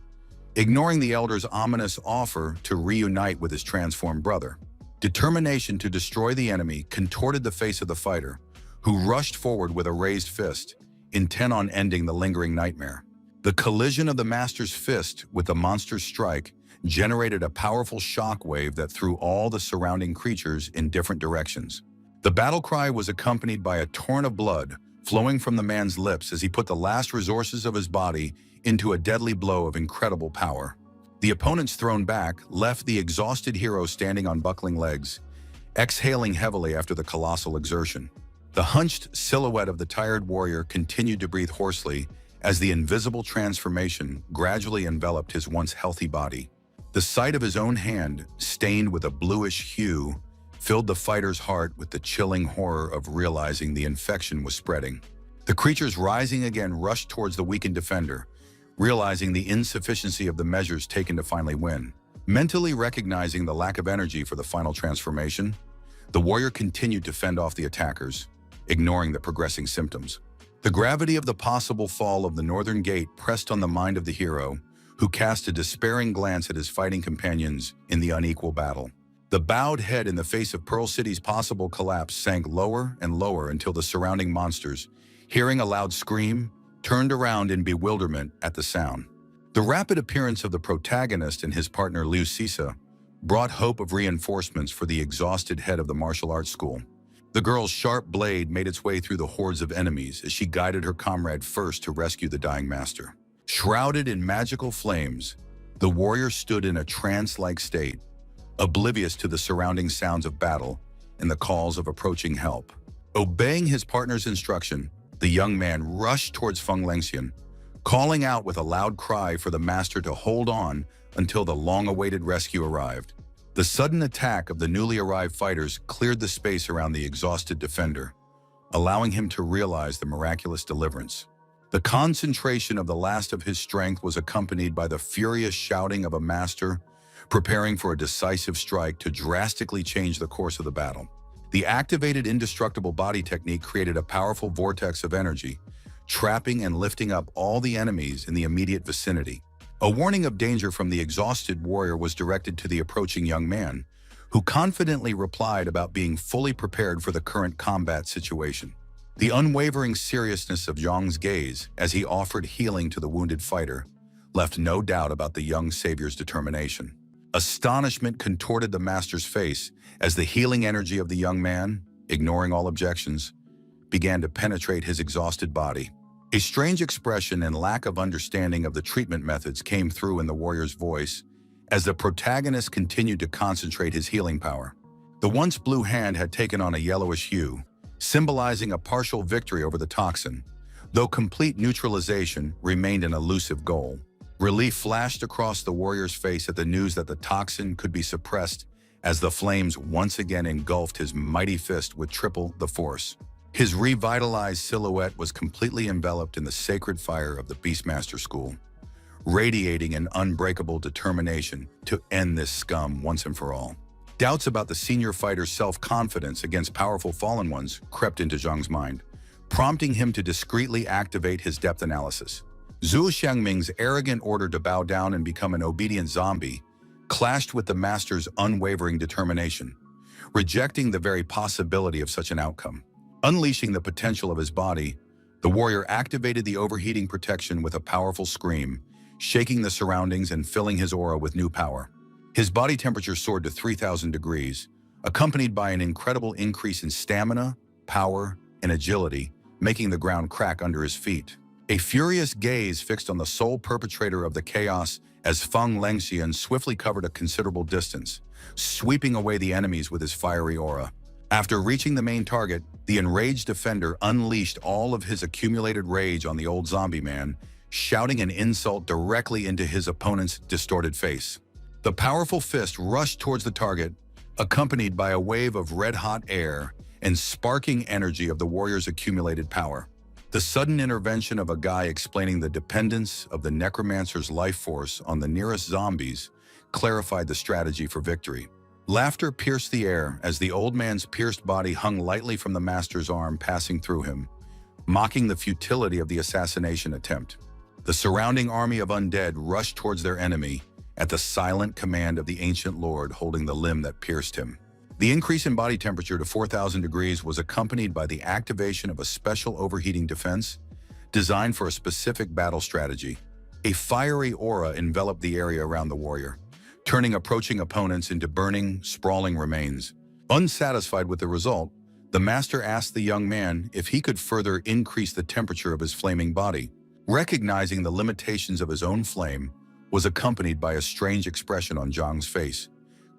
ignoring the elder's ominous offer to reunite with his transformed brother. Determination to destroy the enemy contorted the face of the fighter, who rushed forward with a raised fist, intent on ending the lingering nightmare. The collision of the master's fist with the monster's strike generated a powerful shockwave that threw all the surrounding creatures in different directions. The battle cry was accompanied by a torrent of blood flowing from the man's lips as he put the last resources of his body into a deadly blow of incredible power. The opponent's thrown back left the exhausted hero standing on buckling legs, exhaling heavily after the colossal exertion. The hunched silhouette of the tired warrior continued to breathe hoarsely as the invisible transformation gradually enveloped his once healthy body. The sight of his own hand, stained with a bluish hue, filled the fighter's heart with the chilling horror of realizing the infection was spreading. The creatures rising again rushed towards the weakened defender, realizing the insufficiency of the measures taken to finally win. Mentally recognizing the lack of energy for the final transformation, the warrior continued to fend off the attackers, ignoring the progressing symptoms. The gravity of the possible fall of the northern gate pressed on the mind of the hero, who cast a despairing glance at his fighting companions in the unequal battle. The bowed head in the face of Pearl City's possible collapse sank lower and lower until the surrounding monsters, hearing a loud scream, turned around in bewilderment at the sound. The rapid appearance of the protagonist and his partner Liu Sisa brought hope of reinforcements for the exhausted head of the martial arts school. The girl's sharp blade made its way through the hordes of enemies as she guided her comrade first to rescue the dying master. Shrouded in magical flames, the warrior stood in a trance-like state, oblivious to the surrounding sounds of battle and the calls of approaching help. Obeying his partner's instruction, the young man rushed towards Feng Lengxian, calling out with a loud cry for the master to hold on until the long-awaited rescue arrived. The sudden attack of the newly arrived fighters cleared the space around the exhausted defender, allowing him to realize the miraculous deliverance. The concentration of the last of his strength was accompanied by the furious shouting of a master preparing for a decisive strike to drastically change the course of the battle. The activated indestructible body technique created a powerful vortex of energy, trapping and lifting up all the enemies in the immediate vicinity. A warning of danger from the exhausted warrior was directed to the approaching young man, who confidently replied about being fully prepared for the current combat situation. The unwavering seriousness of Zhang's gaze as he offered healing to the wounded fighter left no doubt about the young savior's determination. Astonishment contorted the master's face as the healing energy of the young man, ignoring all objections, began to penetrate his exhausted body. A strange expression and lack of understanding of the treatment methods came through in the warrior's voice as the protagonist continued to concentrate his healing power. The once blue hand had taken on a yellowish hue, symbolizing a partial victory over the toxin, though complete neutralization remained an elusive goal. Relief flashed across the warrior's face at the news that the toxin could be suppressed as the flames once again engulfed his mighty fist with triple the force. His revitalized silhouette was completely enveloped in the sacred fire of the Beastmaster School, radiating an unbreakable determination to end this scum once and for all. Doubts about the senior fighter's self-confidence against powerful fallen ones crept into Zhang's mind, prompting him to discreetly activate his depth analysis. Zhu Xiangming's arrogant order to bow down and become an obedient zombie clashed with the master's unwavering determination, rejecting the very possibility of such an outcome. Unleashing the potential of his body, the warrior activated the overheating protection with a powerful scream, shaking the surroundings and filling his aura with new power. His body temperature soared to 3,000 degrees, accompanied by an incredible increase in stamina, power, and agility, making the ground crack under his feet. A furious gaze fixed on the sole perpetrator of the chaos as Feng Lengxian swiftly covered a considerable distance, sweeping away the enemies with his fiery aura. After reaching the main target, the enraged defender unleashed all of his accumulated rage on the old zombie man, shouting an insult directly into his opponent's distorted face. The powerful fist rushed towards the target, accompanied by a wave of red-hot air and sparking energy of the warrior's accumulated power. The sudden intervention of a guy explaining the dependence of the necromancer's life force on the nearest zombies clarified the strategy for victory. Laughter pierced the air as the old man's pierced body hung lightly from the master's arm passing through him, mocking the futility of the assassination attempt. The surrounding army of undead rushed towards their enemy at the silent command of the ancient lord holding the limb that pierced him. The increase in body temperature to 4,000 degrees was accompanied by the activation of a special overheating defense designed for a specific battle strategy. A fiery aura enveloped the area around the warrior, turning approaching opponents into burning, sprawling remains. Unsatisfied with the result, the master asked the young man if he could further increase the temperature of his flaming body. Recognizing the limitations of his own flame was accompanied by a strange expression on Zhang's face,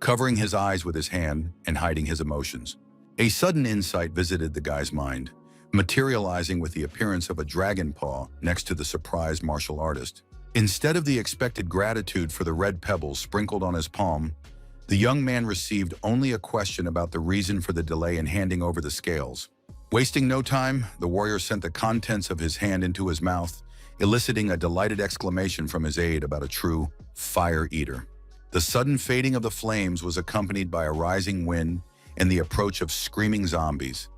covering his eyes with his hand and hiding his emotions. A sudden insight visited the guy's mind, materializing with the appearance of a dragon paw next to the surprised martial artist. Instead of the expected gratitude for the red pebbles sprinkled on his palm, the young man received only a question about the reason for the delay in handing over the scales. Wasting no time, the warrior sent the contents of his hand into his mouth, eliciting a delighted exclamation from his aide about a true fire eater. The sudden fading of the flames was accompanied by a rising wind and the approach of screaming zombies,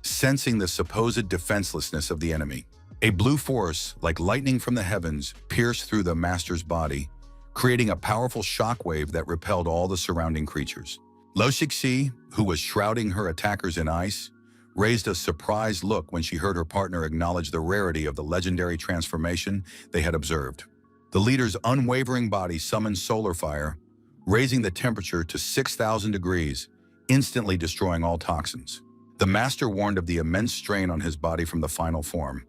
sensing the supposed defenselessness of the enemy. A blue force, like lightning from the heavens, pierced through the master's body, creating a powerful shockwave that repelled all the surrounding creatures. Lo Shixi, who was shrouding her attackers in ice, raised a surprised look when she heard her partner acknowledge the rarity of the legendary transformation they had observed. The leader's unwavering body summoned solar fire, raising the temperature to 6,000 degrees, instantly destroying all toxins. The master warned of the immense strain on his body from the final form,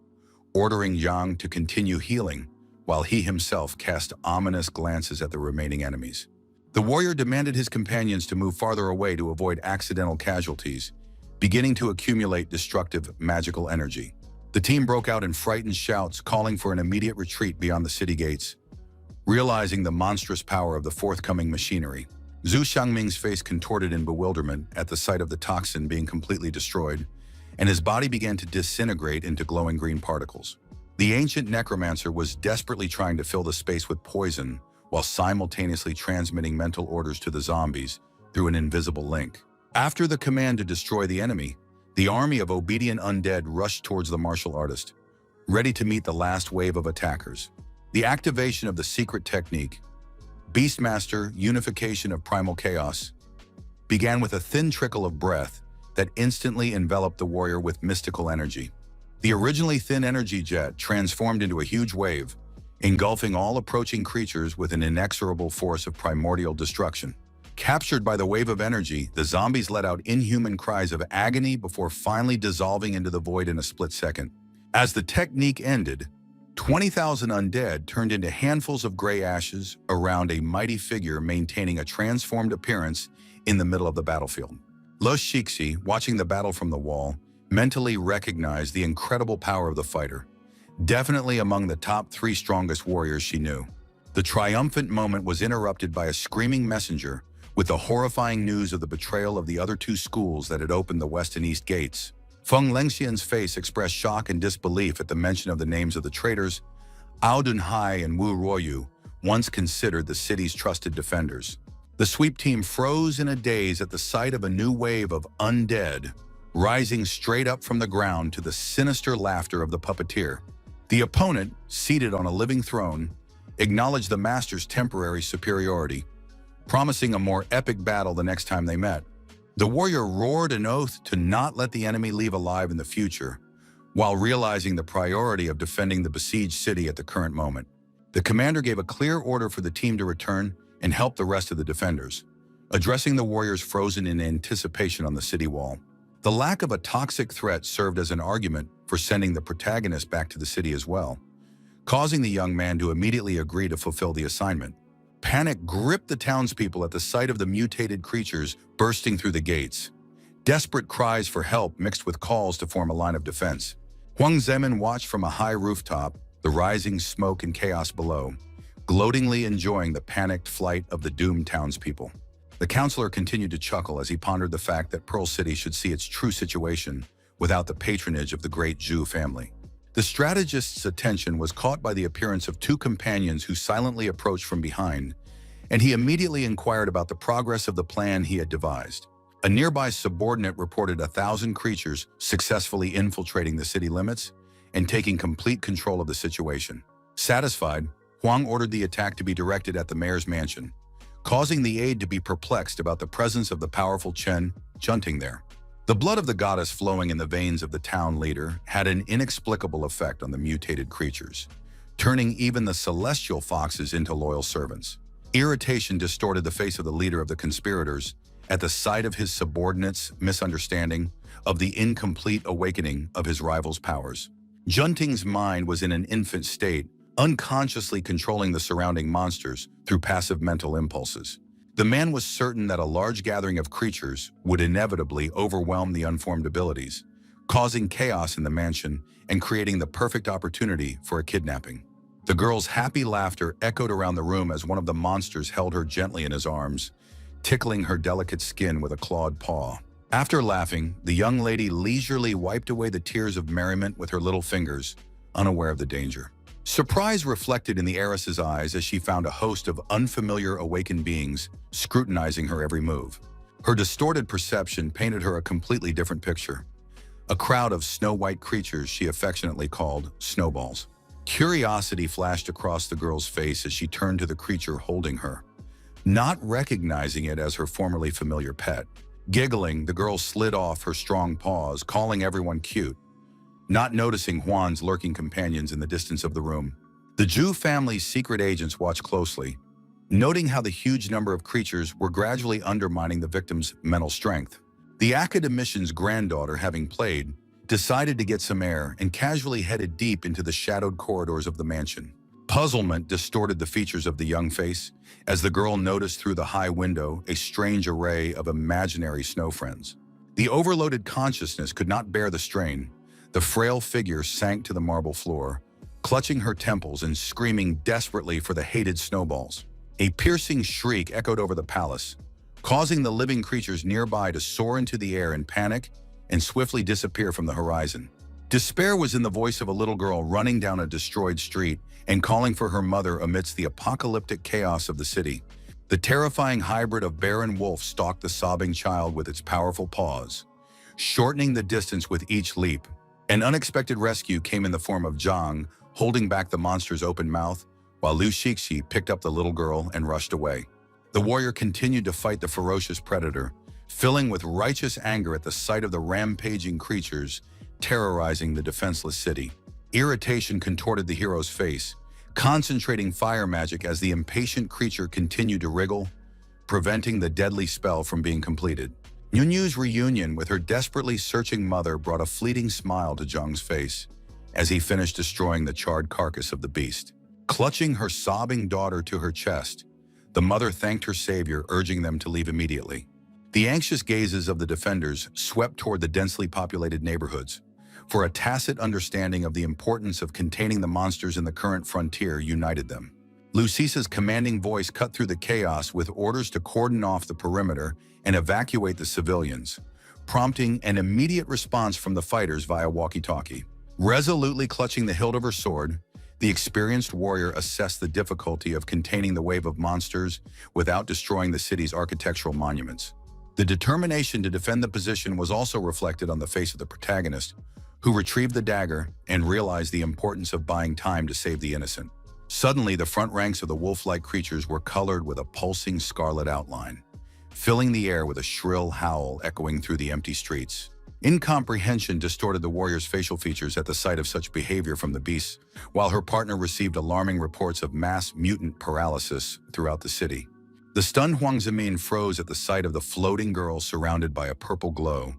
ordering Zhang to continue healing, while he himself cast ominous glances at the remaining enemies. The warrior demanded his companions to move farther away to avoid accidental casualties, beginning to accumulate destructive magical energy. The team broke out in frightened shouts, calling for an immediate retreat beyond the city gates. Realizing the monstrous power of the forthcoming machinery, Zhu Xiangming's face contorted in bewilderment at the sight of the toxin being completely destroyed, and his body began to disintegrate into glowing green particles. The ancient necromancer was desperately trying to fill the space with poison while simultaneously transmitting mental orders to the zombies through an invisible link. After the command to destroy the enemy, the army of obedient undead rushed towards the martial artist, ready to meet the last wave of attackers. The activation of the secret technique, Beastmaster Unification of Primal Chaos, began with a thin trickle of breath that instantly enveloped the warrior with mystical energy. The originally thin energy jet transformed into a huge wave, engulfing all approaching creatures with an inexorable force of primordial destruction. Captured by the wave of energy, the zombies let out inhuman cries of agony before finally dissolving into the void in a split second. As the technique ended, 20,000 undead turned into handfuls of gray ashes around a mighty figure maintaining a transformed appearance in the middle of the battlefield. Lo Shixi, watching the battle from the wall, mentally recognized the incredible power of the fighter, definitely among the top 3 strongest warriors she knew. The triumphant moment was interrupted by a screaming messenger with the horrifying news of the betrayal of the other 2 schools that had opened the west and east gates. Feng Lengxian's face expressed shock and disbelief at the mention of the names of the traitors, Ao Dunhai and Wu Ruoyu, once considered the city's trusted defenders. The sweep team froze in a daze at the sight of a new wave of undead rising straight up from the ground to the sinister laughter of the puppeteer. The opponent, seated on a living throne, acknowledged the master's temporary superiority, promising a more epic battle the next time they met. The warrior roared an oath to not let the enemy leave alive in the future, while realizing the priority of defending the besieged city at the current moment. The commander gave a clear order for the team to return and help the rest of the defenders, addressing the warriors frozen in anticipation on the city wall. The lack of a toxic threat served as an argument for sending the protagonist back to the city as well, causing the young man to immediately agree to fulfill the assignment. Panic gripped the townspeople at the sight of the mutated creatures bursting through the gates. Desperate cries for help mixed with calls to form a line of defense. Huang Zemin watched from a high rooftop the rising smoke and chaos below, gloatingly enjoying the panicked flight of the doomed townspeople. The counselor continued to chuckle as he pondered the fact that Pearl City should see its true situation without the patronage of the great Zhu family. The strategist's attention was caught by the appearance of 2 companions who silently approached from behind, and he immediately inquired about the progress of the plan he had devised. A nearby subordinate reported 1,000 creatures successfully infiltrating the city limits and taking complete control of the situation. Satisfied, Huang ordered the attack to be directed at the mayor's mansion, causing the aide to be perplexed about the presence of the powerful Chen Junting there. The blood of the goddess flowing in the veins of the town leader had an inexplicable effect on the mutated creatures, turning even the celestial foxes into loyal servants. Irritation distorted the face of the leader of the conspirators at the sight of his subordinates' misunderstanding of the incomplete awakening of his rival's powers. Junting's mind was in an infant state, unconsciously controlling the surrounding monsters through passive mental impulses. The man was certain that a large gathering of creatures would inevitably overwhelm the unformed abilities, causing chaos in the mansion and creating the perfect opportunity for a kidnapping. The girl's happy laughter echoed around the room as one of the monsters held her gently in his arms, tickling her delicate skin with a clawed paw. After laughing, the young lady leisurely wiped away the tears of merriment with her little fingers, unaware of the danger. Surprise reflected in the heiress's eyes as she found a host of unfamiliar awakened beings scrutinizing her every move. Her distorted perception painted her a completely different picture. A crowd of snow-white creatures she affectionately called snowballs. Curiosity flashed across the girl's face as she turned to the creature holding her, not recognizing it as her formerly familiar pet. Giggling, the girl slid off her strong paws, calling everyone cute, not noticing Juan's lurking companions in the distance of the room. The Zhu family's secret agents watched closely, noting how the huge number of creatures were gradually undermining the victim's mental strength. The academician's granddaughter, having played, decided to get some air and casually headed deep into the shadowed corridors of the mansion. Puzzlement distorted the features of the young face as the girl noticed through the high window a strange array of imaginary snow friends. The overloaded consciousness could not bear the strain. The frail figure sank to the marble floor, clutching her temples and screaming desperately for the hated snowballs. A piercing shriek echoed over the palace, causing the living creatures nearby to soar into the air in panic and swiftly disappear from the horizon. Despair was in the voice of a little girl running down a destroyed street and calling for her mother amidst the apocalyptic chaos of the city. The terrifying hybrid of bear and wolf stalked the sobbing child with its powerful paws, shortening the distance with each leap. An unexpected rescue came in the form of Zhang, holding back the monster's open mouth, while Liu Shixi picked up the little girl and rushed away. The warrior continued to fight the ferocious predator, filling with righteous anger at the sight of the rampaging creatures terrorizing the defenseless city. Irritation contorted the hero's face, concentrating fire magic as the impatient creature continued to wriggle, preventing the deadly spell from being completed. Nyunyu's reunion with her desperately searching mother brought a fleeting smile to Zhang's face as he finished destroying the charred carcass of the beast. Clutching her sobbing daughter to her chest, the mother thanked her savior, urging them to leave immediately. The anxious gazes of the defenders swept toward the densely populated neighborhoods, for a tacit understanding of the importance of containing the monsters in the current frontier united them. Lucisa's commanding voice cut through the chaos with orders to cordon off the perimeter and evacuate the civilians, prompting an immediate response from the fighters via walkie-talkie. Resolutely clutching the hilt of her sword, the experienced warrior assessed the difficulty of containing the wave of monsters without destroying the city's architectural monuments. The determination to defend the position was also reflected on the face of the protagonist, who retrieved the dagger and realized the importance of buying time to save the innocent. Suddenly, the front ranks of the wolf-like creatures were colored with a pulsing scarlet outline, filling the air with a shrill howl echoing through the empty streets. Incomprehension distorted the warrior's facial features at the sight of such behavior from the beasts, while her partner received alarming reports of mass mutant paralysis throughout the city. The stunned Huang Zimin froze at the sight of the floating girl surrounded by a purple glow,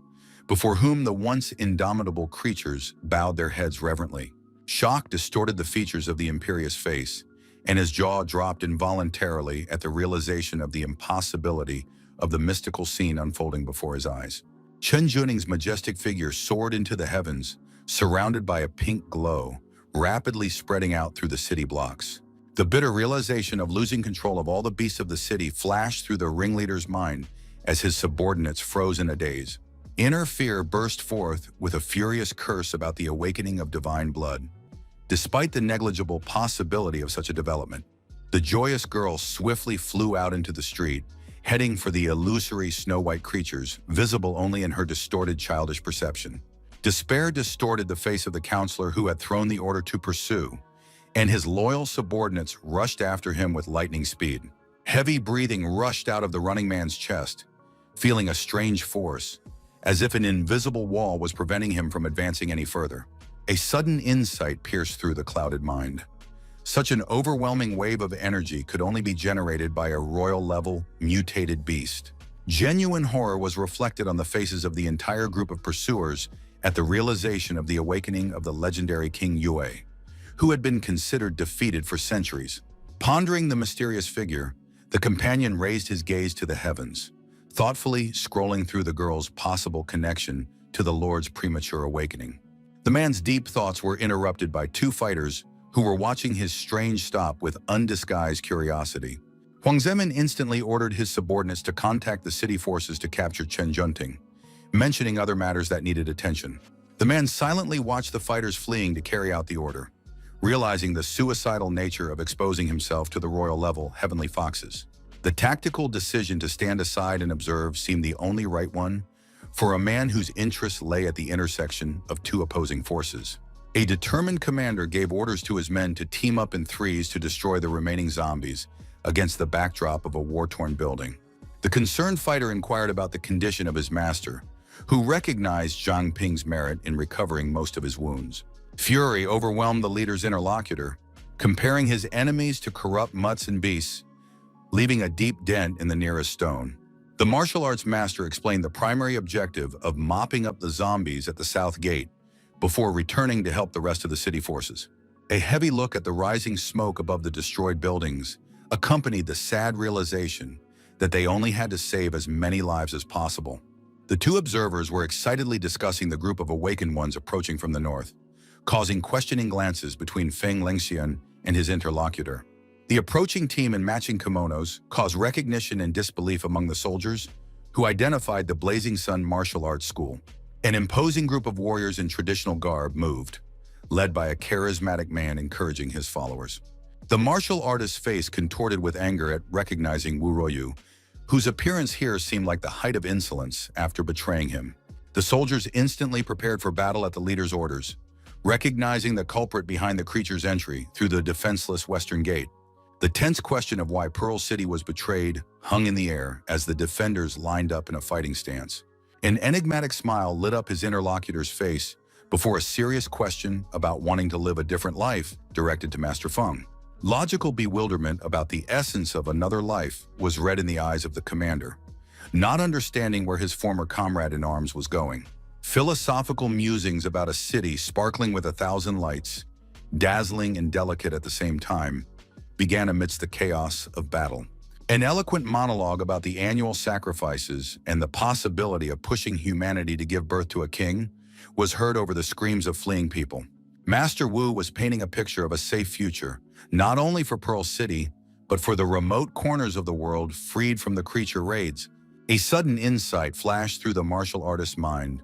before whom the once indomitable creatures bowed their heads reverently. Shock distorted the features of the imperious face, and his jaw dropped involuntarily at the realization of the impossibility of the mystical scene unfolding before his eyes. Chen Juning's majestic figure soared into the heavens, surrounded by a pink glow, rapidly spreading out through the city blocks. The bitter realization of losing control of all the beasts of the city flashed through the ringleader's mind as his subordinates froze in a daze. Inner fear burst forth with a furious curse about the awakening of divine blood. Despite the negligible possibility of such a development, the joyous girl swiftly flew out into the street, heading for the illusory snow-white creatures, visible only in her distorted childish perception. Despair distorted the face of the counselor who had thrown the order to pursue, and his loyal subordinates rushed after him with lightning speed. Heavy breathing rushed out of the running man's chest, feeling a strange force, as if an invisible wall was preventing him from advancing any further. A sudden insight pierced through the clouded mind. Such an overwhelming wave of energy could only be generated by a royal-level, mutated beast. Genuine horror was reflected on the faces of the entire group of pursuers at the realization of the awakening of the legendary King Yue, who had been considered defeated for centuries. Pondering the mysterious figure, the companion raised his gaze to the heavens, thoughtfully scrolling through the girl's possible connection to the Lord's premature awakening. The man's deep thoughts were interrupted by two fighters who were watching his strange stop with undisguised curiosity. Huang Zemin instantly ordered his subordinates to contact the city forces to capture Chen Junting, mentioning other matters that needed attention. The man silently watched the fighters fleeing to carry out the order, realizing the suicidal nature of exposing himself to the royal-level heavenly foxes. The tactical decision to stand aside and observe seemed the only right one for a man whose interests lay at the intersection of two opposing forces. A determined commander gave orders to his men to team up in threes to destroy the remaining zombies against the backdrop of a war-torn building. The concerned fighter inquired about the condition of his master, who recognized Zhang Ping's merit in recovering most of his wounds. Fury overwhelmed the leader's interlocutor, comparing his enemies to corrupt mutts and beasts, leaving a deep dent in the nearest stone. The martial arts master explained the primary objective of mopping up the zombies at the south gate before returning to help the rest of the city forces. A heavy look at the rising smoke above the destroyed buildings accompanied the sad realization that they only had to save as many lives as possible. The two observers were excitedly discussing the group of awakened ones approaching from the north, causing questioning glances between Feng Lengxian and his interlocutor. The approaching team in matching kimonos caused recognition and disbelief among the soldiers, who identified the Blazing Sun Martial Arts School. An imposing group of warriors in traditional garb moved, led by a charismatic man encouraging his followers. The martial artist's face contorted with anger at recognizing Wu Ruoyu, whose appearance here seemed like the height of insolence after betraying him. The soldiers instantly prepared for battle at the leader's orders, recognizing the culprit behind the creature's entry through the defenseless western gate. The tense question of why Pearl City was betrayed hung in the air as the defenders lined up in a fighting stance. An enigmatic smile lit up his interlocutor's face before a serious question about wanting to live a different life directed to Master Feng. Logical bewilderment about the essence of another life was read in the eyes of the commander, not understanding where his former comrade in arms was going. Philosophical musings about a city sparkling with 1,000 lights, dazzling and delicate at the same time, began amidst the chaos of battle. An eloquent monologue about the annual sacrifices and the possibility of pushing humanity to give birth to a king was heard over the screams of fleeing people. Master Wu was painting a picture of a safe future, not only for Pearl City, but for the remote corners of the world freed from the creature raids. A sudden insight flashed through the martial artist's mind,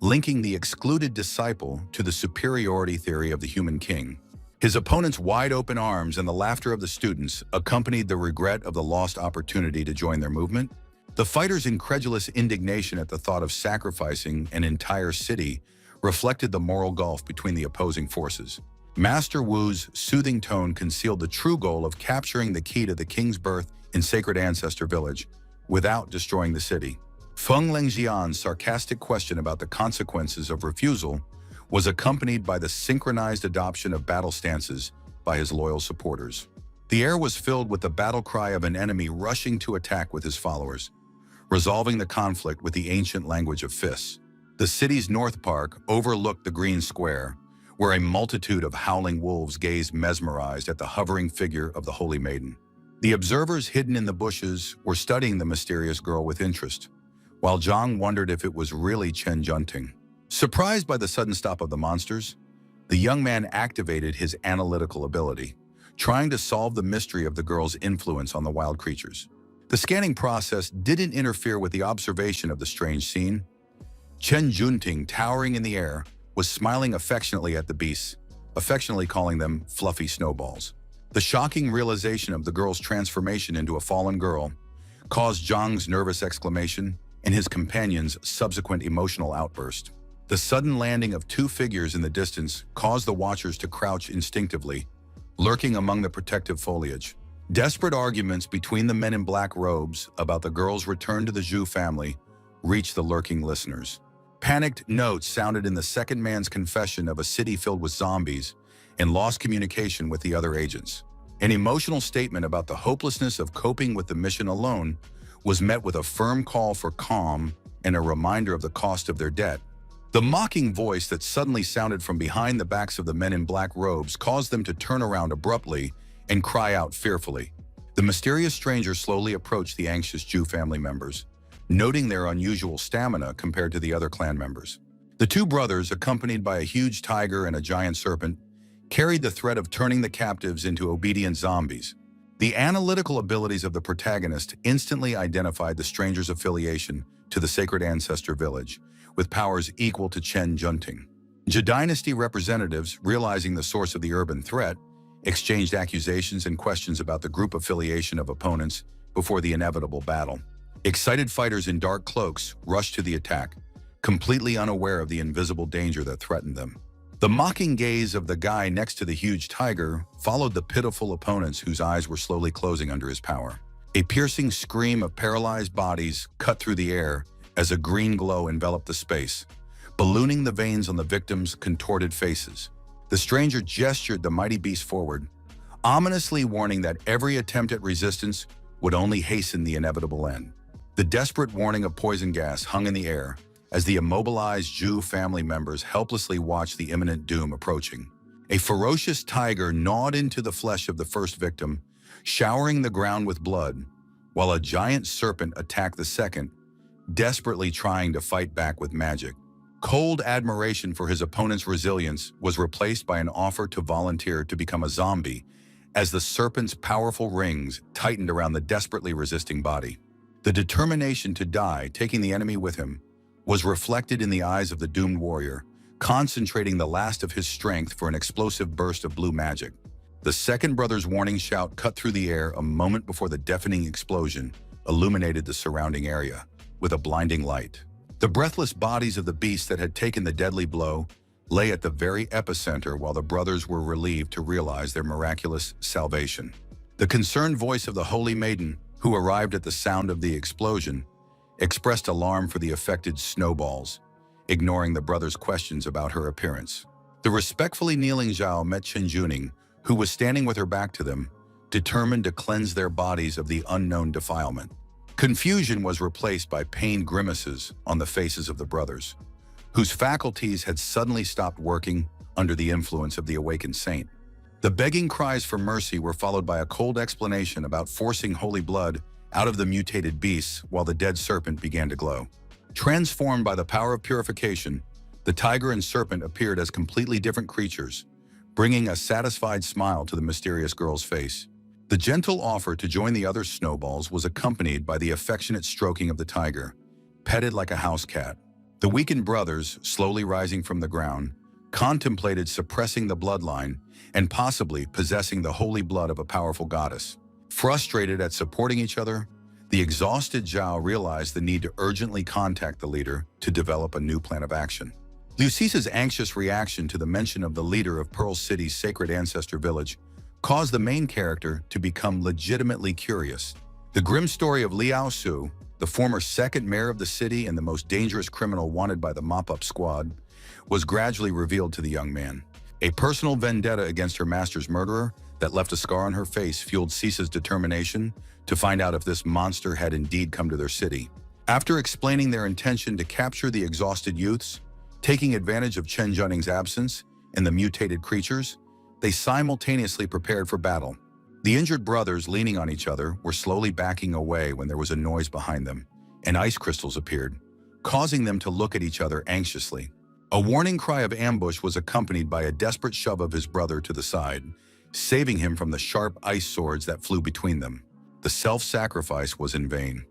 linking the excluded disciple to the superiority theory of the human king. His opponent's wide-open arms and the laughter of the students accompanied the regret of the lost opportunity to join their movement. The fighters' incredulous indignation at the thought of sacrificing an entire city reflected the moral gulf between the opposing forces. Master Wu's soothing tone concealed the true goal of capturing the key to the king's birth in Sacred Ancestor Village without destroying the city. Feng Lengjian's sarcastic question about the consequences of refusal was accompanied by the synchronized adoption of battle stances by his loyal supporters. The air was filled with the battle cry of an enemy rushing to attack with his followers, resolving the conflict with the ancient language of fists. The city's North Park overlooked the green square, where a multitude of howling wolves gazed mesmerized at the hovering figure of the Holy Maiden. The observers hidden in the bushes were studying the mysterious girl with interest, while Zhang wondered if it was really Chen Junting. Surprised by the sudden stop of the monsters, the young man activated his analytical ability, trying to solve the mystery of the girl's influence on the wild creatures. The scanning process didn't interfere with the observation of the strange scene. Chen Junting, towering in the air, was smiling affectionately at the beasts, affectionately calling them fluffy snowballs. The shocking realization of the girl's transformation into a fallen girl caused Zhang's nervous exclamation and his companion's subsequent emotional outburst. The sudden landing of two figures in the distance caused the watchers to crouch instinctively, lurking among the protective foliage. Desperate arguments between the men in black robes about the girl's return to the Zhu family reached the lurking listeners. Panicked notes sounded in the second man's confession of a city filled with zombies and lost communication with the other agents. An emotional statement about the hopelessness of coping with the mission alone was met with a firm call for calm and a reminder of the cost of their debt. The mocking voice that suddenly sounded from behind the backs of the men in black robes caused them to turn around abruptly and cry out fearfully. The mysterious stranger slowly approached the anxious Zhu family members, noting their unusual stamina compared to the other clan members. The two brothers, accompanied by a huge tiger and a giant serpent, carried the threat of turning the captives into obedient zombies. The analytical abilities of the protagonist instantly identified the stranger's affiliation to the Sacred Ancestor Village, with powers equal to Chen Junting. Zhe Dynasty representatives, realizing the source of the urban threat, exchanged accusations and questions about the group affiliation of opponents before the inevitable battle. Excited fighters in dark cloaks rushed to the attack, completely unaware of the invisible danger that threatened them. The mocking gaze of the guy next to the huge tiger followed the pitiful opponents whose eyes were slowly closing under his power. A piercing scream of paralyzed bodies cut through the air as a green glow enveloped the space, ballooning the veins on the victims' contorted faces. The stranger gestured the mighty beast forward, ominously warning that every attempt at resistance would only hasten the inevitable end. The desperate warning of poison gas hung in the air as the immobilized Zhu family members helplessly watched the imminent doom approaching. A ferocious tiger gnawed into the flesh of the first victim, showering the ground with blood, while a giant serpent attacked the second, desperately trying to fight back with magic. Cold admiration for his opponent's resilience was replaced by an offer to volunteer to become a zombie as the serpent's powerful rings tightened around the desperately resisting body. The determination to die, taking the enemy with him, was reflected in the eyes of the doomed warrior, concentrating the last of his strength for an explosive burst of blue magic. The second brother's warning shout cut through the air a moment before the deafening explosion illuminated the surrounding area with a blinding light. The breathless bodies of the beasts that had taken the deadly blow lay at the very epicenter while the brothers were relieved to realize their miraculous salvation. The concerned voice of the Holy Maiden, who arrived at the sound of the explosion, expressed alarm for the affected snowballs, ignoring the brothers' questions about her appearance. The respectfully kneeling Zhao met Chen Juning, who was standing with her back to them, determined to cleanse their bodies of the unknown defilement. Confusion was replaced by pained grimaces on the faces of the brothers, whose faculties had suddenly stopped working under the influence of the awakened saint. The begging cries for mercy were followed by a cold explanation about forcing holy blood out of the mutated beasts while the dead serpent began to glow. Transformed by the power of purification, the tiger and serpent appeared as completely different creatures, bringing a satisfied smile to the mysterious girl's face. The gentle offer to join the other snowballs was accompanied by the affectionate stroking of the tiger, petted like a house cat. The weakened brothers, slowly rising from the ground, contemplated suppressing the bloodline and possibly possessing the holy blood of a powerful goddess. Frustrated at supporting each other, the exhausted Zhao realized the need to urgently contact the leader to develop a new plan of action. Liu Ci's anxious reaction to the mention of the leader of Pearl City's sacred ancestor village caused the main character to become legitimately curious. The grim story of Liao Su, the former second mayor of the city and the most dangerous criminal wanted by the mop-up squad, was gradually revealed to the young man. A personal vendetta against her master's murderer that left a scar on her face fueled Cisa's determination to find out if this monster had indeed come to their city. After explaining their intention to capture the exhausted youths, taking advantage of Chen Zhenning's absence and the mutated creatures, they simultaneously prepared for battle. The injured brothers, leaning on each other, were slowly backing away when there was a noise behind them, and ice crystals appeared, causing them to look at each other anxiously. A warning cry of ambush was accompanied by a desperate shove of his brother to the side, saving him from the sharp ice swords that flew between them. The self-sacrifice was in vain.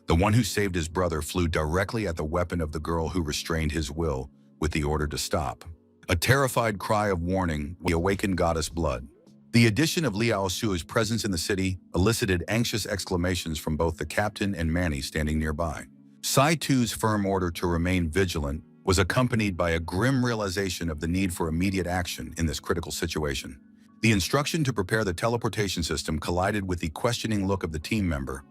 The one who saved his brother flew directly at the weapon of the girl who restrained his will with the order to stop. A terrified cry of warning, we awakened goddess blood. The addition of Liao Su's presence in the city elicited anxious exclamations from both the captain and Manny standing nearby. Sai Tu's firm order to remain vigilant was accompanied by a grim realization of the need for immediate action in this critical situation. The instruction to prepare the teleportation system collided with the questioning look of the team member,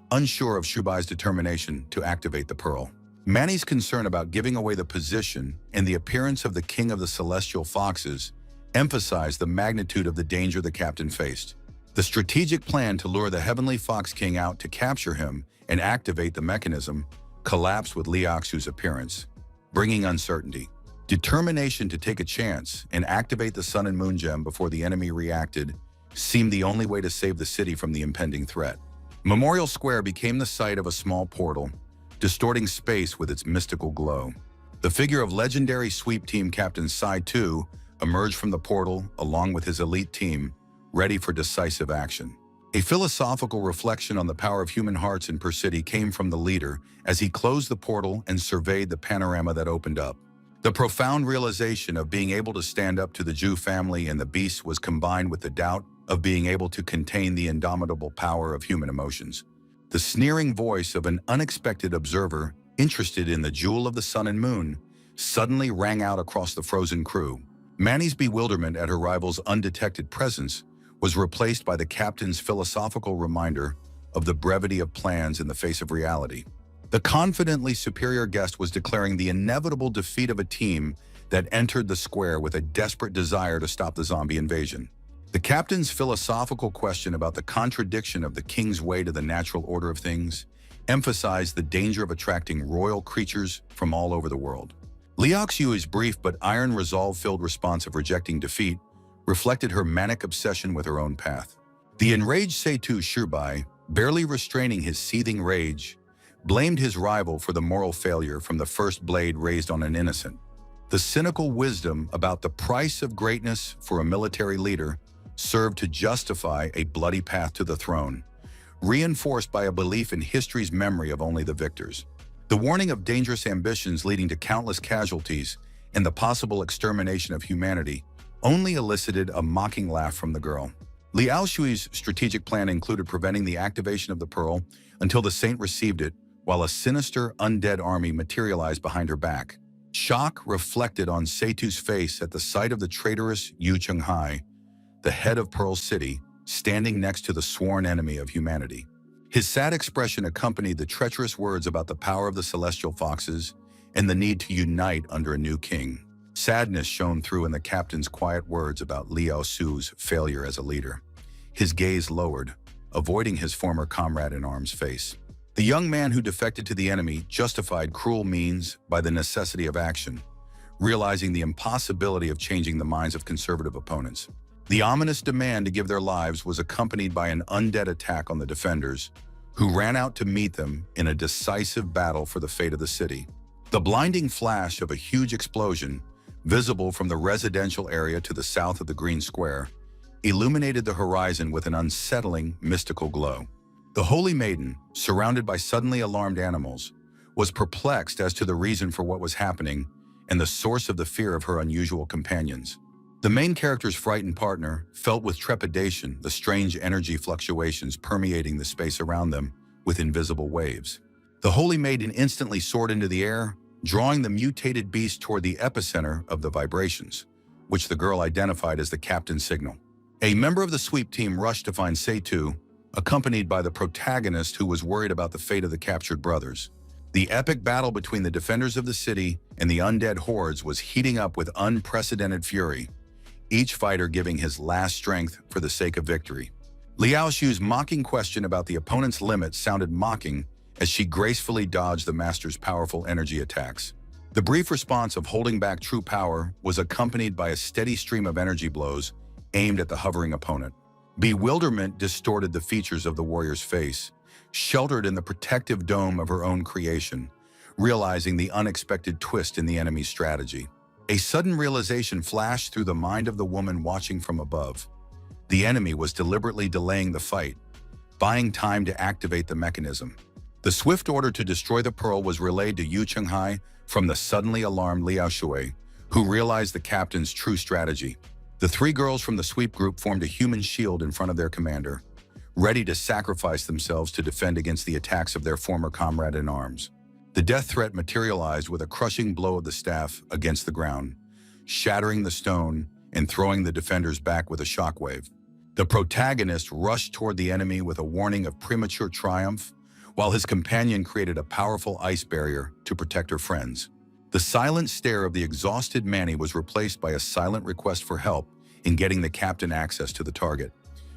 unsure of Shubai's determination to activate the pearl. Manny's concern about giving away the position and the appearance of the king of the celestial foxes emphasized the magnitude of the danger the captain faced. The strategic plan to lure the heavenly fox king out to capture him and activate the mechanism collapsed with Liaoxu's appearance, bringing uncertainty. Determination to take a chance and activate the sun and moon gem before the enemy reacted seemed the only way to save the city from the impending threat. Memorial Square became the site of a small portal, distorting space with its mystical glow. The figure of legendary sweep team captain Sai Tu emerged from the portal along with his elite team, ready for decisive action. A philosophical reflection on the power of human hearts in Per City came from the leader as he closed the portal and surveyed the panorama that opened up. The profound realization of being able to stand up to the Zhu family and the beast was combined with the doubt of being able to contain the indomitable power of human emotions. The sneering voice of an unexpected observer interested in the jewel of the sun and moon suddenly rang out across the frozen crew. Manny's bewilderment at her rival's undetected presence was replaced by the captain's philosophical reminder of the brevity of plans in the face of reality. The confidently superior guest was declaring the inevitable defeat of a team that entered the square with a desperate desire to stop the zombie invasion. The captain's philosophical question about the contradiction of the king's way to the natural order of things emphasized the danger of attracting royal creatures from all over the world. Liaoxu's brief but iron resolve-filled response of rejecting defeat reflected her manic obsession with her own path. The enraged Seitu Shubai, barely restraining his seething rage, blamed his rival for the moral failure from the first blade raised on an innocent. The cynical wisdom about the price of greatness for a military leader served to justify a bloody path to the throne, reinforced by a belief in history's memory of only the victors. The warning of dangerous ambitions leading to countless casualties and the possible extermination of humanity only elicited a mocking laugh from the girl. Liao Shui's strategic plan included preventing the activation of the pearl until the saint received it, while a sinister undead army materialized behind her back. Shock reflected on Seitu's face at the sight of the traitorous Yu Chenghai, the head of Pearl City, standing next to the sworn enemy of humanity. His sad expression accompanied the treacherous words about the power of the celestial foxes and the need to unite under a new king. Sadness shone through in the captain's quiet words about Liao Su's failure as a leader. His gaze lowered, avoiding his former comrade-in-arms face. The young man who defected to the enemy justified cruel means by the necessity of action, realizing the impossibility of changing the minds of conservative opponents. The ominous demand to give their lives was accompanied by an undead attack on the defenders, who ran out to meet them in a decisive battle for the fate of the city. The blinding flash of a huge explosion, visible from the residential area to the south of the Green Square, illuminated the horizon with an unsettling, mystical glow. The Holy Maiden, surrounded by suddenly alarmed animals, was perplexed as to the reason for what was happening and the source of the fear of her unusual companions. The main character's frightened partner felt with trepidation the strange energy fluctuations permeating the space around them with invisible waves. The Holy Maiden instantly soared into the air, drawing the mutated beast toward the epicenter of the vibrations, which the girl identified as the captain's signal. A member of the sweep team rushed to find Seitu, accompanied by the protagonist who was worried about the fate of the captured brothers. The epic battle between the defenders of the city and the undead hordes was heating up with unprecedented fury, each fighter giving his last strength for the sake of victory. Liao Shu's mocking question about the opponent's limits sounded mocking as she gracefully dodged the master's powerful energy attacks. The brief response of holding back true power was accompanied by a steady stream of energy blows aimed at the hovering opponent. Bewilderment distorted the features of the warrior's face, sheltered in the protective dome of her own creation, realizing the unexpected twist in the enemy's strategy. A sudden realization flashed through the mind of the woman watching from above. The enemy was deliberately delaying the fight, buying time to activate the mechanism. The swift order to destroy the pearl was relayed to Yu Chenghai from the suddenly alarmed Liao Shui, who realized the captain's true strategy. The three girls from the sweep group formed a human shield in front of their commander, ready to sacrifice themselves to defend against the attacks of their former comrade in arms. The death threat materialized with a crushing blow of the staff against the ground, shattering the stone and throwing the defenders back with a shockwave. The protagonist rushed toward the enemy with a warning of premature triumph, while his companion created a powerful ice barrier to protect her friends. The silent stare of the exhausted Manny was replaced by a silent request for help in getting the captain access to the target,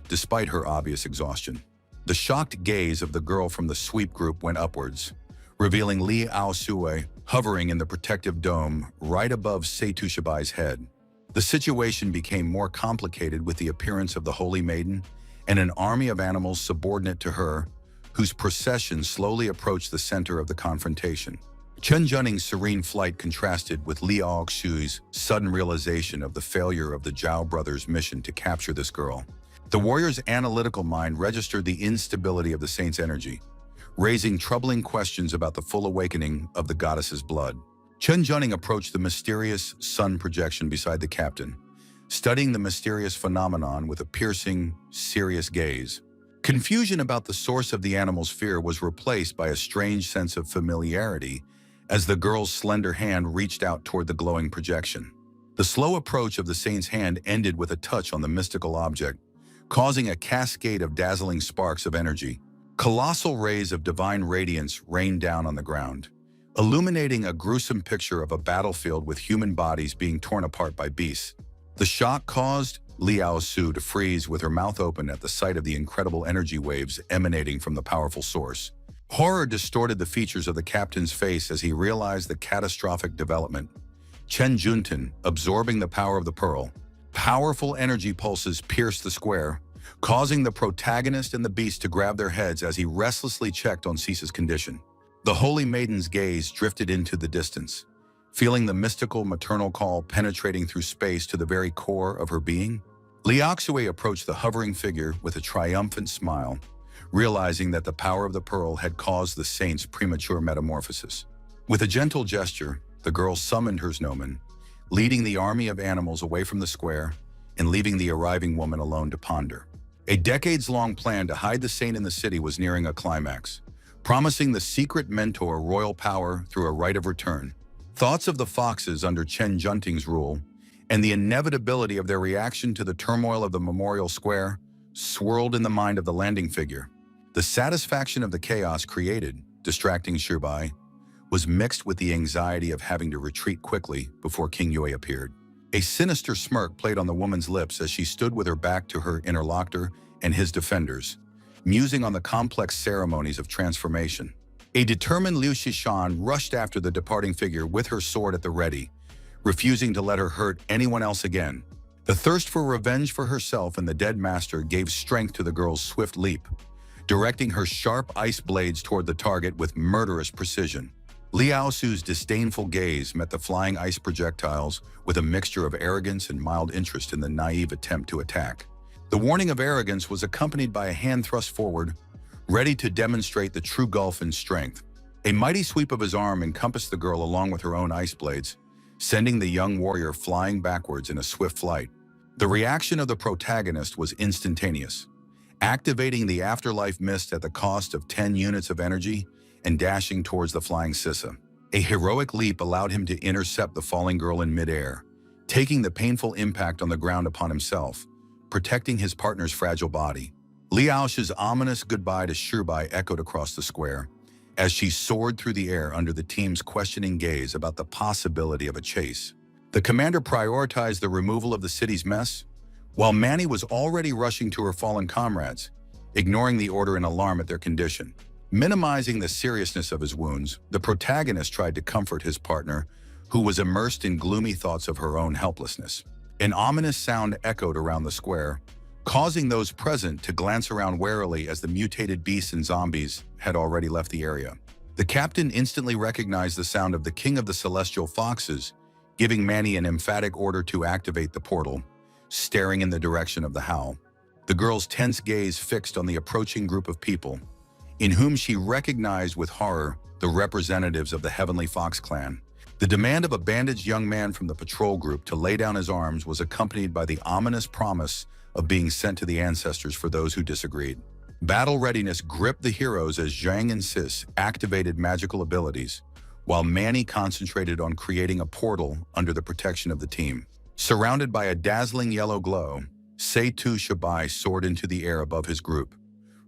despite her obvious exhaustion. The shocked gaze of the girl from the sweep group went upwards, revealing Li Aosue hovering in the protective dome right above Seitu Shibai's head. The situation became more complicated with the appearance of the Holy Maiden and an army of animals subordinate to her, whose procession slowly approached the center of the confrontation. Chen Junning's serene flight contrasted with Li Aoshui's sudden realization of the failure of the Zhao brothers' mission to capture this girl. The warrior's analytical mind registered the instability of the saint's energy, raising troubling questions about the full awakening of the goddess's blood. Chen Junning approached the mysterious sun projection beside the captain, studying the mysterious phenomenon with a piercing, serious gaze. Confusion about the source of the animal's fear was replaced by a strange sense of familiarity as the girl's slender hand reached out toward the glowing projection. The slow approach of the saint's hand ended with a touch on the mystical object, causing a cascade of dazzling sparks of energy. Colossal rays of divine radiance rained down on the ground, illuminating a gruesome picture of a battlefield with human bodies being torn apart by beasts. The shock caused Liao Su to freeze with her mouth open at the sight of the incredible energy waves emanating from the powerful source. Horror distorted the features of the captain's face as he realized the catastrophic development. Chen Juntin, absorbing the power of the pearl, powerful energy pulses pierced the square, causing the protagonist and the beast to grab their heads as he restlessly checked on Cease's condition. The Holy Maiden's gaze drifted into the distance, feeling the mystical maternal call penetrating through space to the very core of her being. Liaoxue approached the hovering figure with a triumphant smile, realizing that the power of the pearl had caused the saint's premature metamorphosis. With a gentle gesture, the girl summoned her Snoman, leading the army of animals away from the square and leaving the arriving woman alone to ponder. A decades-long plan to hide the saint in the city was nearing a climax, promising the secret mentor royal power through a right of return. Thoughts of the foxes under Chen Junting's rule and the inevitability of their reaction to the turmoil of the memorial square swirled in the mind of the landing figure. The satisfaction of the chaos created, distracting Shibai, was mixed with the anxiety of having to retreat quickly before King Yue appeared. A sinister smirk played on the woman's lips as she stood with her back to her interlocutor and his defenders, musing on the complex ceremonies of transformation. A determined Liu Shishan rushed after the departing figure with her sword at the ready, refusing to let her hurt anyone else again. The thirst for revenge for herself and the dead master gave strength to the girl's swift leap, directing her sharp ice blades toward the target with murderous precision. Liao Su's disdainful gaze met the flying ice projectiles with a mixture of arrogance and mild interest in the naive attempt to attack. The warning of arrogance was accompanied by a hand thrust forward, ready to demonstrate the true gulf in strength. A mighty sweep of his arm encompassed the girl along with her own ice blades, sending the young warrior flying backwards in a swift flight. The reaction of the protagonist was instantaneous, activating the afterlife mist at the cost of 10 units of energy and dashing towards the flying Sissa. A heroic leap allowed him to intercept the falling girl in midair, taking the painful impact on the ground upon himself, protecting his partner's fragile body. Liao Shi's ominous goodbye to Shibai echoed across the square as she soared through the air under the team's questioning gaze about the possibility of a chase. The commander prioritized the removal of the city's mess, while Manny was already rushing to her fallen comrades, ignoring the order in alarm at their condition. Minimizing the seriousness of his wounds, the protagonist tried to comfort his partner, who was immersed in gloomy thoughts of her own helplessness. An ominous sound echoed around the square, causing those present to glance around warily as the mutated beasts and zombies had already left the area. The captain instantly recognized the sound of the king of the celestial foxes, giving Manny an emphatic order to activate the portal, staring in the direction of the howl. The girl's tense gaze fixed on the approaching group of people, in whom she recognized with horror the representatives of the Heavenly Fox clan. The demand of a bandaged young man from the patrol group to lay down his arms was accompanied by the ominous promise of being sent to the ancestors for those who disagreed. Battle readiness gripped the heroes as Zhang and Sis activated magical abilities, while Manny concentrated on creating a portal under the protection of the team. Surrounded by a dazzling yellow glow, Seitu Shibai soared into the air above his group,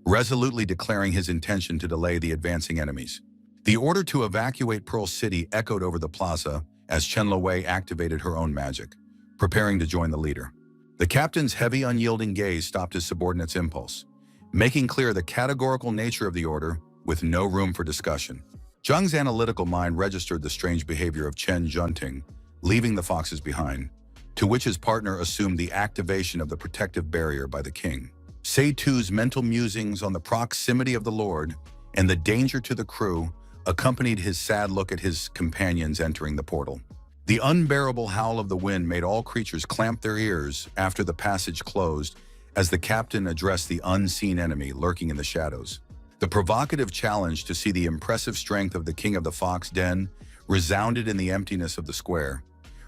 resolutely declaring his intention to delay the advancing enemies. The order to evacuate Pearl City echoed over the plaza as Chen Luwei activated her own magic, preparing to join the leader. The captain's heavy, unyielding gaze stopped his subordinate's impulse, making clear the categorical nature of the order with no room for discussion. Zhang's analytical mind registered the strange behavior of Chen Junting, leaving the foxes behind, to which his partner assumed the activation of the protective barrier by the king. Seitu's mental musings on the proximity of the Lord and the danger to the crew accompanied his sad look at his companions entering the portal. The unbearable howl of the wind made all creatures clamp their ears after the passage closed as the captain addressed the unseen enemy lurking in the shadows. The provocative challenge to see the impressive strength of the king of the Fox Den resounded in the emptiness of the square,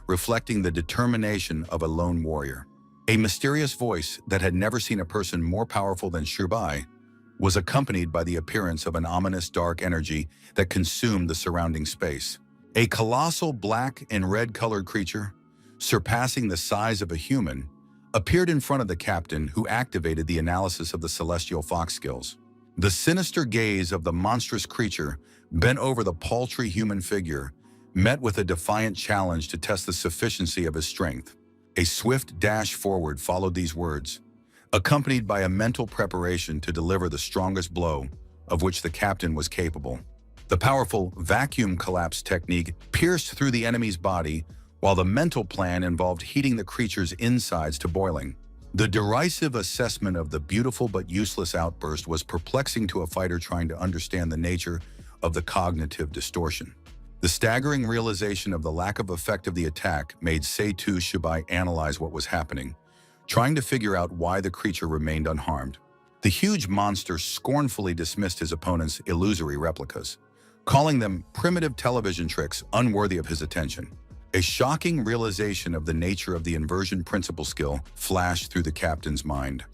reflecting the determination of a lone warrior. A mysterious voice that had never seen a person more powerful than Shibai was accompanied by the appearance of an ominous dark energy that consumed the surrounding space. A colossal black and red-colored creature, surpassing the size of a human, appeared in front of the captain, who activated the analysis of the celestial fox skills. The sinister gaze of the monstrous creature, bent over the paltry human figure, met with a defiant challenge to test the sufficiency of his strength. A swift dash forward followed these words, accompanied by a mental preparation to deliver the strongest blow of which the captain was capable. The powerful vacuum collapse technique pierced through the enemy's body, while the mental plan involved heating the creature's insides to boiling. The derisive assessment of the beautiful but useless outburst was perplexing to a fighter trying to understand the nature of the cognitive distortion. The staggering realization of the lack of effect of the attack made Seitu Shibai analyze what was happening, trying to figure out why the creature remained unharmed. The huge monster scornfully dismissed his opponent's illusory replicas, calling them primitive television tricks unworthy of his attention. A shocking realization of the nature of the inversion principle skill flashed through the captain's mind.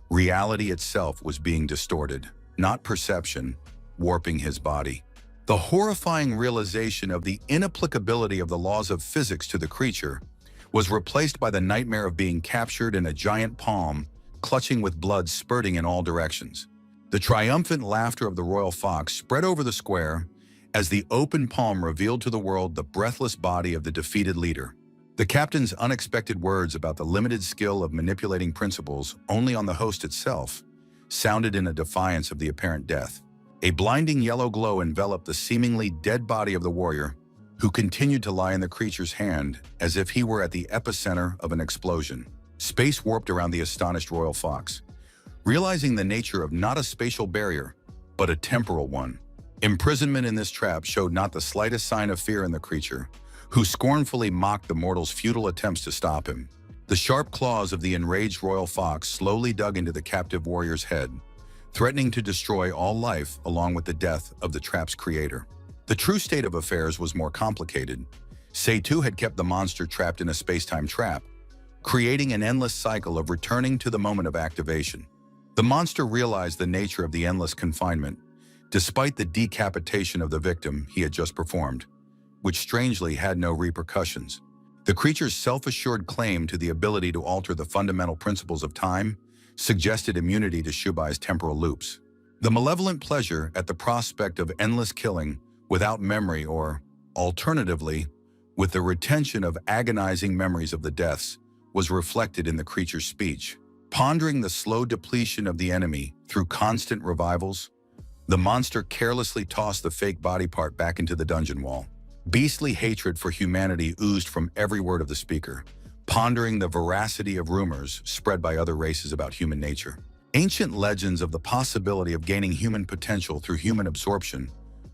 Reality itself was being distorted, not perception, warping his body. The horrifying realization of the inapplicability of the laws of physics to the creature was replaced by the nightmare of being captured in a giant palm, clutching with blood spurting in all directions. The triumphant laughter of the royal fox spread over the square as the open palm revealed to the world the breathless body of the defeated leader. The captain's unexpected words about the limited skill of manipulating principles only on the host itself sounded in a defiance of the apparent death. A blinding yellow glow enveloped the seemingly dead body of the warrior, who continued to lie in the creature's hand as if he were at the epicenter of an explosion. space warped around the astonished royal fox, realizing the nature of not a spatial barrier, but a temporal one. Imprisonment in this trap showed not the slightest sign of fear in the creature, who scornfully mocked the mortal's futile attempts to stop him. The sharp claws of the enraged royal fox slowly dug into the captive warrior's head, threatening to destroy all life along with the death of the trap's creator. The true state of affairs was more complicated. Seitu had kept the monster trapped in a space-time trap, creating an endless cycle of returning to the moment of activation. The monster realized the nature of the endless confinement, despite the decapitation of the victim he had just performed, which strangely had no repercussions. The creature's self-assured claim to the ability to alter the fundamental principles of time suggested immunity to Shubai's temporal loops. The malevolent pleasure at the prospect of endless killing without memory, or, alternatively, with the retention of agonizing memories of the deaths, was reflected in the creature's speech. Pondering the slow depletion of the enemy through constant revivals, the monster carelessly tossed the fake body part back into the dungeon wall. Beastly hatred for humanity oozed from every word of the speaker, pondering the veracity of rumors spread by other races about human nature. Ancient legends of the possibility of gaining human potential through human absorption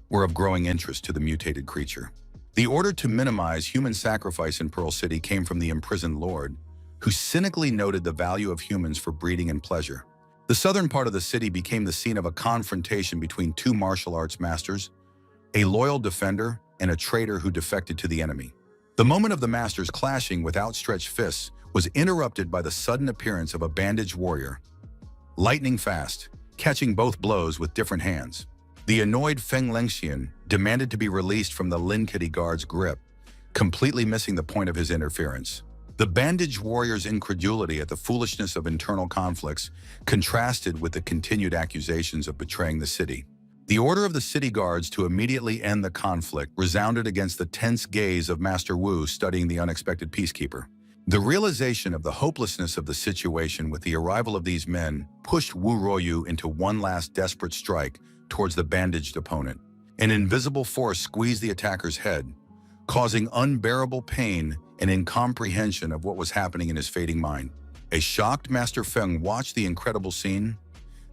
were of growing interest to the mutated creature. The order to minimize human sacrifice in Pearl City came from the imprisoned lord, who cynically noted the value of humans for breeding and pleasure. The southern part of the city became the scene of a confrontation between two martial arts masters, a loyal defender and a traitor who defected to the enemy. The moment of the masters clashing with outstretched fists was interrupted by the sudden appearance of a bandaged warrior, lightning fast, catching both blows with different hands. The annoyed Feng Lengxian demanded to be released from the Linkity guard's grip, completely missing the point of his interference. The bandaged warrior's incredulity at the foolishness of internal conflicts contrasted with the continued accusations of betraying the city. The order of the city guards to immediately end the conflict resounded against the tense gaze of Master Wu studying the unexpected peacekeeper. The realization of the hopelessness of the situation with the arrival of these men pushed Wu Ruoyu into one last desperate strike towards the bandaged opponent. An invisible force squeezed the attacker's head, causing unbearable pain and incomprehension of what was happening in his fading mind. A shocked Master Feng watched the incredible scene.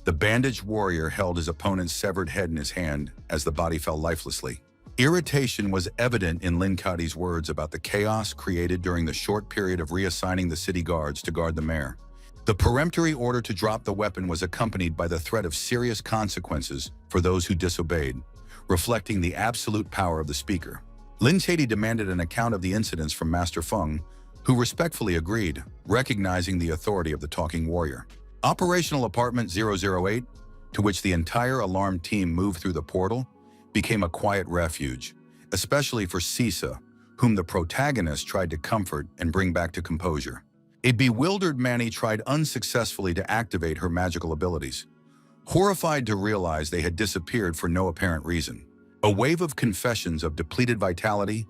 The bandaged warrior held his opponent's severed head in his hand as the body fell lifelessly. Irritation was evident in Lin Kadi's words about the chaos created during the short period of reassigning the city guards to guard the mayor. The peremptory order to drop the weapon was accompanied by the threat of serious consequences for those who disobeyed, reflecting the absolute power of the speaker. Lin Kadi demanded an account of the incidents from Master Feng, who respectfully agreed, recognizing the authority of the talking warrior. Operational Apartment 008, to which the entire alarmed team moved through the portal, became a quiet refuge, especially for Sisa, whom the protagonist tried to comfort and bring back to composure. A bewildered Manny tried unsuccessfully to activate her magical abilities, horrified to realize they had disappeared for no apparent reason. A wave of confessions of depleted vitality,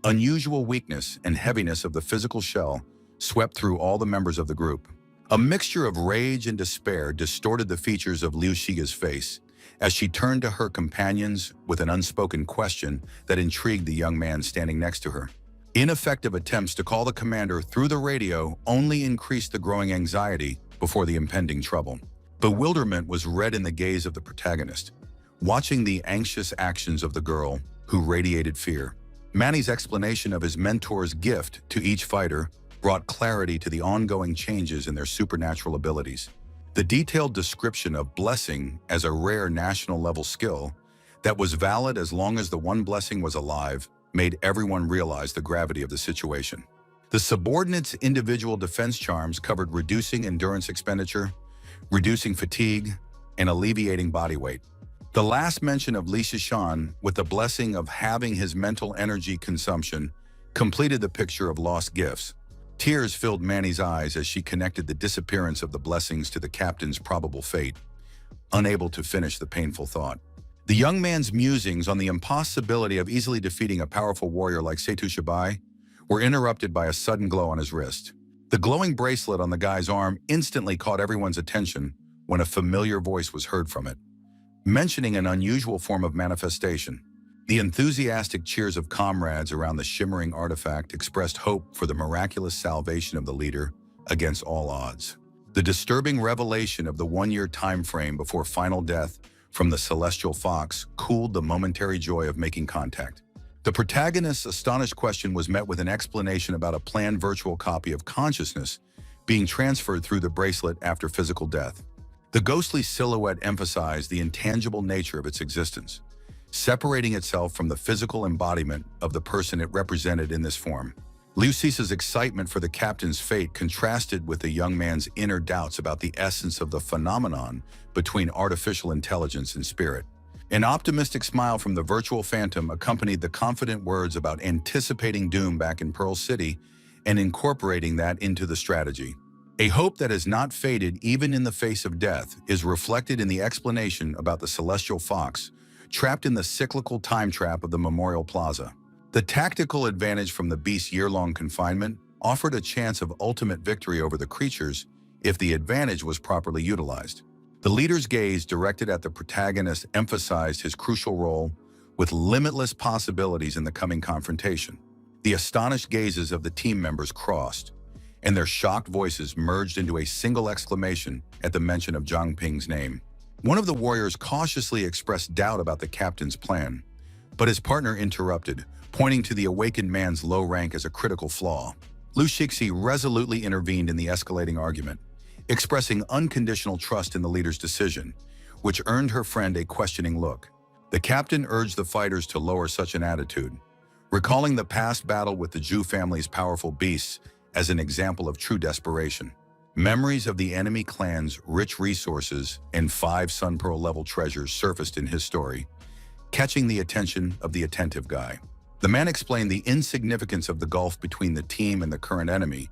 unusual weakness, and heaviness of the physical shell swept through all the members of the group. A mixture of rage and despair distorted the features of Liu Shiga's face as she turned to her companions with an unspoken question that intrigued the young man standing next to her. Ineffective attempts to call the commander through the radio only increased the growing anxiety before the impending trouble. Bewilderment was read in the gaze of the protagonist, watching the anxious actions of the girl who radiated fear. Manny's explanation of his mentor's gift to each fighter brought clarity to the ongoing changes in their supernatural abilities. The detailed description of blessing as a rare national-level skill that was valid as long as the one blessing was alive made everyone realize the gravity of the situation. The subordinates' individual defense charms covered reducing endurance expenditure, reducing fatigue, and alleviating body weight. The last mention of Li Shishan, with the blessing of halving his mental energy consumption, completed the picture of lost gifts. Tears filled Manny's eyes as she connected the disappearance of the blessings to the captain's probable fate, unable to finish the painful thought. The young man's musings on the impossibility of easily defeating a powerful warrior like Seitu Shibai were interrupted by a sudden glow on his wrist. The glowing bracelet on the guy's arm instantly caught everyone's attention when a familiar voice was heard from it, mentioning an unusual form of manifestation. The enthusiastic cheers of comrades around the shimmering artifact expressed hope for the miraculous salvation of the leader against all odds. The disturbing revelation of the one-year time frame before final death from the celestial fox cooled the momentary joy of making contact. The protagonist's astonished question was met with an explanation about a planned virtual copy of consciousness being transferred through the bracelet after physical death. The ghostly silhouette emphasized the intangible nature of its existence, separating itself from the physical embodiment of the person it represented in this form. Lucis's excitement for the captain's fate contrasted with the young man's inner doubts about the essence of the phenomenon between artificial intelligence and spirit. An optimistic smile from the virtual phantom accompanied the confident words about anticipating doom back in Pearl City and incorporating that into the strategy. A hope that has not faded even in the face of death is reflected in the explanation about the celestial fox trapped in the cyclical time trap of the Memorial Plaza. The tactical advantage from the beast's year-long confinement offered a chance of ultimate victory over the creatures if the advantage was properly utilized. The leader's gaze directed at the protagonist emphasized his crucial role with limitless possibilities in the coming confrontation. The astonished gazes of the team members crossed, and their shocked voices merged into a single exclamation at the mention of Zhang Ping's name. One of the warriors cautiously expressed doubt about the captain's plan, but his partner interrupted, pointing to the awakened man's low rank as a critical flaw. Lu Shixi resolutely intervened in the escalating argument, expressing unconditional trust in the leader's decision, which earned her friend a questioning look. The captain urged the fighters to lower such an attitude, recalling the past battle with the Zhu family's powerful beasts as an example of true desperation. Memories of the enemy clan's rich resources and 5 Sun Pearl-level treasures surfaced in his story, catching the attention of the attentive guy. The man explained the insignificance of the gulf between the team and the current enemy,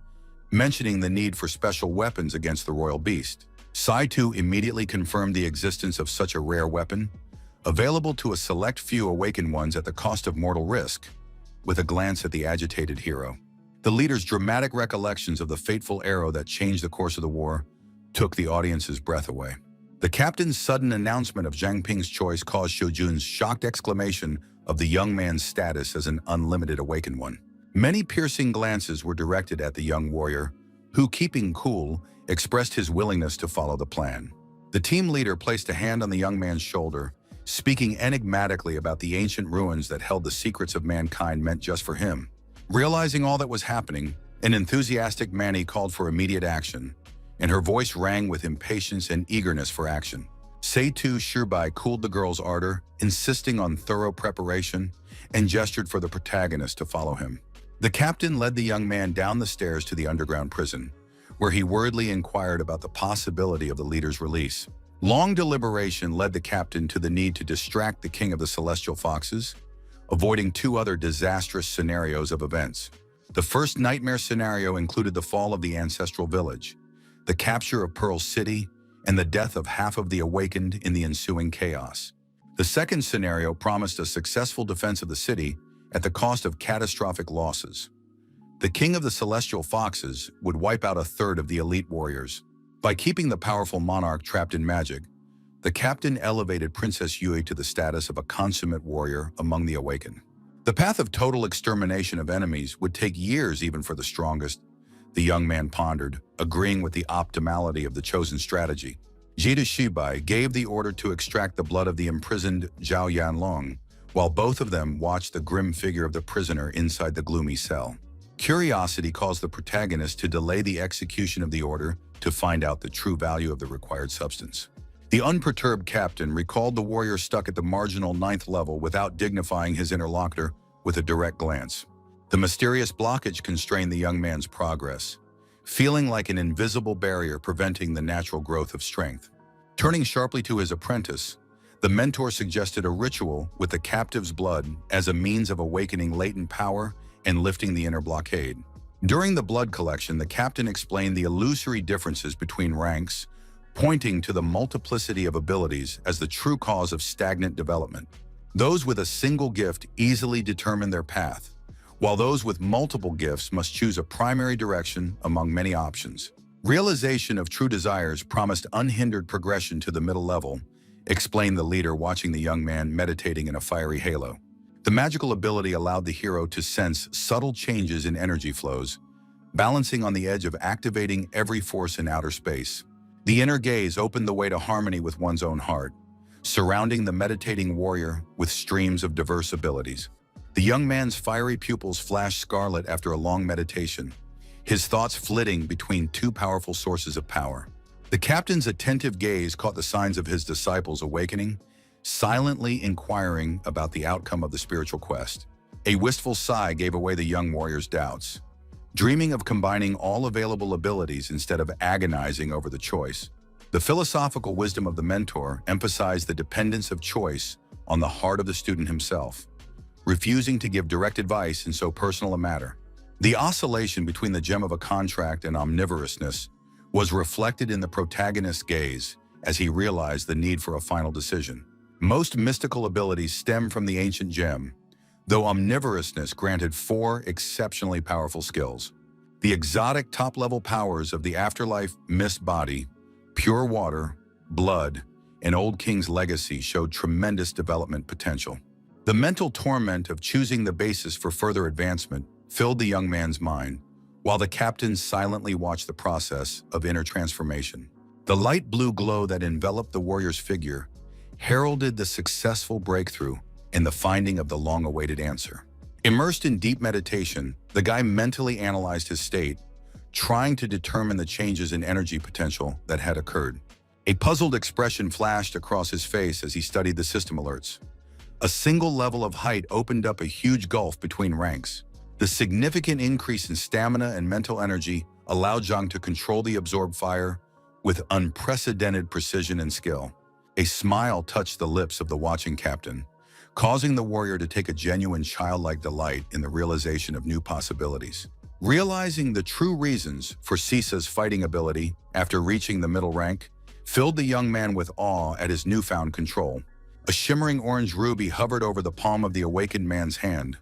mentioning the need for special weapons against the royal beast. Sai-Tu immediately confirmed the existence of such a rare weapon, available to a select few awakened ones at the cost of mortal risk, with a glance at the agitated hero. The leader's dramatic recollections of the fateful arrow that changed the course of the war took the audience's breath away. The captain's sudden announcement of Zhang Ping's choice caused Xiujun's shocked exclamation of the young man's status as an unlimited awakened one. Many piercing glances were directed at the young warrior, who, keeping cool, expressed his willingness to follow the plan. The team leader placed a hand on the young man's shoulder, speaking enigmatically about the ancient ruins that held the secrets of mankind meant just for him. Realizing all that was happening, an enthusiastic Manny called for immediate action, and her voice rang with impatience and eagerness for action. Sai-Tu Shibai cooled the girl's ardor, insisting on thorough preparation, and gestured for the protagonist to follow him. The captain led the young man down the stairs to the underground prison, where he worriedly inquired about the possibility of the leader's release. Long deliberation led the captain to the need to distract the king of the celestial foxes, avoiding 2 other disastrous scenarios of events. The first nightmare scenario included the fall of the ancestral village, the capture of Pearl City, and the death of half of the awakened in the ensuing chaos. The second scenario promised a successful defense of the city at the cost of catastrophic losses. The king of the celestial foxes would wipe out 1/3 of the elite warriors. By keeping the powerful monarch trapped in magic, the captain elevated Princess Yui to the status of a consummate warrior among the awakened. The path of total extermination of enemies would take years even for the strongest, the young man pondered, agreeing with the optimality of the chosen strategy. Jita Shibai gave the order to extract the blood of the imprisoned Zhao Yanlong, while both of them watched the grim figure of the prisoner inside the gloomy cell. Curiosity caused the protagonist to delay the execution of the order to find out the true value of the required substance. The unperturbed captain recalled the warrior stuck at the marginal 9th level without dignifying his interlocutor with a direct glance. The mysterious blockage constrained the young man's progress, feeling like an invisible barrier preventing the natural growth of strength. Turning sharply to his apprentice, the mentor suggested a ritual with the captive's blood as a means of awakening latent power and lifting the inner blockade. During the blood collection, the captain explained the illusory differences between ranks, pointing to the multiplicity of abilities as the true cause of stagnant development. Those with a single gift easily determine their path, while those with multiple gifts must choose a primary direction among many options. Realization of true desires promised unhindered progression to the middle level, explained the leader watching the young man meditating in a fiery halo. The magical ability allowed the hero to sense subtle changes in energy flows, balancing on the edge of activating every force in outer space. The inner gaze opened the way to harmony with one's own heart, surrounding the meditating warrior with streams of diverse abilities. The young man's fiery pupils flashed scarlet after a long meditation, his thoughts flitting between two powerful sources of power. The captain's attentive gaze caught the signs of his disciples awakening, silently inquiring about the outcome of the spiritual quest. A wistful sigh gave away the young warrior's doubts, dreaming of combining all available abilities instead of agonizing over the choice. The philosophical wisdom of the mentor emphasized the dependence of choice on the heart of the student himself, refusing to give direct advice in so personal a matter. The oscillation between the gem of a contract and omnivorousness was reflected in the protagonist's gaze as he realized the need for a final decision. Most mystical abilities stem from the ancient gem, though omnivorousness granted 4 exceptionally powerful skills. The exotic top-level powers of the afterlife mist body, pure water, blood, and Old King's legacy showed tremendous development potential. The mental torment of choosing the basis for further advancement filled the young man's mind, while the captain silently watched the process of inner transformation. The light blue glow that enveloped the warrior's figure heralded the successful breakthrough in the finding of the long-awaited answer. Immersed in deep meditation, the guy mentally analyzed his state, trying to determine the changes in energy potential that had occurred. A puzzled expression flashed across his face as he studied the system alerts. A single level of height opened up a huge gulf between ranks. The significant increase in stamina and mental energy allowed Zhang to control the absorbed fire with unprecedented precision and skill. A smile touched the lips of the watching captain, causing the warrior to take a genuine childlike delight in the realization of new possibilities. Realizing the true reasons for Sisa's fighting ability after reaching the middle rank filled the young man with awe at his newfound control. A shimmering orange ruby hovered over the palm of the awakened man's hand,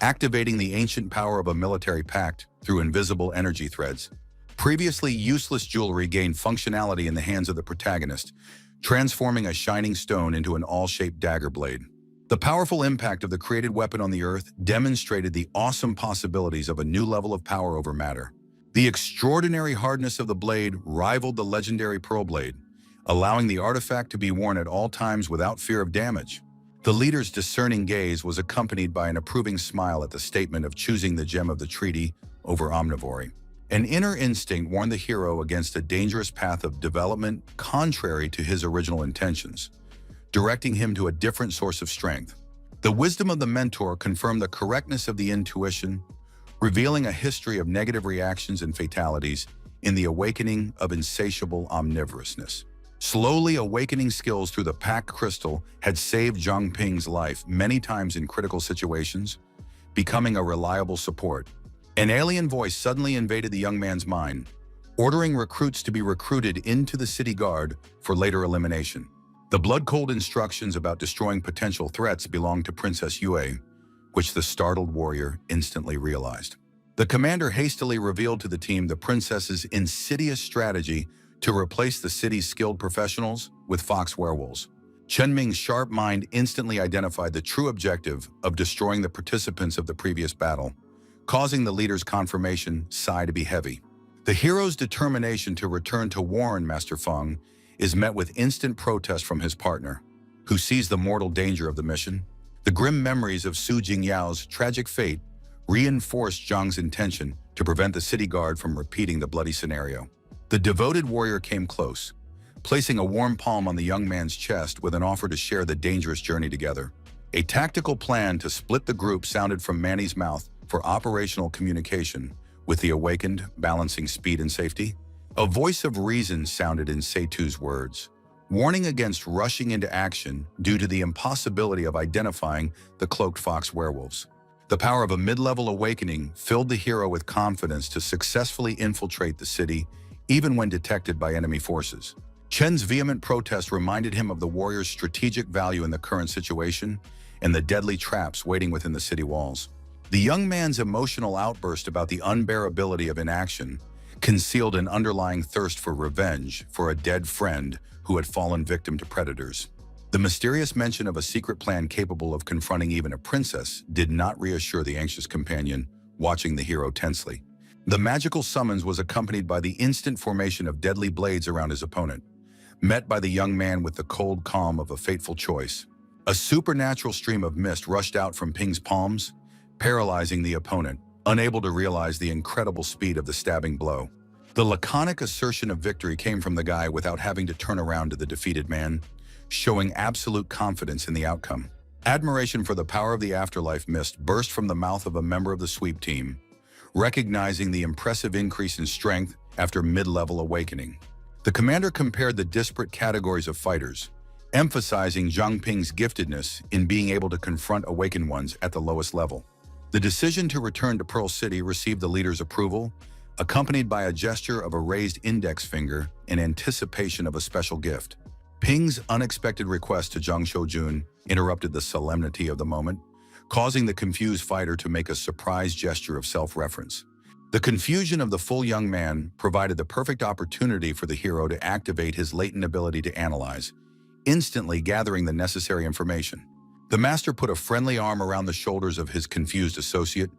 activating the ancient power of a military pact through invisible energy threads. Previously useless jewelry gained functionality in the hands of the protagonist, transforming a shining stone into an all-shaped dagger blade. The powerful impact of the created weapon on the earth demonstrated the awesome possibilities of a new level of power over matter. The extraordinary hardness of the blade rivaled the legendary pearl blade, allowing the artifact to be worn at all times without fear of damage. The leader's discerning gaze was accompanied by an approving smile at the statement of choosing the gem of the treaty over omnivory. An inner instinct warned the hero against a dangerous path of development contrary to his original intentions, directing him to a different source of strength. The wisdom of the mentor confirmed the correctness of the intuition, revealing a history of negative reactions and fatalities in the awakening of insatiable omnivorousness. Slowly awakening skills through the pack crystal had saved Zhang Ping's life many times in critical situations, becoming a reliable support. An alien voice suddenly invaded the young man's mind, ordering recruits to be recruited into the city guard for later elimination. The blood-cold instructions about destroying potential threats belonged to Princess Yue, which the startled warrior instantly realized. The commander hastily revealed to the team the princess's insidious strategy to replace the city's skilled professionals with fox werewolves. Chen Ming's sharp mind instantly identified the true objective of destroying the participants of the previous battle, causing the leader's confirmation sigh to be heavy. The hero's determination to return to warn Master Feng is met with instant protest from his partner, who sees the mortal danger of the mission. The grim memories of Su Jingyao's tragic fate reinforced Zhang's intention to prevent the city guard from repeating the bloody scenario. The devoted warrior came close, placing a warm palm on the young man's chest with an offer to share the dangerous journey together. A tactical plan to split the group sounded from Manny's mouth for operational communication, with the awakened balancing speed and safety. A voice of reason sounded in Setu's words, warning against rushing into action due to the impossibility of identifying the cloaked fox werewolves. The power of a mid-level awakening filled the hero with confidence to successfully infiltrate the city, even when detected by enemy forces. Chen's vehement protest reminded him of the warrior's strategic value in the current situation and the deadly traps waiting within the city walls. The young man's emotional outburst about the unbearability of inaction concealed an underlying thirst for revenge for a dead friend who had fallen victim to predators. The mysterious mention of a secret plan capable of confronting even a princess did not reassure the anxious companion, watching the hero tensely. The magical summons was accompanied by the instant formation of deadly blades around his opponent, met by the young man with the cold calm of a fateful choice. A supernatural stream of mist rushed out from Ping's palms, paralyzing the opponent, unable to realize the incredible speed of the stabbing blow. The laconic assertion of victory came from the guy without having to turn around to the defeated man, showing absolute confidence in the outcome. Admiration for the power of the afterlife mist burst from the mouth of a member of the sweep team, recognizing the impressive increase in strength after mid-level awakening. The commander compared the disparate categories of fighters, emphasizing Zhang Ping's giftedness in being able to confront awakened ones at the lowest level. The decision to return to Pearl City received the leader's approval, accompanied by a gesture of a raised index finger in anticipation of a special gift. Ping's unexpected request to Zhang Shoujun interrupted the solemnity of the moment, causing the confused fighter to make a surprise gesture of self-reference. The confusion of the full young man provided the perfect opportunity for the hero to activate his latent ability to analyze, instantly gathering the necessary information. The master put a friendly arm around the shoulders of his confused associate,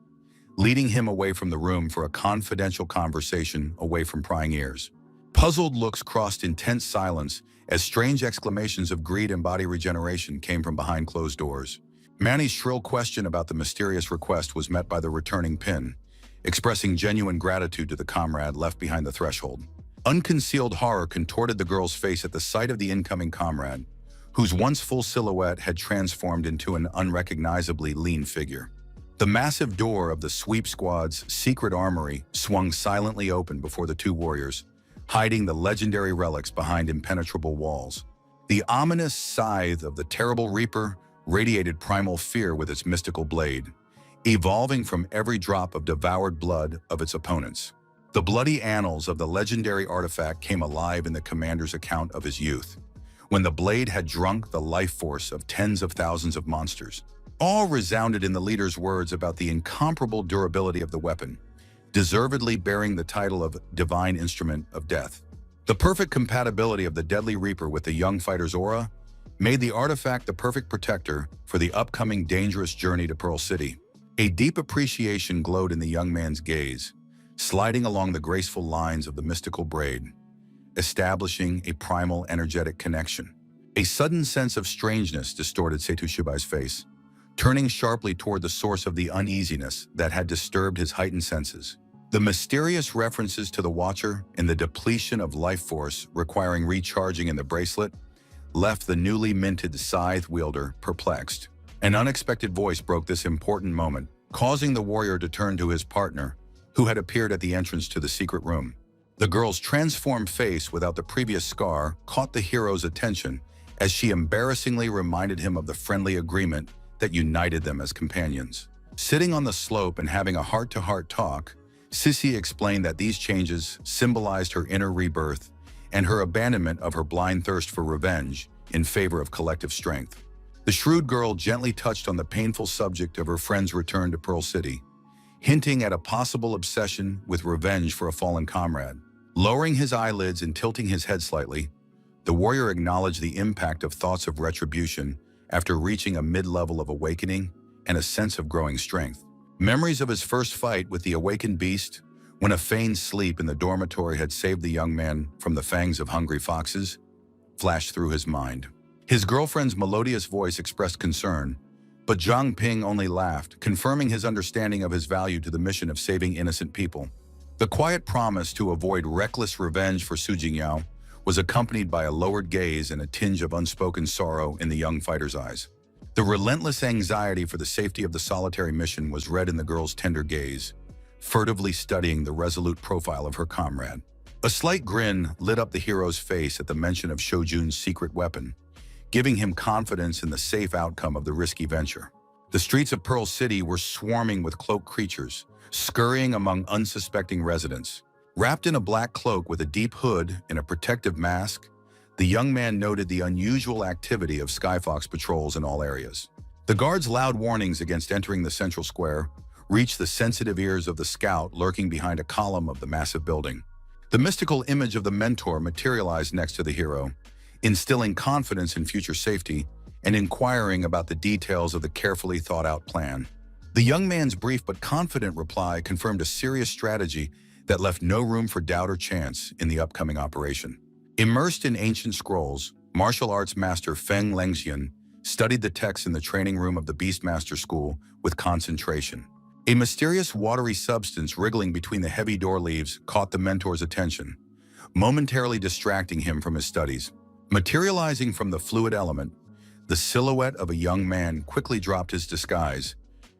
leading him away from the room for a confidential conversation away from prying ears. Puzzled looks crossed intense silence as strange exclamations of greed and body regeneration came from behind closed doors. Manny's shrill question about the mysterious request was met by the returning Pin, expressing genuine gratitude to the comrade left behind the threshold. Unconcealed horror contorted the girl's face at the sight of the incoming comrade, whose once full silhouette had transformed into an unrecognizably lean figure. The massive door of the sweep squad's secret armory swung silently open before the two warriors, hiding the legendary relics behind impenetrable walls. The ominous scythe of the terrible Reaper radiated primal fear with its mystical blade, evolving from every drop of devoured blood of its opponents. The bloody annals of the legendary artifact came alive in the commander's account of his youth, when the blade had drunk the life force of tens of thousands of monsters. All resounded in the leader's words about the incomparable durability of the weapon, deservedly bearing the title of Divine Instrument of Death. The perfect compatibility of the deadly Reaper with the young fighter's aura made the artifact the perfect protector for the upcoming dangerous journey to Pearl City. A deep appreciation glowed in the young man's gaze, sliding along the graceful lines of the mystical braid, establishing a primal energetic connection. A sudden sense of strangeness distorted Setu Shibai's face, turning sharply toward the source of the uneasiness that had disturbed his heightened senses. The mysterious references to the Watcher and the depletion of life force requiring recharging in the bracelet left the newly minted scythe wielder perplexed. An unexpected voice broke this important moment, causing the warrior to turn to his partner, who had appeared at the entrance to the secret room. The girl's transformed face without the previous scar caught the hero's attention as she embarrassingly reminded him of the friendly agreement that united them as companions. Sitting on the slope and having a heart-to-heart talk, Sissy explained that these changes symbolized her inner rebirth and her abandonment of her blind thirst for revenge in favor of collective strength. The shrewd girl gently touched on the painful subject of her friend's return to Pearl City, hinting at a possible obsession with revenge for a fallen comrade. Lowering his eyelids and tilting his head slightly, the warrior acknowledged the impact of thoughts of retribution after reaching a mid-level of awakening and a sense of growing strength. Memories of his first fight with the awakened beast, when a feigned sleep in the dormitory had saved the young man from the fangs of hungry foxes, flashed through his mind. His girlfriend's melodious voice expressed concern, but Zhang Ping only laughed, confirming his understanding of his value to the mission of saving innocent people. The quiet promise to avoid reckless revenge for Su Jingyao was accompanied by a lowered gaze and a tinge of unspoken sorrow in the young fighter's eyes. The relentless anxiety for the safety of the solitary mission was read in the girl's tender gaze, furtively studying the resolute profile of her comrade. A slight grin lit up the hero's face at the mention of Shoujun's secret weapon, giving him confidence in the safe outcome of the risky venture. The streets of Pearl City were swarming with cloaked creatures, scurrying among unsuspecting residents. Wrapped in a black cloak with a deep hood and a protective mask, the young man noted the unusual activity of Skyfox patrols in all areas. The guards' loud warnings against entering the central square reached the sensitive ears of the scout lurking behind a column of the massive building. The mystical image of the mentor materialized next to the hero, instilling confidence in future safety and inquiring about the details of the carefully thought-out plan. The young man's brief but confident reply confirmed a serious strategy that left no room for doubt or chance in the upcoming operation. Immersed in ancient scrolls, martial arts master Feng Lengxian studied the texts in the training room of the Beastmaster School with concentration. A mysterious watery substance wriggling between the heavy door leaves caught the mentor's attention, momentarily distracting him from his studies. Materializing from the fluid element, the silhouette of a young man quickly dropped his disguise,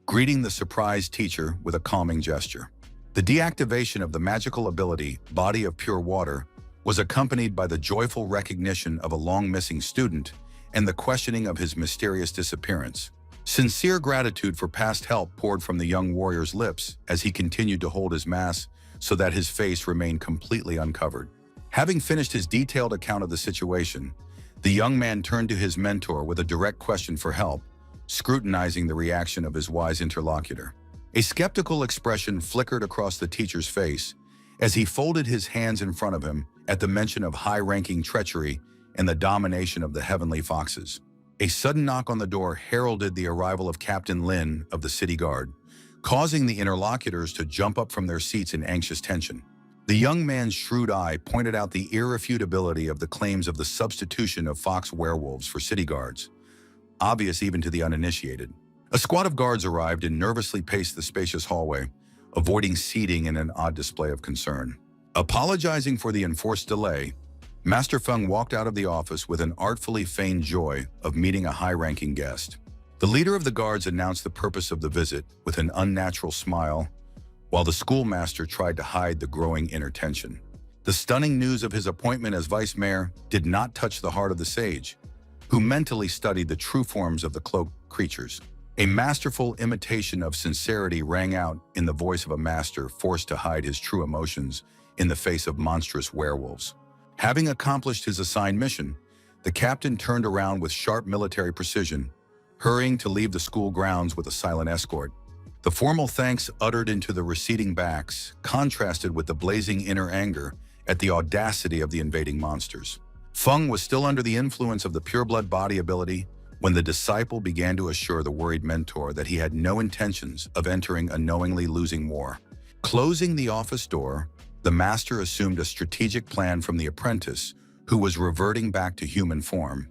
greeting the surprised teacher with a calming gesture. The deactivation of the magical ability, Body of Pure Water, was accompanied by the joyful recognition of a long-missing student and the questioning of his mysterious disappearance. Sincere gratitude for past help poured from the young warrior's lips as he continued to hold his mask so that his face remained completely uncovered. Having finished his detailed account of the situation, the young man turned to his mentor with a direct question for help, scrutinizing the reaction of his wise interlocutor. A skeptical expression flickered across the teacher's face as he folded his hands in front of him at the mention of high-ranking treachery and the domination of the heavenly foxes. A sudden knock on the door heralded the arrival of Captain Lin of the City Guard, causing the interlocutors to jump up from their seats in anxious tension. The young man's shrewd eye pointed out the irrefutability of the claims of the substitution of fox werewolves for city guards, obvious even to the uninitiated. A squad of guards arrived and nervously paced the spacious hallway, avoiding seating in an odd display of concern. Apologizing for the enforced delay, Master Feng walked out of the office with an artfully feigned joy of meeting a high-ranking guest. The leader of the guards announced the purpose of the visit with an unnatural smile, while the schoolmaster tried to hide the growing inner tension. The stunning news of his appointment as vice mayor did not touch the heart of the sage, who mentally studied the true forms of the cloaked creatures. A masterful imitation of sincerity rang out in the voice of a master forced to hide his true emotions in the face of monstrous werewolves. Having accomplished his assigned mission, the captain turned around with sharp military precision, hurrying to leave the school grounds with a silent escort. The formal thanks uttered into the receding backs contrasted with the blazing inner anger at the audacity of the invading monsters. Feng was still under the influence of the pureblood body ability when the disciple began to assure the worried mentor that he had no intentions of entering a knowingly losing war. Closing the office door, the master assumed a strategic plan from the apprentice, who was reverting back to human form,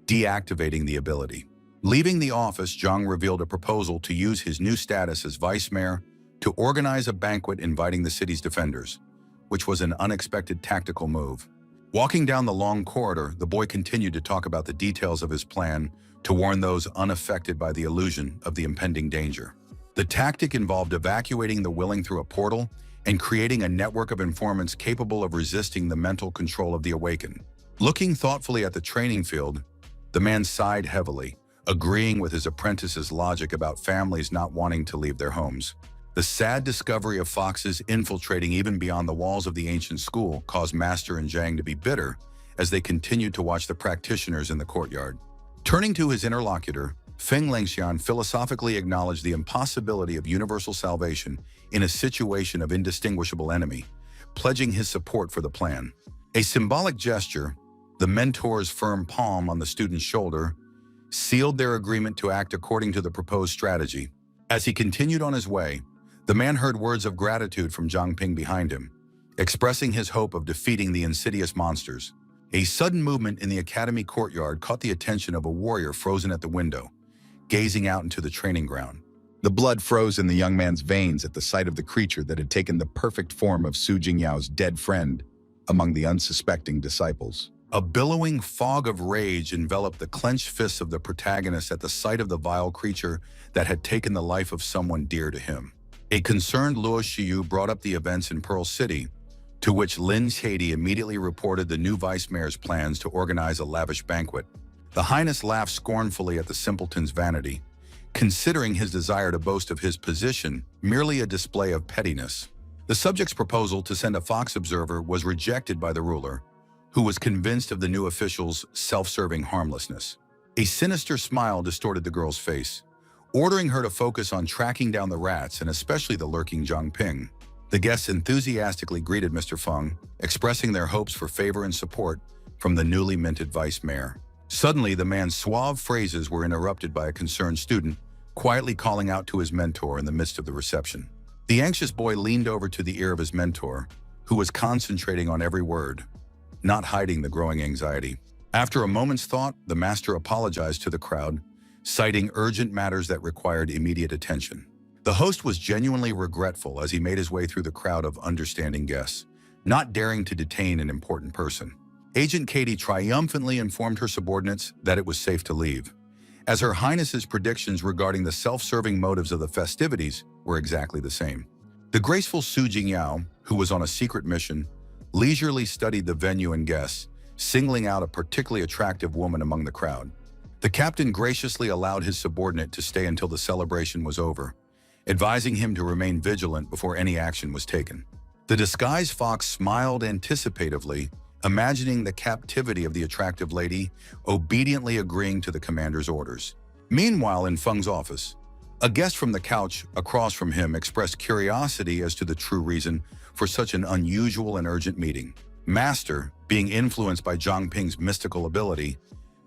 deactivating the ability. Leaving the office, Zhang revealed a proposal to use his new status as vice mayor to organize a banquet inviting the city's defenders, which was an unexpected tactical move. Walking down the long corridor, the boy continued to talk about the details of his plan to warn those unaffected by the illusion of the impending danger. The tactic involved evacuating the willing through a portal and creating a network of informants capable of resisting the mental control of the awakened. Looking thoughtfully at the training field, the man sighed heavily, agreeing with his apprentice's logic about families not wanting to leave their homes. The sad discovery of foxes infiltrating even beyond the walls of the ancient school caused Master and Zhang to be bitter as they continued to watch the practitioners in the courtyard. Turning to his interlocutor, Feng Lengxian philosophically acknowledged the impossibility of universal salvation in a situation of indistinguishable enemy, pledging his support for the plan. A symbolic gesture, the mentor's firm palm on the student's shoulder, sealed their agreement to act according to the proposed strategy. As he continued on his way, the man heard words of gratitude from Zhang Ping behind him, expressing his hope of defeating the insidious monsters. A sudden movement in the academy courtyard caught the attention of a warrior frozen at the window, gazing out into the training ground. The blood froze in the young man's veins at the sight of the creature that had taken the perfect form of Su Jingyao's dead friend among the unsuspecting disciples. A billowing fog of rage enveloped the clenched fists of the protagonist at the sight of the vile creature that had taken the life of someone dear to him. A concerned Luo Shiyu brought up the events in Pearl City, to which Lin Shady immediately reported the new vice mayor's plans to organize a lavish banquet. The Highness laughed scornfully at the simpleton's vanity, considering his desire to boast of his position merely a display of pettiness. The subject's proposal to send a fox observer was rejected by the ruler, who was convinced of the new official's self-serving harmlessness. A sinister smile distorted the girl's face, ordering her to focus on tracking down the rats and especially the lurking Zhang Ping. The guests enthusiastically greeted Mr. Feng, expressing their hopes for favor and support from the newly minted vice mayor. Suddenly, the man's suave phrases were interrupted by a concerned student quietly calling out to his mentor in the midst of the reception. The anxious boy leaned over to the ear of his mentor, who was concentrating on every word, not hiding the growing anxiety. After a moment's thought, the master apologized to the crowd, citing urgent matters that required immediate attention. The host was genuinely regretful as he made his way through the crowd of understanding guests, not daring to detain an important person. Agent Katie triumphantly informed her subordinates that it was safe to leave, as Her Highness's predictions regarding the self-serving motives of the festivities were exactly the same. The graceful Su Jingyao, who was on a secret mission, leisurely studied the venue and guests, singling out a particularly attractive woman among the crowd. The captain graciously allowed his subordinate to stay until the celebration was over, advising him to remain vigilant before any action was taken. The disguised fox smiled anticipatively, imagining the captivity of the attractive lady, obediently agreeing to the commander's orders. Meanwhile, in Feng's office, a guest from the couch across from him expressed curiosity as to the true reason for such an unusual and urgent meeting. Master, being influenced by Zhang Ping's mystical ability,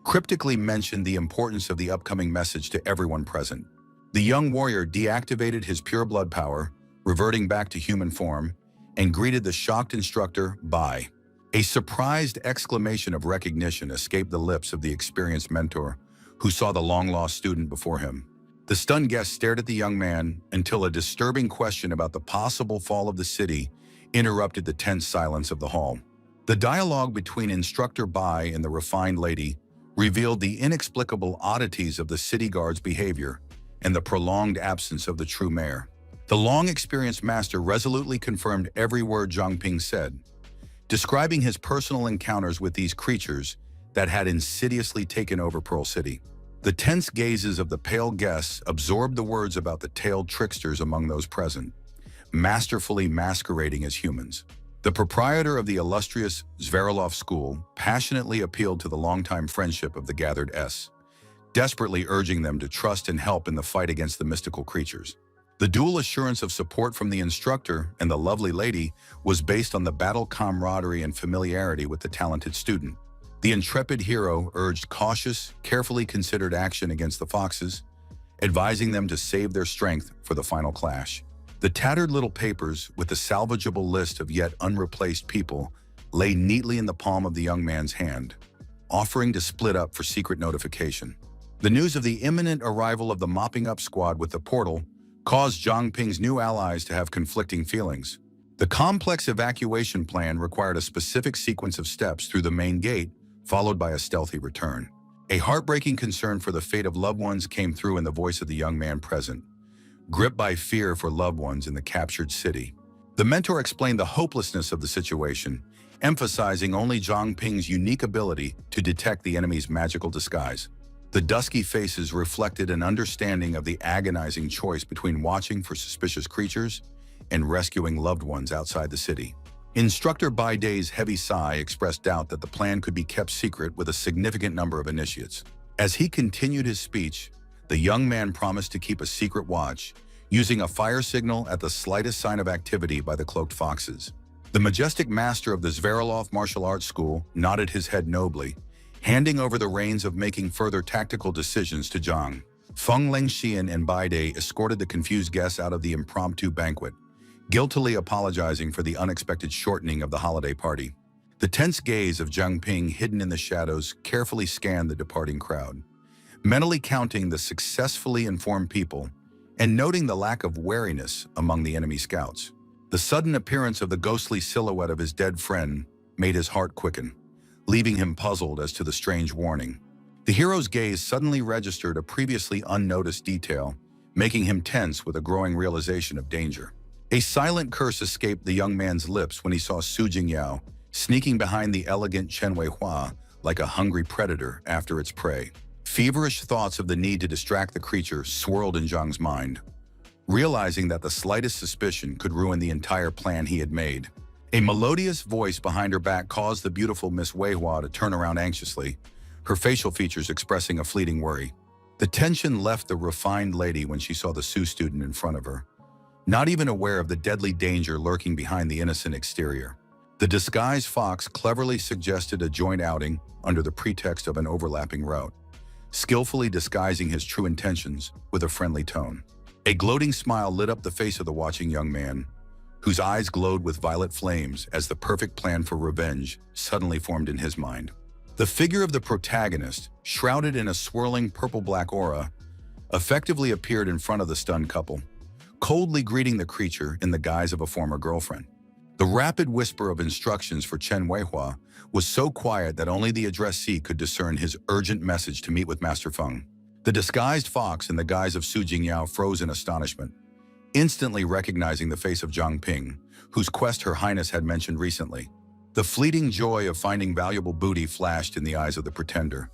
cryptically mentioned the importance of the upcoming message to everyone present. The young warrior deactivated his pure blood power, reverting back to human form, and greeted the shocked instructor, "Bye." A surprised exclamation of recognition escaped the lips of the experienced mentor, who saw the long-lost student before him. The stunned guest stared at the young man until a disturbing question about the possible fall of the city interrupted the tense silence of the hall. The dialogue between Instructor Bai and the refined lady revealed the inexplicable oddities of the city guard's behavior and the prolonged absence of the true mayor. The long-experienced master resolutely confirmed every word Zhang Ping said, describing his personal encounters with these creatures that had insidiously taken over Pearl City. The tense gazes of the pale guests absorbed the words about the tailed tricksters among those present, masterfully masquerading as humans. The proprietor of the illustrious Zverolov School passionately appealed to the longtime friendship of the gathered S, desperately urging them to trust and help in the fight against the mystical creatures. The dual assurance of support from the instructor and the lovely lady was based on the battle camaraderie and familiarity with the talented student. The intrepid hero urged cautious, carefully considered action against the foxes, advising them to save their strength for the final clash. The tattered little papers with the salvageable list of yet unreplaced people lay neatly in the palm of the young man's hand, offering to split up for secret notification. The news of the imminent arrival of the mopping-up squad with the portal caused Zhang Ping's new allies to have conflicting feelings. The complex evacuation plan required a specific sequence of steps through the main gate, followed by a stealthy return. A heartbreaking concern for the fate of loved ones came through in the voice of the young man present, gripped by fear for loved ones in the captured city. The mentor explained the hopelessness of the situation, emphasizing only Zhang Ping's unique ability to detect the enemy's magical disguise. The dusky faces reflected an understanding of the agonizing choice between watching for suspicious creatures and rescuing loved ones outside the city. Instructor Bai Day's heavy sigh expressed doubt that the plan could be kept secret with a significant number of initiates. As he continued his speech, the young man promised to keep a secret watch, using a fire signal at the slightest sign of activity by the cloaked foxes. The majestic master of the Zverolov martial arts school nodded his head nobly, handing over the reins of making further tactical decisions to Zhang. Feng Lengxian and Bai Day escorted the confused guests out of the impromptu banquet, guiltily apologizing for the unexpected shortening of the holiday party. The tense gaze of Zhang Ping, hidden in the shadows, carefully scanned the departing crowd, mentally counting the successfully informed people and noting the lack of wariness among the enemy scouts. The sudden appearance of the ghostly silhouette of his dead friend made his heart quicken, leaving him puzzled as to the strange warning. The hero's gaze suddenly registered a previously unnoticed detail, making him tense with a growing realization of danger. A silent curse escaped the young man's lips when he saw Su Jingyao sneaking behind the elegant Chen Weihua like a hungry predator after its prey. Feverish thoughts of the need to distract the creature swirled in Zhang's mind, realizing that the slightest suspicion could ruin the entire plan he had made. A melodious voice behind her back caused the beautiful Miss Weihua to turn around anxiously, her facial features expressing a fleeting worry. The tension left the refined lady when she saw the Su student in front of her, not even aware of the deadly danger lurking behind the innocent exterior. The disguised fox cleverly suggested a joint outing under the pretext of an overlapping route, skillfully disguising his true intentions with a friendly tone. A gloating smile lit up the face of the watching young man, whose eyes glowed with violet flames as the perfect plan for revenge suddenly formed in his mind. The figure of the protagonist, shrouded in a swirling purple-black aura, effectively appeared in front of the stunned couple, coldly greeting the creature in the guise of a former girlfriend. The rapid whisper of instructions for Chen Weihua was so quiet that only the addressee could discern his urgent message to meet with Master Feng. The disguised fox in the guise of Su Jingyao froze in astonishment, instantly recognizing the face of Zhang Ping, whose quest Her Highness had mentioned recently. The fleeting joy of finding valuable booty flashed in the eyes of the pretender,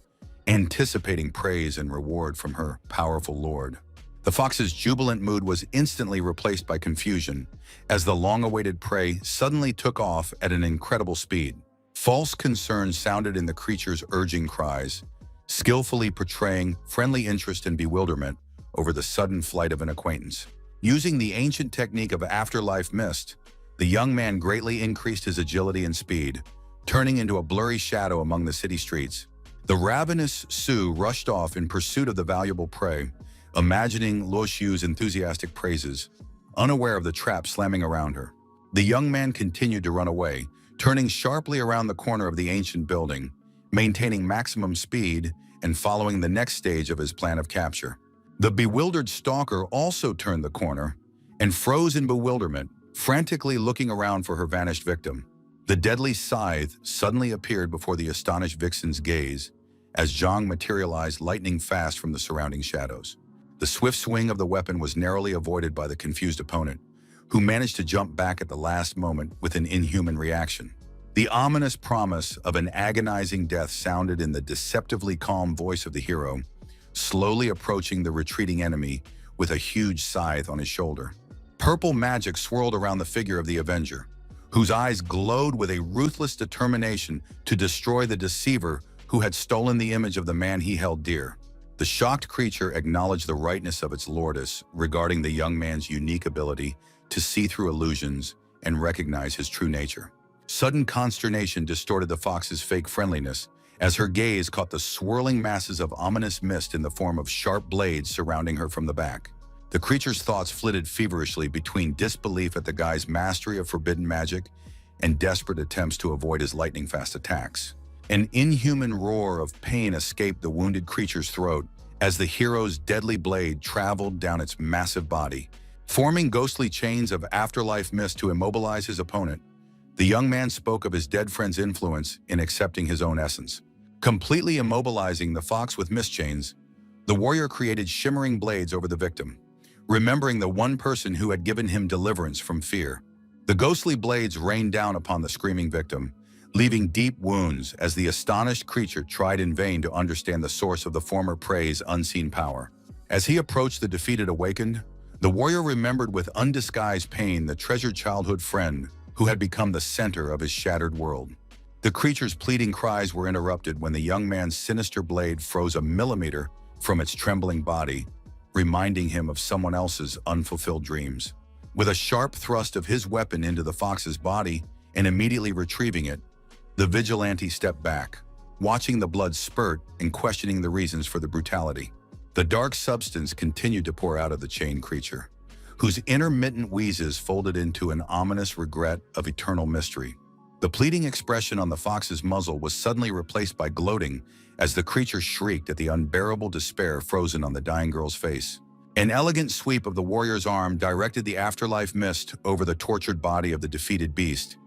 anticipating praise and reward from her powerful lord. The fox's jubilant mood was instantly replaced by confusion as the long-awaited prey suddenly took off at an incredible speed. False concern sounded in the creature's urging cries, skillfully portraying friendly interest and bewilderment over the sudden flight of an acquaintance. Using the ancient technique of afterlife mist, the young man greatly increased his agility and speed, turning into a blurry shadow among the city streets. The ravenous Su rushed off in pursuit of the valuable prey, imagining Luo Xu's enthusiastic praises, unaware of the trap slamming around her. The young man continued to run away, turning sharply around the corner of the ancient building, maintaining maximum speed and following the next stage of his plan of capture. The bewildered stalker also turned the corner and froze in bewilderment, frantically looking around for her vanished victim. The deadly scythe suddenly appeared before the astonished vixen's gaze as Zhang materialized lightning fast from the surrounding shadows. The swift swing of the weapon was narrowly avoided by the confused opponent, who managed to jump back at the last moment with an inhuman reaction. The ominous promise of an agonizing death sounded in the deceptively calm voice of the hero, slowly approaching the retreating enemy with a huge scythe on his shoulder. Purple magic swirled around the figure of the Avenger, whose eyes glowed with a ruthless determination to destroy the deceiver who had stolen the image of the man he held dear. The shocked creature acknowledged the rightness of its lordess regarding the young man's unique ability to see through illusions and recognize his true nature. Sudden consternation distorted the fox's fake friendliness as her gaze caught the swirling masses of ominous mist in the form of sharp blades surrounding her from the back. The creature's thoughts flitted feverishly between disbelief at the guy's mastery of forbidden magic and desperate attempts to avoid his lightning-fast attacks. An inhuman roar of pain escaped the wounded creature's throat as the hero's deadly blade traveled down its massive body, forming ghostly chains of afterlife mist to immobilize his opponent. The young man spoke of his dead friend's influence in accepting his own essence. Completely immobilizing the fox with mist chains, the warrior created shimmering blades over the victim, remembering the one person who had given him deliverance from fear. The ghostly blades rained down upon the screaming victim, leaving deep wounds as the astonished creature tried in vain to understand the source of the former prey's unseen power. As he approached the defeated awakened, the warrior remembered with undisguised pain the treasured childhood friend who had become the center of his shattered world. The creature's pleading cries were interrupted when the young man's sinister blade froze a millimeter from its trembling body, reminding him of someone else's unfulfilled dreams. With a sharp thrust of his weapon into the fox's body and immediately retrieving it, the vigilante stepped back, watching the blood spurt and questioning the reasons for the brutality. The dark substance continued to pour out of the chained creature, whose intermittent wheezes folded into an ominous regret of eternal mystery. The pleading expression on the fox's muzzle was suddenly replaced by gloating as the creature shrieked at the unbearable despair frozen on the dying girl's face. An elegant sweep of the warrior's arm directed the afterlife mist over the tortured body of the defeated beast,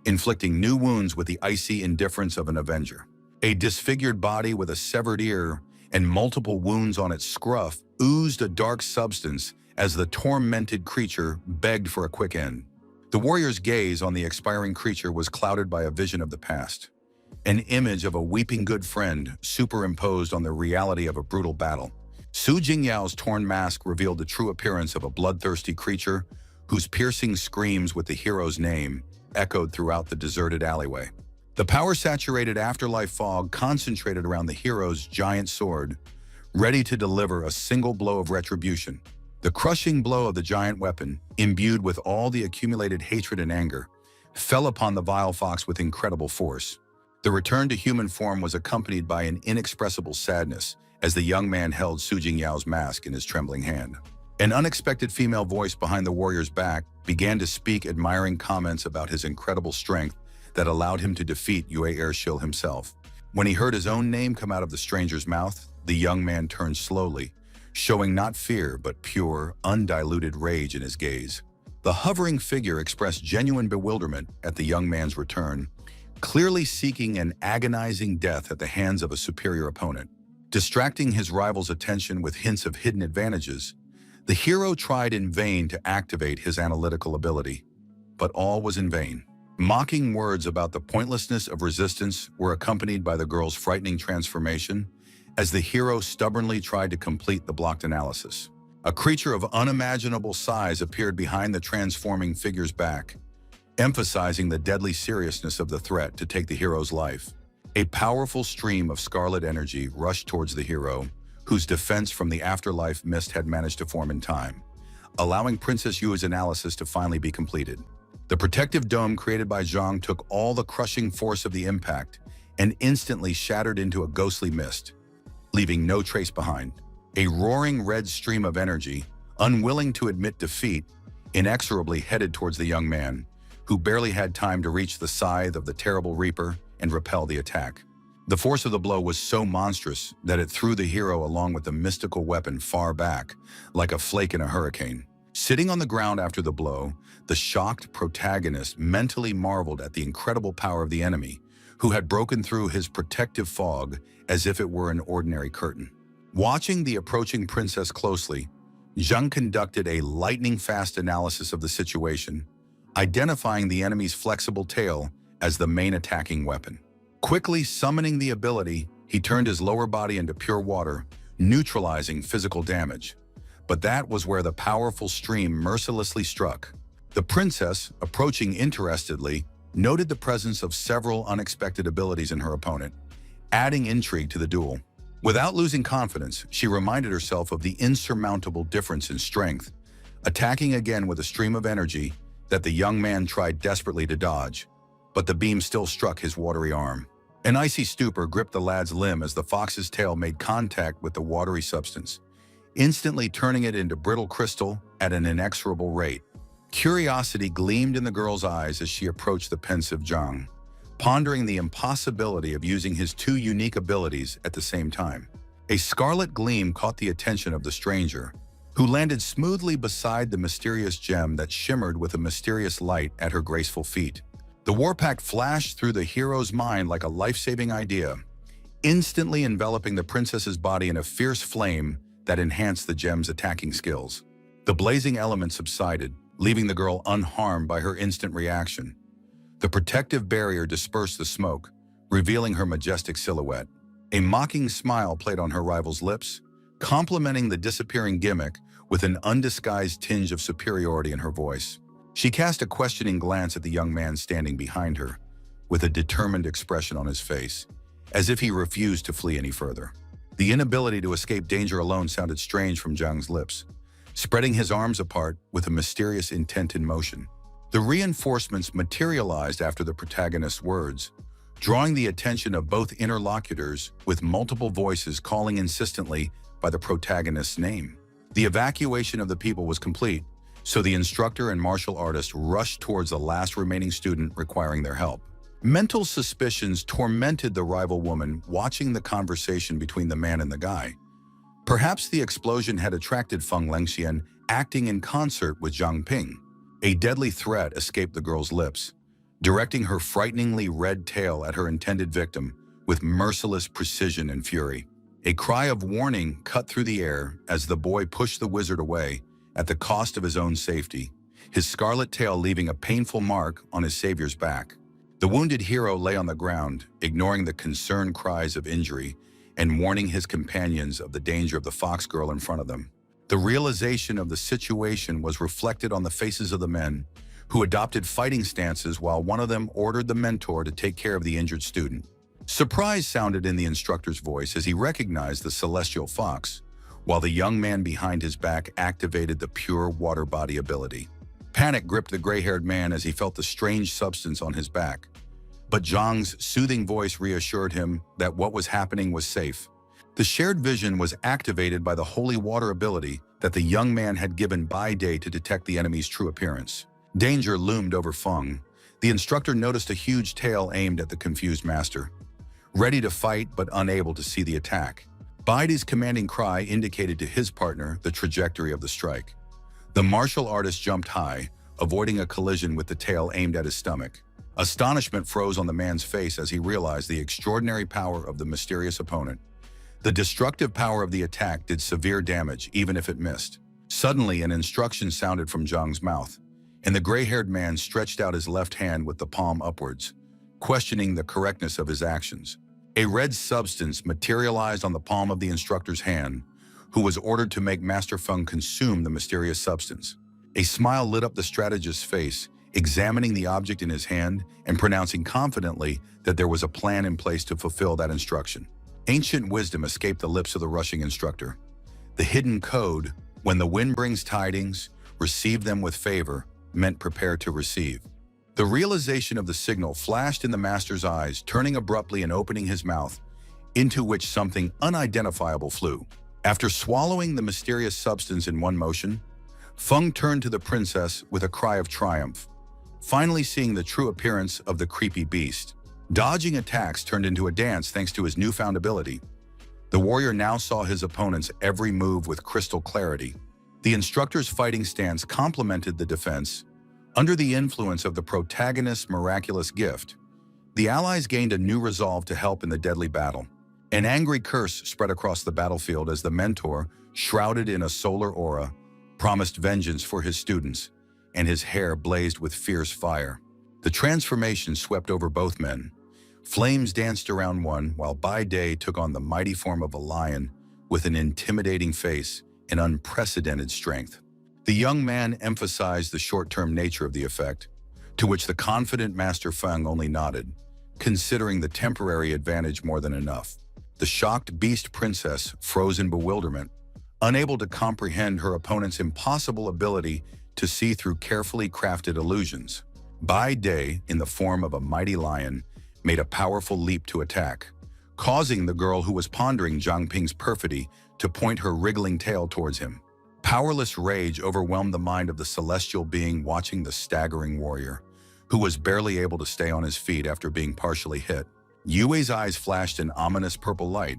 inflicting new wounds with the icy indifference of an avenger. A disfigured body with a severed ear and multiple wounds on its scruff oozed a dark substance as the tormented creature begged for a quick end. The warrior's gaze on the expiring creature was clouded by a vision of the past, an image of a weeping good friend superimposed on the reality of a brutal battle. Su Jingyao's torn mask revealed the true appearance of a bloodthirsty creature whose piercing screams with the hero's name echoed throughout the deserted alleyway. The power-saturated afterlife fog concentrated around the hero's giant sword, ready to deliver a single blow of retribution. The crushing blow of the giant weapon, imbued with all the accumulated hatred and anger, fell upon the vile fox with incredible force. The return to human form was accompanied by an inexpressible sadness as the young man held Su Jingyao's mask in his trembling hand. An unexpected female voice behind the warrior's back began to speak admiring comments about his incredible strength that allowed him to defeat Yue Ershil himself. When he heard his own name come out of the stranger's mouth, the young man turned slowly, showing not fear but pure, undiluted rage in his gaze. The hovering figure expressed genuine bewilderment at the young man's return, clearly seeking an agonizing death at the hands of a superior opponent. Distracting his rival's attention with hints of hidden advantages, the hero tried in vain to activate his analytical ability. But all was in vain. Mocking words about the pointlessness of resistance were accompanied by the girl's frightening transformation as the hero stubbornly tried to complete the blocked analysis. A creature of unimaginable size appeared behind the transforming figure's back, emphasizing the deadly seriousness of the threat to take the hero's life. A powerful stream of scarlet energy rushed towards the hero, whose defense from the afterlife mist had managed to form in time, allowing Princess Yu's analysis to finally be completed. The protective dome created by Zhang took all the crushing force of the impact and instantly shattered into a ghostly mist, leaving no trace behind. A roaring red stream of energy, unwilling to admit defeat, inexorably headed towards the young man, who barely had time to reach the scythe of the terrible Reaper and repel the attack. The force of the blow was so monstrous that it threw the hero along with the mystical weapon far back, like a flake in a hurricane. Sitting on the ground after the blow, the shocked protagonist mentally marveled at the incredible power of the enemy, who had broken through his protective fog as if it were an ordinary curtain. Watching the approaching princess closely, Zhang conducted a lightning-fast analysis of the situation, identifying the enemy's flexible tail as the main attacking weapon. Quickly summoning the ability, he turned his lower body into pure water, neutralizing physical damage. But that was where the powerful stream mercilessly struck. The princess, approaching interestedly, noted the presence of several unexpected abilities in her opponent, adding intrigue to the duel. Without losing confidence, she reminded herself of the insurmountable difference in strength, attacking again with a stream of energy that the young man tried desperately to dodge, but the beam still struck his watery arm. An icy stupor gripped the lad's limb as the fox's tail made contact with the watery substance, instantly turning it into brittle crystal at an inexorable rate. Curiosity gleamed in the girl's eyes as she approached the pensive Zhang, pondering the impossibility of using his two unique abilities at the same time. A scarlet gleam caught the attention of the stranger, who landed smoothly beside the mysterious gem that shimmered with a mysterious light at her graceful feet. The warpack flashed through the hero's mind like a life-saving idea, instantly enveloping the princess's body in a fierce flame that enhanced the gem's attacking skills. The blazing element subsided, leaving the girl unharmed by her instant reaction. The protective barrier dispersed the smoke, revealing her majestic silhouette. A mocking smile played on her rival's lips, complementing the disappearing gimmick with an undisguised tinge of superiority in her voice. She cast a questioning glance at the young man standing behind her, with a determined expression on his face, as if he refused to flee any further. The inability to escape danger alone sounded strange from Zhang's lips, spreading his arms apart with a mysterious intent in motion. The reinforcements materialized after the protagonist's words, drawing the attention of both interlocutors with multiple voices calling insistently by the protagonist's name. The evacuation of the people was complete, so the instructor and martial artist rushed towards the last remaining student requiring their help. Mental suspicions tormented the rival woman watching the conversation between the man and the guy. Perhaps the explosion had attracted Feng Lengxian acting in concert with Zhang Ping. A deadly threat escaped the girl's lips, directing her frighteningly red tail at her intended victim with merciless precision and fury. A cry of warning cut through the air as the boy pushed the wizard away at the cost of his own safety, his scarlet tail leaving a painful mark on his savior's back. The wounded hero lay on the ground, ignoring the concerned cries of injury and warning his companions of the danger of the fox girl in front of them. The realization of the situation was reflected on the faces of the men, who adopted fighting stances while one of them ordered the mentor to take care of the injured student. Surprise sounded in the instructor's voice as he recognized the celestial fox, while the young man behind his back activated the pure water body ability. Panic gripped the gray-haired man as he felt the strange substance on his back, but Zhang's soothing voice reassured him that what was happening was safe. The shared vision was activated by the holy water ability that the young man had given Bai Day to detect the enemy's true appearance. Danger loomed over Feng. The instructor noticed a huge tail aimed at the confused master, ready to fight but unable to see the attack. Bai Day's commanding cry indicated to his partner the trajectory of the strike. The martial artist jumped high, avoiding a collision with the tail aimed at his stomach. Astonishment froze on the man's face as he realized the extraordinary power of the mysterious opponent. The destructive power of the attack did severe damage, even if it missed. Suddenly, an instruction sounded from Zhang's mouth, and the gray-haired man stretched out his left hand with the palm upwards, questioning the correctness of his actions. A red substance materialized on the palm of the instructor's hand, who was ordered to make Master Feng consume the mysterious substance. A smile lit up the strategist's face, examining the object in his hand and pronouncing confidently that there was a plan in place to fulfill that instruction. Ancient wisdom escaped the lips of the rushing instructor. The hidden code, when the wind brings tidings, receive them with favor, meant prepare to receive. The realization of the signal flashed in the master's eyes, turning abruptly and opening his mouth, into which something unidentifiable flew. After swallowing the mysterious substance in one motion, Feng turned to the princess with a cry of triumph, finally seeing the true appearance of the creepy beast. Dodging attacks turned into a dance thanks to his newfound ability. The warrior now saw his opponent's every move with crystal clarity. The instructor's fighting stance complemented the defense. Under the influence of the protagonist's miraculous gift, the allies gained a new resolve to help in the deadly battle. An angry curse spread across the battlefield as the mentor, shrouded in a solar aura, promised vengeance for his students, and his hair blazed with fierce fire. The transformation swept over both men. Flames danced around one, while Bai Day took on the mighty form of a lion with an intimidating face and unprecedented strength. The young man emphasized the short-term nature of the effect, to which the confident Master Feng only nodded, considering the temporary advantage more than enough. The shocked beast princess froze in bewilderment, unable to comprehend her opponent's impossible ability to see through carefully crafted illusions. Bai Day, in the form of a mighty lion, made a powerful leap to attack, causing the girl who was pondering Zhang Ping's perfidy to point her wriggling tail towards him. Powerless rage overwhelmed the mind of the celestial being watching the staggering warrior, who was barely able to stay on his feet after being partially hit. Yue's eyes flashed an ominous purple light,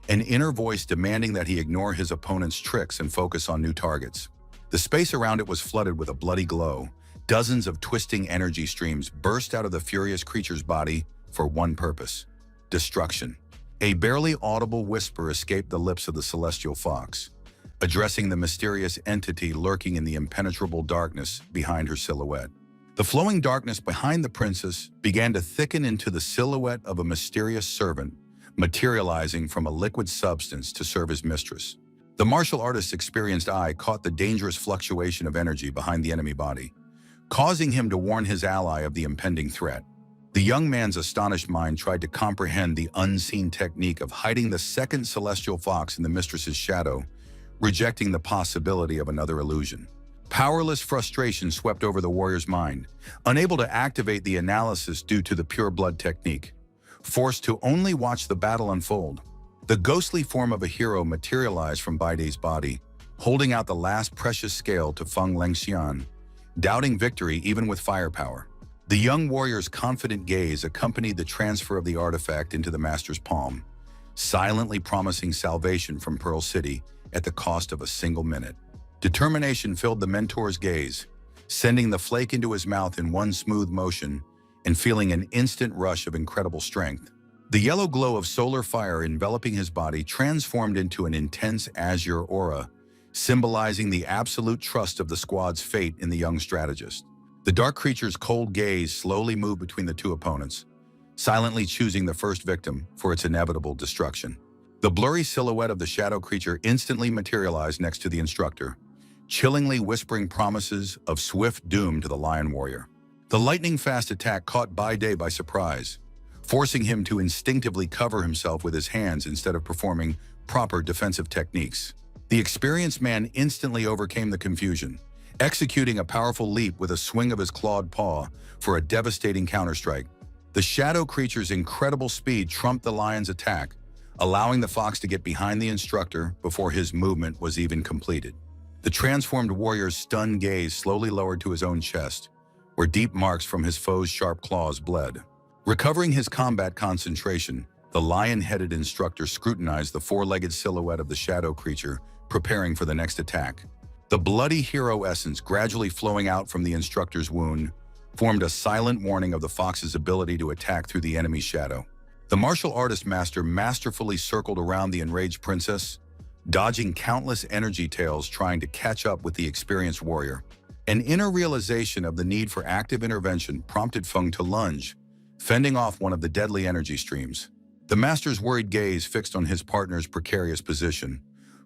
an inner voice demanding that he ignore his opponent's tricks and focus on new targets. The space around it was flooded with a bloody glow. Dozens of twisting energy streams burst out of the furious creature's body for one purpose: destruction. A barely audible whisper escaped the lips of the celestial fox, addressing the mysterious entity lurking in the impenetrable darkness behind her silhouette. The flowing darkness behind the princess began to thicken into the silhouette of a mysterious servant, materializing from a liquid substance to serve his mistress. The martial artist's experienced eye caught the dangerous fluctuation of energy behind the enemy body, causing him to warn his ally of the impending threat. The young man's astonished mind tried to comprehend the unseen technique of hiding the second celestial fox in the mistress's shadow, rejecting the possibility of another illusion. Powerless frustration swept over the warrior's mind, unable to activate the analysis due to the pure blood technique. Forced to only watch the battle unfold, the ghostly form of a hero materialized from Bai Day's body, holding out the last precious scale to Feng Lengxian, doubting victory even with firepower. The young warrior's confident gaze accompanied the transfer of the artifact into the master's palm, silently promising salvation from Pearl City at the cost of a single minute. Determination filled the mentor's gaze, sending the flake into his mouth in one smooth motion and feeling an instant rush of incredible strength. The yellow glow of solar fire enveloping his body transformed into an intense azure aura, symbolizing the absolute trust of the squad's fate in the young strategist. The dark creature's cold gaze slowly moved between the two opponents, silently choosing the first victim for its inevitable destruction. The blurry silhouette of the shadow creature instantly materialized next to the instructor, chillingly whispering promises of swift doom to the lion warrior. The lightning-fast attack caught Bai Day by surprise, forcing him to instinctively cover himself with his hands instead of performing proper defensive techniques. The experienced man instantly overcame the confusion, executing a powerful leap with a swing of his clawed paw for a devastating counterstrike. The shadow creature's incredible speed trumped the lion's attack, allowing the fox to get behind the instructor before his movement was even completed. The transformed warrior's stunned gaze slowly lowered to his own chest, where deep marks from his foe's sharp claws bled. Recovering his combat concentration, the lion-headed instructor scrutinized the four-legged silhouette of the shadow creature, preparing for the next attack. The bloody hero essence gradually flowing out from the instructor's wound formed a silent warning of the fox's ability to attack through the enemy's shadow. The martial artist master masterfully circled around the enraged princess, dodging countless energy tails trying to catch up with the experienced warrior. An inner realization of the need for active intervention prompted Feng to lunge, fending off one of the deadly energy streams. The master's worried gaze fixed on his partner's precarious position,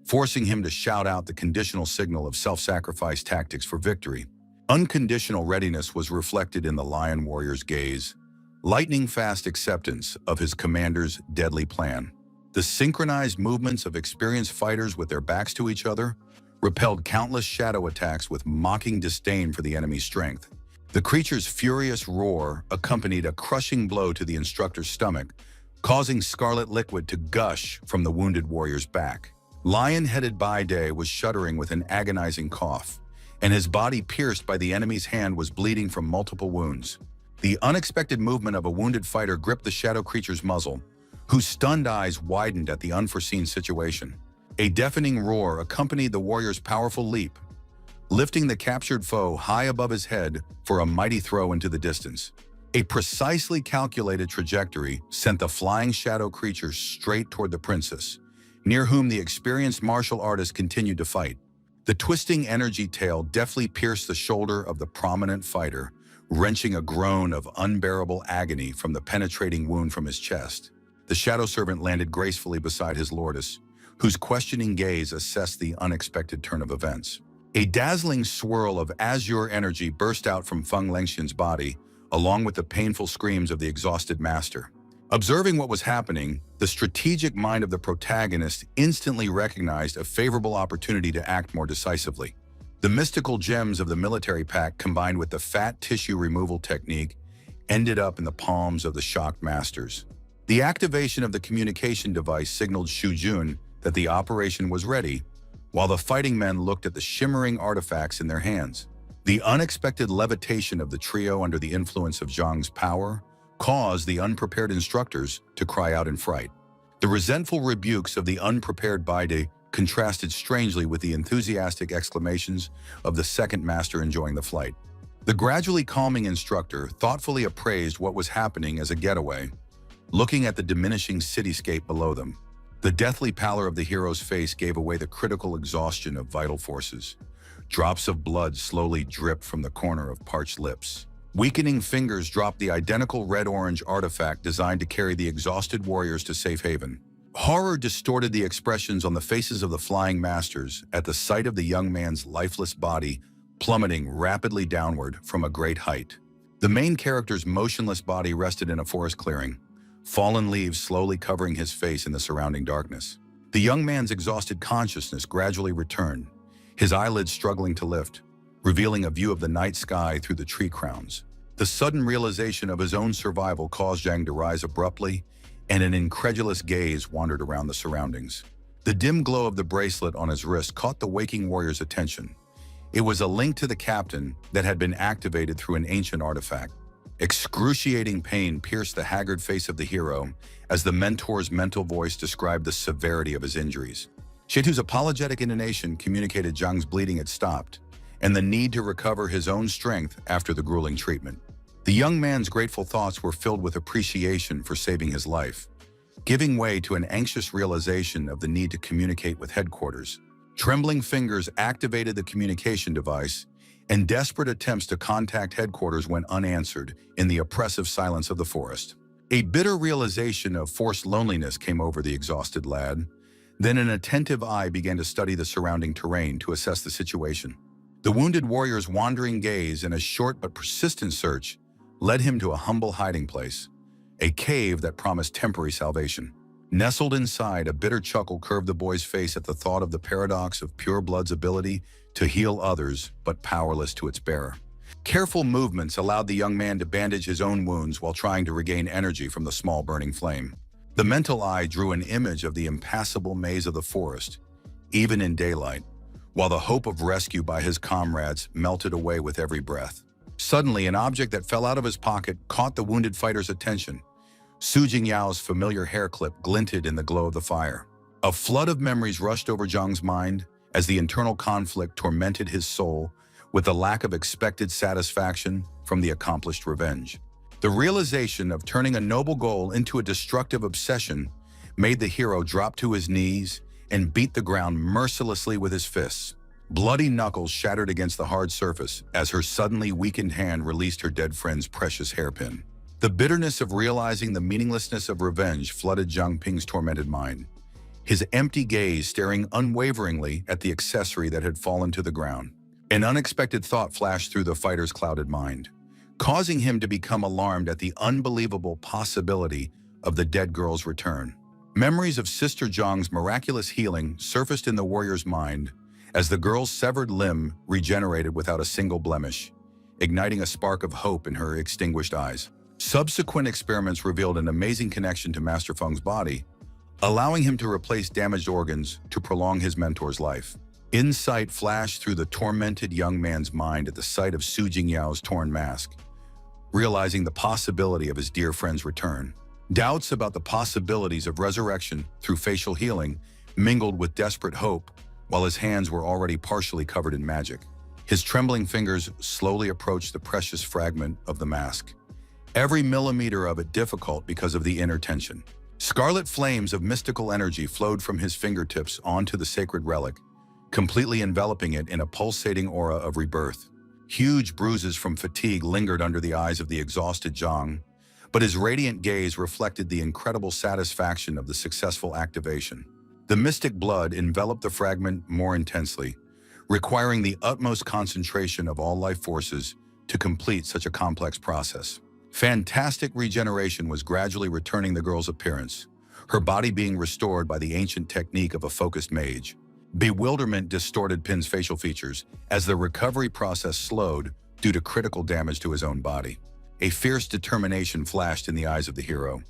forcing him to shout out the conditional signal of self-sacrifice tactics for victory. Unconditional readiness was reflected in the lion warrior's gaze, lightning-fast acceptance of his commander's deadly plan. The synchronized movements of experienced fighters with their backs to each other repelled countless shadow attacks with mocking disdain for the enemy's strength. The creature's furious roar accompanied a crushing blow to the instructor's stomach, causing scarlet liquid to gush from the wounded warrior's back. Lion-headed Baide was shuddering with an agonizing cough, and his body pierced by the enemy's hand was bleeding from multiple wounds. The unexpected movement of a wounded fighter gripped the shadow creature's muzzle, whose stunned eyes widened at the unforeseen situation. A deafening roar accompanied the warrior's powerful leap, lifting the captured foe high above his head for a mighty throw into the distance. A precisely calculated trajectory sent the flying shadow creature straight toward the princess, near whom the experienced martial artist continued to fight. The twisting energy tail deftly pierced the shoulder of the prominent fighter, wrenching a groan of unbearable agony from the penetrating wound from his chest. The shadow servant landed gracefully beside his lordess, whose questioning gaze assessed the unexpected turn of events. A dazzling swirl of azure energy burst out from Feng Lengxian's body, along with the painful screams of the exhausted master. Observing what was happening, the strategic mind of the protagonist instantly recognized a favorable opportunity to act more decisively. The mystical gems of the military pack combined with the fat tissue removal technique ended up in the palms of the shocked masters. The activation of the communication device signaled Xu Jun that the operation was ready, while the fighting men looked at the shimmering artifacts in their hands. The unexpected levitation of the trio under the influence of Zhang's power caused the unprepared instructors to cry out in fright. The resentful rebukes of the unprepared Baide contrasted strangely with the enthusiastic exclamations of the second master enjoying the flight. The gradually calming instructor thoughtfully appraised what was happening as a getaway, looking at the diminishing cityscape below them. The deathly pallor of the hero's face gave away the critical exhaustion of vital forces. Drops of blood slowly dripped from the corner of parched lips. Weakening fingers dropped the identical red-orange artifact designed to carry the exhausted warriors to safe haven. Horror distorted the expressions on the faces of the flying masters at the sight of the young man's lifeless body plummeting rapidly downward from a great height. The main character's motionless body rested in a forest clearing, fallen leaves slowly covering his face in the surrounding darkness. The young man's exhausted consciousness gradually returned, his eyelids struggling to lift, revealing a view of the night sky through the tree crowns. The sudden realization of his own survival caused Zhang to rise abruptly, and an incredulous gaze wandered around the surroundings. The dim glow of the bracelet on his wrist caught the waking warrior's attention. It was a link to the captain that had been activated through an ancient artifact. Excruciating pain pierced the haggard face of the hero as the mentor's mental voice described the severity of his injuries. Shetu's apologetic intonation communicated Zhang's bleeding had stopped, and the need to recover his own strength after the grueling treatment. The young man's grateful thoughts were filled with appreciation for saving his life, giving way to an anxious realization of the need to communicate with headquarters. Trembling fingers activated the communication device, and desperate attempts to contact headquarters went unanswered in the oppressive silence of the forest. A bitter realization of forced loneliness came over the exhausted lad. Then an attentive eye began to study the surrounding terrain to assess the situation. The wounded warrior's wandering gaze and a short but persistent search led him to a humble hiding place, a cave that promised temporary salvation. Nestled inside, a bitter chuckle curved the boy's face at the thought of the paradox of pure blood's ability to heal others but powerless to its bearer. Careful movements allowed the young man to bandage his own wounds while trying to regain energy from the small burning flame. The mental eye drew an image of the impassable maze of the forest, even in daylight, while the hope of rescue by his comrades melted away with every breath. Suddenly, an object that fell out of his pocket caught the wounded fighter's attention. Su Jingyao's familiar hair clip glinted in the glow of the fire. A flood of memories rushed over Zhang's mind as the internal conflict tormented his soul with the lack of expected satisfaction from the accomplished revenge. The realization of turning a noble goal into a destructive obsession made the hero drop to his knees and beat the ground mercilessly with his fists. Bloody knuckles shattered against the hard surface as her suddenly weakened hand released her dead friend's precious hairpin. The bitterness of realizing the meaninglessness of revenge flooded Zhang Ping's tormented mind, his empty gaze staring unwaveringly at the accessory that had fallen to the ground. An unexpected thought flashed through the fighter's clouded mind, causing him to become alarmed at the unbelievable possibility of the dead girl's return. Memories of Sister Zhang's miraculous healing surfaced in the warrior's mind as the girl's severed limb regenerated without a single blemish, igniting a spark of hope in her extinguished eyes. Subsequent experiments revealed an amazing connection to Master Feng's body, allowing him to replace damaged organs to prolong his mentor's life. Insight flashed through the tormented young man's mind at the sight of Su Jingyao's torn mask, realizing the possibility of his dear friend's return. Doubts about the possibilities of resurrection through facial healing mingled with desperate hope, while his hands were already partially covered in magic. His trembling fingers slowly approached the precious fragment of the mask, every millimeter of it difficult because of the inner tension. Scarlet flames of mystical energy flowed from his fingertips onto the sacred relic, completely enveloping it in a pulsating aura of rebirth. Huge bruises from fatigue lingered under the eyes of the exhausted Zhang, but his radiant gaze reflected the incredible satisfaction of the successful activation. The mystic blood enveloped the fragment more intensely, requiring the utmost concentration of all life forces to complete such a complex process. Fantastic regeneration was gradually returning the girl's appearance, her body being restored by the ancient technique of a focused mage. Bewilderment distorted Pin's facial features as the recovery process slowed due to critical damage to his own body. A fierce determination flashed in the eyes of the hero,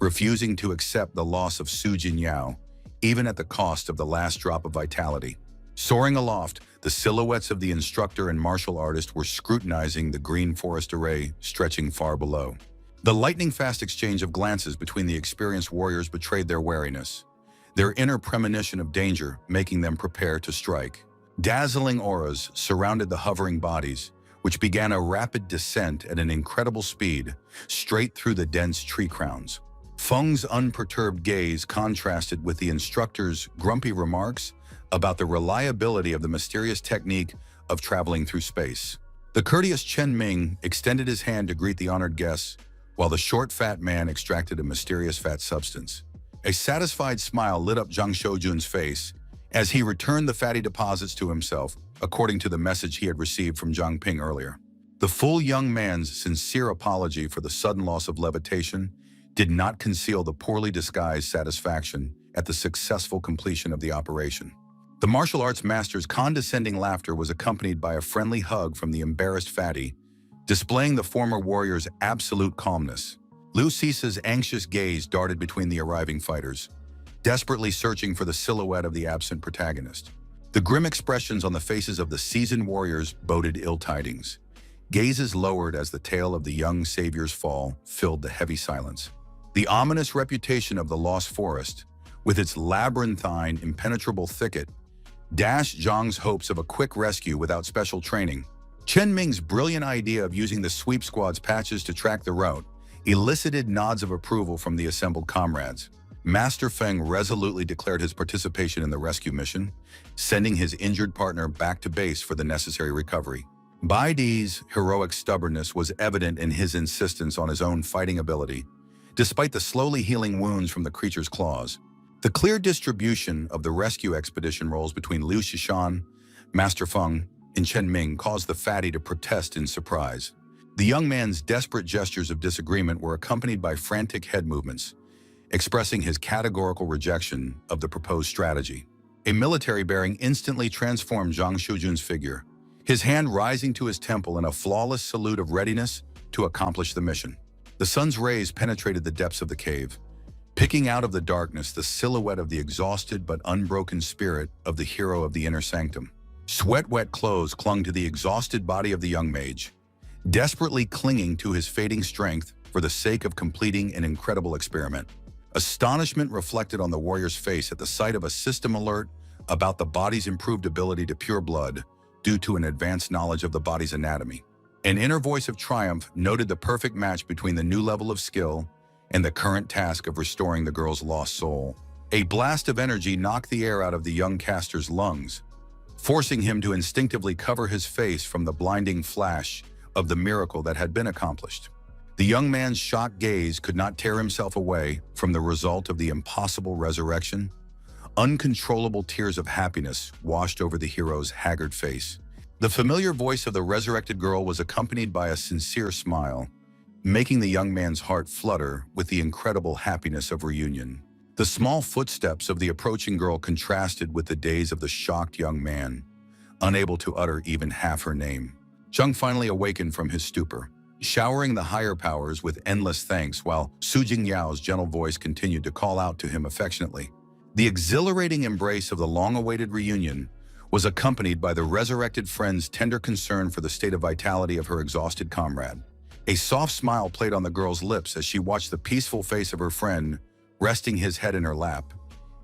refusing to accept the loss of Su Jinyao, even at the cost of the last drop of vitality. Soaring aloft, the silhouettes of the instructor and martial artist were scrutinizing the green forest array stretching far below. The lightning-fast exchange of glances between the experienced warriors betrayed their wariness, their inner premonition of danger making them prepare to strike. Dazzling auras surrounded the hovering bodies, which began a rapid descent at an incredible speed, straight through the dense tree crowns. Feng's unperturbed gaze contrasted with the instructor's grumpy remarks about the reliability of the mysterious technique of traveling through space. The courteous Chen Ming extended his hand to greet the honored guests, while the short, fat man extracted a mysterious fat substance. A satisfied smile lit up Zhang Shoujun's face as he returned the fatty deposits to himself, according to the message he had received from Zhang Ping earlier. The full young man's sincere apology for the sudden loss of levitation did not conceal the poorly disguised satisfaction at the successful completion of the operation. The martial arts master's condescending laughter was accompanied by a friendly hug from the embarrassed fatty, displaying the former warrior's absolute calmness. Lu Cisa's anxious gaze darted between the arriving fighters, desperately searching for the silhouette of the absent protagonist. The grim expressions on the faces of the seasoned warriors boded ill tidings. Gazes lowered as the tale of the young savior's fall filled the heavy silence. The ominous reputation of the Lost Forest, with its labyrinthine, impenetrable thicket, dashed Zhang's hopes of a quick rescue without special training. Chen Ming's brilliant idea of using the sweep squad's patches to track the route elicited nods of approval from the assembled comrades. Master Feng resolutely declared his participation in the rescue mission, sending his injured partner back to base for the necessary recovery. Bai Di's heroic stubbornness was evident in his insistence on his own fighting ability, despite the slowly healing wounds from the creature's claws. The clear distribution of the rescue expedition roles between Liu Shishan, Master Feng, and Chen Ming caused the fatty to protest in surprise. The young man's desperate gestures of disagreement were accompanied by frantic head movements, expressing his categorical rejection of the proposed strategy. A military bearing instantly transformed Zhang Shoujun's figure, his hand rising to his temple in a flawless salute of readiness to accomplish the mission. The sun's rays penetrated the depths of the cave, picking out of the darkness the silhouette of the exhausted but unbroken spirit of the hero of the inner sanctum. Sweat-wet clothes clung to the exhausted body of the young mage, desperately clinging to his fading strength for the sake of completing an incredible experiment. Astonishment reflected on the warrior's face at the sight of a system alert about the body's improved ability to pure blood due to an advanced knowledge of the body's anatomy. An inner voice of triumph noted the perfect match between the new level of skill and the current task of restoring the girl's lost soul. A blast of energy knocked the air out of the young caster's lungs, forcing him to instinctively cover his face from the blinding flash of the miracle that had been accomplished. The young man's shocked gaze could not tear himself away from the result of the impossible resurrection. Uncontrollable tears of happiness washed over the hero's haggard face. The familiar voice of the resurrected girl was accompanied by a sincere smile, making the young man's heart flutter with the incredible happiness of reunion. The small footsteps of the approaching girl contrasted with the days of the shocked young man, unable to utter even half her name. Zheng finally awakened from his stupor, showering the higher powers with endless thanks while Su Jingyao's gentle voice continued to call out to him affectionately. The exhilarating embrace of the long-awaited reunion was accompanied by the resurrected friend's tender concern for the state of vitality of her exhausted comrade. A soft smile played on the girl's lips as she watched the peaceful face of her friend resting his head in her lap,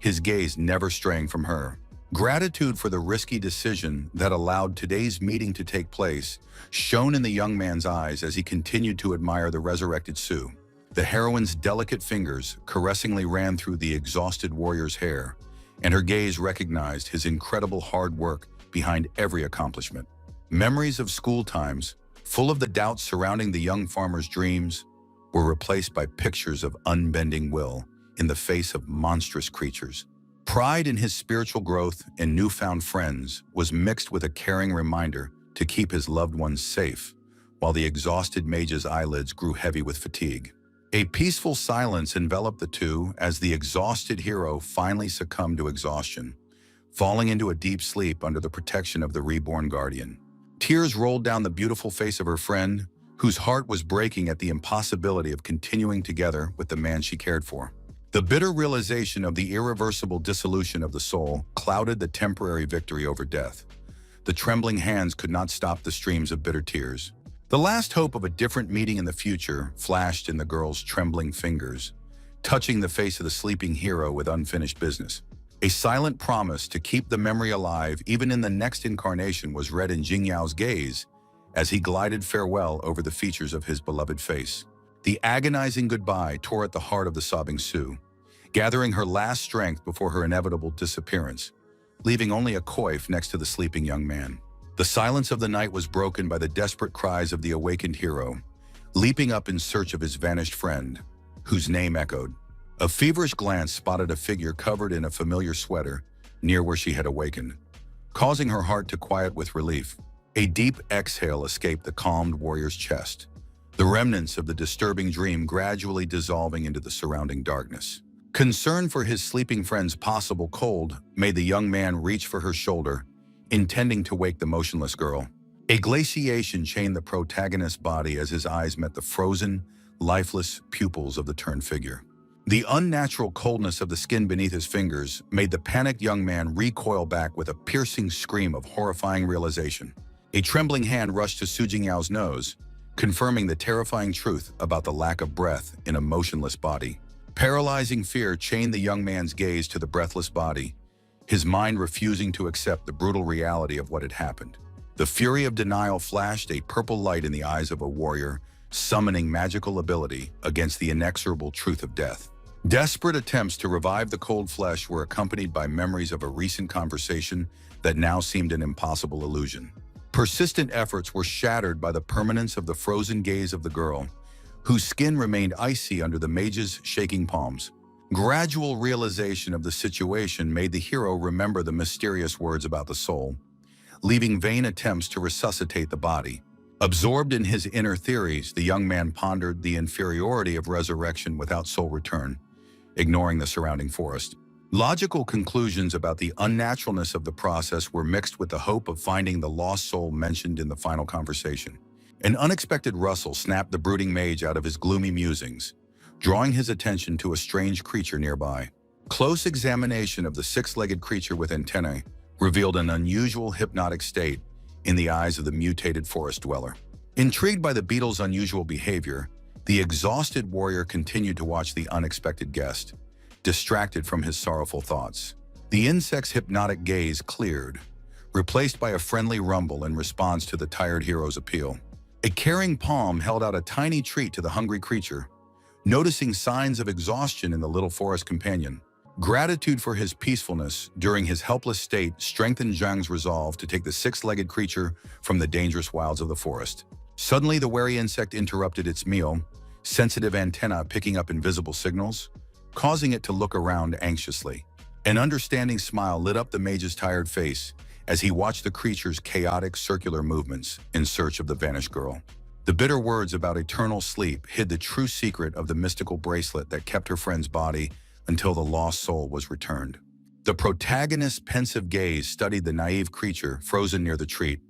his gaze never straying from her. Gratitude for the risky decision that allowed today's meeting to take place shone in the young man's eyes as he continued to admire the resurrected Su. The heroine's delicate fingers caressingly ran through the exhausted warrior's hair, and her gaze recognized his incredible hard work behind every accomplishment. Memories of school times, full of the doubts surrounding the young farmer's dreams, were replaced by pictures of unbending will in the face of monstrous creatures. Pride in his spiritual growth and newfound friends was mixed with a caring reminder to keep his loved ones safe, while the exhausted mage's eyelids grew heavy with fatigue. A peaceful silence enveloped the two as the exhausted hero finally succumbed to exhaustion, falling into a deep sleep under the protection of the reborn guardian. Tears rolled down the beautiful face of her friend, whose heart was breaking at the impossibility of continuing together with the man she cared for. The bitter realization of the irreversible dissolution of the soul clouded the temporary victory over death. The trembling hands could not stop the streams of bitter tears. The last hope of a different meeting in the future flashed in the girl's trembling fingers, touching the face of the sleeping hero with unfinished business. A silent promise to keep the memory alive even in the next incarnation was read in Jingyao's gaze as he glided farewell over the features of his beloved face. The agonizing goodbye tore at the heart of the sobbing Su, gathering her last strength before her inevitable disappearance, leaving only a coif next to the sleeping young man. The silence of the night was broken by the desperate cries of the awakened hero, leaping up in search of his vanished friend, whose name echoed. A feverish glance spotted a figure covered in a familiar sweater near where she had awakened, causing her heart to quiet with relief. A deep exhale escaped the calmed warrior's chest, the remnants of the disturbing dream gradually dissolving into the surrounding darkness. Concern for his sleeping friend's possible cold made the young man reach for her shoulder, intending to wake the motionless girl. A glaciation chained the protagonist's body as his eyes met the frozen, lifeless pupils of the turned figure. The unnatural coldness of the skin beneath his fingers made the panicked young man recoil back with a piercing scream of horrifying realization. A trembling hand rushed to Su Jingyao's nose, confirming the terrifying truth about the lack of breath in a motionless body. Paralyzing fear chained the young man's gaze to the breathless body, his mind refusing to accept the brutal reality of what had happened. The fury of denial flashed a purple light in the eyes of a warrior, summoning magical ability against the inexorable truth of death. Desperate attempts to revive the cold flesh were accompanied by memories of a recent conversation that now seemed an impossible illusion. Persistent efforts were shattered by the permanence of the frozen gaze of the girl, whose skin remained icy under the mage's shaking palms. Gradual realization of the situation made the hero remember the mysterious words about the soul, leaving vain attempts to resuscitate the body. Absorbed in his inner theories, the young man pondered the inferiority of resurrection without soul return, ignoring the surrounding forest. Logical conclusions about the unnaturalness of the process were mixed with the hope of finding the lost soul mentioned in the final conversation. An unexpected rustle snapped the brooding mage out of his gloomy musings, drawing his attention to a strange creature nearby. Close examination of the six-legged creature with antennae revealed an unusual hypnotic state in the eyes of the mutated forest dweller. Intrigued by the beetle's unusual behavior, the exhausted warrior continued to watch the unexpected guest, distracted from his sorrowful thoughts. The insect's hypnotic gaze cleared, replaced by a friendly rumble in response to the tired hero's appeal. A caring palm held out a tiny treat to the hungry creature, noticing signs of exhaustion in the little forest companion. Gratitude for his peacefulness during his helpless state strengthened Zhang's resolve to take the six-legged creature from the dangerous wilds of the forest. Suddenly, the wary insect interrupted its meal, sensitive antennae picking up invisible signals, causing it to look around anxiously. An understanding smile lit up the mage's tired face as he watched the creature's chaotic circular movements in search of the vanished girl. The bitter words about eternal sleep hid the true secret of the mystical bracelet that kept her friend's body until the lost soul was returned. The protagonist's pensive gaze studied the naive creature frozen near the treat,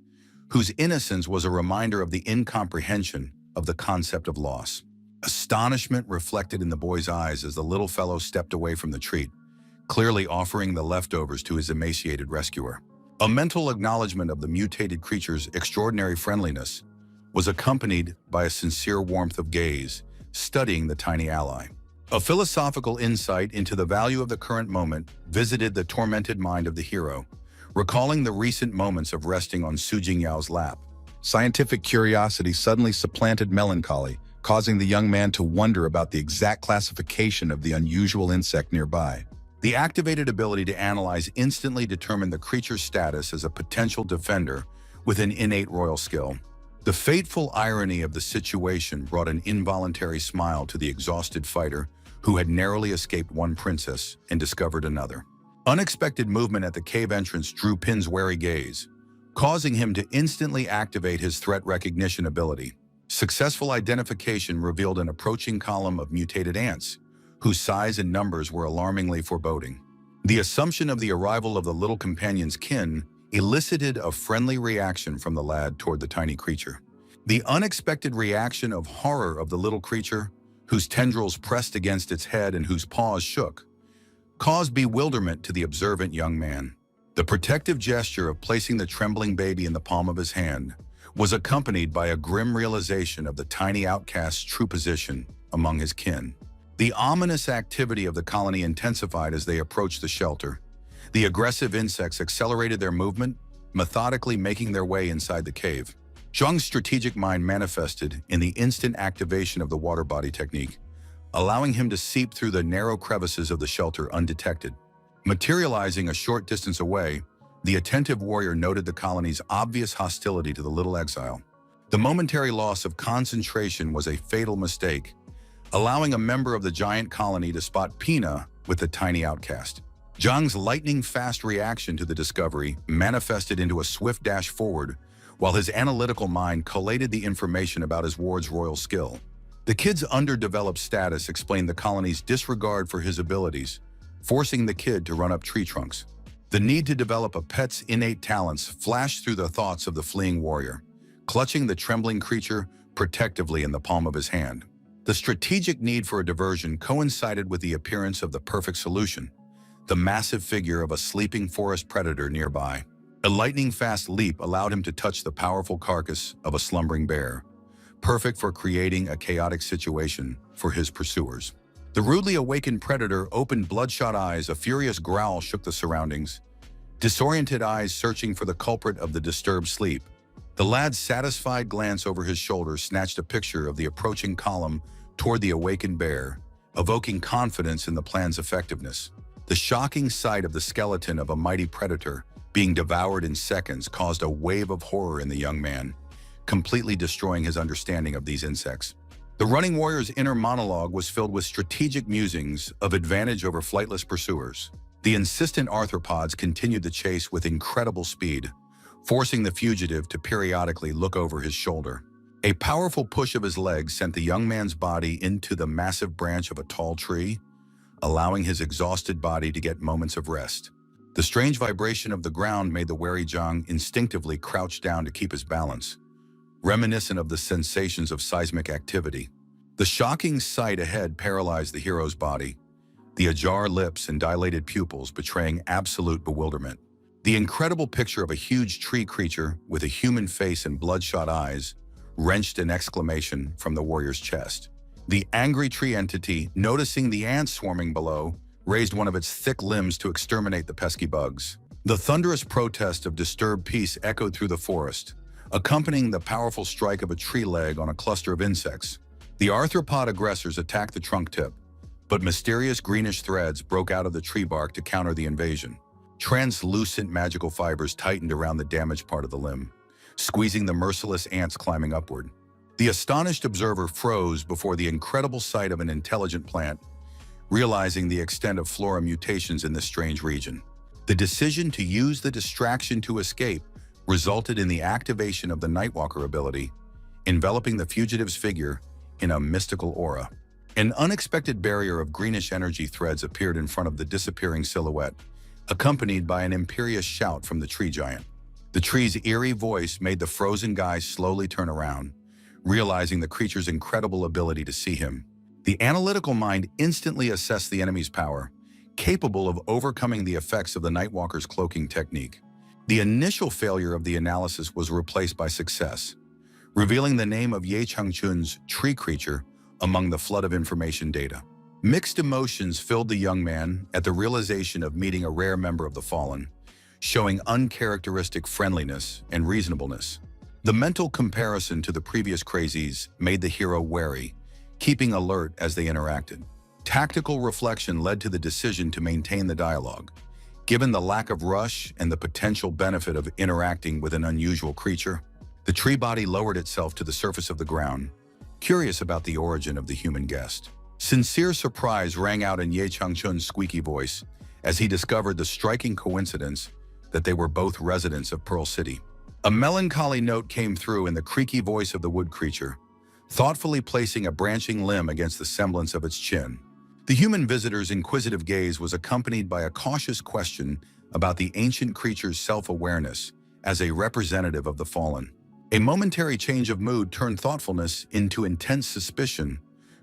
whose innocence was a reminder of the incomprehension of the concept of loss. Astonishment reflected in the boy's eyes as the little fellow stepped away from the treat, clearly offering the leftovers to his emaciated rescuer. A mental acknowledgement of the mutated creature's extraordinary friendliness was accompanied by a sincere warmth of gaze, studying the tiny ally. A philosophical insight into the value of the current moment visited the tormented mind of the hero, recalling the recent moments of resting on Su Jingyao's lap. Scientific curiosity suddenly supplanted melancholy, causing the young man to wonder about the exact classification of the unusual insect nearby. The activated ability to analyze instantly determined the creature's status as a potential defender with an innate royal skill. The fateful irony of the situation brought an involuntary smile to the exhausted fighter who had narrowly escaped one princess and discovered another. Unexpected movement at the cave entrance drew Pin's wary gaze, causing him to instantly activate his threat recognition ability. Successful identification revealed an approaching column of mutated ants, whose size and numbers were alarmingly foreboding. The assumption of the arrival of the little companion's kin elicited a friendly reaction from the lad toward the tiny creature. The unexpected reaction of horror of the little creature, whose tendrils pressed against its head and whose paws shook, caused bewilderment to the observant young man. The protective gesture of placing the trembling baby in the palm of his hand was accompanied by a grim realization of the tiny outcast's true position among his kin. The ominous activity of the colony intensified as they approached the shelter. The aggressive insects accelerated their movement, methodically making their way inside the cave. Zhang's strategic mind manifested in the instant activation of the water body technique, allowing him to seep through the narrow crevices of the shelter undetected. Materializing a short distance away, the attentive warrior noted the colony's obvious hostility to the little exile. The momentary loss of concentration was a fatal mistake, allowing a member of the giant colony to spot Pina with the tiny outcast. Zhang's lightning-fast reaction to the discovery manifested into a swift dash forward, while his analytical mind collated the information about his ward's royal skill. The kid's underdeveloped status explained the colony's disregard for his abilities, forcing the kid to run up tree trunks. The need to develop a pet's innate talents flashed through the thoughts of the fleeing warrior, clutching the trembling creature protectively in the palm of his hand. The strategic need for a diversion coincided with the appearance of the perfect solution, the massive figure of a sleeping forest predator nearby. A lightning-fast leap allowed him to touch the powerful carcass of a slumbering bear, perfect for creating a chaotic situation for his pursuers. The rudely awakened predator opened bloodshot eyes, a furious growl shook the surroundings, disoriented eyes searching for the culprit of the disturbed sleep. The lad's satisfied glance over his shoulder snatched a picture of the approaching column toward the awakened bear, evoking confidence in the plan's effectiveness. The shocking sight of the skeleton of a mighty predator being devoured in seconds caused a wave of horror in the young man, completely destroying his understanding of these insects. The running warrior's inner monologue was filled with strategic musings of advantage over flightless pursuers. The insistent arthropods continued the chase with incredible speed, forcing the fugitive to periodically look over his shoulder. A powerful push of his leg sent the young man's body into the massive branch of a tall tree, allowing his exhausted body to get moments of rest. The strange vibration of the ground made the wary Zhang instinctively crouch down to keep his balance, reminiscent of the sensations of seismic activity. The shocking sight ahead paralyzed the hero's body, the ajar lips and dilated pupils betraying absolute bewilderment. The incredible picture of a huge tree creature with a human face and bloodshot eyes wrenched an exclamation from the warrior's chest. The angry tree entity, noticing the ants swarming below, raised one of its thick limbs to exterminate the pesky bugs. The thunderous protest of disturbed peace echoed through the forest, accompanying the powerful strike of a tree leg on a cluster of insects. The arthropod aggressors attacked the trunk tip, but mysterious greenish threads broke out of the tree bark to counter the invasion. Translucent magical fibers tightened around the damaged part of the limb, squeezing the merciless ants climbing upward. The astonished observer froze before the incredible sight of an intelligent plant, realizing the extent of flora mutations in this strange region. The decision to use the distraction to escape resulted in the activation of the Nightwalker ability, enveloping the fugitive's figure in a mystical aura. An unexpected barrier of greenish energy threads appeared in front of the disappearing silhouette, accompanied by an imperious shout from the tree giant. The tree's eerie voice made the frozen guy slowly turn around, realizing the creature's incredible ability to see him. The analytical mind instantly assessed the enemy's power, capable of overcoming the effects of the Nightwalker's cloaking technique. The initial failure of the analysis was replaced by success, revealing the name of Ye Changchun's tree creature among the flood of information data. Mixed emotions filled the young man at the realization of meeting a rare member of the Fallen, showing uncharacteristic friendliness and reasonableness. The mental comparison to the previous crazies made the hero wary, keeping alert as they interacted. Tactical reflection led to the decision to maintain the dialogue. Given the lack of rush and the potential benefit of interacting with an unusual creature, the tree body lowered itself to the surface of the ground, curious about the origin of the human guest. Sincere surprise rang out in Ye Changchun's squeaky voice as he discovered the striking coincidence that they were both residents of Pearl City. A melancholy note came through in the creaky voice of the wood creature, thoughtfully placing a branching limb against the semblance of its chin. The human visitor's inquisitive gaze was accompanied by a cautious question about the ancient creature's self-awareness as a representative of the fallen. A momentary change of mood turned thoughtfulness into intense suspicion,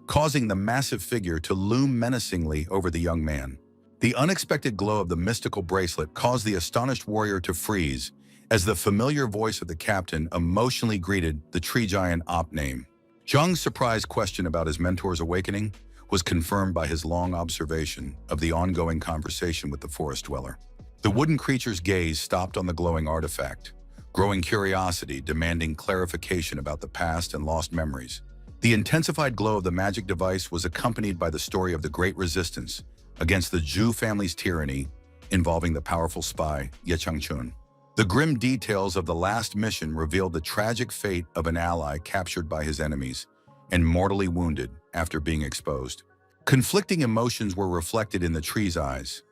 causing the massive figure to loom menacingly over the young man. The unexpected glow of the mystical bracelet caused the astonished warrior to freeze as the familiar voice of the captain emotionally greeted the tree giant op name. Zhang's surprised question about his mentor's awakening was confirmed by his long observation of the ongoing conversation with the forest dweller. The wooden creature's gaze stopped on the glowing artifact, growing curiosity demanding clarification about the past and lost memories. The intensified glow of the magic device was accompanied by the story of the Great Resistance against the Zhu family's tyranny involving the powerful spy Ye Changchun. The grim details of the last mission revealed the tragic fate of an ally captured by his enemies and mortally wounded after being exposed. Conflicting emotions were reflected in the tree's eyes,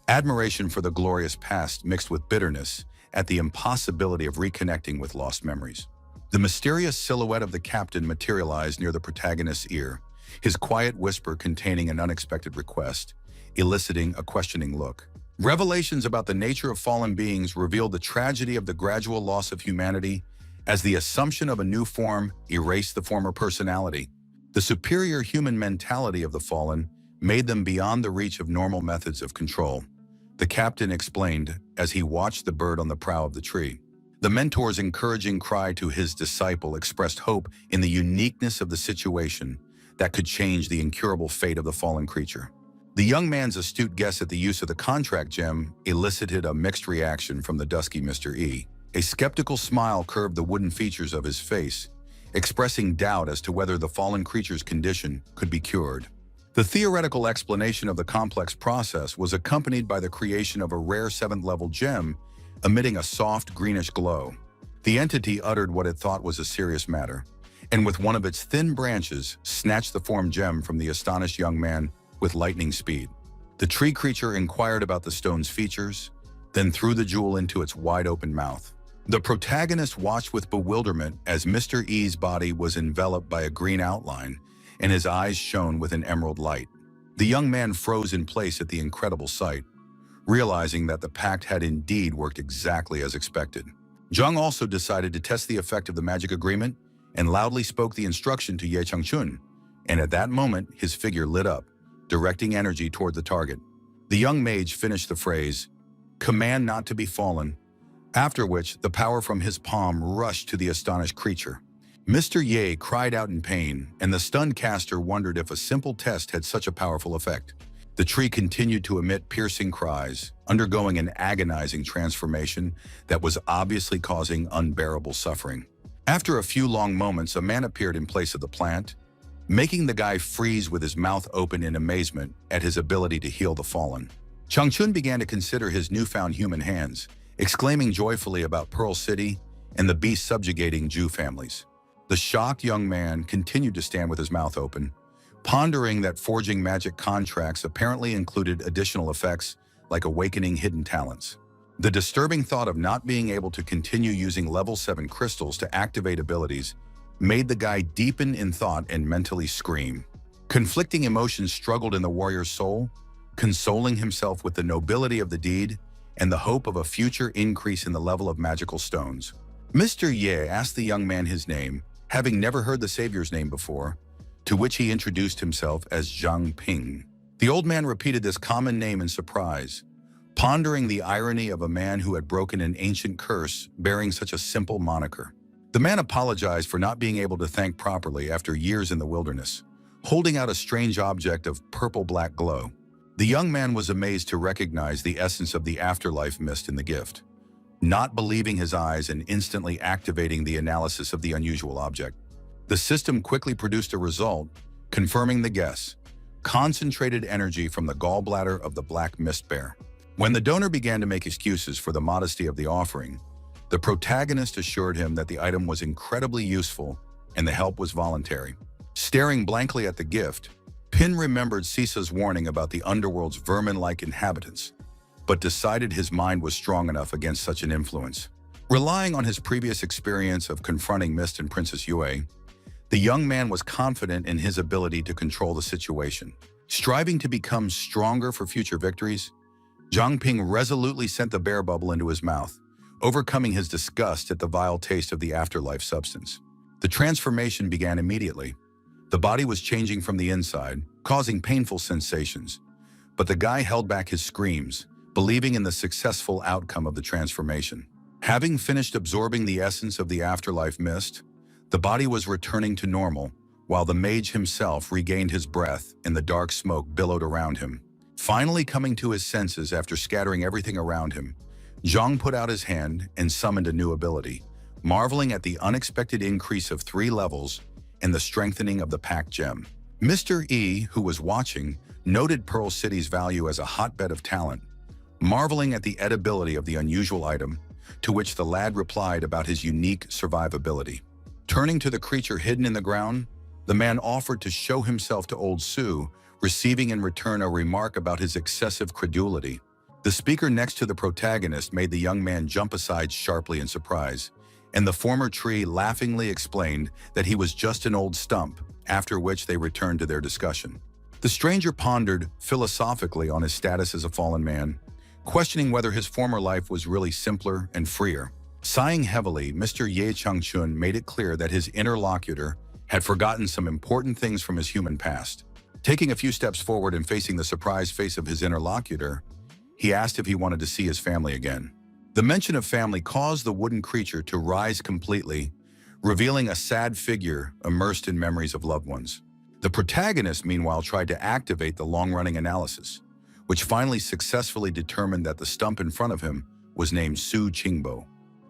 admiration for the glorious past mixed with bitterness at the impossibility of reconnecting with lost memories. The mysterious silhouette of the captain materialized near the protagonist's ear, his quiet whisper containing an unexpected request, eliciting a questioning look. Revelations about the nature of fallen beings revealed the tragedy of the gradual loss of humanity as the assumption of a new form erased the former personality. The superior human mentality of the fallen made them beyond the reach of normal methods of control, the captain explained as he watched the bird on the prow of the tree. The mentor's encouraging cry to his disciple expressed hope in the uniqueness of the situation that could change the incurable fate of the fallen creature. The young man's astute guess at the use of the contract gem elicited a mixed reaction from the dusky Mr. E. A skeptical smile curved the wooden features of his face, expressing doubt as to whether the fallen creature's condition could be cured. The theoretical explanation of the complex process was accompanied by the creation of a rare 7th-level gem emitting a soft greenish glow. The entity uttered what it thought was a serious matter, and with one of its thin branches snatched the formed gem from the astonished young man with lightning speed. The tree creature inquired about the stone's features, then threw the jewel into its wide-open mouth. The protagonist watched with bewilderment as Mr. E's body was enveloped by a green outline and his eyes shone with an emerald light. The young man froze in place at the incredible sight, realizing that the pact had indeed worked exactly as expected. Zhang also decided to test the effect of the magic agreement and loudly spoke the instruction to Ye Changchun, and at that moment, his figure lit up, directing energy toward the target. The young mage finished the phrase, "Command not to be fallen," after which the power from his palm rushed to the astonished creature. Mr. Ye cried out in pain, and the stunned caster wondered if a simple test had such a powerful effect. The tree continued to emit piercing cries, undergoing an agonizing transformation that was obviously causing unbearable suffering. After a few long moments, a man appeared in place of the plant, making the guy freeze with his mouth open in amazement at his ability to heal the fallen. Changchun began to consider his newfound human hands, exclaiming joyfully about Pearl City and the beast subjugating Jew families. The shocked young man continued to stand with his mouth open, pondering that forging magic contracts apparently included additional effects like awakening hidden talents. The disturbing thought of not being able to continue using level 7 crystals to activate abilities made the guy deepen in thought and mentally scream. Conflicting emotions struggled in the warrior's soul, consoling himself with the nobility of the deed and the hope of a future increase in the level of magical stones. Mr. Ye asked the young man his name, having never heard the savior's name before, to which he introduced himself as Zhang Ping. The old man repeated this common name in surprise, pondering the irony of a man who had broken an ancient curse bearing such a simple moniker. The man apologized for not being able to thank properly after years in the wilderness, holding out a strange object of purple-black glow. The young man was amazed to recognize the essence of the afterlife mist in the gift, not believing his eyes and instantly activating the analysis of the unusual object. The system quickly produced a result, confirming the guess: concentrated energy from the gallbladder of the black mist bear. When the donor began to make excuses for the modesty of the offering, the protagonist assured him that the item was incredibly useful and the help was voluntary. Staring blankly at the gift, Pin remembered Sisa's warning about the underworld's vermin-like inhabitants, but decided his mind was strong enough against such an influence. Relying on his previous experience of confronting Mist and Princess Yue, the young man was confident in his ability to control the situation. Striving to become stronger for future victories, Zhang Ping resolutely sent the bear bubble into his mouth, overcoming his disgust at the vile taste of the afterlife substance. The transformation began immediately. The body was changing from the inside, causing painful sensations, but the guy held back his screams, believing in the successful outcome of the transformation. Having finished absorbing the essence of the afterlife mist, the body was returning to normal, while the mage himself regained his breath and the dark smoke billowed around him. Finally coming to his senses after scattering everything around him, Zhang put out his hand and summoned a new ability, marveling at the unexpected increase of 3 levels and the strengthening of the packed gem. Mr. E, who was watching, noted Pearl City's value as a hotbed of talent, marveling at the edibility of the unusual item, to which the lad replied about his unique survivability. Turning to the creature hidden in the ground, the man offered to show himself to old Su, receiving in return a remark about his excessive credulity. The speaker next to the protagonist made the young man jump aside sharply in surprise, and the former tree laughingly explained that he was just an old stump, after which they returned to their discussion. The stranger pondered philosophically on his status as a fallen man, questioning whether his former life was really simpler and freer. Sighing heavily, Mr. Ye Changchun made it clear that his interlocutor had forgotten some important things from his human past. Taking a few steps forward and facing the surprised face of his interlocutor, he asked if he wanted to see his family again. The mention of family caused the wooden creature to rise completely, revealing a sad figure immersed in memories of loved ones. The protagonist, meanwhile, tried to activate the long-running analysis, which finally successfully determined that the stump in front of him was named Su Qingbo.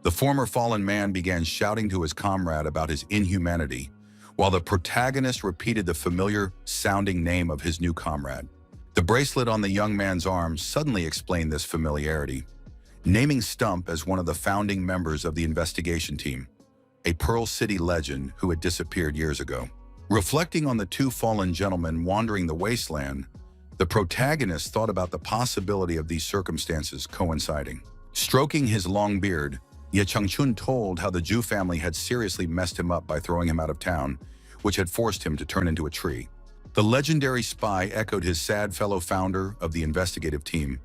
The former fallen man began shouting to his comrade about his inhumanity, while the protagonist repeated the familiar-sounding name of his new comrade. The bracelet on the young man's arm suddenly explained this familiarity, naming Stump as one of the founding members of the investigation team, a Pearl City legend who had disappeared years ago. Reflecting on the 2 fallen gentlemen wandering the wasteland, the protagonist thought about the possibility of these circumstances coinciding. Stroking his long beard, Ye Changchun told how the Zhu family had seriously messed him up by throwing him out of town, which had forced him to turn into a tree. The legendary spy echoed his sad fellow founder of the investigative team,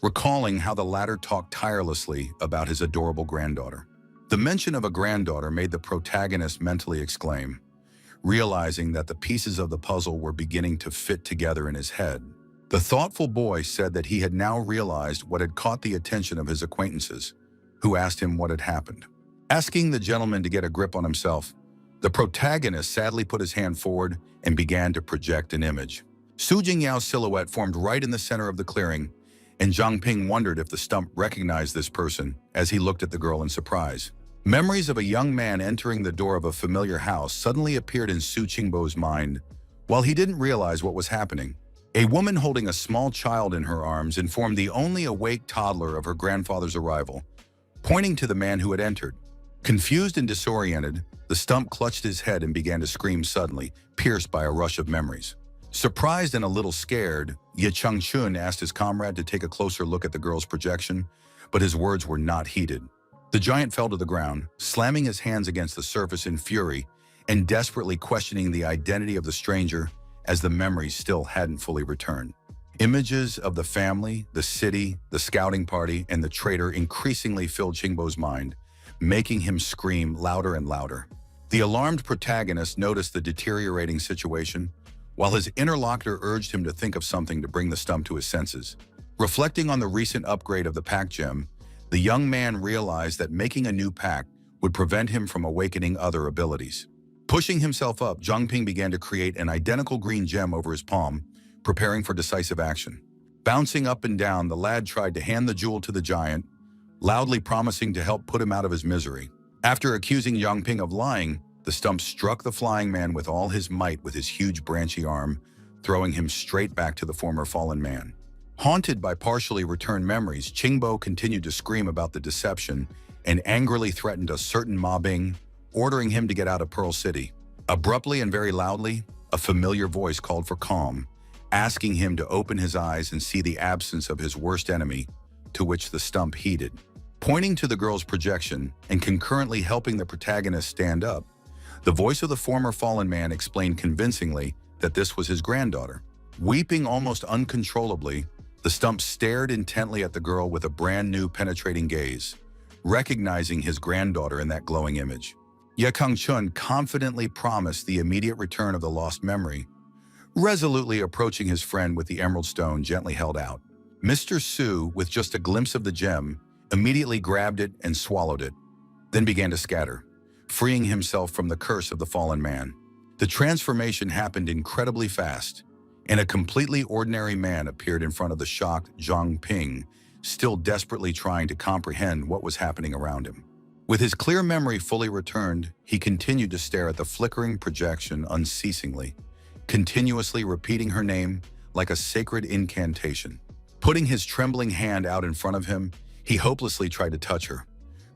recalling how the latter talked tirelessly about his adorable granddaughter. The mention of a granddaughter made the protagonist mentally exclaim, realizing that the pieces of the puzzle were beginning to fit together in his head. The thoughtful boy said that he had now realized what had caught the attention of his acquaintances, who asked him what had happened. Asking the gentleman to get a grip on himself, the protagonist sadly put his hand forward and began to project an image. Su Jingyao's silhouette formed right in the center of the clearing, and Zhang Ping wondered if the stump recognized this person as he looked at the girl in surprise. Memories of a young man entering the door of a familiar house suddenly appeared in Su Qingbo's mind. While he didn't realize what was happening, a woman holding a small child in her arms informed the only awake toddler of her grandfather's arrival, pointing to the man who had entered. Confused and disoriented, the stump clutched his head and began to scream suddenly, pierced by a rush of memories. Surprised and a little scared, Ye Changchun asked his comrade to take a closer look at the girl's projection, but his words were not heeded. The giant fell to the ground, slamming his hands against the surface in fury and desperately questioning the identity of the stranger as the memories still hadn't fully returned. Images of the family, the city, the scouting party, and the traitor increasingly filled Qingbo's mind, making him scream louder and louder. The alarmed protagonist noticed the deteriorating situation, while his interlocutor urged him to think of something to bring the stump to his senses. Reflecting on the recent upgrade of the pack gem, the young man realized that making a new pack would prevent him from awakening other abilities. Pushing himself up, Zhang Ping began to create an identical green gem over his palm, preparing for decisive action. Bouncing up and down, the lad tried to hand the jewel to the giant, loudly promising to help put him out of his misery. After accusing Zhang Ping of lying, the stump struck the flying man with all his might with his huge branchy arm, throwing him straight back to the former fallen man. Haunted by partially returned memories, Qingbo continued to scream about the deception and angrily threatened a certain Ma Bing, ordering him to get out of Pearl City. Abruptly and very loudly, a familiar voice called for calm, asking him to open his eyes and see the absence of his worst enemy, to which the stump heeded. Pointing to the girl's projection and concurrently helping the protagonist stand up, the voice of the former fallen man explained convincingly that this was his granddaughter. Weeping almost uncontrollably, the stump stared intently at the girl with a brand new penetrating gaze, recognizing his granddaughter in that glowing image. Ye Kangchun confidently promised the immediate return of the lost memory, resolutely approaching his friend with the emerald stone gently held out. Mr. Su, with just a glimpse of the gem, immediately grabbed it and swallowed it, then began to scatter, freeing himself from the curse of the fallen man. The transformation happened incredibly fast, and a completely ordinary man appeared in front of the shocked Zhang Ping, still desperately trying to comprehend what was happening around him. With his clear memory fully returned, he continued to stare at the flickering projection unceasingly, continuously repeating her name like a sacred incantation. Putting his trembling hand out in front of him, he hopelessly tried to touch her,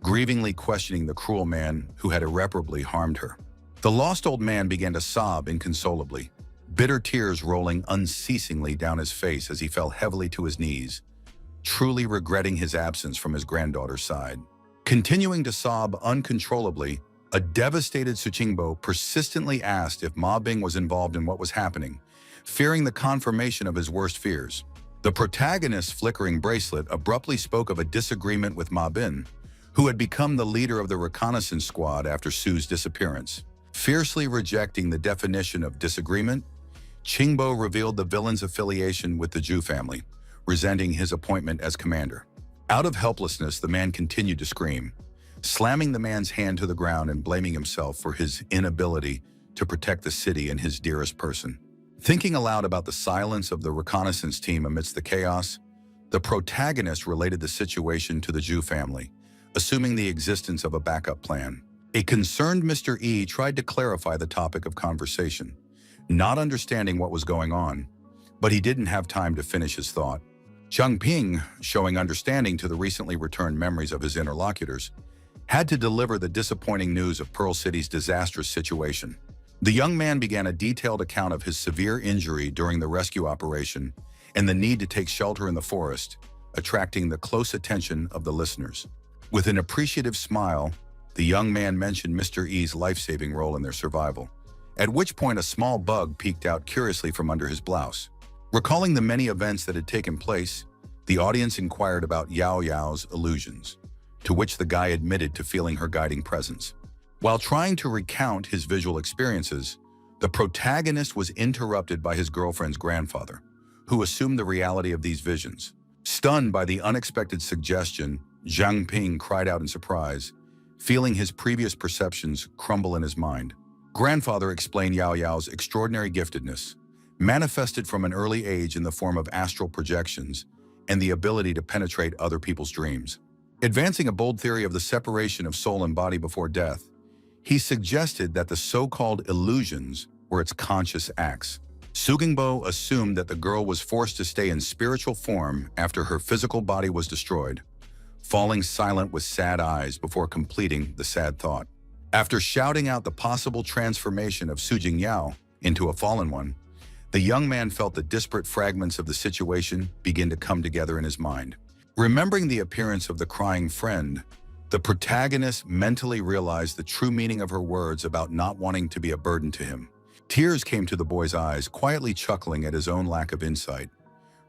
grievingly questioning the cruel man who had irreparably harmed her. The lost old man began to sob inconsolably, bitter tears rolling unceasingly down his face as he fell heavily to his knees, truly regretting his absence from his granddaughter's side. Continuing to sob uncontrollably, a devastated Su Qingbo persistently asked if Ma Bing was involved in what was happening, fearing the confirmation of his worst fears. The protagonist's flickering bracelet abruptly spoke of a disagreement with Ma Bin, who had become the leader of the reconnaissance squad after Su's disappearance. Fiercely rejecting the definition of disagreement, Qingbo revealed the villain's affiliation with the Zhu family, resenting his appointment as commander. Out of helplessness, the man continued to scream, slamming the man's hand to the ground and blaming himself for his inability to protect the city and his dearest person. Thinking aloud about the silence of the reconnaissance team amidst the chaos, the protagonist related the situation to the Zhu family, assuming the existence of a backup plan. A concerned Mr. E tried to clarify the topic of conversation, not understanding what was going on, but he didn't have time to finish his thought. Zhang Ping, showing understanding to the recently returned memories of his interlocutors, had to deliver the disappointing news of Pearl City's disastrous situation. The young man began a detailed account of his severe injury during the rescue operation and the need to take shelter in the forest, attracting the close attention of the listeners. With an appreciative smile, the young man mentioned Mr. E's life-saving role in their survival, at which point a small bug peeked out curiously from under his blouse. Recalling the many events that had taken place, the audience inquired about Yao Yao's illusions, to which the guy admitted to feeling her guiding presence. While trying to recount his visual experiences, The protagonist was interrupted by his girlfriend's grandfather, who assumed the reality of these visions. Stunned by the unexpected suggestion, Zhang Ping cried out in surprise, feeling his previous perceptions crumble in his mind. Grandfather explained Yao Yao's extraordinary giftedness, manifested from an early age in the form of astral projections and the ability to penetrate other people's dreams. Advancing a bold theory of the separation of soul and body before death, he suggested that the so-called illusions were its conscious acts. Sugingbo assumed that the girl was forced to stay in spiritual form after her physical body was destroyed, falling silent with sad eyes before completing the sad thought. After shouting out the possible transformation of Su Jingyao into a fallen one, the young man felt the disparate fragments of the situation begin to come together in his mind. Remembering the appearance of the crying friend, the protagonist mentally realized the true meaning of her words about not wanting to be a burden to him. Tears came to the boy's eyes, quietly chuckling at his own lack of insight,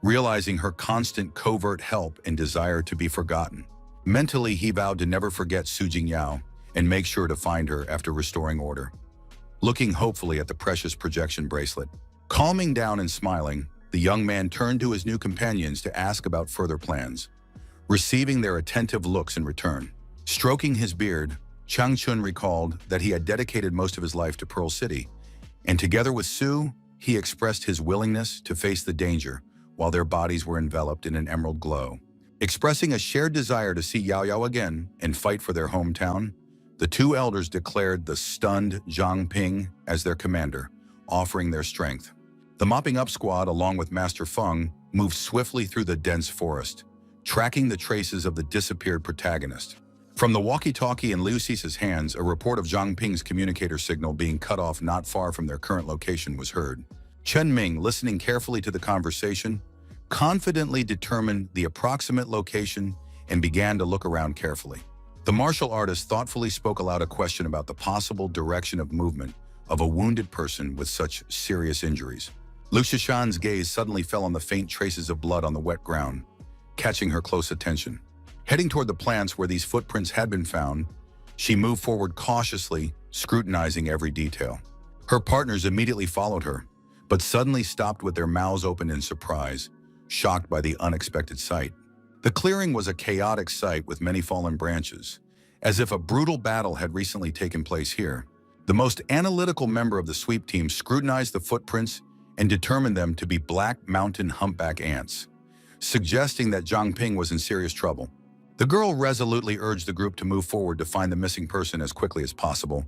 realizing her constant covert help and desire to be forgotten. Mentally, he vowed to never forget Su Jingyao and make sure to find her after restoring order. Looking hopefully at the precious projection bracelet, calming down and smiling, the young man turned to his new companions to ask about further plans, receiving their attentive looks in return. Stroking his beard, Chang Chun recalled that he had dedicated most of his life to Pearl City, and together with Su, he expressed his willingness to face the danger while their bodies were enveloped in an emerald glow. Expressing a shared desire to see Yao Yao again and fight for their hometown, the two elders declared the stunned Zhang Ping as their commander, offering their strength. The mopping up squad, along with Master Feng, moved swiftly through the dense forest, tracking the traces of the disappeared protagonist. From the walkie-talkie in Liu Sisa's hands, a report of Zhang Ping's communicator signal being cut off not far from their current location was heard. Chen Ming, listening carefully to the conversation, confidently determined the approximate location and began to look around carefully. The martial artist thoughtfully spoke aloud a question about the possible direction of movement of a wounded person with such serious injuries. Lu Shishan's gaze suddenly fell on the faint traces of blood on the wet ground, catching her close attention. Heading toward the plants where these footprints had been found, she moved forward cautiously, scrutinizing every detail. Her partners immediately followed her, but suddenly stopped with their mouths open in surprise, shocked by the unexpected sight. The clearing was a chaotic sight with many fallen branches, as if a brutal battle had recently taken place here. The most analytical member of the sweep team scrutinized the footprints and determined them to be black mountain humpback ants, suggesting that Zhang Ping was in serious trouble. The girl resolutely urged the group to move forward to find the missing person as quickly as possible,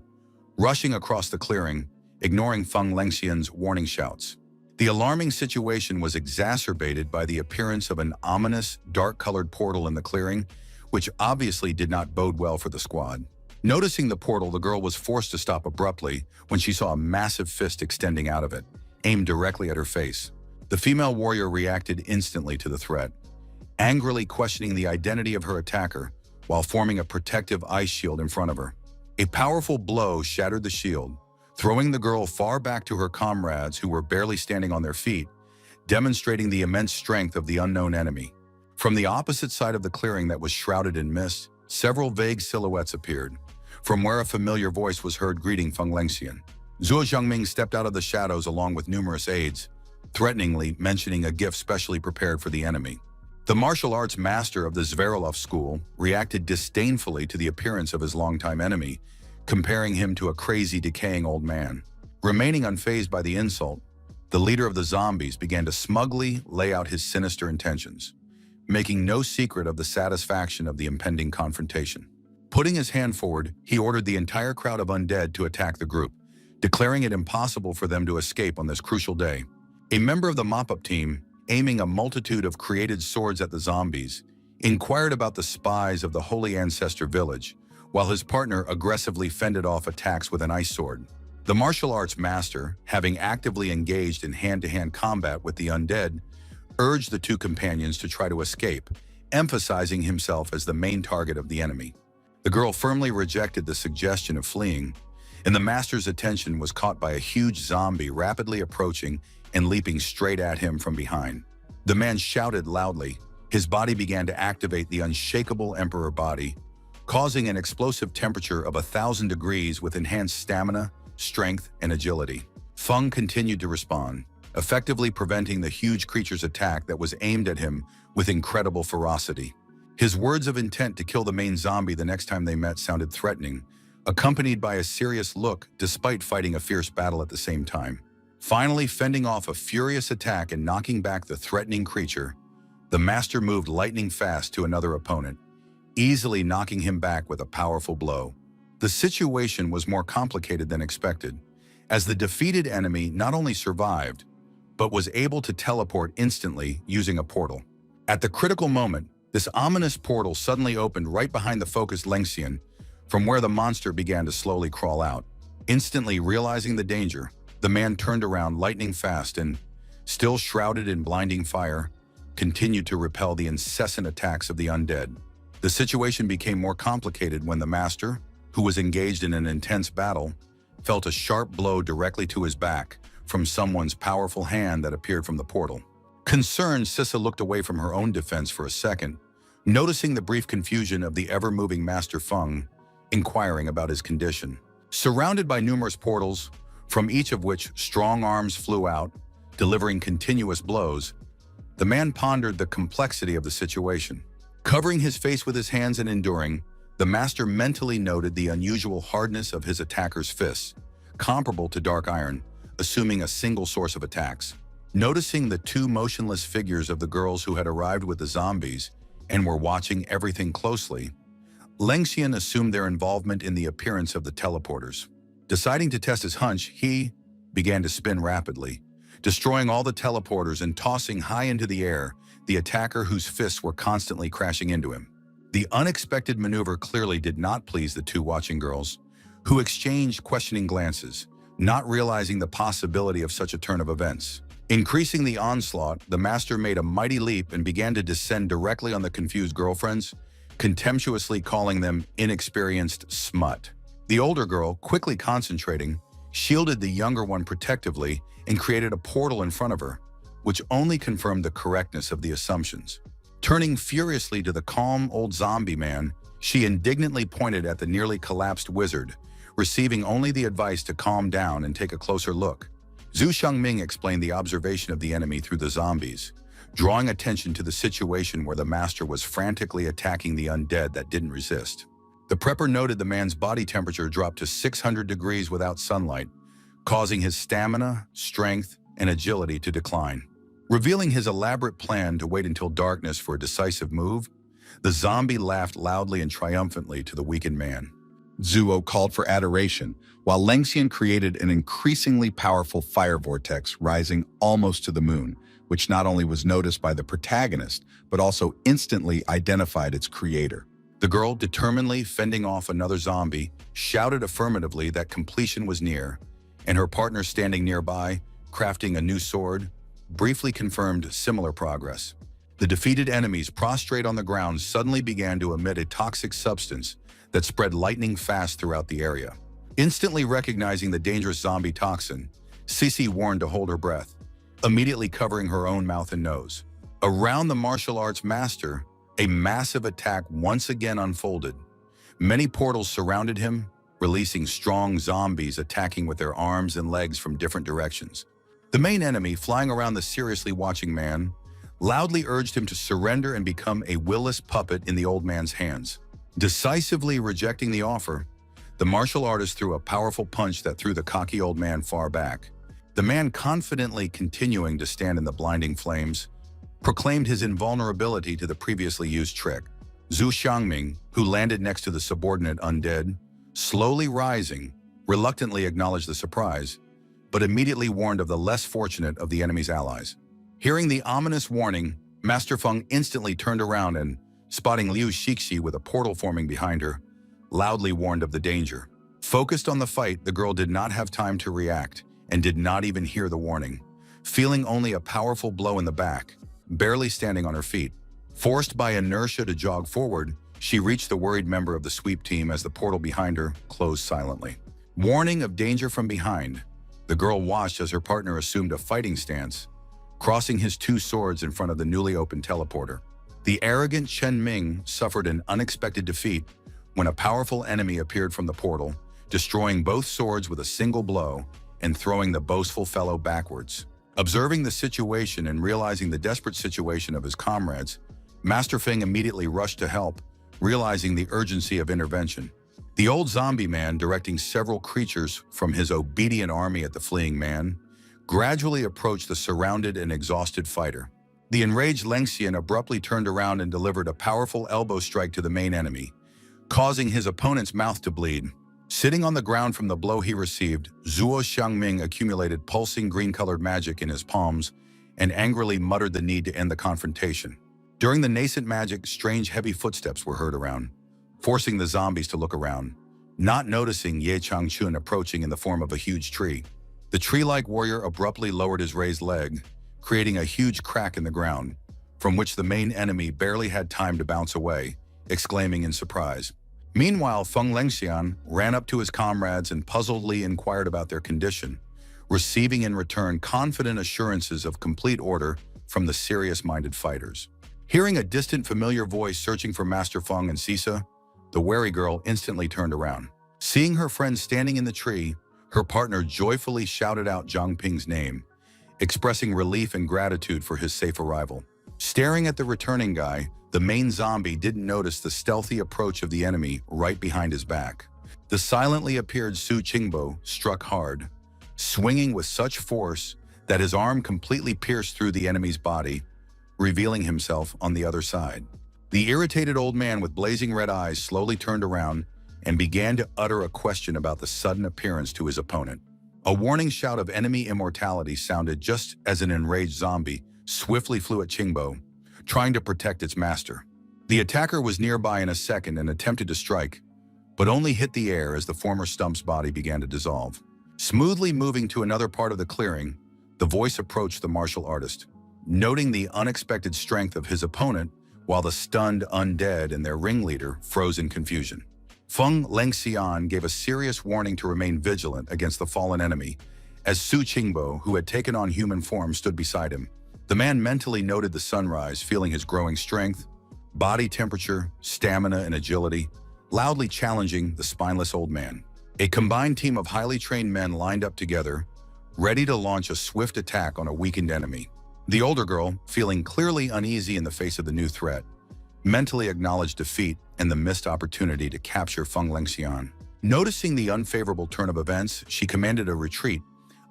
rushing across the clearing, ignoring Feng Lengxian's warning shouts. The alarming situation was exacerbated by the appearance of an ominous, dark-colored portal in the clearing, which obviously did not bode well for the squad. Noticing the portal, the girl was forced to stop abruptly when she saw a massive fist extending out of it, aimed directly at her face. The female warrior reacted instantly to the threat, angrily questioning the identity of her attacker while forming a protective ice shield in front of her. A powerful blow shattered the shield, throwing the girl far back to her comrades who were barely standing on their feet, demonstrating the immense strength of the unknown enemy. From the opposite side of the clearing that was shrouded in mist, several vague silhouettes appeared, from where a familiar voice was heard greeting Feng Lengxian. Zhuo Zhengming stepped out of the shadows along with numerous aides, threateningly mentioning a gift specially prepared for the enemy. The martial arts master of the Zverilov school reacted disdainfully to the appearance of his longtime enemy, comparing him to a crazy, decaying old man. Remaining unfazed by the insult, the leader of the zombies began to smugly lay out his sinister intentions, making no secret of the satisfaction of the impending confrontation. Putting his hand forward, he ordered the entire crowd of undead to attack the group, declaring it impossible for them to escape on this crucial day. A member of the mop-up team, aiming a multitude of created swords at the zombies, inquired about the spies of the Holy Ancestor village, while his partner aggressively fended off attacks with an ice sword. The martial arts master, having actively engaged in hand-to-hand combat with the undead, urged the two companions to try to escape, emphasizing himself as the main target of the enemy. The girl firmly rejected the suggestion of fleeing, and the master's attention was caught by a huge zombie rapidly approaching and leaping straight at him from behind. The man shouted loudly. His body began to activate the unshakable emperor body, causing an explosive temperature of 1,000 degrees with enhanced stamina, strength, and agility. Feng continued to respond, effectively preventing the huge creature's attack that was aimed at him with incredible ferocity. His words of intent to kill the main zombie the next time they met sounded threatening, accompanied by a serious look despite fighting a fierce battle at the same time. Finally fending off a furious attack and knocking back the threatening creature, the master moved lightning fast to another opponent, easily knocking him back with a powerful blow. The situation was more complicated than expected, as the defeated enemy not only survived, but was able to teleport instantly using a portal. At the critical moment, this ominous portal suddenly opened right behind the focused Lengxian, from where the monster began to slowly crawl out. Instantly realizing the danger, the man turned around lightning fast and, still shrouded in blinding fire, continued to repel the incessant attacks of the undead. The situation became more complicated when the master, who was engaged in an intense battle, felt a sharp blow directly to his back from someone's powerful hand that appeared from the portal. Concerned, Sissa looked away from her own defense for a second, noticing the brief confusion of the ever-moving Master Feng, inquiring about his condition. Surrounded by numerous portals, from each of which strong arms flew out, delivering continuous blows, the man pondered the complexity of the situation. Covering his face with his hands and enduring, the master mentally noted the unusual hardness of his attacker's fists, comparable to dark iron, assuming a single source of attacks. Noticing the two motionless figures of the girls who had arrived with the zombies and were watching everything closely, Lengxian assumed their involvement in the appearance of the teleporters. Deciding to test his hunch, he began to spin rapidly, destroying all the teleporters and tossing high into the air the attacker whose fists were constantly crashing into him. The unexpected maneuver clearly did not please the two watching girls, who exchanged questioning glances, not realizing the possibility of such a turn of events. Increasing the onslaught, the master made a mighty leap and began to descend directly on the confused girlfriends, contemptuously calling them inexperienced smut. The older girl, quickly concentrating, shielded the younger one protectively and created a portal in front of her, which only confirmed the correctness of the assumptions. Turning furiously to the calm old zombie man, she indignantly pointed at the nearly collapsed wizard, receiving only the advice to calm down and take a closer look. Zhu Shengming explained the observation of the enemy through the zombies, drawing attention to the situation where the master was frantically attacking the undead that didn't resist. The prepper noted the man's body temperature dropped to 600 degrees without sunlight, causing his stamina, strength, and agility to decline. Revealing his elaborate plan to wait until darkness for a decisive move, the zombie laughed loudly and triumphantly to the weakened man. Zuo called for adoration, while Lengxian created an increasingly powerful fire vortex rising almost to the moon, which not only was noticed by the protagonist, but also instantly identified its creator. The girl, determinedly fending off another zombie, shouted affirmatively that completion was near, and her partner standing nearby, crafting a new sword, briefly confirmed similar progress. The defeated enemies prostrate on the ground suddenly began to emit a toxic substance that spread lightning fast throughout the area. Instantly recognizing the dangerous zombie toxin, Sisi warned to hold her breath, immediately covering her own mouth and nose. Around the martial arts master, a massive attack once again unfolded. Many portals surrounded him, releasing strong zombies attacking with their arms and legs from different directions. The main enemy, flying around the seriously watching man, loudly urged him to surrender and become a willless puppet in the old man's hands. Decisively rejecting the offer, the martial artist threw a powerful punch that threw the cocky old man far back. The man, confidently continuing to stand in the blinding flames, proclaimed his invulnerability to the previously used trick. Zhu Xiangming, who landed next to the subordinate undead, slowly rising, reluctantly acknowledged the surprise, but immediately warned of the less fortunate of the enemy's allies. Hearing the ominous warning, Master Feng instantly turned around and, spotting Liu Shixi with a portal forming behind her, loudly warned of the danger. Focused on the fight, the girl did not have time to react and did not even hear the warning. Feeling only a powerful blow in the back, barely standing on her feet, forced by inertia to jog forward, she reached the worried member of the sweep team as the portal behind her closed silently. Warning of danger from behind, the girl watched as her partner assumed a fighting stance, crossing his two swords in front of the newly opened teleporter. The arrogant Chen Ming suffered an unexpected defeat when a powerful enemy appeared from the portal, destroying both swords with a single blow and throwing the boastful fellow backwards. Observing the situation and realizing the desperate situation of his comrades, Master Feng immediately rushed to help, realizing the urgency of intervention. The old zombie man, directing several creatures from his obedient army at the fleeing man, gradually approached the surrounded and exhausted fighter. The enraged Lengxian abruptly turned around and delivered a powerful elbow strike to the main enemy, causing his opponent's mouth to bleed. Sitting on the ground from the blow he received, Zhuo Xiangming accumulated pulsing green-colored magic in his palms and angrily muttered the need to end the confrontation. During the nascent magic, strange heavy footsteps were heard around, forcing the zombies to look around, not noticing Ye Changchun approaching in the form of a huge tree. The tree-like warrior abruptly lowered his raised leg, creating a huge crack in the ground, from which the main enemy barely had time to bounce away, exclaiming in surprise. Meanwhile, Feng Lengxian ran up to his comrades and puzzledly inquired about their condition, receiving in return confident assurances of complete order from the serious-minded fighters. Hearing a distant familiar voice searching for Master Feng and Sisa, the wary girl instantly turned around. Seeing her friend standing in the tree, her partner joyfully shouted out Zhang Ping's name, expressing relief and gratitude for his safe arrival. Staring at the returning guy, the main zombie didn't notice the stealthy approach of the enemy right behind his back. The silently appeared Su Qingbo struck hard, swinging with such force that his arm completely pierced through the enemy's body, revealing himself on the other side. The irritated old man with blazing red eyes slowly turned around and began to utter a question about the sudden appearance to his opponent. A warning shout of enemy immortality sounded just as an enraged zombie swiftly flew at Qingbo, trying to protect its master. The attacker was nearby in a second and attempted to strike, but only hit the air as the former stump's body began to dissolve. Smoothly moving to another part of the clearing, the voice approached the martial artist. Noting the unexpected strength of his opponent, while the stunned undead and their ringleader froze in confusion. Feng Lengxian gave a serious warning to remain vigilant against the fallen enemy, as Su Qingbo, who had taken on human form, stood beside him. The man mentally noted the sunrise, feeling his growing strength, body temperature, stamina, and agility, loudly challenging the spineless old man. A combined team of highly trained men lined up together, ready to launch a swift attack on a weakened enemy. The older girl, feeling clearly uneasy in the face of the new threat, mentally acknowledged defeat and the missed opportunity to capture Feng Lengxian. Noticing the unfavorable turn of events, she commanded a retreat,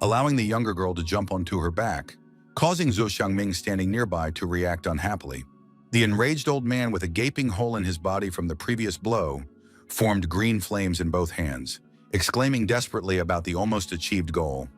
allowing the younger girl to jump onto her back, causing Zhou Xiangming standing nearby to react unhappily. The enraged old man, with a gaping hole in his body from the previous blow, formed green flames in both hands, exclaiming desperately about the almost achieved goal.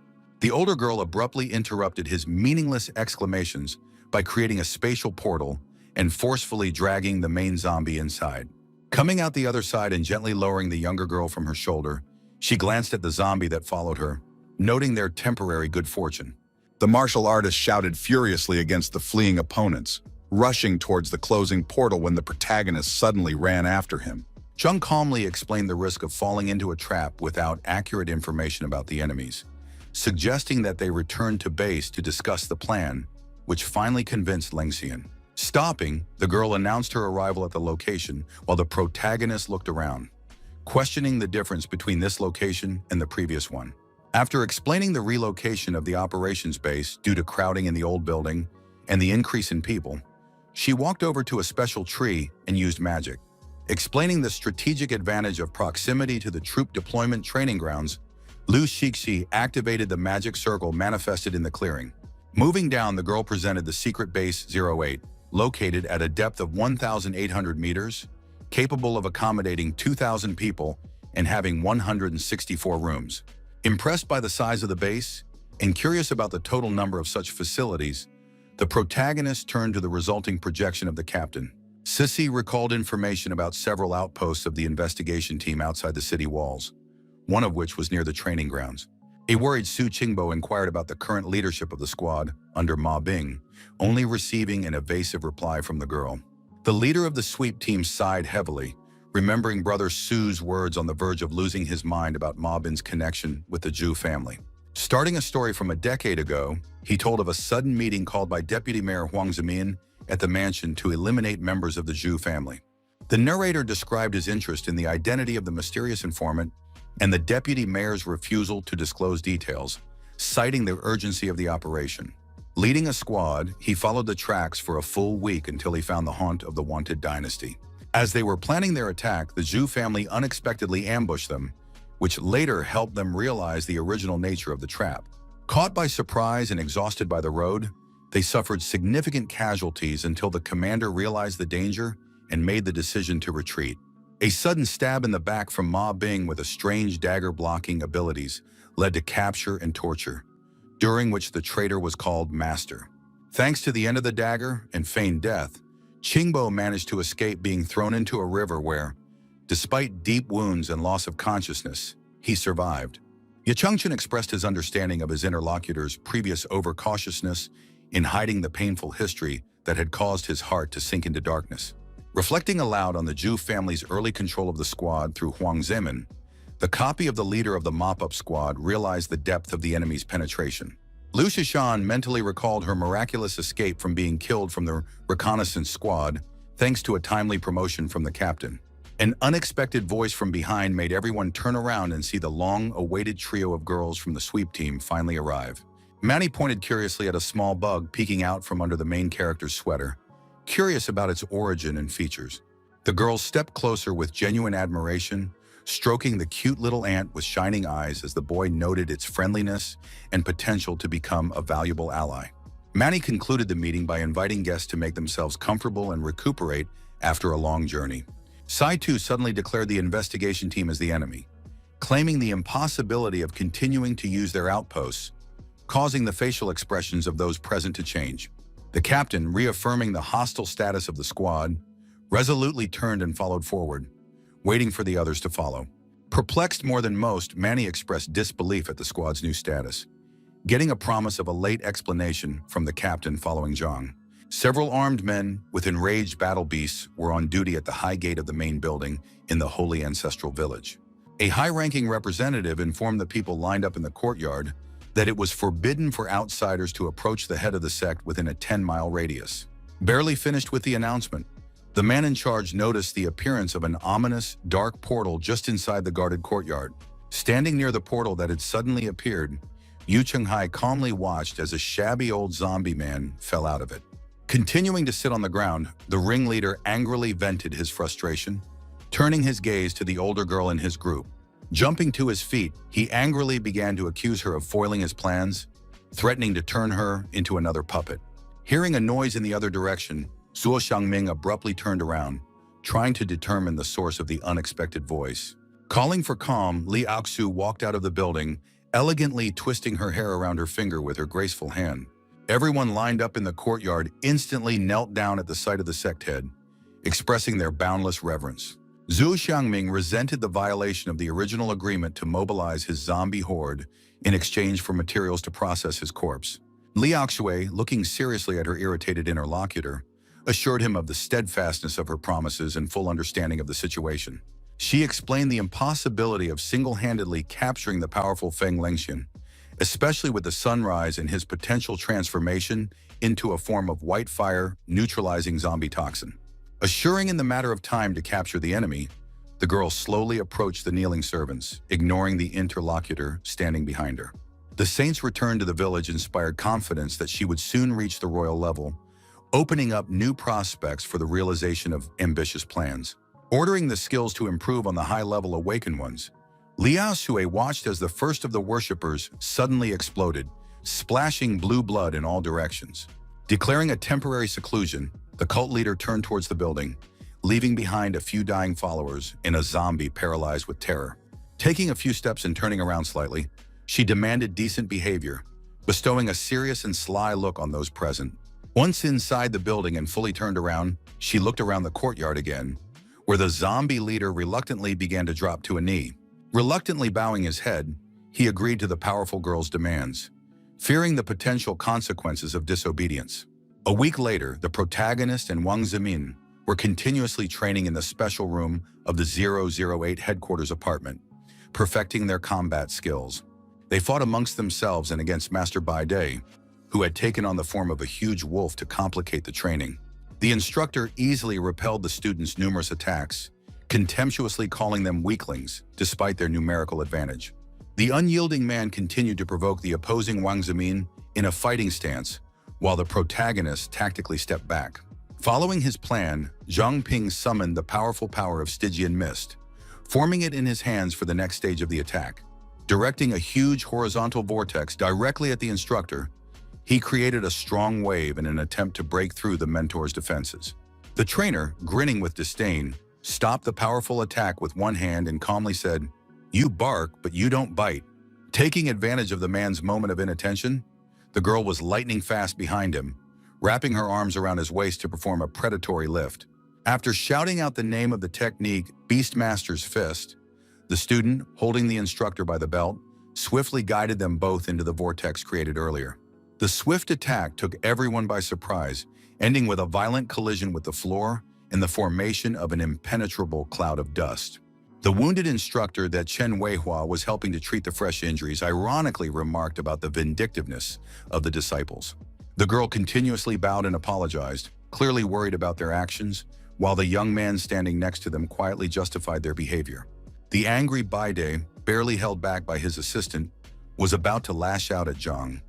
The older girl abruptly interrupted his meaningless exclamations by creating a spatial portal and forcefully dragging the main zombie inside. Coming out the other side and gently lowering the younger girl from her shoulder, she glanced at the zombie that followed her, noting their temporary good fortune. The martial artist shouted furiously against the fleeing opponents, rushing towards the closing portal when the protagonist suddenly ran after him. Zhang calmly explained the risk of falling into a trap without accurate information about the enemies, suggesting that they return to base to discuss the plan, which finally convinced Lengxian. Stopping, the girl announced her arrival at the location while the protagonist looked around, questioning the difference between this location and the previous one. After explaining the relocation of the operations base due to crowding in the old building and the increase in people, she walked over to a special tree and used magic. Explaining the strategic advantage of proximity to the troop deployment training grounds, Lu Shixi activated the magic circle manifested in the clearing. Moving down, the girl presented the secret base 08, located at a depth of 1,800 meters, capable of accommodating 2,000 people and having 164 rooms. Impressed by the size of the base and curious about the total number of such facilities, the protagonist turned to the resulting projection of the captain. Sissy recalled information about several outposts of the investigation team outside the city walls, one of which was near the training grounds. A worried Su Qingbo inquired about the current leadership of the squad under Ma Bing, only receiving an evasive reply from the girl. The leader of the sweep team sighed heavily, remembering brother Su's words on the verge of losing his mind about Ma Bing's connection with the Zhu family. Starting a story from a decade ago, he told of a sudden meeting called by Deputy Mayor Huang Zimin at the mansion to eliminate members of the Zhu family. The narrator described his interest in the identity of the mysterious informant, and the deputy mayor's refusal to disclose details, citing the urgency of the operation. Leading a squad, he followed the tracks for a full week until he found the haunt of the wanted dynasty. As they were planning their attack, the Zhu family unexpectedly ambushed them, which later helped them realize the original nature of the trap. Caught by surprise and exhausted by the road, they suffered significant casualties until the commander realized the danger and made the decision to retreat. A sudden stab in the back from Ma Bing with a strange dagger-blocking abilities led to capture and torture, during which the traitor was called Master. Thanks to the end of the dagger and feigned death, Qingbo managed to escape being thrown into a river where, despite deep wounds and loss of consciousness, he survived. Ye Chengchen expressed his understanding of his interlocutor's previous overcautiousness in hiding the painful history that had caused his heart to sink into darkness. Reflecting aloud on the Zhu family's early control of the squad through Huang Zemin, the copy of the leader of the mop-up squad realized the depth of the enemy's penetration. Lu Shishan mentally recalled her miraculous escape from being killed from the reconnaissance squad thanks to a timely promotion from the captain. An unexpected voice from behind made everyone turn around and see the long-awaited trio of girls from the sweep team finally arrive. Manny pointed curiously at a small bug peeking out from under the main character's sweater, curious about its origin and features. The girls stepped closer with genuine admiration, stroking the cute little ant with shining eyes as the boy noted its friendliness and potential to become a valuable ally. Manny concluded the meeting by inviting guests to make themselves comfortable and recuperate after a long journey. Sai-Tu suddenly declared the investigation team as the enemy, claiming the impossibility of continuing to use their outposts, causing the facial expressions of those present to change. The captain, reaffirming the hostile status of the squad, resolutely turned and followed forward, waiting for the others to follow. Perplexed more than most, Manny expressed disbelief at the squad's new status, getting a promise of a late explanation from the captain following Zhang. Several armed men with enraged battle beasts were on duty at the high gate of the main building in the Holy Ancestral Village. A high-ranking representative informed the people lined up in the courtyard that it was forbidden for outsiders to approach the head of the sect within a 10-mile radius. Barely finished with the announcement, the man in charge noticed the appearance of an ominous, dark portal just inside the guarded courtyard. Standing near the portal that had suddenly appeared, Yu Chenghai calmly watched as a shabby old zombie man fell out of it. Continuing to sit on the ground, the ringleader angrily vented his frustration, turning his gaze to the older girl in his group. Jumping to his feet, he angrily began to accuse her of foiling his plans, threatening to turn her into another puppet. Hearing a noise in the other direction, Zuo Xiangming abruptly turned around, trying to determine the source of the unexpected voice. Calling for calm, Li Aoxu walked out of the building, elegantly twisting her hair around her finger with her graceful hand. Everyone lined up in the courtyard instantly knelt down at the sight of the sect head, expressing their boundless reverence. Zhu Xiangming resented the violation of the original agreement to mobilize his zombie horde in exchange for materials to process his corpse. Li Aoxue, looking seriously at her irritated interlocutor, assured him of the steadfastness of her promises and full understanding of the situation. She explained the impossibility of single-handedly capturing the powerful Feng Lengxian, especially with the sunrise and his potential transformation into a form of white fire neutralizing zombie toxin. Assuring in the matter of time to capture the enemy, the girl slowly approached the kneeling servants, ignoring the interlocutor standing behind her. The saint's return to the village inspired confidence that she would soon reach the royal level, opening up new prospects for the realization of ambitious plans. Ordering the skills to improve on the high-level awakened ones, Liao Sui watched as the first of the worshippers suddenly exploded, splashing blue blood in all directions. Declaring a temporary seclusion, the cult leader turned towards the building, leaving behind a few dying followers in a zombie paralyzed with terror. Taking a few steps and turning around slightly, she demanded decent behavior, bestowing a serious and sly look on those present. Once inside the building and fully turned around, she looked around the courtyard again, where the zombie leader reluctantly began to drop to a knee. Reluctantly bowing his head, he agreed to the powerful girl's demands, fearing the potential consequences of disobedience. A week later, the protagonist and Wang Zemin were continuously training in the special room of the 008 headquarters apartment, perfecting their combat skills. They fought amongst themselves and against Master Bai Dai, who had taken on the form of a huge wolf to complicate the training. The instructor easily repelled the students' numerous attacks, contemptuously calling them weaklings despite their numerical advantage. The unyielding man continued to provoke the opposing Wang Zemin in a fighting stance, while the protagonist tactically stepped back. Following his plan, Zhang Ping summoned the powerful power of Stygian Mist, forming it in his hands for the next stage of the attack. Directing a huge horizontal vortex directly at the instructor, he created a strong wave in an attempt to break through the mentor's defenses. The trainer, grinning with disdain, stopped the powerful attack with one hand and calmly said, "You bark, but you don't bite." Taking advantage of the man's moment of inattention, the girl was lightning fast behind him, wrapping her arms around his waist to perform a predatory lift. After shouting out the name of the technique, Beastmaster's Fist, the student, holding the instructor by the belt, swiftly guided them both into the vortex created earlier. The swift attack took everyone by surprise, ending with a violent collision with the floor and the formation of an impenetrable cloud of dust. The wounded instructor that Chen Weihua was helping to treat the fresh injuries ironically remarked about the vindictiveness of the disciples. The girl continuously bowed and apologized, clearly worried about their actions, while the young man standing next to them quietly justified their behavior. The angry Baide, barely held back by his assistant, was about to lash out at Zhang,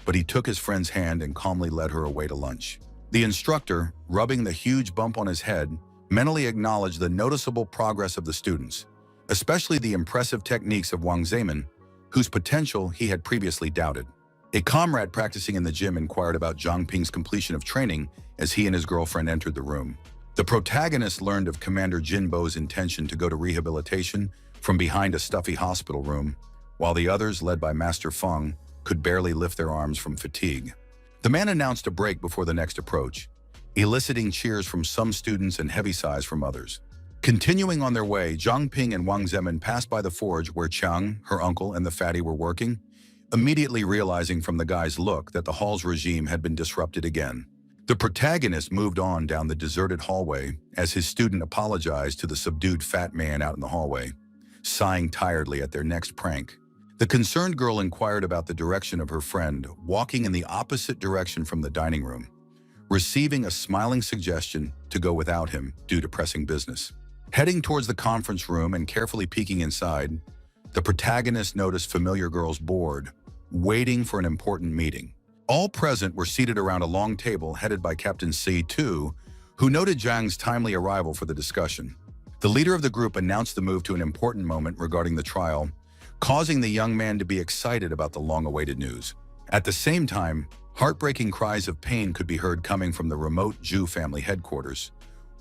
but he took his friend's hand and calmly led her away to lunch. The instructor, rubbing the huge bump on his head, mentally acknowledged the noticeable progress of the students, especially the impressive techniques of Wang Zemin, whose potential he had previously doubted. A comrade practicing in the gym inquired about Zhang Ping's completion of training as he and his girlfriend entered the room. The protagonist learned of Commander Jinbo's intention to go to rehabilitation from behind a stuffy hospital room, while the others, led by Master Feng, could barely lift their arms from fatigue. The man announced a break before the next approach, eliciting cheers from some students and heavy sighs from others. Continuing on their way, Zhang Ping and Wang Zemin passed by the forge where Chang, her uncle, and the fatty were working, immediately realizing from the guy's look that the hall's regime had been disrupted again. The protagonist moved on down the deserted hallway as his student apologized to the subdued fat man out in the hallway, sighing tiredly at their next prank. The concerned girl inquired about the direction of her friend, walking in the opposite direction from the dining room, receiving a smiling suggestion to go without him due to pressing business. Heading towards the conference room and carefully peeking inside, the protagonist noticed familiar girl's board, waiting for an important meeting. All present were seated around a long table headed by Captain C2, who noted Zhang's timely arrival for the discussion. The leader of the group announced the move to an important moment regarding the trial, causing the young man to be excited about the long-awaited news. At the same time, heartbreaking cries of pain could be heard coming from the remote Zhu family headquarters,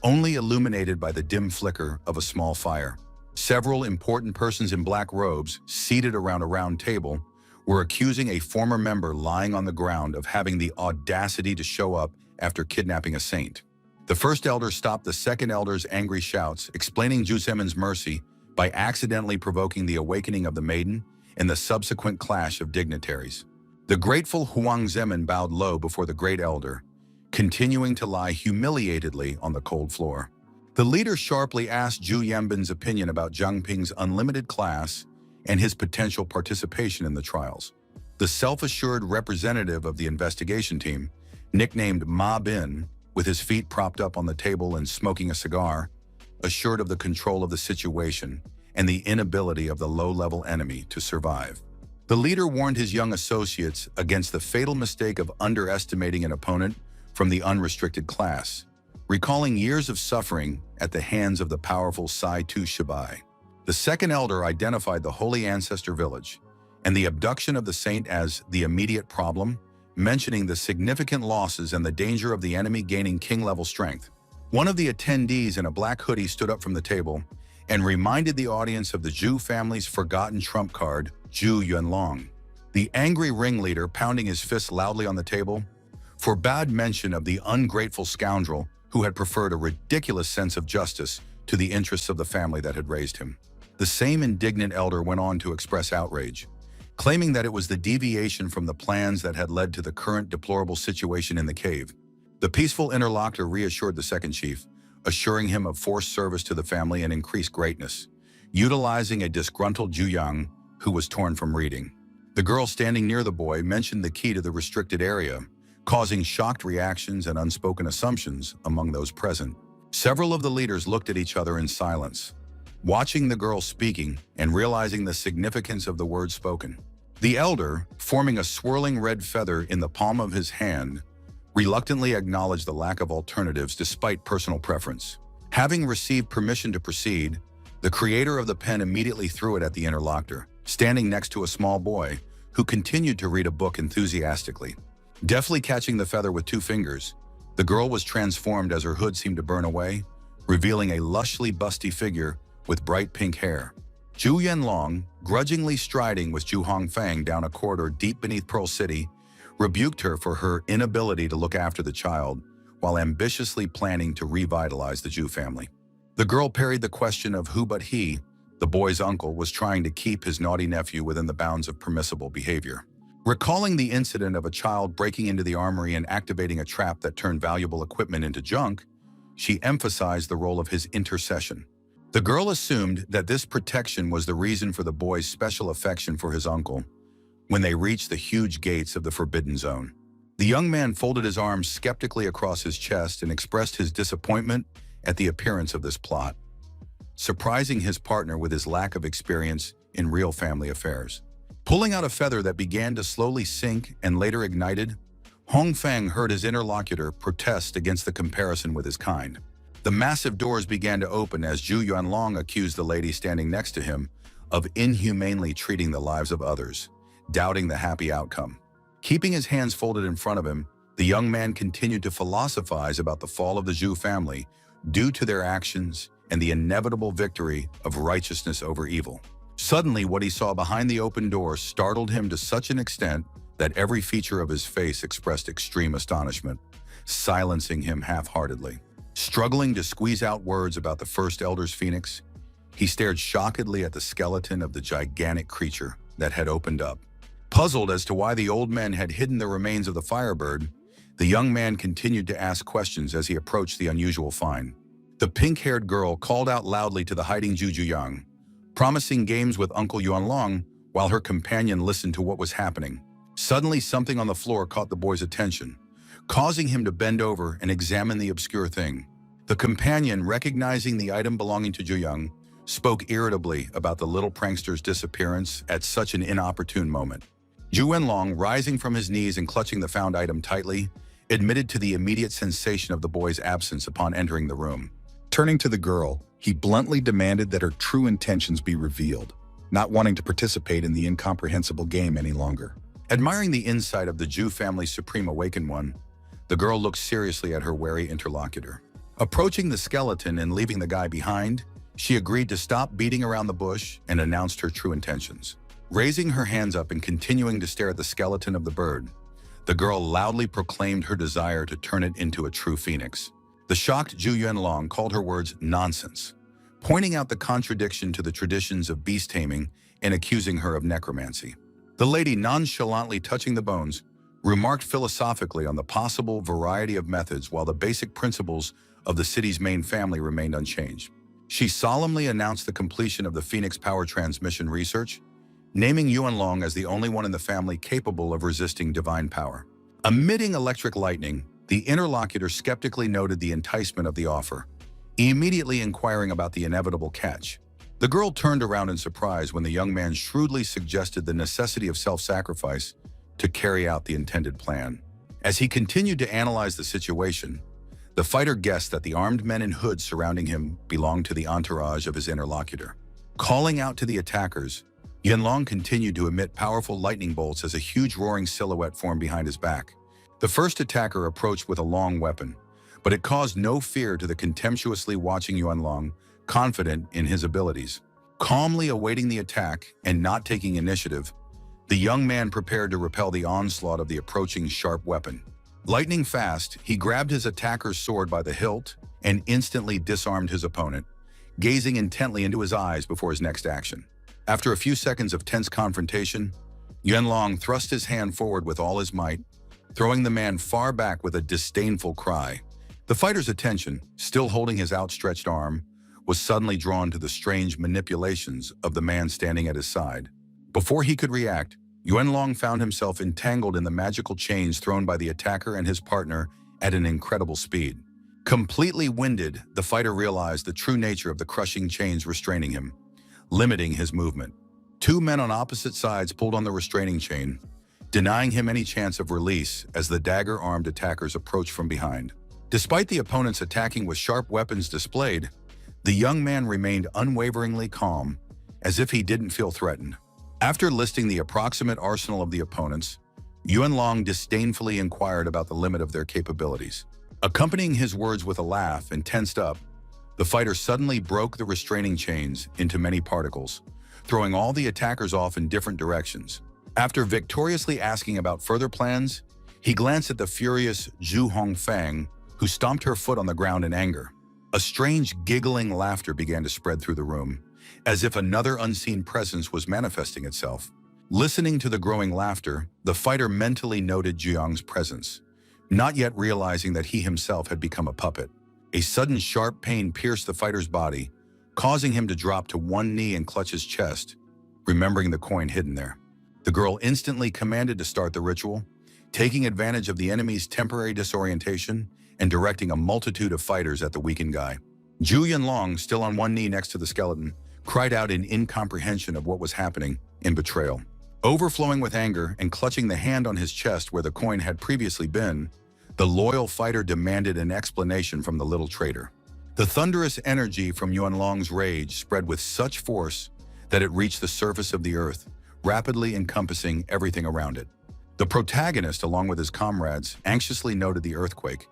only illuminated by the dim flicker of a small fire. Several important persons in black robes, seated around a round table, were accusing a former member lying on the ground of having the audacity to show up after kidnapping a saint. The first elder stopped the second elder's angry shouts, explaining Zhu Zemin's mercy by accidentally provoking the awakening of the maiden and the subsequent clash of dignitaries. The grateful Huang Zemin bowed low before the great elder, continuing to lie humiliatedly on the cold floor. The leader sharply asked Zhu Yanbin's opinion about Zhang Ping's unlimited class and his potential participation in the trials. The self-assured representative of the investigation team, nicknamed Ma Bin, with his feet propped up on the table and smoking a cigar, assured of the control of the situation and the inability of the low-level enemy to survive. The leader warned his young associates against the fatal mistake of underestimating an opponent from the unrestricted class, recalling years of suffering at the hands of the powerful Sai Tu Shibai. The second elder identified the Holy Ancestor Village and the abduction of the saint as the immediate problem, mentioning the significant losses and the danger of the enemy gaining king-level strength. One of the attendees in a black hoodie stood up from the table and reminded the audience of the Zhu family's forgotten trump card, Zhu Yunlong. The angry ringleader, pounding his fist loudly on the table, forbade mention of the ungrateful scoundrel who had preferred a ridiculous sense of justice to the interests of the family that had raised him. The same indignant elder went on to express outrage, claiming that it was the deviation from the plans that had led to the current deplorable situation in the cave. The peaceful interlocutor reassured the second chief, assuring him of forced service to the family and increased greatness, utilizing a disgruntled Zhu who was torn from reading. The girl standing near the boy mentioned the key to the restricted area, causing shocked reactions and unspoken assumptions among those present. Several of the leaders looked at each other in silence, watching the girl speaking and realizing the significance of the words spoken. The elder, forming a swirling red feather in the palm of his hand, reluctantly acknowledged the lack of alternatives despite personal preference. Having received permission to proceed, the creator of the pen immediately threw it at the interlocutor, standing next to a small boy who continued to read a book enthusiastically. Deftly catching the feather with 2 fingers, the girl was transformed as her hood seemed to burn away, revealing a lushly busty figure with bright pink hair. Zhu Yanlong, grudgingly striding with Zhu Hongfang down a corridor deep beneath Pearl City, rebuked her for her inability to look after the child while ambitiously planning to revitalize the Zhu family. The girl parried the question of who but he, the boy's uncle, was trying to keep his naughty nephew within the bounds of permissible behavior. Recalling the incident of a child breaking into the armory and activating a trap that turned valuable equipment into junk, she emphasized the role of his intercession. The girl assumed that this protection was the reason for the boy's special affection for his uncle when they reached the huge gates of the Forbidden Zone. The young man folded his arms skeptically across his chest and expressed his disappointment at the appearance of this plot, surprising his partner with his lack of experience in real family affairs. Pulling out a feather that began to slowly sink and later ignited, Hongfang heard his interlocutor protest against the comparison with his kind. The massive doors began to open as Zhu Yuanlong accused the lady standing next to him of inhumanely treating the lives of others, doubting the happy outcome. Keeping his hands folded in front of him, the young man continued to philosophize about the fall of the Zhu family due to their actions and the inevitable victory of righteousness over evil. Suddenly, what he saw behind the open door startled him to such an extent that every feature of his face expressed extreme astonishment, silencing him half-heartedly. Struggling to squeeze out words about the first Elder's Phoenix, he stared shockedly at the skeleton of the gigantic creature that had opened up. Puzzled as to why the old men had hidden the remains of the Firebird, the young man continued to ask questions as he approached the unusual find. The pink-haired girl called out loudly to the hiding Zhu Juyang, promising games with Uncle Yuanlong while her companion listened to what was happening. Suddenly, something on the floor caught the boy's attention, causing him to bend over and examine the obscure thing. The companion, recognizing the item belonging to Juyang, spoke irritably about the little prankster's disappearance at such an inopportune moment. Zhu Wenlong, rising from his knees and clutching the found item tightly, admitted to the immediate sensation of the boy's absence upon entering the room. Turning to the girl, he bluntly demanded that her true intentions be revealed, not wanting to participate in the incomprehensible game any longer. Admiring the insight of the Zhu family's Supreme Awakened One, the girl looked seriously at her wary interlocutor. Approaching the skeleton and leaving the guy behind, she agreed to stop beating around the bush and announced her true intentions. Raising her hands up and continuing to stare at the skeleton of the bird, the girl loudly proclaimed her desire to turn it into a true phoenix. The shocked Zhu Yuanlong called her words nonsense, pointing out the contradiction to the traditions of beast taming and accusing her of necromancy. The lady, nonchalantly touching the bones, remarked philosophically on the possible variety of methods while the basic principles of the city's main family remained unchanged. She solemnly announced the completion of the Phoenix power transmission research, naming Yuanlong as the only one in the family capable of resisting divine power. Emitting electric lightning, the interlocutor skeptically noted the enticement of the offer, immediately inquiring about the inevitable catch. The girl turned around in surprise when the young man shrewdly suggested the necessity of self-sacrifice to carry out the intended plan. As he continued to analyze the situation, the fighter guessed that the armed men in hoods surrounding him belonged to the entourage of his interlocutor. Calling out to the attackers, Yanlong continued to emit powerful lightning bolts as a huge roaring silhouette formed behind his back. The first attacker approached with a long weapon, but it caused no fear to the contemptuously watching Yuanlong, confident in his abilities. Calmly awaiting the attack and not taking initiative, the young man prepared to repel the onslaught of the approaching sharp weapon. Lightning fast, he grabbed his attacker's sword by the hilt and instantly disarmed his opponent, gazing intently into his eyes before his next action. After a few seconds of tense confrontation, Yuanlong thrust his hand forward with all his might, throwing the man far back with a disdainful cry. The fighter's attention, still holding his outstretched arm, was suddenly drawn to the strange manipulations of the man standing at his side. Before he could react, Yuanlong found himself entangled in the magical chains thrown by the attacker and his partner at an incredible speed. Completely winded, the fighter realized the true nature of the crushing chains restraining him, limiting his movement. Two men on opposite sides pulled on the restraining chain, denying him any chance of release as the dagger-armed attackers approached from behind. Despite the opponents attacking with sharp weapons displayed, the young man remained unwaveringly calm, as if he didn't feel threatened. After listing the approximate arsenal of the opponents, Yuanlong disdainfully inquired about the limit of their capabilities. Accompanying his words with a laugh and tensed up, the fighter suddenly broke the restraining chains into many particles, throwing all the attackers off in different directions. After victoriously asking about further plans, he glanced at the furious Zhu Hongfang, who stomped her foot on the ground in anger. A strange giggling laughter began to spread through the room, as if another unseen presence was manifesting itself. Listening to the growing laughter, the fighter mentally noted Jiang's presence, not yet realizing that he himself had become a puppet. A sudden sharp pain pierced the fighter's body, causing him to drop to one knee and clutch his chest, remembering the coin hidden there. The girl instantly commanded to start the ritual, taking advantage of the enemy's temporary disorientation and directing a multitude of fighters at the weakened guy. Zhu Yanlong, still on one knee next to the skeleton, cried out in incomprehension of what was happening, in betrayal. Overflowing with anger and clutching the hand on his chest where the coin had previously been, the loyal fighter demanded an explanation from the little traitor. The thunderous energy from Yuanlong's rage spread with such force that it reached the surface of the earth, rapidly encompassing everything around it. The protagonist, along with his comrades, anxiously noted the earthquake,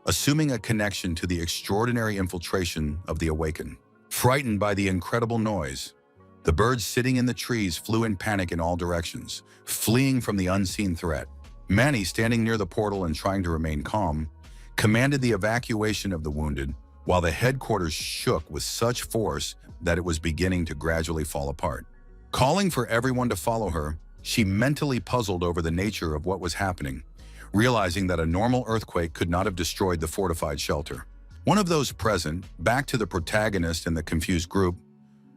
assuming a connection to the extraordinary infiltration of the awakened. Frightened by the incredible noise, the birds sitting in the trees flew in panic in all directions, fleeing from the unseen threat. Manny, standing near the portal and trying to remain calm, commanded the evacuation of the wounded, while the headquarters shook with such force that it was beginning to gradually fall apart. Calling for everyone to follow her, she mentally puzzled over the nature of what was happening, realizing that a normal earthquake could not have destroyed the fortified shelter. One of those present, back to the protagonist and the confused group,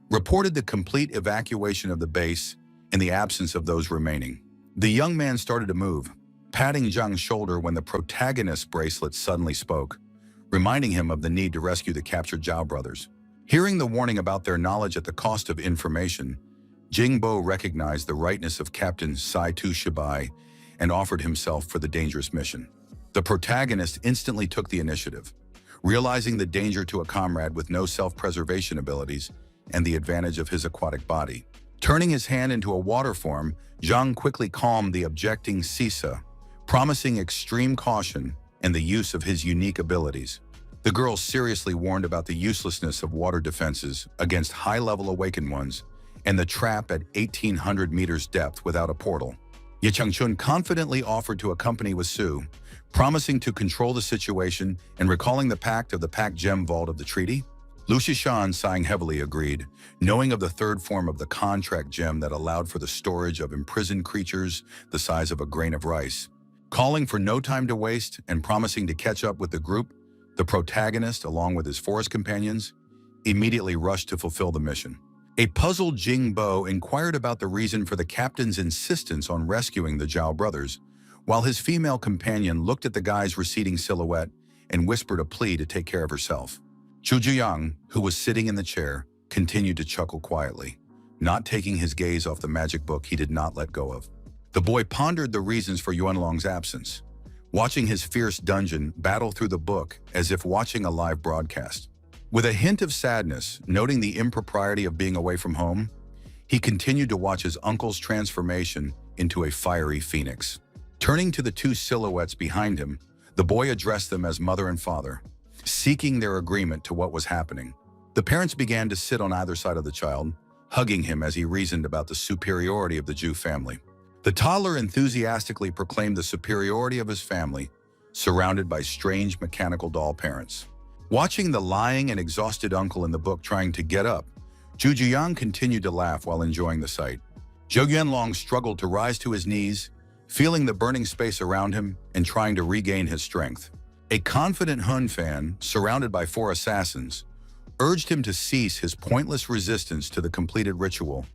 reported the complete evacuation of the base in the absence of those remaining. The young man started to move, patting Zhang's shoulder when the protagonist's bracelet suddenly spoke, reminding him of the need to rescue the captured Zhao brothers. Hearing the warning about their knowledge at the cost of information, Jingbo recognized the rightness of Captain Saitu Shibai and offered himself for the dangerous mission. The protagonist instantly took the initiative, realizing the danger to a comrade with no self-preservation abilities and the advantage of his aquatic body. Turning his hand into a water form, Zhang quickly calmed the objecting Sisa, promising extreme caution and the use of his unique abilities. The girl seriously warned about the uselessness of water defenses against high-level awakened ones and the trap at 1,800 meters depth without a portal. Ye Changchun confidently offered to accompany with Su, promising to control the situation and recalling the pact of the Pact Gem Vault of the treaty. Lu Shishan, sighing heavily, agreed, knowing of the third form of the contract gem that allowed for the storage of imprisoned creatures the size of a grain of rice. Calling for no time to waste and promising to catch up with the group, the protagonist, along with his forest companions, immediately rushed to fulfill the mission. A puzzled Jingbo inquired about the reason for the captain's insistence on rescuing the Zhao brothers, while his female companion looked at the guy's receding silhouette and whispered a plea to take care of herself. Zhu Ziyang, who was sitting in the chair, continued to chuckle quietly, not taking his gaze off the magic book he did not let go of. The boy pondered the reasons for Yuanlong's absence, watching his fierce dungeon battle through the book as if watching a live broadcast. With a hint of sadness, noting the impropriety of being away from home, he continued to watch his uncle's transformation into a fiery phoenix. Turning to the two silhouettes behind him, the boy addressed them as mother and father, seeking their agreement to what was happening. The parents began to sit on either side of the child, hugging him as he reasoned about the superiority of the Zhu family. The toddler enthusiastically proclaimed the superiority of his family, surrounded by strange mechanical doll parents. Watching the lying and exhausted uncle in the book trying to get up, Zhu Jiyang continued to laugh while enjoying the sight. Zhou Yuanlong struggled to rise to his knees, feeling the burning space around him and trying to regain his strength. A confident Hun fan, surrounded by 4 assassins, urged him to cease his pointless resistance to the completed ritual,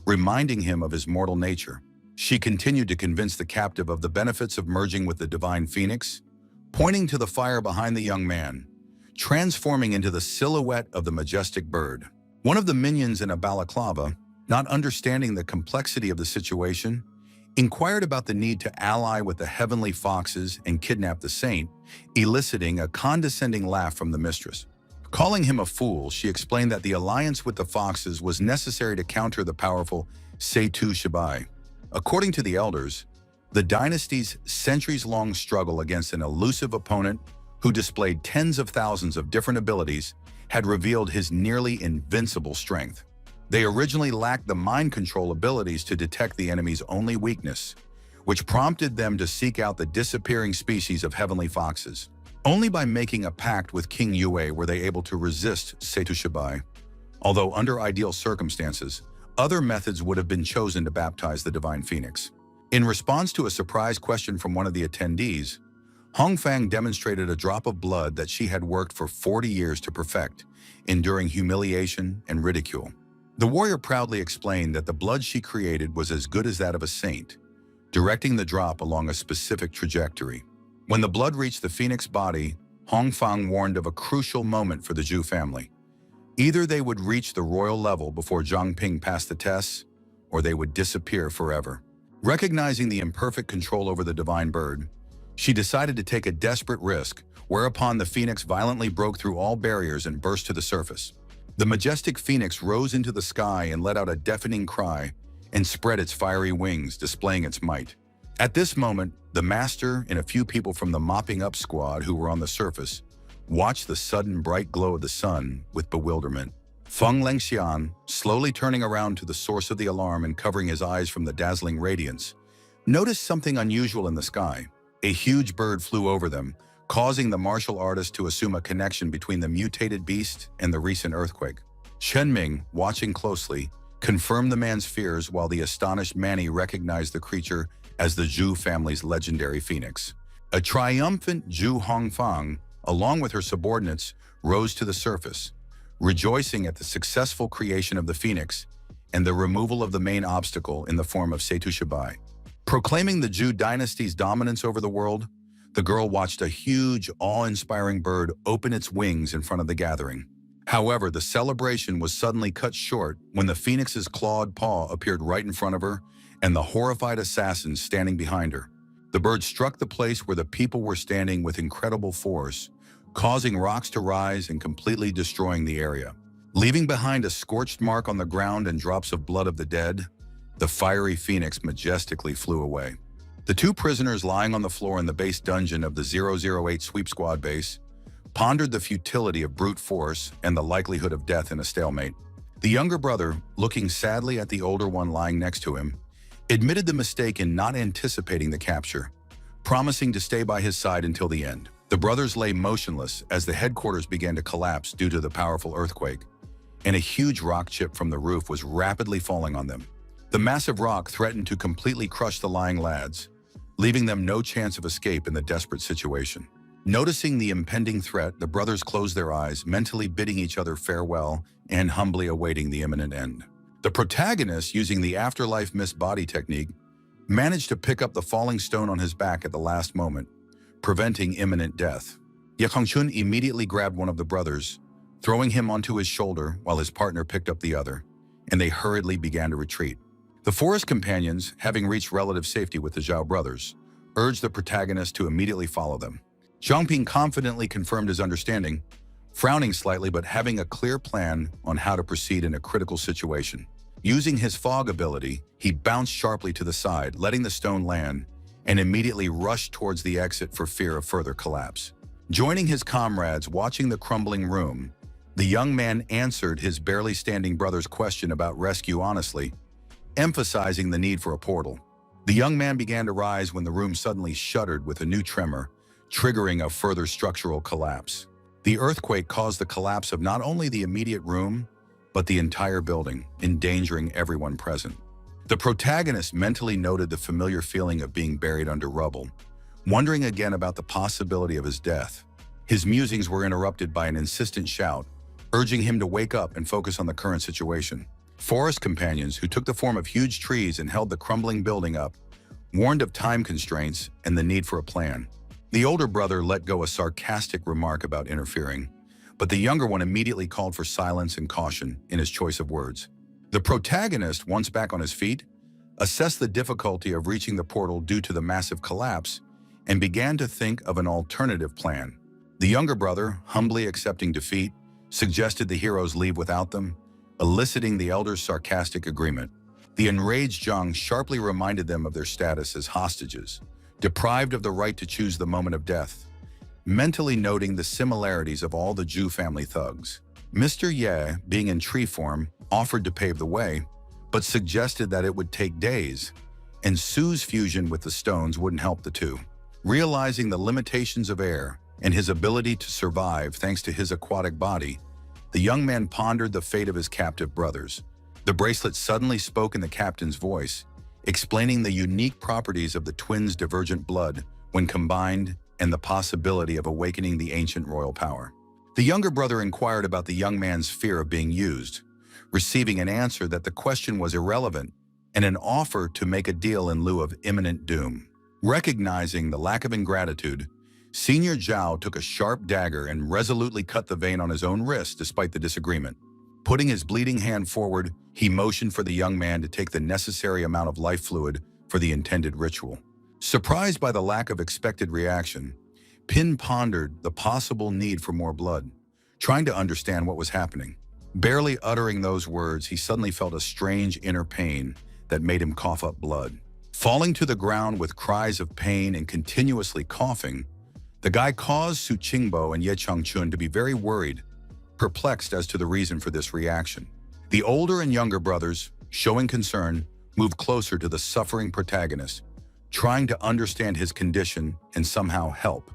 reminding him of his mortal nature. She continued to convince the captive of the benefits of merging with the divine phoenix, pointing to the fire behind the young man, transforming into the silhouette of the majestic bird. One of the minions in a balaclava, not understanding the complexity of the situation, inquired about the need to ally with the heavenly foxes and kidnap the saint, eliciting a condescending laugh from the mistress. Calling him a fool, she explained that the alliance with the foxes was necessary to counter the powerful Setu Shibai. According to the elders, the dynasty's centuries-long struggle against an elusive opponent who displayed tens of thousands of different abilities had revealed his nearly invincible strength. They originally lacked the mind control abilities to detect the enemy's only weakness, which prompted them to seek out the disappearing species of heavenly foxes. Only by making a pact with King Yue were they able to resist Setu Shibai. Although under ideal circumstances, other methods would have been chosen to baptize the divine phoenix. In response to a surprise question from one of the attendees, Hongfang demonstrated a drop of blood that she had worked for 40 years to perfect, enduring humiliation and ridicule. The warrior proudly explained that the blood she created was as good as that of a saint, directing the drop along a specific trajectory. When the blood reached the phoenix body, Hongfang warned of a crucial moment for the Zhu family. Either they would reach the royal level before Zhangping passed the tests, or they would disappear forever. Recognizing the imperfect control over the divine bird, she decided to take a desperate risk, whereupon the phoenix violently broke through all barriers and burst to the surface. The majestic phoenix rose into the sky and let out a deafening cry and spread its fiery wings, displaying its might. At this moment, the master and a few people from the mopping up squad who were on the surface watched the sudden bright glow of the sun with bewilderment. Feng Lengxian, slowly turning around to the source of the alarm and covering his eyes from the dazzling radiance, noticed something unusual in the sky. A huge bird flew over them, causing the martial artist to assume a connection between the mutated beast and the recent earthquake. Shenming, watching closely, confirmed the man's fears while the astonished Manny recognized the creature as the Zhu family's legendary phoenix. A triumphant Zhu Hongfang, along with her subordinates, rose to the surface, rejoicing at the successful creation of the phoenix and the removal of the main obstacle in the form of Setu Shibai. Proclaiming the Zhu dynasty's dominance over the world, the girl watched a huge, awe-inspiring bird open its wings in front of the gathering. However, the celebration was suddenly cut short when the phoenix's clawed paw appeared right in front of her and the horrified assassin standing behind her. The bird struck the place where the people were standing with incredible force, causing rocks to rise and completely destroying the area. Leaving behind a scorched mark on the ground and drops of blood of the dead, the fiery phoenix majestically flew away. The two prisoners lying on the floor in the base dungeon of the 008 Sweep Squad base pondered the futility of brute force and the likelihood of death in a stalemate. The younger brother, looking sadly at the older one lying next to him, admitted the mistake in not anticipating the capture, promising to stay by his side until the end. The brothers lay motionless as the headquarters began to collapse due to the powerful earthquake, and a huge rock chip from the roof was rapidly falling on them. The massive rock threatened to completely crush the lying lads, leaving them no chance of escape in the desperate situation. Noticing the impending threat, the brothers closed their eyes, mentally bidding each other farewell and humbly awaiting the imminent end. The protagonist, using the afterlife mist body technique, managed to pick up the falling stone on his back at the last moment, preventing imminent death. Ye Hongchun immediately grabbed one of the brothers, throwing him onto his shoulder while his partner picked up the other, and they hurriedly began to retreat. The forest companions, having reached relative safety with the Zhao brothers, urged the protagonist to immediately follow them. Zhangping confidently confirmed his understanding, frowning slightly but having a clear plan on how to proceed in a critical situation. Using his fog ability, he bounced sharply to the side, letting the stone land, and immediately rushed towards the exit for fear of further collapse. Joining his comrades watching the crumbling room, the young man answered his barely standing brother's question about rescue honestly, emphasizing the need for a portal. The young man began to rise when the room suddenly shuddered with a new tremor, triggering a further structural collapse. The earthquake caused the collapse of not only the immediate room, but the entire building, endangering everyone present. The protagonist mentally noted the familiar feeling of being buried under rubble, wondering again about the possibility of his death. His musings were interrupted by an insistent shout, urging him to wake up and focus on the current situation. Forest companions, who took the form of huge trees and held the crumbling building up, warned of time constraints and the need for a plan. The older brother let go a sarcastic remark about interfering, but the younger one immediately called for silence and caution in his choice of words. The protagonist, once back on his feet, assessed the difficulty of reaching the portal due to the massive collapse and began to think of an alternative plan. The younger brother, humbly accepting defeat, suggested the heroes leave without them, eliciting the elder's sarcastic agreement. The enraged Zhang sharply reminded them of their status as hostages, deprived of the right to choose the moment of death, mentally noting the similarities of all the Zhu family thugs. Mr. Ye, being in tree form, offered to pave the way, but suggested that it would take days, and Su's fusion with the stones wouldn't help the two. Realizing the limitations of air and his ability to survive thanks to his aquatic body, the young man pondered the fate of his captive brothers. The bracelet suddenly spoke in the captain's voice, explaining the unique properties of the twins' divergent blood when combined and the possibility of awakening the ancient royal power. The younger brother inquired about the young man's fear of being used, receiving an answer that the question was irrelevant and an offer to make a deal in lieu of imminent doom. Recognizing the lack of ingratitude, Senior Zhao took a sharp dagger and resolutely cut the vein on his own wrist despite the disagreement. Putting his bleeding hand forward, he motioned for the young man to take the necessary amount of life fluid for the intended ritual. Surprised by the lack of expected reaction, Pin pondered the possible need for more blood, trying to understand what was happening. Barely uttering those words, he suddenly felt a strange inner pain that made him cough up blood. Falling to the ground with cries of pain and continuously coughing, the guy caused Su Qingbo and Ye Changchun to be very worried, perplexed as to the reason for this reaction. The older and younger brothers, showing concern, moved closer to the suffering protagonist, trying to understand his condition and somehow help.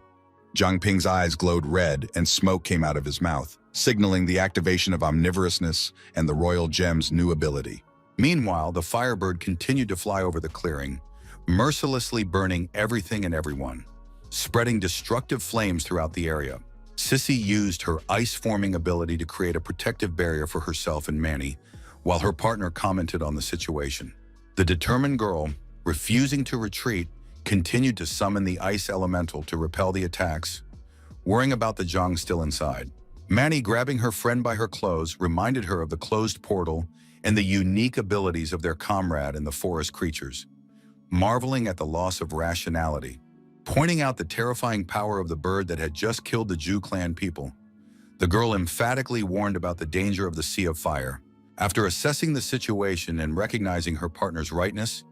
Zhang Ping's eyes glowed red and smoke came out of his mouth, signaling the activation of omnivorousness and the royal gem's new ability. Meanwhile, the firebird continued to fly over the clearing, mercilessly burning everything and everyone, spreading destructive flames throughout the area. Sissy used her ice-forming ability to create a protective barrier for herself and Manny, while her partner commented on the situation. The determined girl, refusing to retreat, continued to summon the ice elemental to repel the attacks, worrying about the Zhang still inside. Manny, grabbing her friend by her clothes, reminded her of the closed portal and the unique abilities of their comrade and the forest creatures, marveling at the loss of rationality. Pointing out the terrifying power of the bird that had just killed the Zhu clan people, the girl emphatically warned about the danger of the Sea of Fire. After assessing the situation and recognizing her partner's rightness,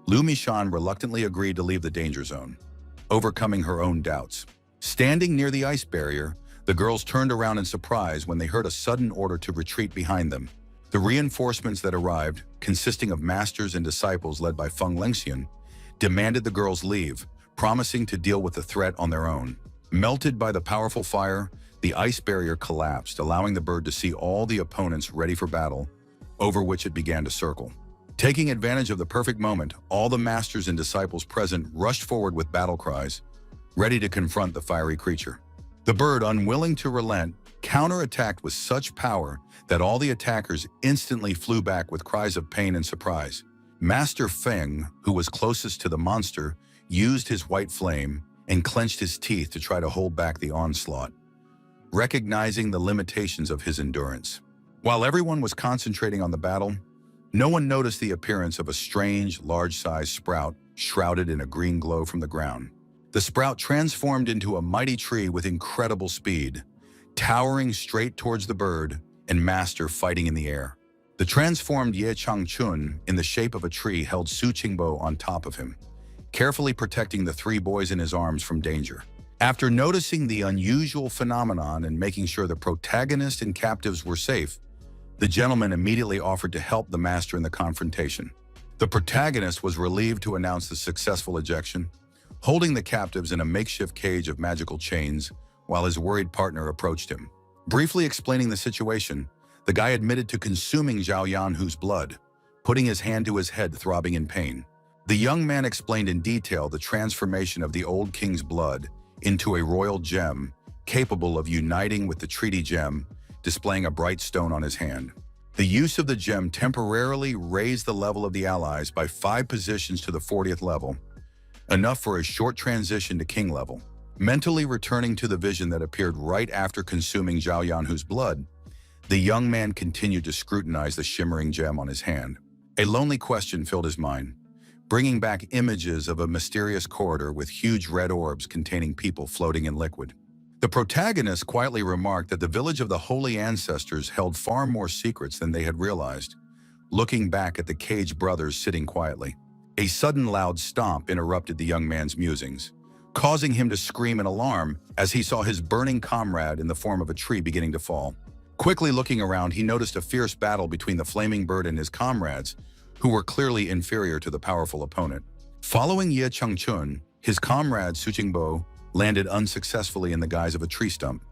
Lu Mishan reluctantly agreed to leave the danger zone, overcoming her own doubts. Standing near the ice barrier, the girls turned around in surprise when they heard a sudden order to retreat behind them. The reinforcements that arrived, consisting of masters and disciples led by Feng Lengxian, demanded the girls leave, promising to deal with the threat on their own. Melted by the powerful fire, the ice barrier collapsed, allowing the bird to see all the opponents ready for battle, over which it began to circle. Taking advantage of the perfect moment, all the masters and disciples present rushed forward with battle cries, ready to confront the fiery creature. The bird, unwilling to relent, counterattacked with such power that all the attackers instantly flew back with cries of pain and surprise. Master Feng, who was closest to the monster, used his white flame and clenched his teeth to try to hold back the onslaught, recognizing the limitations of his endurance. While everyone was concentrating on the battle, no one noticed the appearance of a strange, large-sized sprout shrouded in a green glow from the ground. The sprout transformed into a mighty tree with incredible speed, towering straight towards the bird and master fighting in the air. The transformed Ye Changchun, in the shape of a tree, held Su Qingbo on top of him, carefully protecting the three boys in his arms from danger. After noticing the unusual phenomenon and making sure the protagonist and captives were safe, the gentleman immediately offered to help the master in the confrontation. The protagonist was relieved to announce the successful ejection, holding the captives in a makeshift cage of magical chains while his worried partner approached him. Briefly explaining the situation, the guy admitted to consuming Zhao Yanhu's blood, putting his hand to his head, throbbing in pain. The young man explained in detail the transformation of the old king's blood into a royal gem capable of uniting with the treaty gem, displaying a bright stone on his hand. The use of the gem temporarily raised the level of the allies by 5 positions to the 40th level, enough for a short transition to king level. Mentally returning to the vision that appeared right after consuming Zhao Yanhu's blood, the young man continued to scrutinize the shimmering gem on his hand. A lonely question filled his mind, bringing back images of a mysterious corridor with huge red orbs containing people floating in liquid. The protagonist quietly remarked that the village of the holy ancestors held far more secrets than they had realized, looking back at the caged brothers sitting quietly. A sudden loud stomp interrupted the young man's musings, causing him to scream in alarm as he saw his burning comrade in the form of a tree beginning to fall. Quickly looking around, he noticed a fierce battle between the flaming bird and his comrades, who were clearly inferior to the powerful opponent. Following Ye Chengchun, his comrade Su Jingbo landed unsuccessfully in the guise of a tree stump,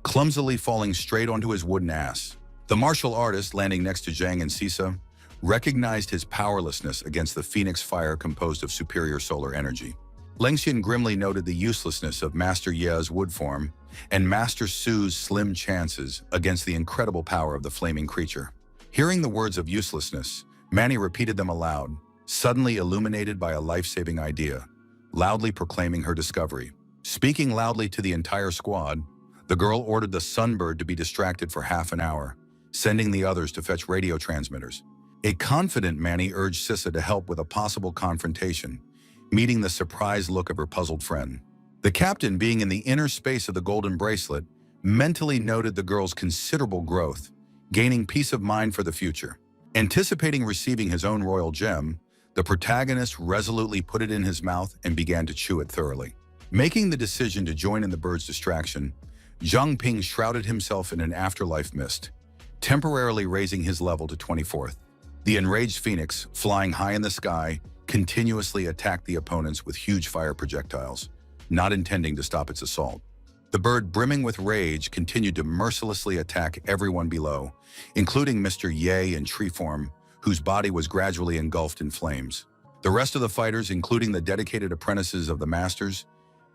clumsily falling straight onto his wooden ass. The martial artist, landing next to Zhang and Sisa, recognized his powerlessness against the phoenix fire composed of superior solar energy. Lengxian grimly noted the uselessness of Master Ye's wood form and Master Su's slim chances against the incredible power of the flaming creature. Hearing the words of uselessness, Manny repeated them aloud, suddenly illuminated by a life-saving idea, loudly proclaiming her discovery. Speaking loudly to the entire squad, the girl ordered the Sunbird to be distracted for half an hour, sending the others to fetch radio transmitters. A confident Manny urged Sissa to help with a possible confrontation, meeting the surprised look of her puzzled friend. The captain, being in the inner space of the golden bracelet, mentally noted the girl's considerable growth, gaining peace of mind for the future. Anticipating receiving his own royal gem, the protagonist resolutely put it in his mouth and began to chew it thoroughly. Making the decision to join in the bird's distraction, Zhang Ping shrouded himself in an afterlife mist, temporarily raising his level to 24th. The enraged phoenix, flying high in the sky, continuously attacked the opponents with huge fire projectiles, not intending to stop its assault. The bird, brimming with rage, continued to mercilessly attack everyone below, including Mr. Ye in tree form, whose body was gradually engulfed in flames. The rest of the fighters, including the dedicated apprentices of the masters,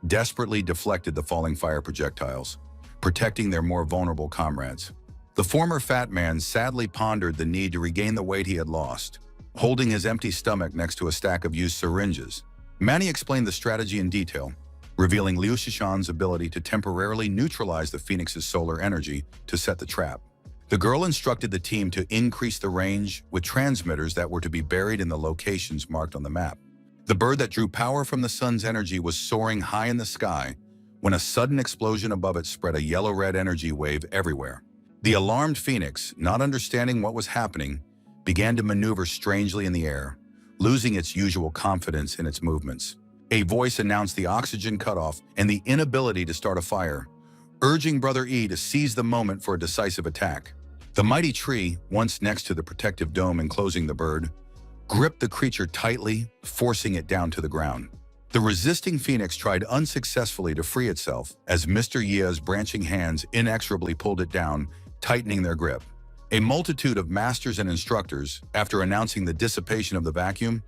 desperately deflected the falling fire projectiles, protecting their more vulnerable comrades. The former fat man sadly pondered the need to regain the weight he had lost, holding his empty stomach next to a stack of used syringes. Manny explained the strategy in detail, revealing Liu Shishan's ability to temporarily neutralize the phoenix's solar energy to set the trap. The girl instructed the team to increase the range with transmitters that were to be buried in the locations marked on the map. The bird that drew power from the sun's energy was soaring high in the sky when a sudden explosion above it spread a yellow-red energy wave everywhere. The alarmed phoenix, not understanding what was happening, began to maneuver strangely in the air, losing its usual confidence in its movements. A voice announced the oxygen cutoff and the inability to start a fire, urging Brother E to seize the moment for a decisive attack. The mighty tree, once next to the protective dome enclosing the bird, gripped the creature tightly, forcing it down to the ground. The resisting phoenix tried unsuccessfully to free itself as Mr. Ye's branching hands inexorably pulled it down, tightening their grip. A multitude of masters and instructors, after announcing the dissipation of the vacuum,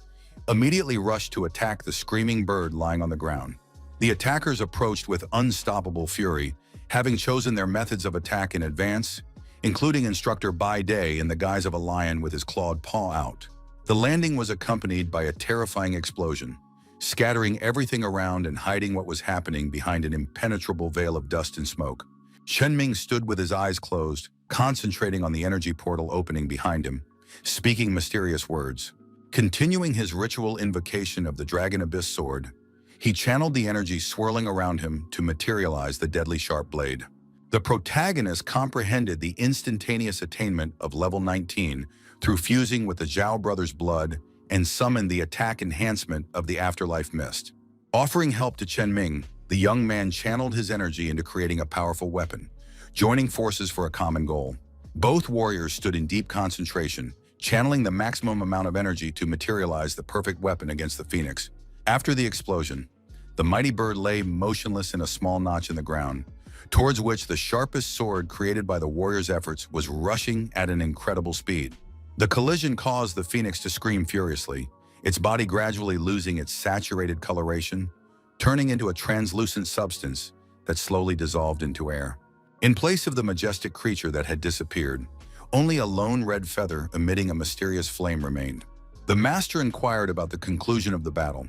immediately rushed to attack the screaming bird lying on the ground. The attackers approached with unstoppable fury, having chosen their methods of attack in advance, including Instructor Bai Day in the guise of a lion with his clawed paw out. The landing was accompanied by a terrifying explosion, scattering everything around and hiding what was happening behind an impenetrable veil of dust and smoke. Chen Ming stood with his eyes closed, concentrating on the energy portal opening behind him, speaking mysterious words. Continuing his ritual invocation of the Dragon Abyss sword, he channeled the energy swirling around him to materialize the deadly sharp blade. The protagonist comprehended the instantaneous attainment of level 19 through fusing with the Zhao brothers' blood and summoned the attack enhancement of the afterlife mist. Offering help to Chen Ming, the young man channeled his energy into creating a powerful weapon, joining forces for a common goal. Both warriors stood in deep concentration, channeling the maximum amount of energy to materialize the perfect weapon against the phoenix. After the explosion, the mighty bird lay motionless in a small notch in the ground, towards which the sharpest sword created by the warrior's efforts was rushing at an incredible speed. The collision caused the phoenix to scream furiously, its body gradually losing its saturated coloration, turning into a translucent substance that slowly dissolved into air. In place of the majestic creature that had disappeared, only a lone red feather emitting a mysterious flame remained. The master inquired about the conclusion of the battle,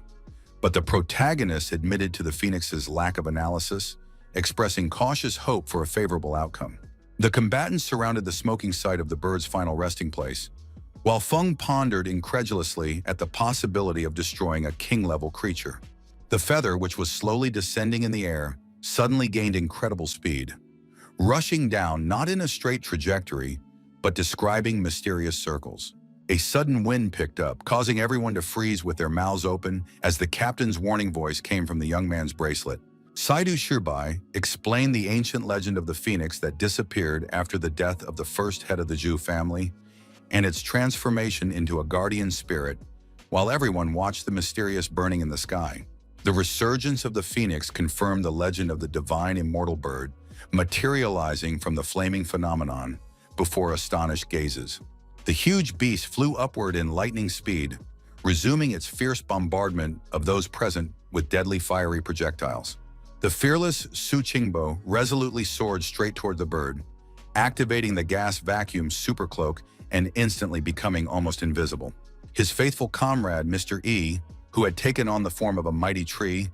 But the protagonist admitted to the phoenix's lack of analysis, expressing cautious hope for a favorable outcome. The combatants surrounded the smoking site of the bird's final resting place, while Feng pondered incredulously at the possibility of destroying a king-level creature. The feather, which was slowly descending in the air, suddenly gained incredible speed, rushing down not in a straight trajectory, but describing mysterious circles. A sudden wind picked up, causing everyone to freeze with their mouths open as the captain's warning voice came from the young man's bracelet. Saidu Shirbai explained the ancient legend of the phoenix that disappeared after the death of the first head of the Zhu family and its transformation into a guardian spirit, while everyone watched the mysterious burning in the sky. The resurgence of the phoenix confirmed the legend of the divine immortal bird, materializing from the flaming phenomenon before astonished gazes. The huge beast flew upward in lightning speed, resuming its fierce bombardment of those present with deadly fiery projectiles. The fearless Su Qingbo resolutely soared straight toward the bird, activating the gas vacuum supercloak and instantly becoming almost invisible. His faithful comrade, Mr. E, who had taken on the form of a mighty tree,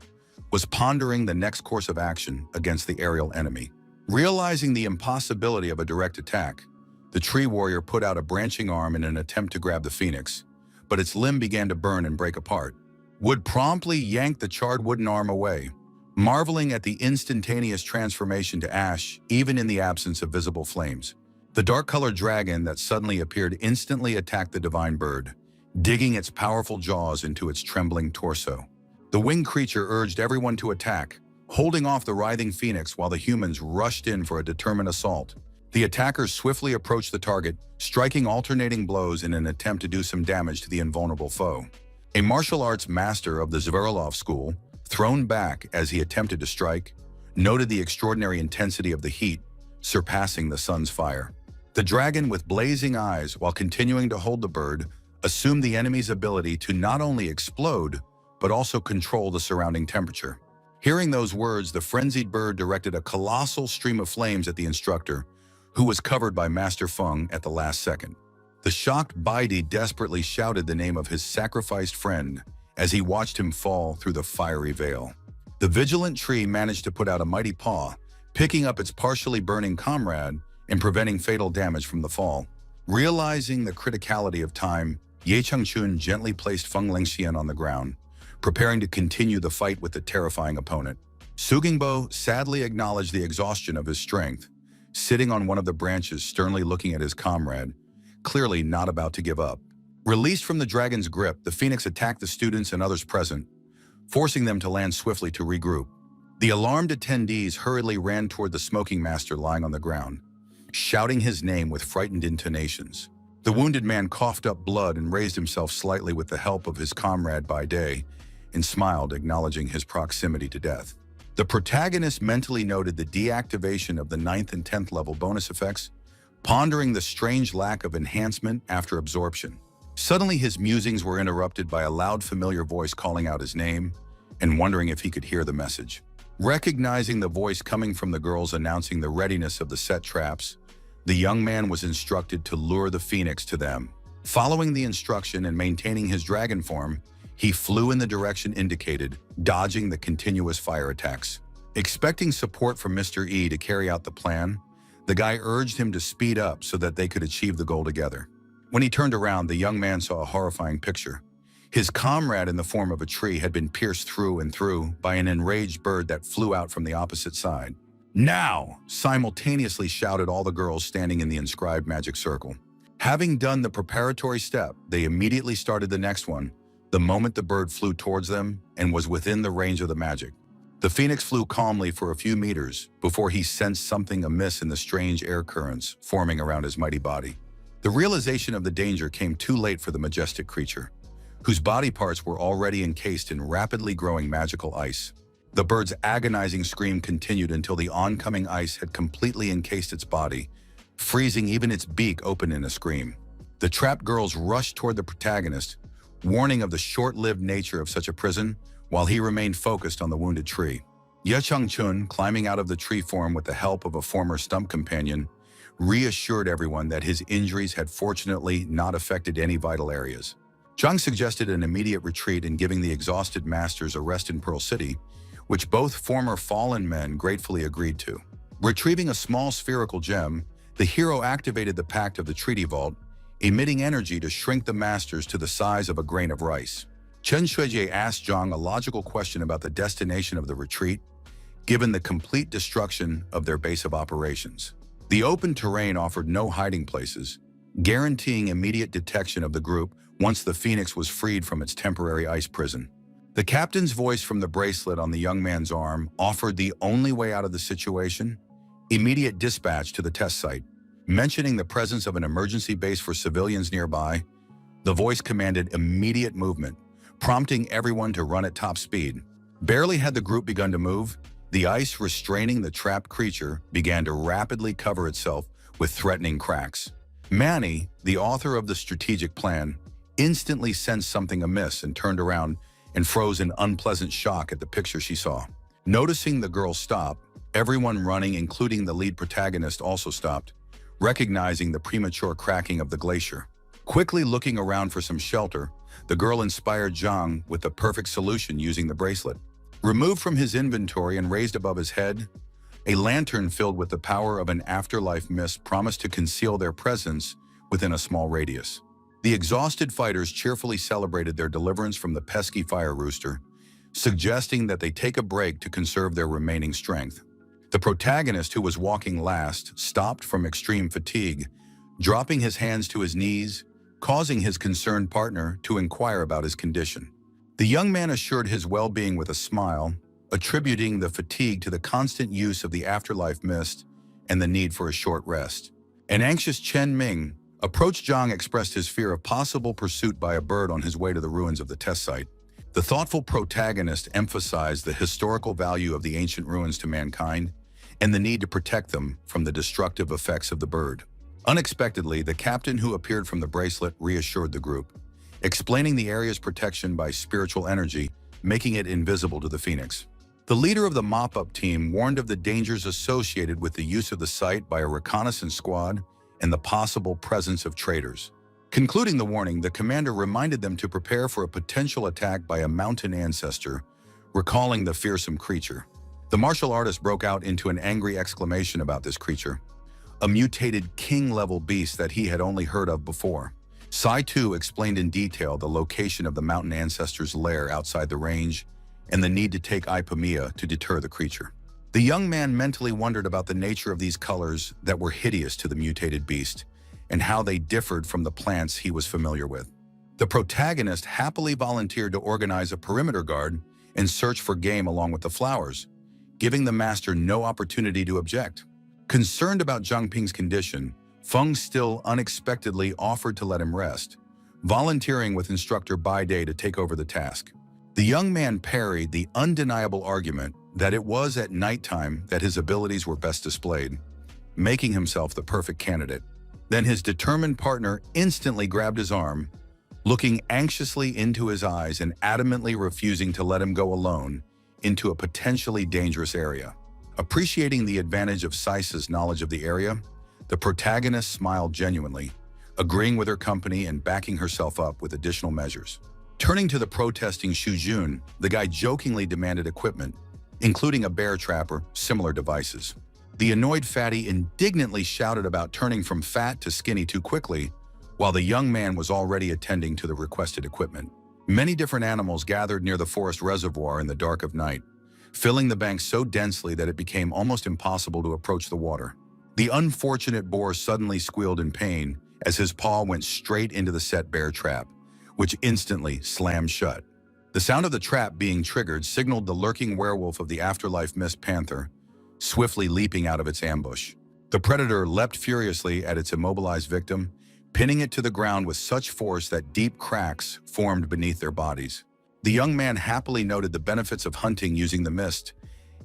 was pondering the next course of action against the aerial enemy. Realizing the impossibility of a direct attack, the tree warrior put out a branching arm in an attempt to grab the phoenix, but its limb began to burn and break apart. Wood promptly yanked the charred wooden arm away, marveling at the instantaneous transformation to ash even in the absence of visible flames. The dark-colored dragon that suddenly appeared instantly attacked the divine bird, digging its powerful jaws into its trembling torso. The winged creature urged everyone to attack, holding off the writhing phoenix while the humans rushed in for a determined assault. The attackers swiftly approached the target, striking alternating blows in an attempt to do some damage to the invulnerable foe. A martial arts master of the Zverilov school, thrown back as he attempted to strike, noted the extraordinary intensity of the heat, surpassing the sun's fire. The dragon, with blazing eyes while continuing to hold the bird, assumed the enemy's ability to not only explode, but also control the surrounding temperature. Hearing those words, the frenzied bird directed a colossal stream of flames at the instructor, who was covered by Master Feng at the last second. The shocked Baidi desperately shouted the name of his sacrificed friend as he watched him fall through the fiery veil. The vigilant tree managed to put out a mighty paw, picking up its partially burning comrade and preventing fatal damage from the fall. Realizing the criticality of time, Ye Changchun gently placed Feng Lingxian on the ground, preparing to continue the fight with the terrifying opponent. Su Jingbo sadly acknowledged the exhaustion of his strength, sitting on one of the branches sternly looking at his comrade, clearly not about to give up. Released from the dragon's grip, the phoenix attacked the students and others present, forcing them to land swiftly to regroup. The alarmed attendees hurriedly ran toward the smoking master lying on the ground, shouting his name with frightened intonations. The wounded man coughed up blood and raised himself slightly with the help of his comrade by day and smiled, acknowledging his proximity to death. The protagonist mentally noted the deactivation of the 9th and 10th level bonus effects, pondering the strange lack of enhancement after absorption. Suddenly, his musings were interrupted by a loud, familiar voice calling out his name and wondering if he could hear the message. Recognizing the voice coming from the girls announcing the readiness of the set traps, the young man was instructed to lure the phoenix to them. Following the instruction and maintaining his dragon form, he flew in the direction indicated, dodging the continuous fire attacks. Expecting support from Mr. E to carry out the plan, the guy urged him to speed up so that they could achieve the goal together. When he turned around, the young man saw a horrifying picture. His comrade in the form of a tree had been pierced through and through by an enraged bird that flew out from the opposite side. "Now!" simultaneously shouted all the girls standing in the inscribed magic circle. Having done the preparatory step, they immediately started the next one, the moment the bird flew towards them and was within the range of the magic. The phoenix flew calmly for a few meters before he sensed something amiss in the strange air currents forming around his mighty body. The realization of the danger came too late for the majestic creature, whose body parts were already encased in rapidly growing magical ice. The bird's agonizing scream continued until the oncoming ice had completely encased its body, freezing even its beak open in a scream. The trapped girls rushed toward the protagonist, warning of the short-lived nature of such a prison, while he remained focused on the wounded tree. Ye Changchun, climbing out of the tree form with the help of a former stump companion, reassured everyone that his injuries had fortunately not affected any vital areas. Zhang suggested an immediate retreat and giving the exhausted masters a rest in Pearl City, which both former fallen men gratefully agreed to. Retrieving a small spherical gem, the hero activated the Pact of the Treaty Vault, emitting energy to shrink the masters to the size of a grain of rice. Chen Shuijie asked Zhang a logical question about the destination of the retreat, given the complete destruction of their base of operations. The open terrain offered no hiding places, guaranteeing immediate detection of the group once the Phoenix was freed from its temporary ice prison. The captain's voice from the bracelet on the young man's arm offered the only way out of the situation: immediate dispatch to the test site. Mentioning the presence of an emergency base for civilians nearby, the voice commanded immediate movement, prompting everyone to run at top speed. Barely had the group begun to move, the ice restraining the trapped creature began to rapidly cover itself with threatening cracks. Manny, the author of the strategic plan, instantly sensed something amiss and turned around and froze in unpleasant shock at the picture she saw. Noticing the girl stop, everyone running, including the lead protagonist, also stopped, recognizing the premature cracking of the glacier. Quickly looking around for some shelter, the girl inspired Zhang with the perfect solution using the bracelet. Removed from his inventory and raised above his head, a lantern filled with the power of an afterlife mist promised to conceal their presence within a small radius. The exhausted fighters cheerfully celebrated their deliverance from the pesky fire rooster, suggesting that they take a break to conserve their remaining strength. The protagonist, who was walking last, stopped from extreme fatigue, dropping his hands to his knees, causing his concerned partner to inquire about his condition. The young man assured his well-being with a smile, attributing the fatigue to the constant use of the afterlife mist and the need for a short rest. An anxious Chen Ming approached Zhang, expressed his fear of possible pursuit by a bird on his way to the ruins of the test site. The thoughtful protagonist emphasized the historical value of the ancient ruins to mankind and the need to protect them from the destructive effects of the bird. Unexpectedly, the captain, who appeared from the bracelet, reassured the group, explaining the area's protection by spiritual energy, making it invisible to the Phoenix. The leader of the mop-up team warned of the dangers associated with the use of the site by a reconnaissance squad and the possible presence of traitors. Concluding the warning, the commander reminded them to prepare for a potential attack by a mountain ancestor, recalling the fearsome creature. The martial artist broke out into an angry exclamation about this creature, a mutated king-level beast that he had only heard of before. Sai Tu explained in detail the location of the mountain ancestor's lair outside the range and the need to take Ipamia to deter the creature. The young man mentally wondered about the nature of these colors that were hideous to the mutated beast and how they differed from the plants he was familiar with. The protagonist happily volunteered to organize a perimeter guard and search for game along with the flowers, giving the master no opportunity to object. Concerned about Zhang Ping's condition, Feng still unexpectedly offered to let him rest, volunteering with instructor Bai Day to take over the task. The young man parried the undeniable argument that it was at nighttime that his abilities were best displayed, making himself the perfect candidate. Then his determined partner instantly grabbed his arm, looking anxiously into his eyes and adamantly refusing to let him go alone into a potentially dangerous area. Appreciating the advantage of Saisa's knowledge of the area, the protagonist smiled genuinely, agreeing with her company and backing herself up with additional measures. Turning to the protesting Xu Jun, the guy jokingly demanded equipment, including a bear trapper, similar devices. The annoyed fatty indignantly shouted about turning from fat to skinny too quickly, while the young man was already attending to the requested equipment. Many different animals gathered near the forest reservoir in the dark of night, filling the bank so densely that it became almost impossible to approach the water. The unfortunate boar suddenly squealed in pain as his paw went straight into the set bear trap, which instantly slammed shut. The sound of the trap being triggered signaled the lurking werewolf of the afterlife mist panther, swiftly leaping out of its ambush. The predator leapt furiously at its immobilized victim, pinning it to the ground with such force that deep cracks formed beneath their bodies. The young man happily noted the benefits of hunting using the mist,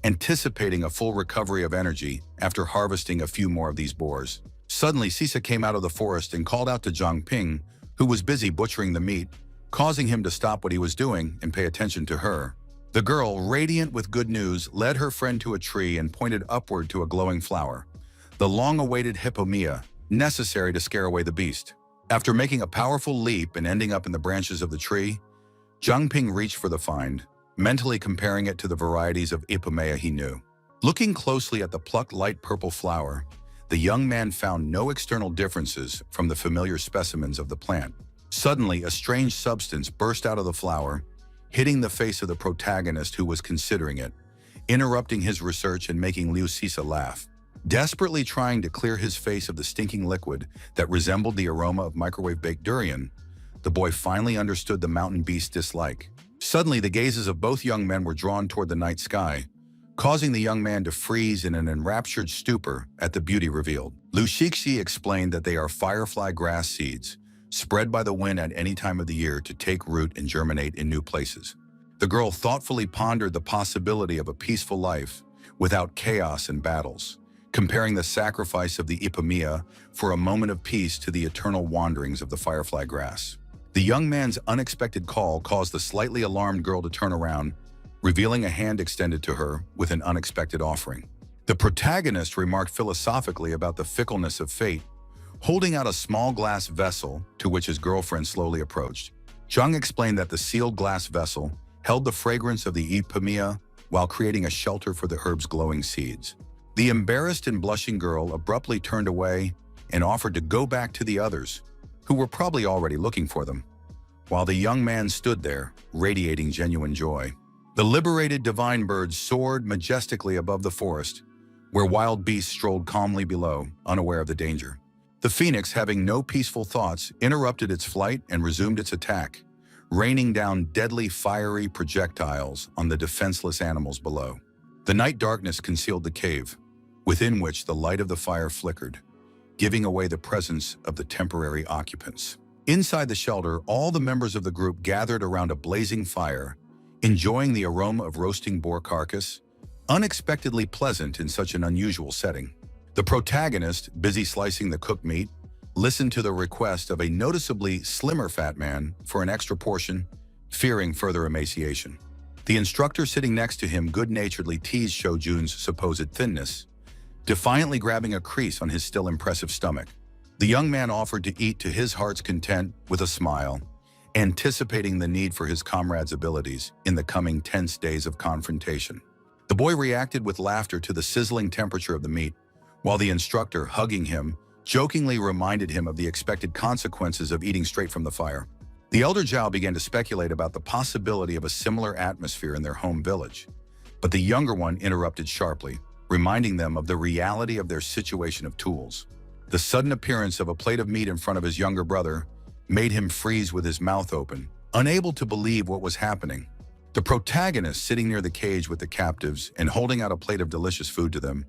anticipating a full recovery of energy after harvesting a few more of these boars. Suddenly, Sisa came out of the forest and called out to Zhang Ping, who was busy butchering the meat, causing him to stop what he was doing and pay attention to her. The girl, radiant with good news, led her friend to a tree and pointed upward to a glowing flower, the long-awaited hippomea, necessary to scare away the beast. After making a powerful leap and ending up in the branches of the tree, Zhang Ping reached for the find, mentally comparing it to the varieties of Ipomaea he knew. Looking closely at the plucked light purple flower, the young man found no external differences from the familiar specimens of the plant. Suddenly, a strange substance burst out of the flower, hitting the face of the protagonist who was considering it, interrupting his research and making Liu Sisa laugh. Desperately trying to clear his face of the stinking liquid that resembled the aroma of microwave-baked durian, the boy finally understood the mountain beast's dislike. Suddenly, the gazes of both young men were drawn toward the night sky, causing the young man to freeze in an enraptured stupor at the beauty revealed. Lu Shixi explained that they are firefly grass seeds, spread by the wind at any time of the year to take root and germinate in new places. The girl thoughtfully pondered the possibility of a peaceful life without chaos and battles, comparing the sacrifice of the Ipomaea for a moment of peace to the eternal wanderings of the firefly grass. The young man's unexpected call caused the slightly alarmed girl to turn around, revealing a hand extended to her with an unexpected offering. The protagonist remarked philosophically about the fickleness of fate, holding out a small glass vessel to which his girlfriend slowly approached. Zhang explained that the sealed glass vessel held the fragrance of the Ipomaea while creating a shelter for the herb's glowing seeds. The embarrassed and blushing girl abruptly turned away and offered to go back to the others, who were probably already looking for them, while the young man stood there, radiating genuine joy. The liberated divine bird soared majestically above the forest, where wild beasts strolled calmly below, unaware of the danger. The phoenix, having no peaceful thoughts, interrupted its flight and resumed its attack, raining down deadly fiery projectiles on the defenseless animals below. The night darkness concealed the cave, within which the light of the fire flickered, giving away the presence of the temporary occupants. Inside the shelter, all the members of the group gathered around a blazing fire, enjoying the aroma of roasting boar carcass, unexpectedly pleasant in such an unusual setting. The protagonist, busy slicing the cooked meat, listened to the request of a noticeably slimmer fat man for an extra portion, fearing further emaciation. The instructor sitting next to him good-naturedly teased Shojun's supposed thinness, defiantly grabbing a crease on his still impressive stomach. The young man offered to eat to his heart's content with a smile, anticipating the need for his comrade's abilities in the coming tense days of confrontation. The boy reacted with laughter to the sizzling temperature of the meat, while the instructor, hugging him, jokingly reminded him of the expected consequences of eating straight from the fire. The elder Zhao began to speculate about the possibility of a similar atmosphere in their home village, but the younger one interrupted sharply, reminding them of the reality of their situation of tools. The sudden appearance of a plate of meat in front of his younger brother made him freeze with his mouth open, unable to believe what was happening. The protagonist, sitting near the cage with the captives and holding out a plate of delicious food to them,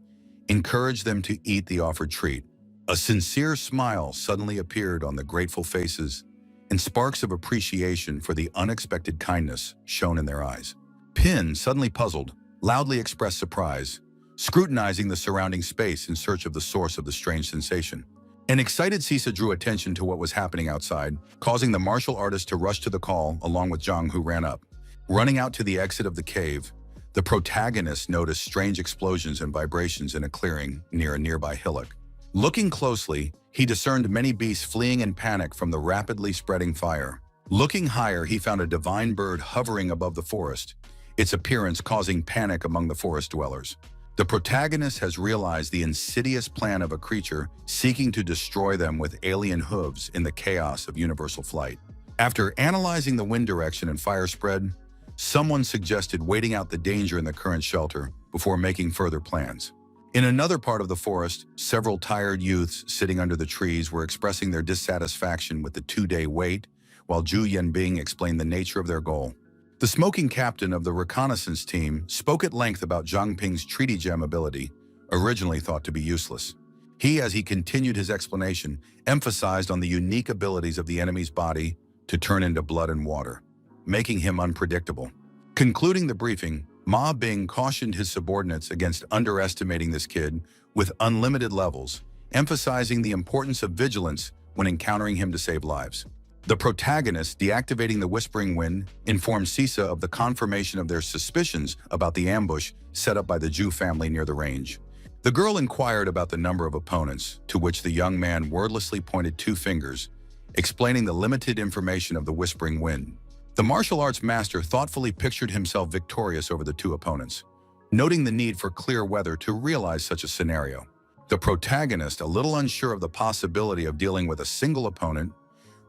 encouraged them to eat the offered treat. A sincere smile suddenly appeared on the grateful faces, and sparks of appreciation for the unexpected kindness shone in their eyes. Pin, suddenly puzzled, loudly expressed surprise, scrutinizing the surrounding space in search of the source of the strange sensation. An excited Sisa drew attention to what was happening outside, causing the martial artist to rush to the call along with Zhang, who ran up. Running out to the exit of the cave, the protagonist noticed strange explosions and vibrations in a clearing near a nearby hillock. Looking closely, he discerned many beasts fleeing in panic from the rapidly spreading fire. Looking higher, he found a divine bird hovering above the forest, its appearance causing panic among the forest dwellers. The protagonist has realized the insidious plan of a creature seeking to destroy them with alien hooves in the chaos of universal flight. After analyzing the wind direction and fire spread, someone suggested waiting out the danger in the current shelter before making further plans. In another part of the forest, several tired youths sitting under the trees were expressing their dissatisfaction with the 2-day wait, while Zhu Yanbing explained the nature of their goal. The smoking captain of the reconnaissance team spoke at length about Zhang Ping's treaty gem ability, originally thought to be useless. He, as he continued his explanation, emphasized on the unique abilities of the enemy's body to turn into blood and water, making him unpredictable. Concluding the briefing, Ma Bing cautioned his subordinates against underestimating this kid with unlimited levels, emphasizing the importance of vigilance when encountering him to save lives. The protagonist, deactivating the Whispering Wind, informed Sisa of the confirmation of their suspicions about the ambush set up by the Zhu family near the range. The girl inquired about the number of opponents, to which the young man wordlessly pointed 2 fingers, explaining the limited information of the Whispering Wind. The martial arts master thoughtfully pictured himself victorious over the two opponents, noting the need for clear weather to realize such a scenario. The protagonist, a little unsure of the possibility of dealing with a single opponent,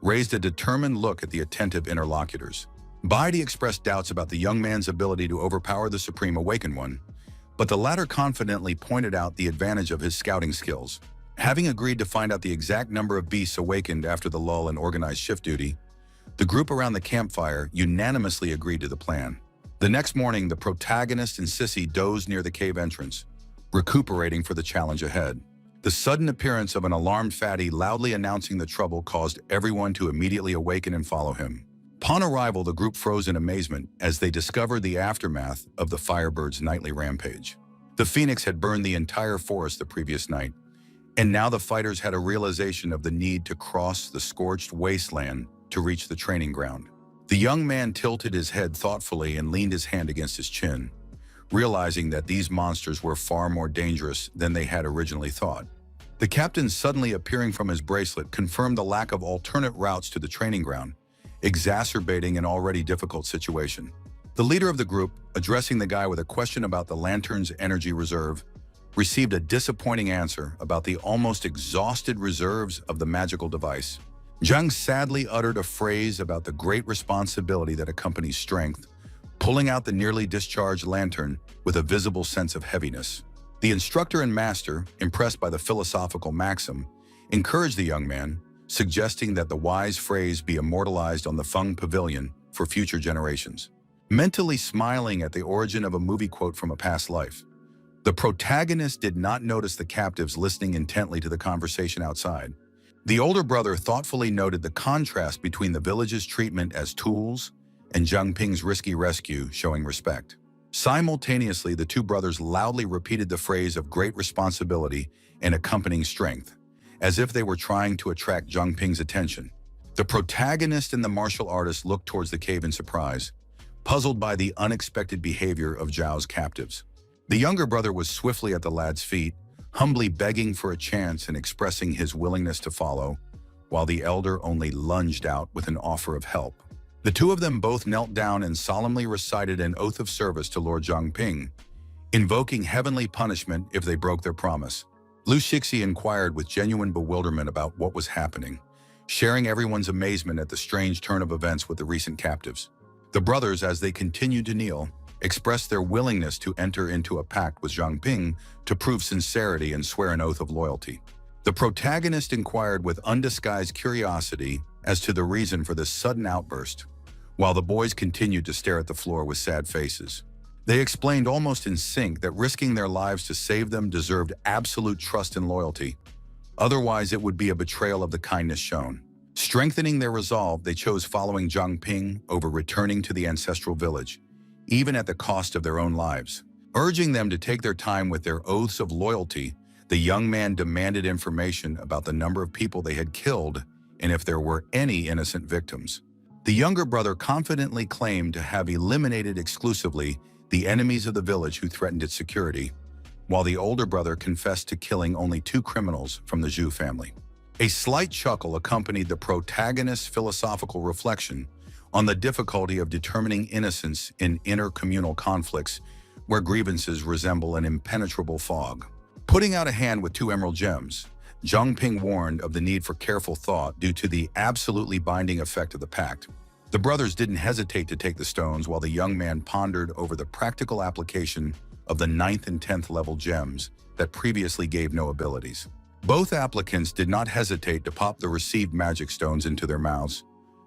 raised a determined look at the attentive interlocutors. Baidi expressed doubts about the young man's ability to overpower the Supreme Awakened One, but the latter confidently pointed out the advantage of his scouting skills. Having agreed to find out the exact number of beasts awakened after the lull in organized shift duty, the group around the campfire unanimously agreed to the plan. The next morning, the protagonist and Sissy dozed near the cave entrance, recuperating for the challenge ahead. The sudden appearance of an alarmed fatty loudly announcing the trouble caused everyone to immediately awaken and follow him. Upon arrival, the group froze in amazement as they discovered the aftermath of the Firebird's nightly rampage. The Phoenix had burned the entire forest the previous night, and now the fighters had a realization of the need to cross the scorched wasteland to reach the training ground. The young man tilted his head thoughtfully and leaned his hand against his chin, realizing that these monsters were far more dangerous than they had originally thought. The captain suddenly appearing from his bracelet confirmed the lack of alternate routes to the training ground, exacerbating an already difficult situation. The leader of the group, addressing the guy with a question about the lantern's energy reserve, received a disappointing answer about the almost exhausted reserves of the magical device. Zhang sadly uttered a phrase about the great responsibility that accompanies strength, pulling out the nearly discharged lantern with a visible sense of heaviness. The instructor and master, impressed by the philosophical maxim, encouraged the young man, suggesting that the wise phrase be immortalized on the Feng Pavilion for future generations. Mentally smiling at the origin of a movie quote from a past life, the protagonist did not notice the captives listening intently to the conversation outside. The older brother thoughtfully noted the contrast between the village's treatment as tools and Zhang Ping's risky rescue, showing respect. Simultaneously, the two brothers loudly repeated the phrase of great responsibility and accompanying strength, as if they were trying to attract Zhang Ping's attention. The protagonist and the martial artist looked towards the cave in surprise, puzzled by the unexpected behavior of Zhao's captives. The younger brother was swiftly at the lad's feet, humbly begging for a chance and expressing his willingness to follow, while the elder only lunged out with an offer of help. The two of them both knelt down and solemnly recited an oath of service to Lord Zhang Ping, invoking heavenly punishment if they broke their promise. Lu Shixi inquired with genuine bewilderment about what was happening, sharing everyone's amazement at the strange turn of events with the recent captives. The brothers, as they continued to kneel, expressed their willingness to enter into a pact with Zhang Ping to prove sincerity and swear an oath of loyalty. The protagonist inquired with undisguised curiosity as to the reason for this sudden outburst, while the boys continued to stare at the floor with sad faces. They explained almost in sync that risking their lives to save them deserved absolute trust and loyalty. Otherwise, it would be a betrayal of the kindness shown. Strengthening their resolve, they chose following Zhang Ping over returning to the ancestral village, even at the cost of their own lives. Urging them to take their time with their oaths of loyalty, the young man demanded information about the number of people they had killed and if there were any innocent victims. The younger brother confidently claimed to have eliminated exclusively the enemies of the village who threatened its security, while the older brother confessed to killing only 2 criminals from the Zhu family. A slight chuckle accompanied the protagonist's philosophical reflection on the difficulty of determining innocence in intercommunal conflicts where grievances resemble an impenetrable fog. Putting out a hand with 2 emerald gems, Zhang Ping warned of the need for careful thought due to the absolutely binding effect of the pact. The brothers didn't hesitate to take the stones while the young man pondered over the practical application of the 9th and 10th level gems that previously gave no abilities. Both applicants did not hesitate to pop the received magic stones into their mouths,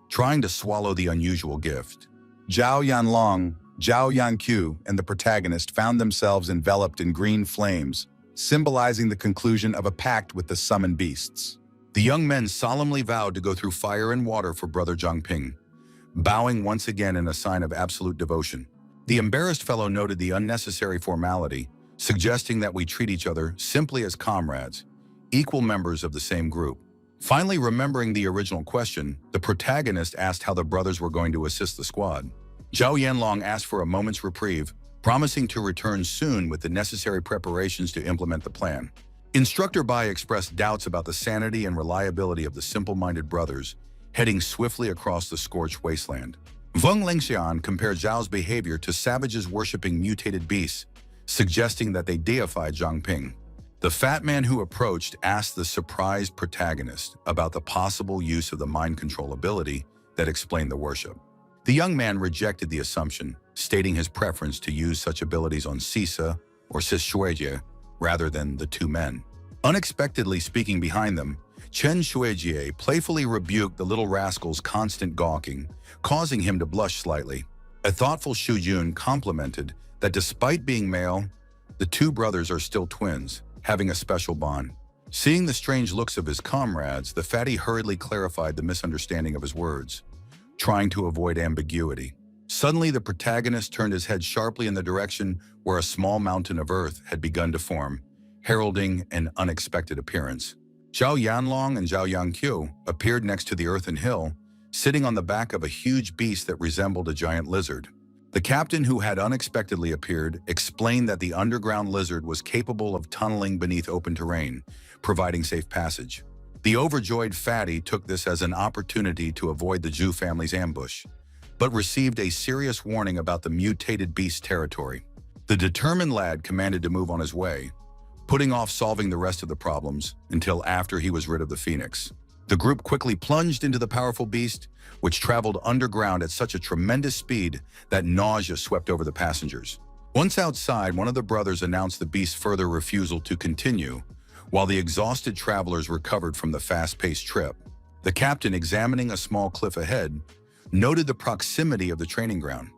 trying to swallow the unusual gift. Zhao Yanlong, Zhao Yanqiu, and the protagonist found themselves enveloped in green flames, symbolizing the conclusion of a pact with the summoned beasts. The young men solemnly vowed to go through fire and water for brother Zhang Ping, bowing once again in a sign of absolute devotion. The embarrassed fellow noted the unnecessary formality, suggesting that we treat each other simply as comrades, equal members of the same group. Finally, remembering the original question, the protagonist asked how the brothers were going to assist the squad. Zhao Yanlong asked for a moment's reprieve, promising to return soon with the necessary preparations to implement the plan. Instructor Bai expressed doubts about the sanity and reliability of the simple-minded brothers heading swiftly across the scorched wasteland. Weng Lingxian compared Zhao's behavior to savages worshipping mutated beasts, suggesting that they deified Zhang Ping. The fat man who approached asked the surprised protagonist about the possible use of the mind control ability that explained the worship. The young man rejected the assumption, stating his preference to use such abilities on Sisa or Sis Shuijie rather than the two men. Unexpectedly speaking behind them, Chen Shuijie playfully rebuked the little rascal's constant gawking, causing him to blush slightly. A thoughtful Shu Jun complimented that despite being male, the two brothers are still twins, having a special bond. Seeing the strange looks of his comrades, the fatty hurriedly clarified the misunderstanding of his words, trying to avoid ambiguity. Suddenly, the protagonist turned his head sharply in the direction where a small mountain of earth had begun to form, heralding an unexpected appearance. Zhao Yanlong and Zhao Yangqiu appeared next to the earthen hill, sitting on the back of a huge beast that resembled a giant lizard. The captain who had unexpectedly appeared explained that the underground lizard was capable of tunneling beneath open terrain, providing safe passage. The overjoyed fatty took this as an opportunity to avoid the Zhu family's ambush, but received a serious warning about the mutated beast territory. The determined lad commanded to move on his way, putting off solving the rest of the problems until after he was rid of the phoenix. The group quickly plunged into the powerful beast, which traveled underground at such a tremendous speed that nausea swept over the passengers. Once outside, one of the brothers announced the beast's further refusal to continue, while the exhausted travelers recovered from the fast-paced trip. The captain, examining a small cliff ahead, noted the proximity of the training ground,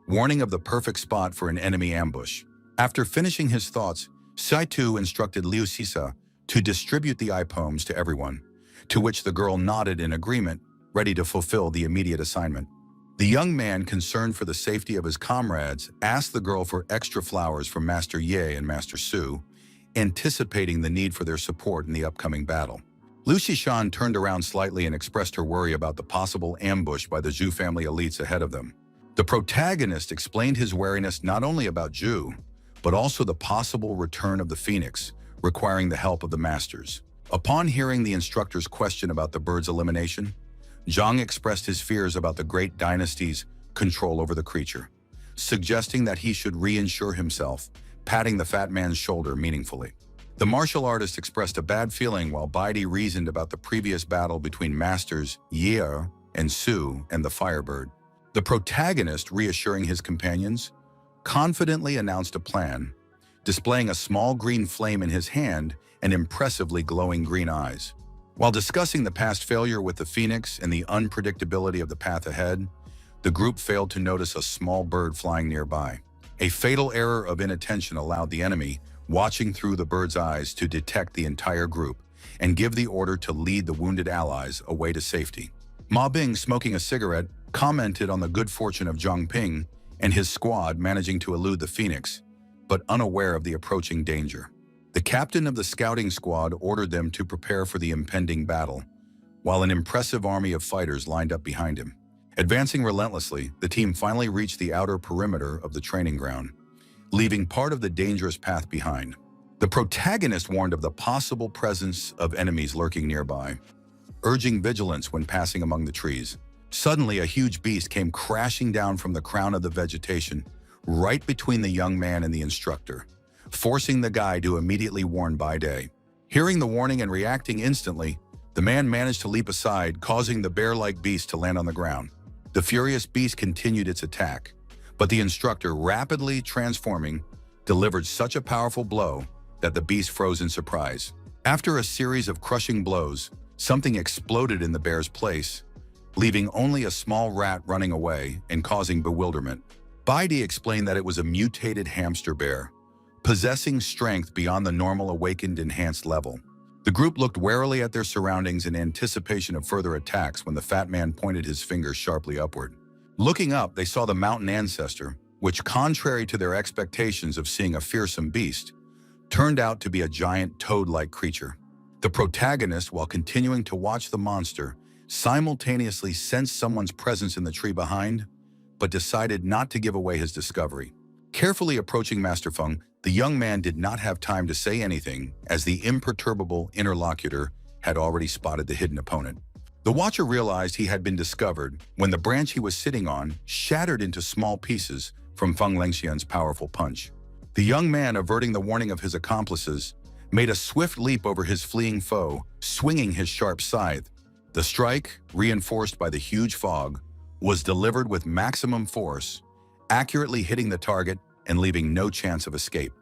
warning of the perfect spot for an enemy ambush. After finishing his thoughts, Saitu instructed Liu Sisa to distribute the eye poems to everyone, to which the girl nodded in agreement, ready to fulfill the immediate assignment. The young man, concerned for the safety of his comrades, asked the girl for extra flowers from Master Ye and Master Su, anticipating the need for their support in the upcoming battle. Liu Xishan turned around slightly and expressed her worry about the possible ambush by the Zhu family elites ahead of them. The protagonist explained his wariness not only about Zhu, but also the possible return of the phoenix, requiring the help of the masters. Upon hearing the instructor's question about the bird's elimination, Zhang expressed his fears about the great dynasty's control over the creature, suggesting that he should reinsure himself, patting the fat man's shoulder meaningfully. The martial artist expressed a bad feeling while Baidi reasoned about the previous battle between masters Ye and Su and the firebird. The protagonist, reassuring his companions, confidently announced a plan, displaying a small green flame in his hand and impressively glowing green eyes. While discussing the past failure with the phoenix and the unpredictability of the path ahead, the group failed to notice a small bird flying nearby. A fatal error of inattention allowed the enemy, watching through the bird's eyes, to detect the entire group and give the order to lead the wounded allies away to safety. Ma Bing, smoking a cigarette, commented on the good fortune of Zhang Ping and his squad managing to elude the phoenix, but unaware of the approaching danger. The captain of the scouting squad ordered them to prepare for the impending battle, while an impressive army of fighters lined up behind him. Advancing relentlessly, the team finally reached the outer perimeter of the training ground, leaving part of the dangerous path behind. The protagonist warned of the possible presence of enemies lurking nearby, urging vigilance when passing among the trees. Suddenly, a huge beast came crashing down from the crown of the vegetation, right between the young man and the instructor, forcing the guide to immediately warn Baide. Hearing the warning and reacting instantly, the man managed to leap aside, causing the bear-like beast to land on the ground. The furious beast continued its attack, but the instructor, rapidly transforming, delivered such a powerful blow that the beast froze in surprise. After a series of crushing blows, something exploded in the bear's place, leaving only a small rat running away and causing bewilderment. Baidi explained that it was a mutated hamster bear, possessing strength beyond the normal awakened enhanced level. The group looked warily at their surroundings in anticipation of further attacks when the fat man pointed his finger sharply upward. Looking up, they saw the mountain ancestor, which, contrary to their expectations of seeing a fearsome beast, turned out to be a giant toad-like creature. The protagonist, while continuing to watch the monster, simultaneously sensed someone's presence in the tree behind, but decided not to give away his discovery. Carefully approaching Master Feng, the young man did not have time to say anything, as the imperturbable interlocutor had already spotted the hidden opponent. The watcher realized he had been discovered when the branch he was sitting on shattered into small pieces from Feng Lengxian's powerful punch. The young man, averting the warning of his accomplices, made a swift leap over his fleeing foe, swinging his sharp scythe. The strike, reinforced by the huge fog, was delivered with maximum force, accurately hitting the target and leaving no chance of escape.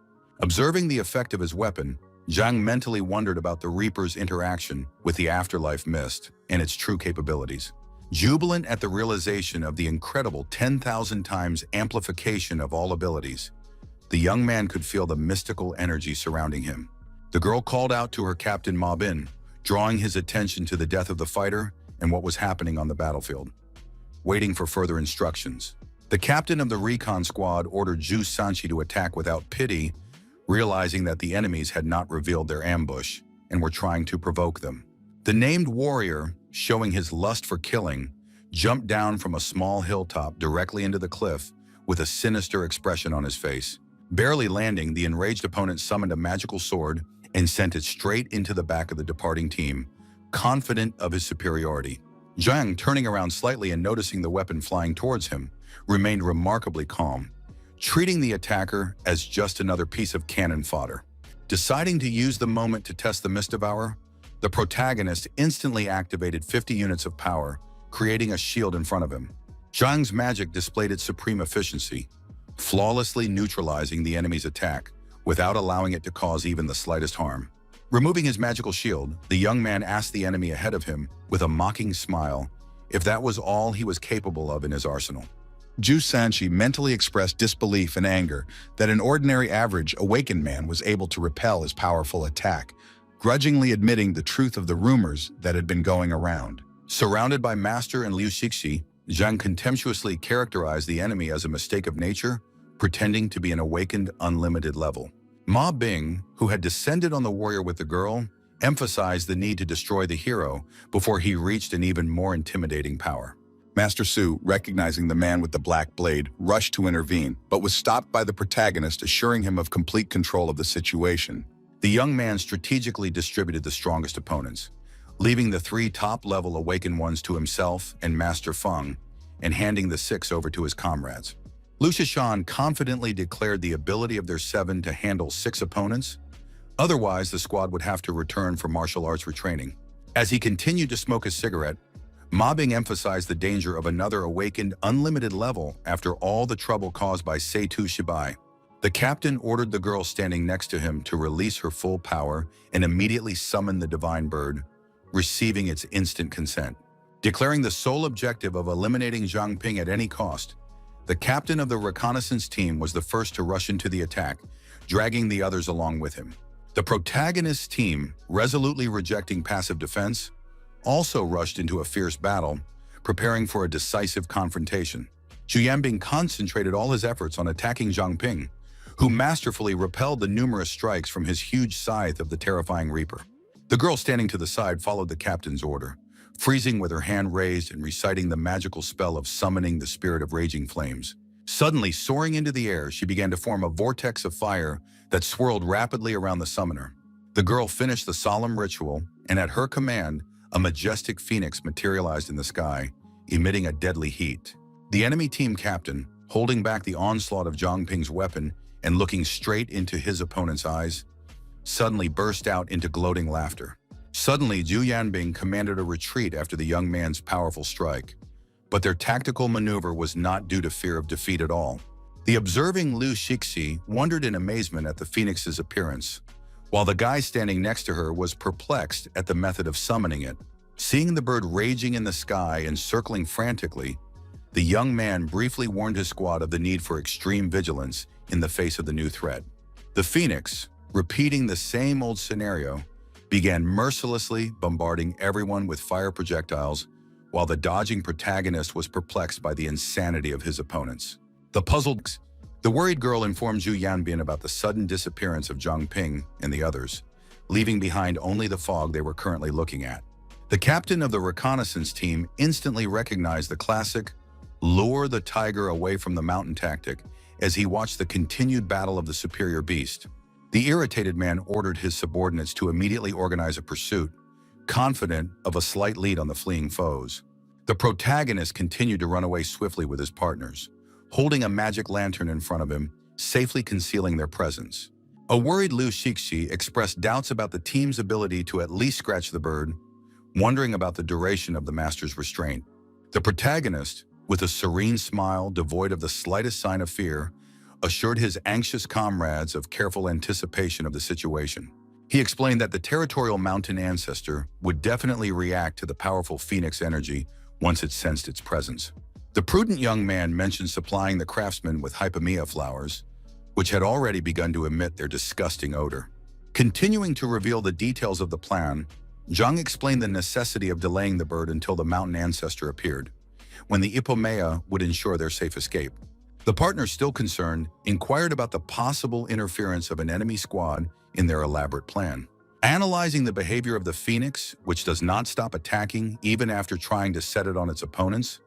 Observing the effect of his weapon, Zhang mentally wondered about the Reaper's interaction with the afterlife mist and its true capabilities. Jubilant at the realization of the incredible 10,000 times amplification of all abilities, the young man could feel the mystical energy surrounding him. The girl called out to her captain Ma Bin, drawing his attention to the death of the fighter and what was happening on the battlefield. Waiting for further instructions, the captain of the recon squad ordered Zhu Sanqi to attack without pity, realizing that the enemies had not revealed their ambush and were trying to provoke them. The named warrior, showing his lust for killing, jumped down from a small hilltop directly into the cliff with a sinister expression on his face. Barely landing, the enraged opponent summoned a magical sword and sent it straight into the back of the departing team, confident of his superiority. Zhang, turning around slightly and noticing the weapon flying towards him, remained remarkably calm, treating the attacker as just another piece of cannon fodder. Deciding to use the moment to test the Mist Devourer, the protagonist instantly activated 50 units of power, creating a shield in front of him. Zhang's magic displayed its supreme efficiency, flawlessly neutralizing the enemy's attack without allowing it to cause even the slightest harm. Removing his magical shield, the young man asked the enemy ahead of him with a mocking smile if that was all he was capable of in his arsenal. Zhu Sanqi mentally expressed disbelief and anger that an ordinary average awakened man was able to repel his powerful attack, grudgingly admitting the truth of the rumors that had been going around. Surrounded by Master and Liu Xixi, Zhang contemptuously characterized the enemy as a mistake of nature, pretending to be an awakened unlimited level. Ma Bing, who had descended on the warrior with the girl, emphasized the need to destroy the hero before he reached an even more intimidating power. Master Su, recognizing the man with the black blade, rushed to intervene, but was stopped by the protagonist, assuring him of complete control of the situation. The young man strategically distributed the strongest opponents, leaving the 3 top-level awakened ones to himself and Master Feng, and handing the 6 over to his comrades. Lu Shishan confidently declared the ability of their 7 to handle 6 opponents. Otherwise, the squad would have to return for martial arts retraining. As he continued to smoke a cigarette, Ma Bing emphasized the danger of another awakened unlimited level after all the trouble caused by Seitu Shibai. The captain ordered the girl standing next to him to release her full power and immediately summon the divine bird, receiving its instant consent. Declaring the sole objective of eliminating Zhang Ping at any cost, the captain of the reconnaissance team was the first to rush into the attack, dragging the others along with him. The protagonist's team, resolutely rejecting passive defense, also rushed into a fierce battle, preparing for a decisive confrontation. Zhu Yanbing concentrated all his efforts on attacking Zhang Ping, who masterfully repelled the numerous strikes from his huge scythe of the terrifying Reaper. The girl standing to the side followed the captain's order, freezing with her hand raised and reciting the magical spell of summoning the spirit of raging flames. Suddenly, soaring into the air, she began to form a vortex of fire that swirled rapidly around the summoner. The girl finished the solemn ritual, and at her command, a majestic phoenix materialized in the sky, emitting a deadly heat. The enemy team captain, holding back the onslaught of Zhang Ping's weapon and looking straight into his opponent's eyes, suddenly burst out into gloating laughter. Suddenly, Zhu Yanbing commanded a retreat after the young man's powerful strike, but their tactical maneuver was not due to fear of defeat at all. The observing Liu Xixi wondered in amazement at the phoenix's appearance, while the guy standing next to her was perplexed at the method of summoning it. Seeing the bird raging in the sky and circling frantically, the young man briefly warned his squad of the need for extreme vigilance in the face of the new threat. The phoenix, repeating the same old scenario, began mercilessly bombarding everyone with fire projectiles, while the dodging protagonist was perplexed by the insanity of his opponents. The worried girl informed Zhu Yanbin about the sudden disappearance of Zhang Ping and the others, leaving behind only the fog they were currently looking at. The captain of the reconnaissance team instantly recognized the classic lure the tiger away from the mountain tactic as he watched the continued battle of the superior beast. The irritated man ordered his subordinates to immediately organize a pursuit, confident of a slight lead on the fleeing foes. The protagonist continued to run away swiftly with his partners, holding a magic lantern in front of him, safely concealing their presence. A worried Liu Shixi expressed doubts about the team's ability to at least scratch the bird, wondering about the duration of the master's restraint. The protagonist, with a serene smile devoid of the slightest sign of fear, assured his anxious comrades of careful anticipation of the situation. He explained that the territorial mountain ancestor would definitely react to the powerful phoenix energy once it sensed its presence. The prudent young man mentioned supplying the craftsmen with hypomea flowers, which had already begun to emit their disgusting odor. Continuing to reveal the details of the plan, Zhang explained the necessity of delaying the bird until the mountain ancestor appeared, when the hypomea would ensure their safe escape. The partners, still concerned, inquired about the possible interference of an enemy squad in their elaborate plan. Analyzing the behavior of the phoenix, which does not stop attacking even after trying to set it on its opponents,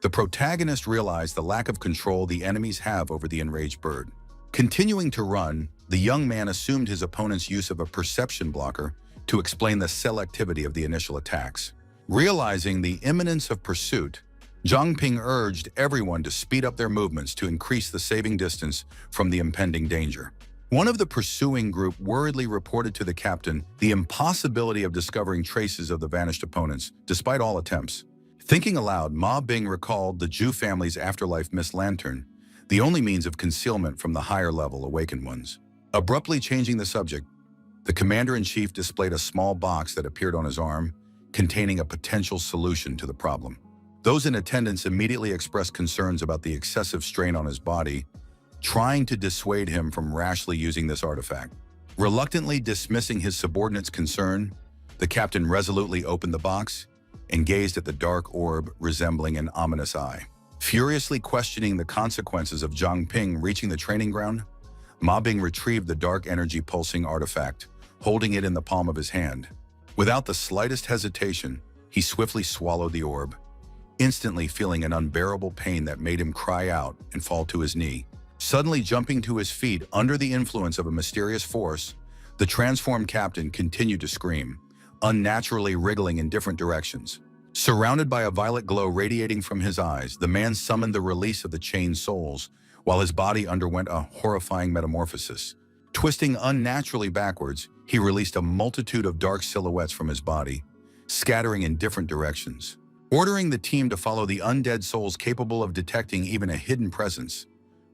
the protagonist realized the lack of control the enemies have over the enraged bird. Continuing to run, the young man assumed his opponent's use of a perception blocker to explain the selectivity of the initial attacks. Realizing the imminence of pursuit, Zhang Ping urged everyone to speed up their movements to increase the saving distance from the impending danger. One of the pursuing group worriedly reported to the captain the impossibility of discovering traces of the vanished opponents, despite all attempts. Thinking aloud, Ma Bing recalled the Zhu family's afterlife mist lantern, the only means of concealment from the higher-level awakened ones. Abruptly changing the subject, the commander-in-chief displayed a small box that appeared on his arm, containing a potential solution to the problem. Those in attendance immediately expressed concerns about the excessive strain on his body, trying to dissuade him from rashly using this artifact. Reluctantly dismissing his subordinate's concern, the captain resolutely opened the box and gazed at the dark orb resembling an ominous eye. Furiously questioning the consequences of Zhang Ping reaching the training ground, Ma Bing retrieved the dark energy pulsing artifact, holding it in the palm of his hand. Without the slightest hesitation, he swiftly swallowed the orb, instantly feeling an unbearable pain that made him cry out and fall to his knee. Suddenly jumping to his feet under the influence of a mysterious force, the transformed captain continued to scream, unnaturally wriggling in different directions. Surrounded by a violet glow radiating from his eyes, the man summoned the release of the chained souls, while his body underwent a horrifying metamorphosis. Twisting unnaturally backwards, he released a multitude of dark silhouettes from his body, scattering in different directions. Ordering the team to follow the undead souls capable of detecting even a hidden presence,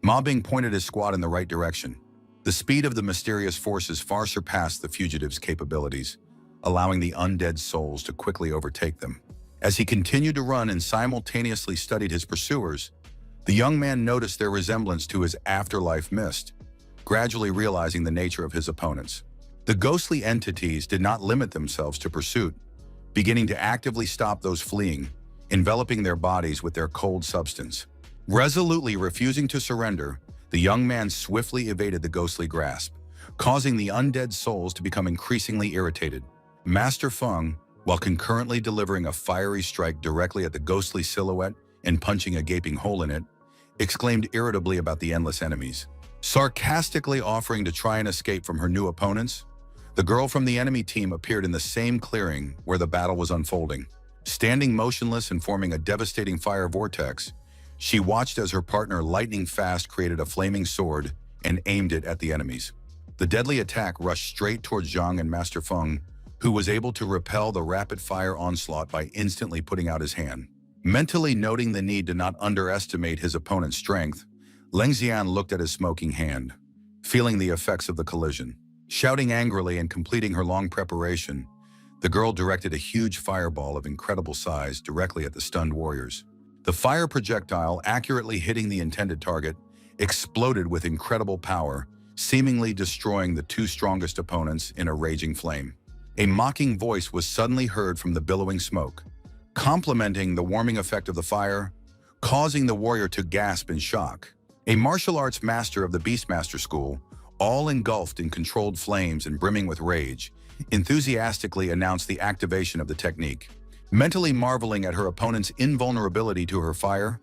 Ma Bing pointed his squad in the right direction. The speed of the mysterious forces far surpassed the fugitives' capabilities, allowing the undead souls to quickly overtake them. As he continued to run and simultaneously studied his pursuers, the young man noticed their resemblance to his afterlife mist, gradually realizing the nature of his opponents. The ghostly entities did not limit themselves to pursuit, beginning to actively stop those fleeing, enveloping their bodies with their cold substance. Resolutely refusing to surrender, the young man swiftly evaded the ghostly grasp, causing the undead souls to become increasingly irritated. Master Feng, while concurrently delivering a fiery strike directly at the ghostly silhouette and punching a gaping hole in it, exclaimed irritably about the endless enemies. Sarcastically offering to try and escape from her new opponents, the girl from the enemy team appeared in the same clearing where the battle was unfolding. Standing motionless and forming a devastating fire vortex, she watched as her partner lightning fast created a flaming sword and aimed it at the enemies. The deadly attack rushed straight towards Zhang and Master Feng, who was able to repel the rapid-fire onslaught by instantly putting out his hand. Mentally noting the need to not underestimate his opponent's strength, Leng Xian looked at his smoking hand, feeling the effects of the collision. Shouting angrily and completing her long preparation, the girl directed a huge fireball of incredible size directly at the stunned warriors. The fire projectile, accurately hitting the intended target, exploded with incredible power, seemingly destroying the two strongest opponents in a raging flame. A mocking voice was suddenly heard from the billowing smoke, complementing the warming effect of the fire, causing the warrior to gasp in shock. A martial arts master of the Beastmaster School, all engulfed in controlled flames and brimming with rage, enthusiastically announced the activation of the technique. Mentally marveling at her opponent's invulnerability to her fire,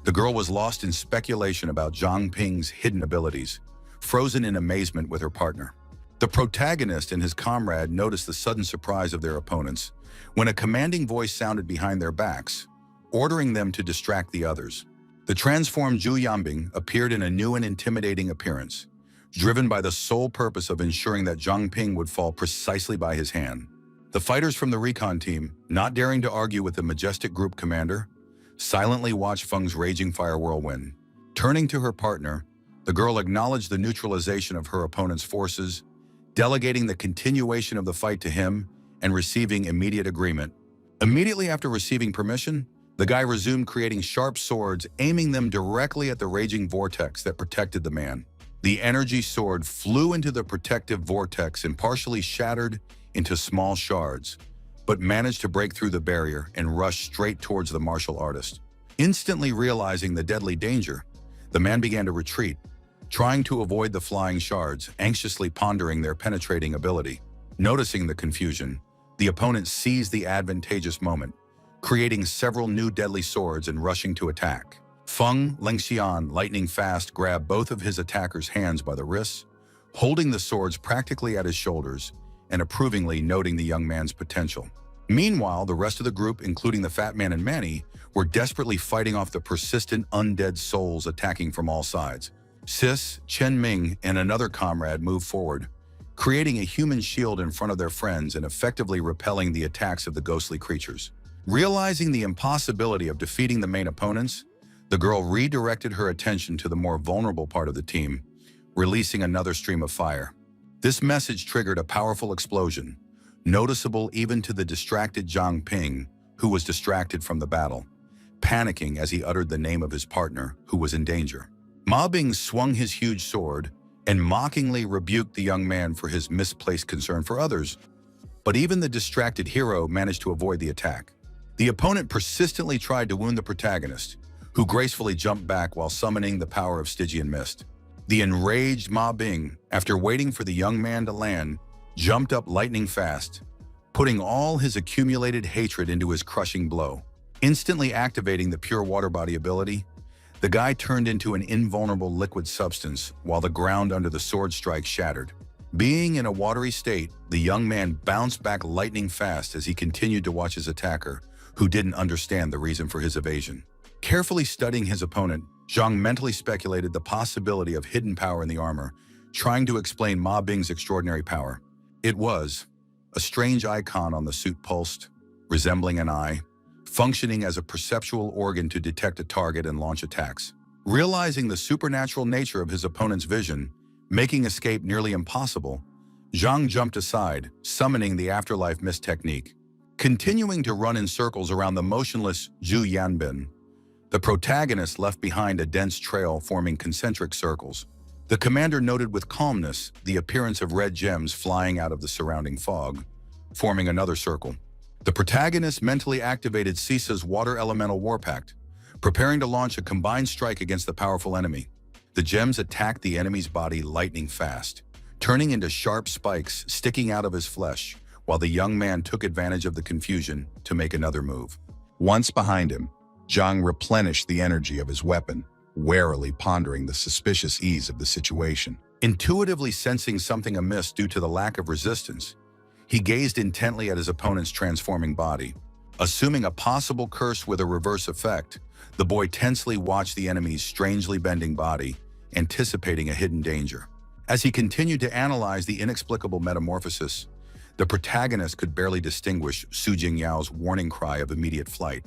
the girl was lost in speculation about Zhang Ping's hidden abilities, frozen in amazement with her partner. The protagonist and his comrade noticed the sudden surprise of their opponents when a commanding voice sounded behind their backs, ordering them to distract the others. The transformed Zhu Yanbing appeared in a new and intimidating appearance, driven by the sole purpose of ensuring that Zhang Ping would fall precisely by his hand. The fighters from the recon team, not daring to argue with the majestic group commander, silently watched Feng's raging fire whirlwind. Turning to her partner, the girl acknowledged the neutralization of her opponent's forces, delegating the continuation of the fight to him and receiving immediate agreement. Immediately after receiving permission, the guy resumed creating sharp swords, aiming them directly at the raging vortex that protected the man. The energy sword flew into the protective vortex and partially shattered into small shards, but managed to break through the barrier and rush straight towards the martial artist. Instantly realizing the deadly danger, the man began to retreat, trying to avoid the flying shards, anxiously pondering their penetrating ability. Noticing the confusion, the opponent seized the advantageous moment, creating several new deadly swords and rushing to attack. Feng Lengxian, lightning fast, grabbed both of his attacker's hands by the wrists, holding the swords practically at his shoulders and approvingly noting the young man's potential. Meanwhile, the rest of the group, including the Fat Man and Manny, were desperately fighting off the persistent undead souls attacking from all sides. Sis, Chen Ming, and another comrade moved forward, creating a human shield in front of their friends and effectively repelling the attacks of the ghostly creatures. Realizing the impossibility of defeating the main opponents, the girl redirected her attention to the more vulnerable part of the team, releasing another stream of fire. This message triggered a powerful explosion, noticeable even to the distracted Zhang Ping, who was distracted from the battle, panicking as he uttered the name of his partner, who was in danger. Ma Bing swung his huge sword and mockingly rebuked the young man for his misplaced concern for others, but even the distracted hero managed to avoid the attack. The opponent persistently tried to wound the protagonist, who gracefully jumped back while summoning the power of Stygian Mist. The enraged Ma Bing, after waiting for the young man to land, jumped up lightning fast, putting all his accumulated hatred into his crushing blow. Instantly activating the pure water body ability, the guy turned into an invulnerable liquid substance while the ground under the sword strike shattered. Being in a watery state, the young man bounced back lightning fast as he continued to watch his attacker, who didn't understand the reason for his evasion. Carefully studying his opponent, Zhang mentally speculated the possibility of hidden power in the armor, trying to explain Ma Bing's extraordinary power. It was a strange icon on the suit pulsed, resembling an eye, functioning as a perceptual organ to detect a target and launch attacks. Realizing the supernatural nature of his opponent's vision, making escape nearly impossible, Zhang jumped aside, summoning the Afterlife Mist technique. Continuing to run in circles around the motionless Zhu Yanbin, the protagonist left behind a dense trail forming concentric circles. The commander noted with calmness the appearance of red gems flying out of the surrounding fog, forming another circle. The protagonist mentally activated Sisa's Water Elemental War Pact, preparing to launch a combined strike against the powerful enemy. The gems attacked the enemy's body lightning fast, turning into sharp spikes sticking out of his flesh, while the young man took advantage of the confusion to make another move. Once behind him, Zhang replenished the energy of his weapon, warily pondering the suspicious ease of the situation. Intuitively sensing something amiss due to the lack of resistance, he gazed intently at his opponent's transforming body. Assuming a possible curse with a reverse effect, the boy tensely watched the enemy's strangely bending body, anticipating a hidden danger. As he continued to analyze the inexplicable metamorphosis, the protagonist could barely distinguish Su Jingyao's warning cry of immediate flight.